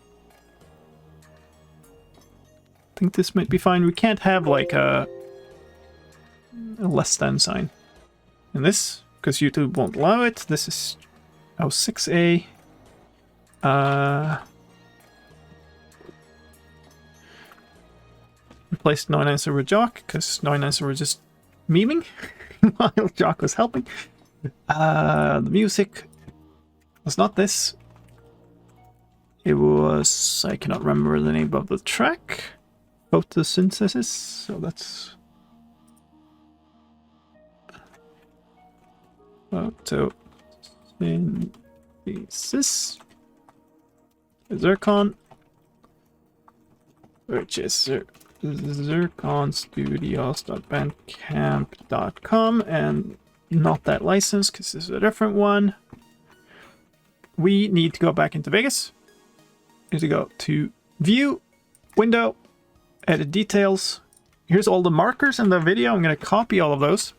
I think this might be fine. We can't have like a less than sign in this because YouTube won't allow it. This is 6A. Replaced 99 with Jock because 99 were just memeing while Jock was helping. The music was not this. It was, I cannot remember the name of the track. Photosynthesis. So that's photosynthesis. Zircon, which is zirconstudios.bandcamp.com, and not that license because this is a different one. We need to go back into Vegas. We need to go to View, Window, Edit Details. Here's all the markers in the video. I'm going to copy all of those.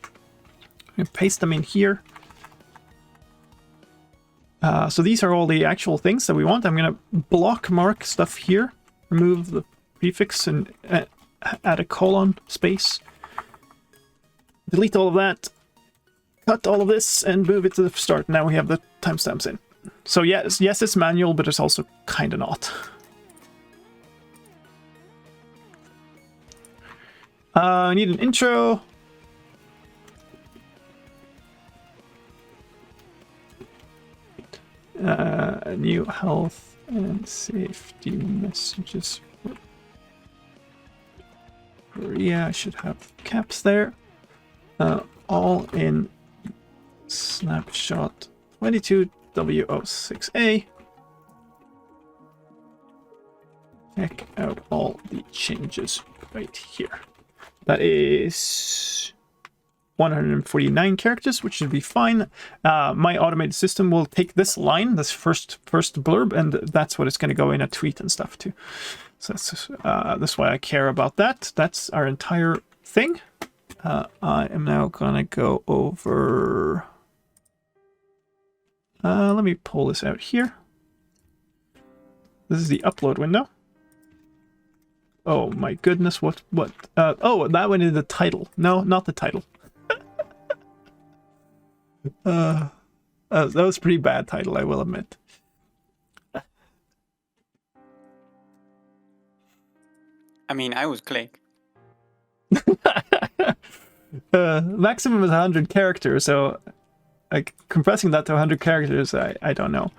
I'm going to paste them in here. So these are all the actual things that we want. I'm going to block mark stuff here. Remove the prefix and add a colon space. Delete all of that. Cut all of this and move it to the start. Now we have the timestamps in. So yes, it's manual, but it's also kind of not. I need an intro. New health and safety messages. Yeah, I should have caps there. All in Snapshot 22W06A. Check out all the changes right here. That is 149 characters, which should be fine. My automated system will take this line, this first blurb, and that's what it's going to go in a tweet and stuff too. So that's why I care about that. That's our entire thing. I am now going to go over... let me pull this out here. This is the upload window. Oh my goodness, what? Oh, that one is the title. No, not the title. That was a pretty bad title, I will admit. I mean, I was Click. Maximum is 100 characters, so like compressing that to 100 characters, I don't know.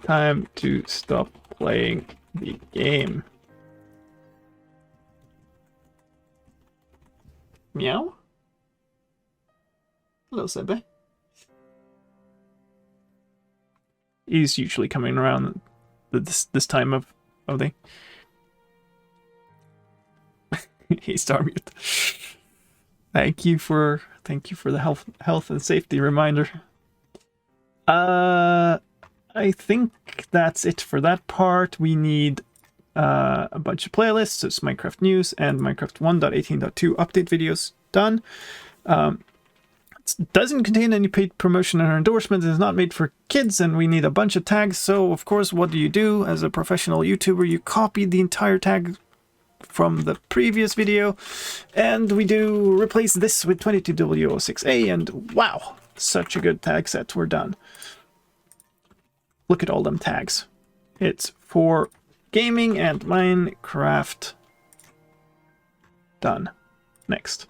Time to stop playing the game. Meow? Hello, Sebe. He's usually coming around this time of the... He's star mute. Thank you for the health and safety reminder. I think that's it for that part. We need a bunch of playlists. So it's Minecraft News and Minecraft 1.18.2 update videos done. It doesn't contain any paid promotion or endorsement. It's not made for kids, and we need a bunch of tags. So, of course, what do you do as a professional YouTuber? You copy the entire tag from the previous video, and we do replace this with 22W06A, and wow, such a good tag set. We're done. Look at all them tags. It's for gaming and Minecraft. Done. Next.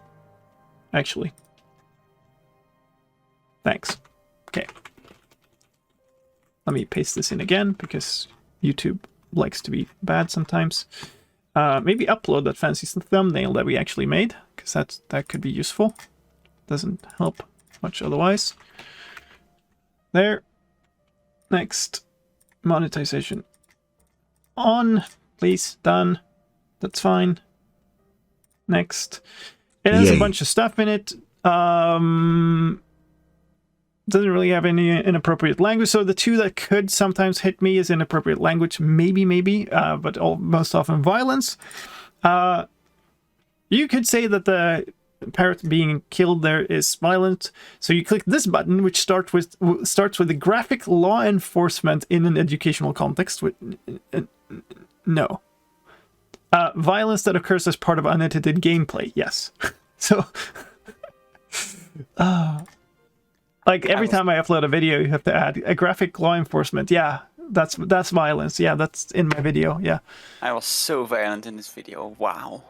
Actually. Thanks. Okay. Let me paste this in again because YouTube likes to be bad sometimes. Maybe upload that fancy thumbnail that we actually made, because that could be useful. Doesn't help much otherwise. There. Next. Monetization. On. Please. Done. That's fine. Next. It has a bunch of stuff in it. Doesn't really have any inappropriate language. So the two that could sometimes hit me is inappropriate language. Maybe. But most often violence. You could say that the parrot being killed there is violent. So you click this button, which starts with the graphic law enforcement in an educational context. No. Violence that occurs as part of unedited gameplay. Yes. So, like every time I upload a video, you have to add a graphic law enforcement. Yeah, that's violence. Yeah, that's in my video. Yeah. I was so violent in this video. Wow.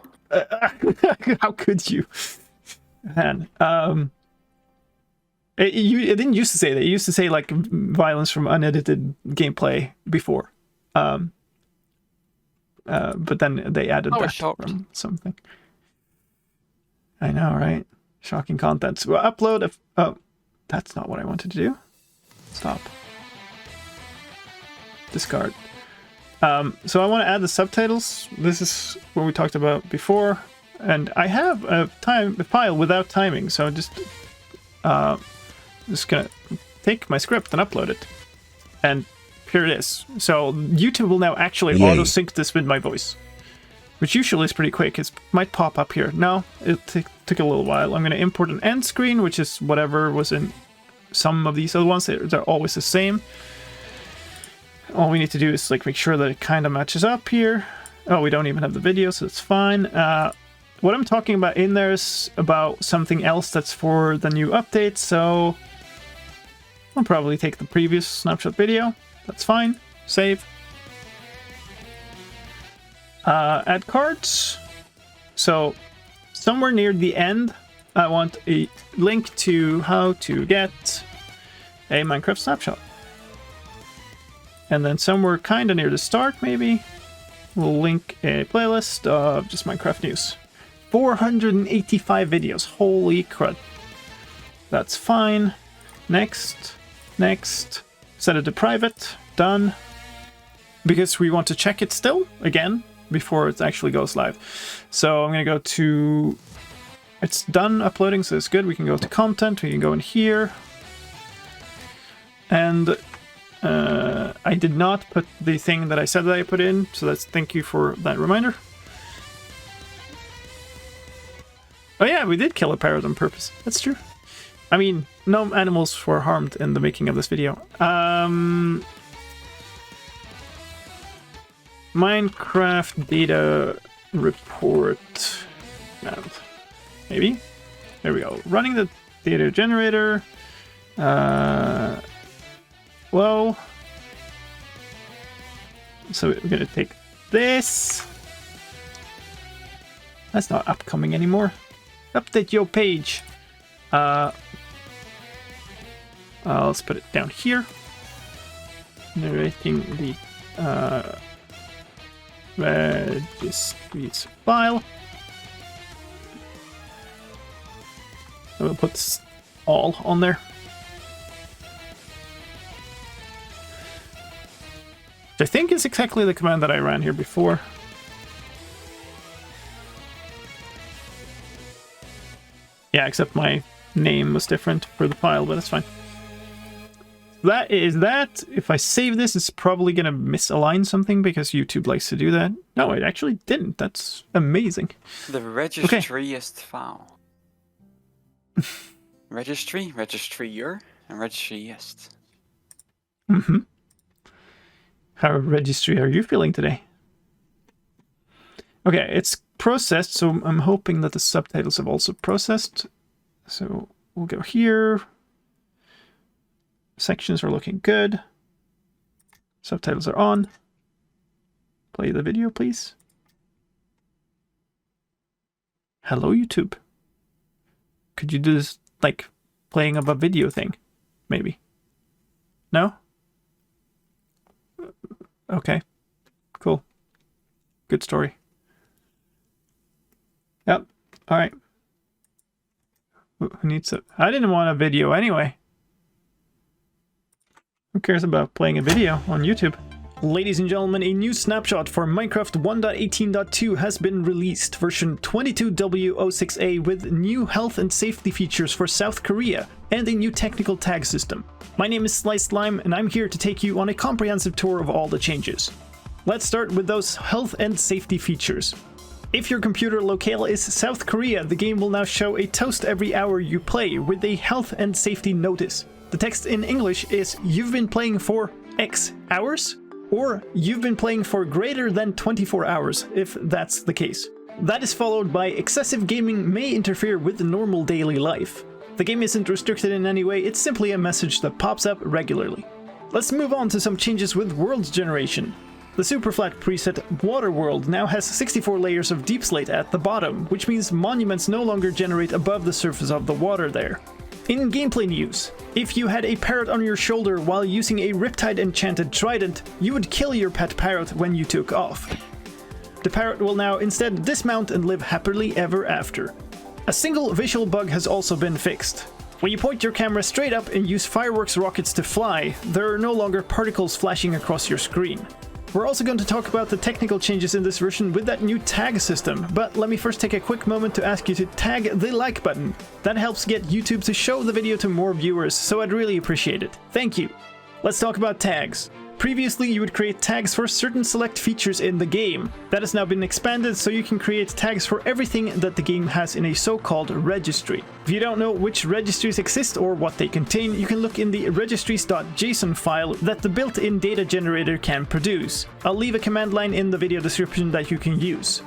How could you? Man, it didn't used to say that. It used to say like violence from unedited gameplay before. But then they added that from something. I know, right? Shocking content. So upload. Oh, that's not what I wanted to do. Stop. Discard. So I want to add the subtitles. This is what we talked about before, and I have a file without timing. So I'm just gonna take my script and upload it, and here it is. So YouTube will now actually auto sync this with my voice, which usually is pretty quick. It might pop up here. No, it took a little while. I'm gonna import an end screen, which is whatever was in some of these other ones. They're always the same. All we need to do is like make sure that it kind of matches up here. Oh, we don't even have the video, so it's fine. What I'm talking about in there is about something else that's for the new update, so I'll probably take the previous snapshot video. That's fine. Save. Add cards. So somewhere near the end, I want a link to how to get a Minecraft snapshot. And then somewhere kind of near the start, maybe, we'll link a playlist of just Minecraft news. 485 videos. Holy crud. That's fine. Next. Set it to private. Done. Because we want to check it still, again, before it actually goes live. So I'm going to go to... It's done uploading, so it's good. We can go to content. We can go in here. And... I did not put the thing that I said that I put in, so thank you for that reminder. Oh yeah, we did kill a parrot on purpose. That's true. I mean, no animals were harmed in the making of this video. Minecraft data report. Maybe? There we go. Running the data generator. Well, so we're gonna take this. That's not upcoming anymore. Update your page. Let's put it down here. Narrating the registries file. I will put all on there. Which I think is exactly the command that I ran here before. Yeah, except my name was different for the file, but that's fine. That is that. If I save this, it's probably going to misalign something because YouTube likes to do that. No, it actually didn't. That's amazing. The registryist file. Registry, registryer, and registryist. Mm-hmm. How registry are you feeling today? Okay, it's processed, so I'm hoping that the subtitles have also processed. So we'll go here. Sections are looking good. Subtitles are on. Play the video, please. Hello, YouTube. Could you do this, like, playing of a video thing? Maybe. No? Okay, cool. Good story. Yep, alright. Who needs it? I didn't want a video anyway. Who cares about playing a video on YouTube? Ladies and gentlemen, a new snapshot for Minecraft 1.18.2 has been released, version 22W06A, with new health and safety features for South Korea and a new technical tag system. My name is slicedlime and I'm here to take you on a comprehensive tour of all the changes. Let's start with those health and safety features. If your computer locale is South Korea, the game will now show a toast every hour you play with a health and safety notice. The text in English is "You've been playing for X hours?" or "You've been playing for greater than 24 hours, if that's the case. That is followed by "Excessive gaming may interfere with normal daily life." The game isn't restricted in any way, it's simply a message that pops up regularly. Let's move on to some changes with world generation. The superflat preset Water World now has 64 layers of deep slate at the bottom, which means monuments no longer generate above the surface of the water there. In gameplay news, if you had a parrot on your shoulder while using a Riptide enchanted trident, you would kill your pet parrot when you took off. The parrot will now instead dismount and live happily ever after. A single visual bug has also been fixed. When you point your camera straight up and use fireworks rockets to fly, there are no longer particles flashing across your screen. We're also going to talk about the technical changes in this version with that new tag system, but let me first take a quick moment to ask you to tag the like button. That helps get YouTube to show the video to more viewers, so I'd really appreciate it. Thank you. Let's talk about tags. Previously, you would create tags for certain select features in the game. That has now been expanded so you can create tags for everything that the game has in a so-called registry. If you don't know which registries exist or what they contain, you can look in the registries.json file that the built-in data generator can produce. I'll leave a command line in the video description that you can use.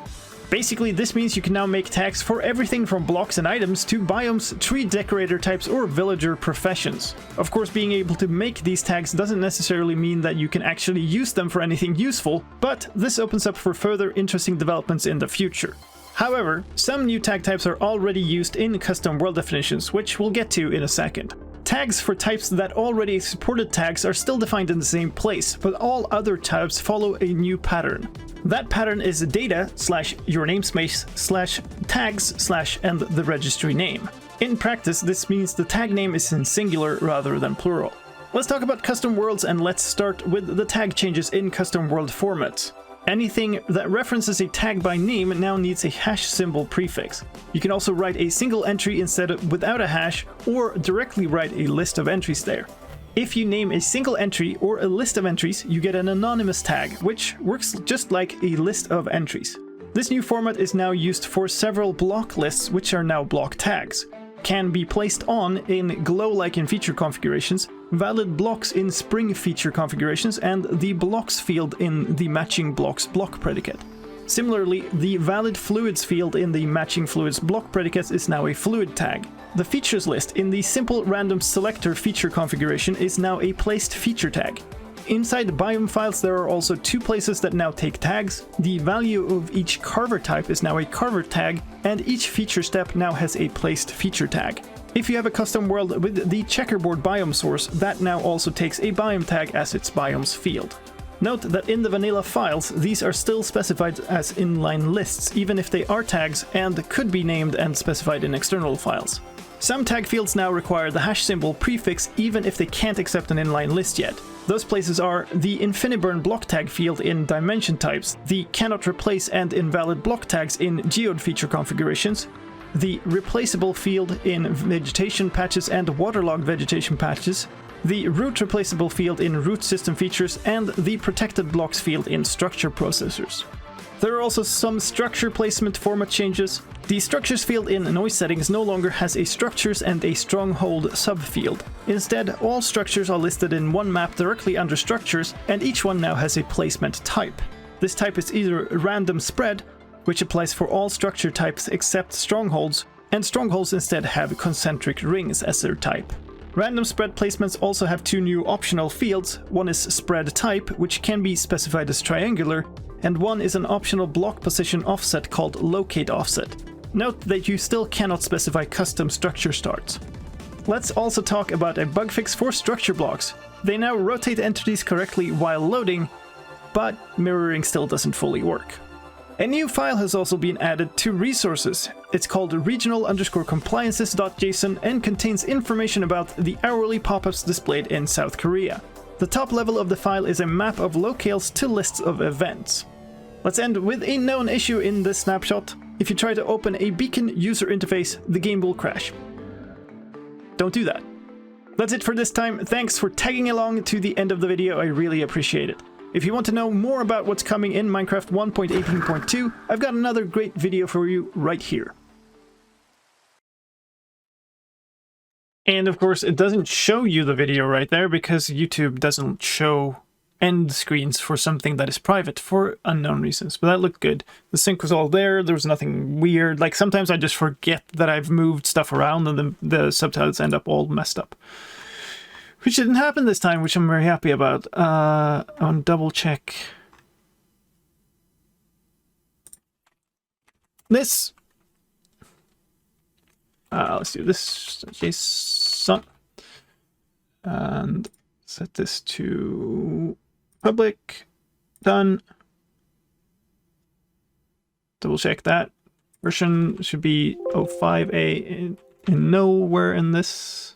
Basically, this means you can now make tags for everything from blocks and items to biomes, tree decorator types, or villager professions. Of course, being able to make these tags doesn't necessarily mean that you can actually use them for anything useful, but this opens up for further interesting developments in the future. However, some new tag types are already used in custom world definitions, which we'll get to in a second. Tags for types that already supported tags are still defined in the same place, but all other types follow a new pattern. That pattern is data / your namespace / tags / and the registry name. In practice, this means the tag name is in singular rather than plural. Let's talk about custom worlds, and let's start with the tag changes in custom world formats. Anything that references a tag by name now needs a hash symbol prefix. You can also write a single entry instead of without a hash, or directly write a list of entries there. If you name a single entry or a list of entries, you get an anonymous tag, which works just like a list of entries. This new format is now used for several block lists, which are now block tags. Can be placed on in glow-like in feature configurations, valid blocks in spring feature configurations, and the blocks field in the matching blocks block predicate. Similarly, the valid fluids field in the matching fluids block predicate is now a fluid tag. The features list in the simple random selector feature configuration is now a placed feature tag. Inside the biome files, there are also two places that now take tags. The value of each carver type is now a carver tag, and each feature step now has a placed feature tag. If you have a custom world with the checkerboard biome source, that now also takes a biome tag as its biomes field. Note that in the vanilla files, these are still specified as inline lists, even if they are tags and could be named and specified in external files. Some tag fields now require the hash symbol prefix even if they can't accept an inline list yet. Those places are the InfiniBurn block tag field in dimension types, the cannot replace and invalid block tags in geode feature configurations, the replaceable field in vegetation patches and waterlogged vegetation patches, the root replaceable field in root system features, and the protected blocks field in structure processors. There are also some structure placement format changes. The structures field in noise settings no longer has a structures and a stronghold subfield. Instead, all structures are listed in one map directly under structures, and each one now has a placement type. This type is either random spread, which applies for all structure types except strongholds, and strongholds instead have concentric rings as their type. Random spread placements also have two new optional fields. One is spread type, which can be specified as triangular, and one is an optional block position offset called locate offset. Note that you still cannot specify custom structure starts. Let's also talk about a bug fix for structure blocks. They now rotate entities correctly while loading, but mirroring still doesn't fully work. A new file has also been added to resources. It's called regional_compliances.json and contains information about the hourly pop-ups displayed in South Korea. The top level of the file is a map of locales to lists of events. Let's end with a known issue in this snapshot. If you try to open a beacon user interface, the game will crash. Don't do that. That's it for this time. Thanks for tagging along to the end of the video. I really appreciate it. If you want to know more about what's coming in Minecraft 1.18.2, I've got another great video for you right here. And of course, it doesn't show you the video right there because YouTube doesn't show end screens for something that is private for unknown reasons. But that looked good. The sync was all there. There was nothing weird. Like sometimes I just forget that I've moved stuff around and the subtitles end up all messed up. Which didn't happen this time, which I'm very happy about. On double check. This. Let's do this. JSON. And set this to public. Done. Double check that. Version should be 05A in nowhere in this.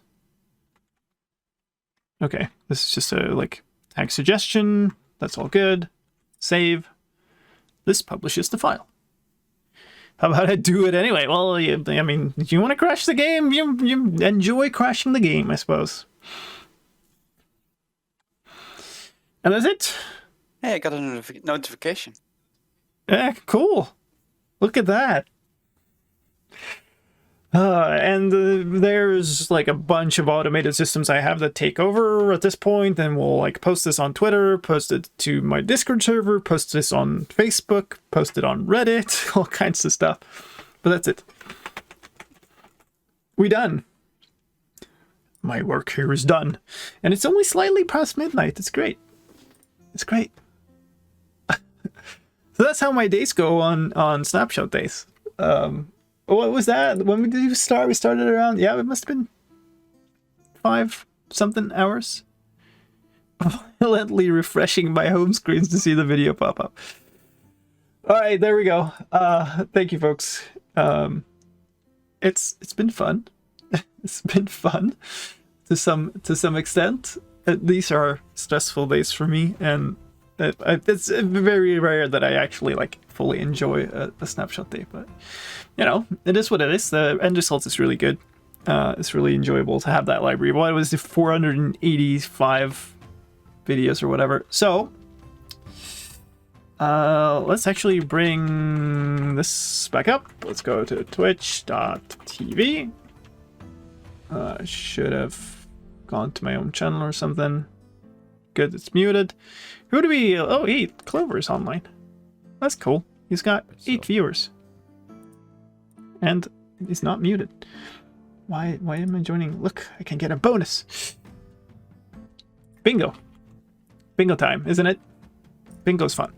Okay, this is just a like tag suggestion. That's all good. Save. This publishes the file. How about I do it anyway? Well, I mean, you want to crash the game? You enjoy crashing the game, I suppose. And that's it. Hey, I got a notification. Yeah, cool. Look at that. And there's like a bunch of automated systems I have that take over at this point, and we'll like post this on Twitter, post it to my Discord server, post this on Facebook, post it on Reddit, all kinds of stuff. But that's it. We done. My work here is done. And it's only slightly past midnight. It's great. It's great. So that's how my days go on Snapshot days. What was that? When did you start? We started around, yeah, it must have been 5-something hours. Violently refreshing my home screens to see the video pop up. All right, there we go. Thank you, folks. It's been fun. It's been fun to some extent. These are stressful days for me, and it's very rare that I actually like fully enjoy a snapshot day, but you know, it is what it is. The end result is really good. It's really enjoyable to have that library. Well, it was the 485 videos or whatever. So let's actually bring this back up. Let's go to twitch.tv. I should have gone to my own channel or something. Good, it's muted. Who do we... Oh, 8. Clover's online. That's cool. He's got 8 viewers. And he's not muted. Why am I joining? Look, I can get a bonus. Bingo. Bingo time, isn't it? Bingo's fun.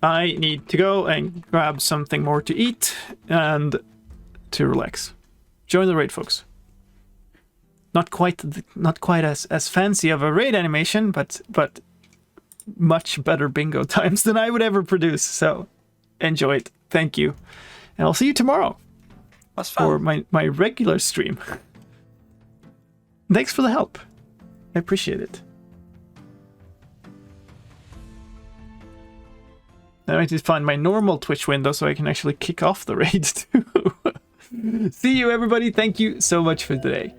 I need to go and grab something more to eat and to relax. Join the raid, folks. Not quite as fancy of a raid animation, but much better bingo times than I would ever produce. So enjoy it. Thank you. And I'll see you tomorrow. Was fun. For my regular stream. Thanks for the help. I appreciate it. I need to find my normal Twitch window so I can actually kick off the raid too. See you, everybody. Thank you so much for today.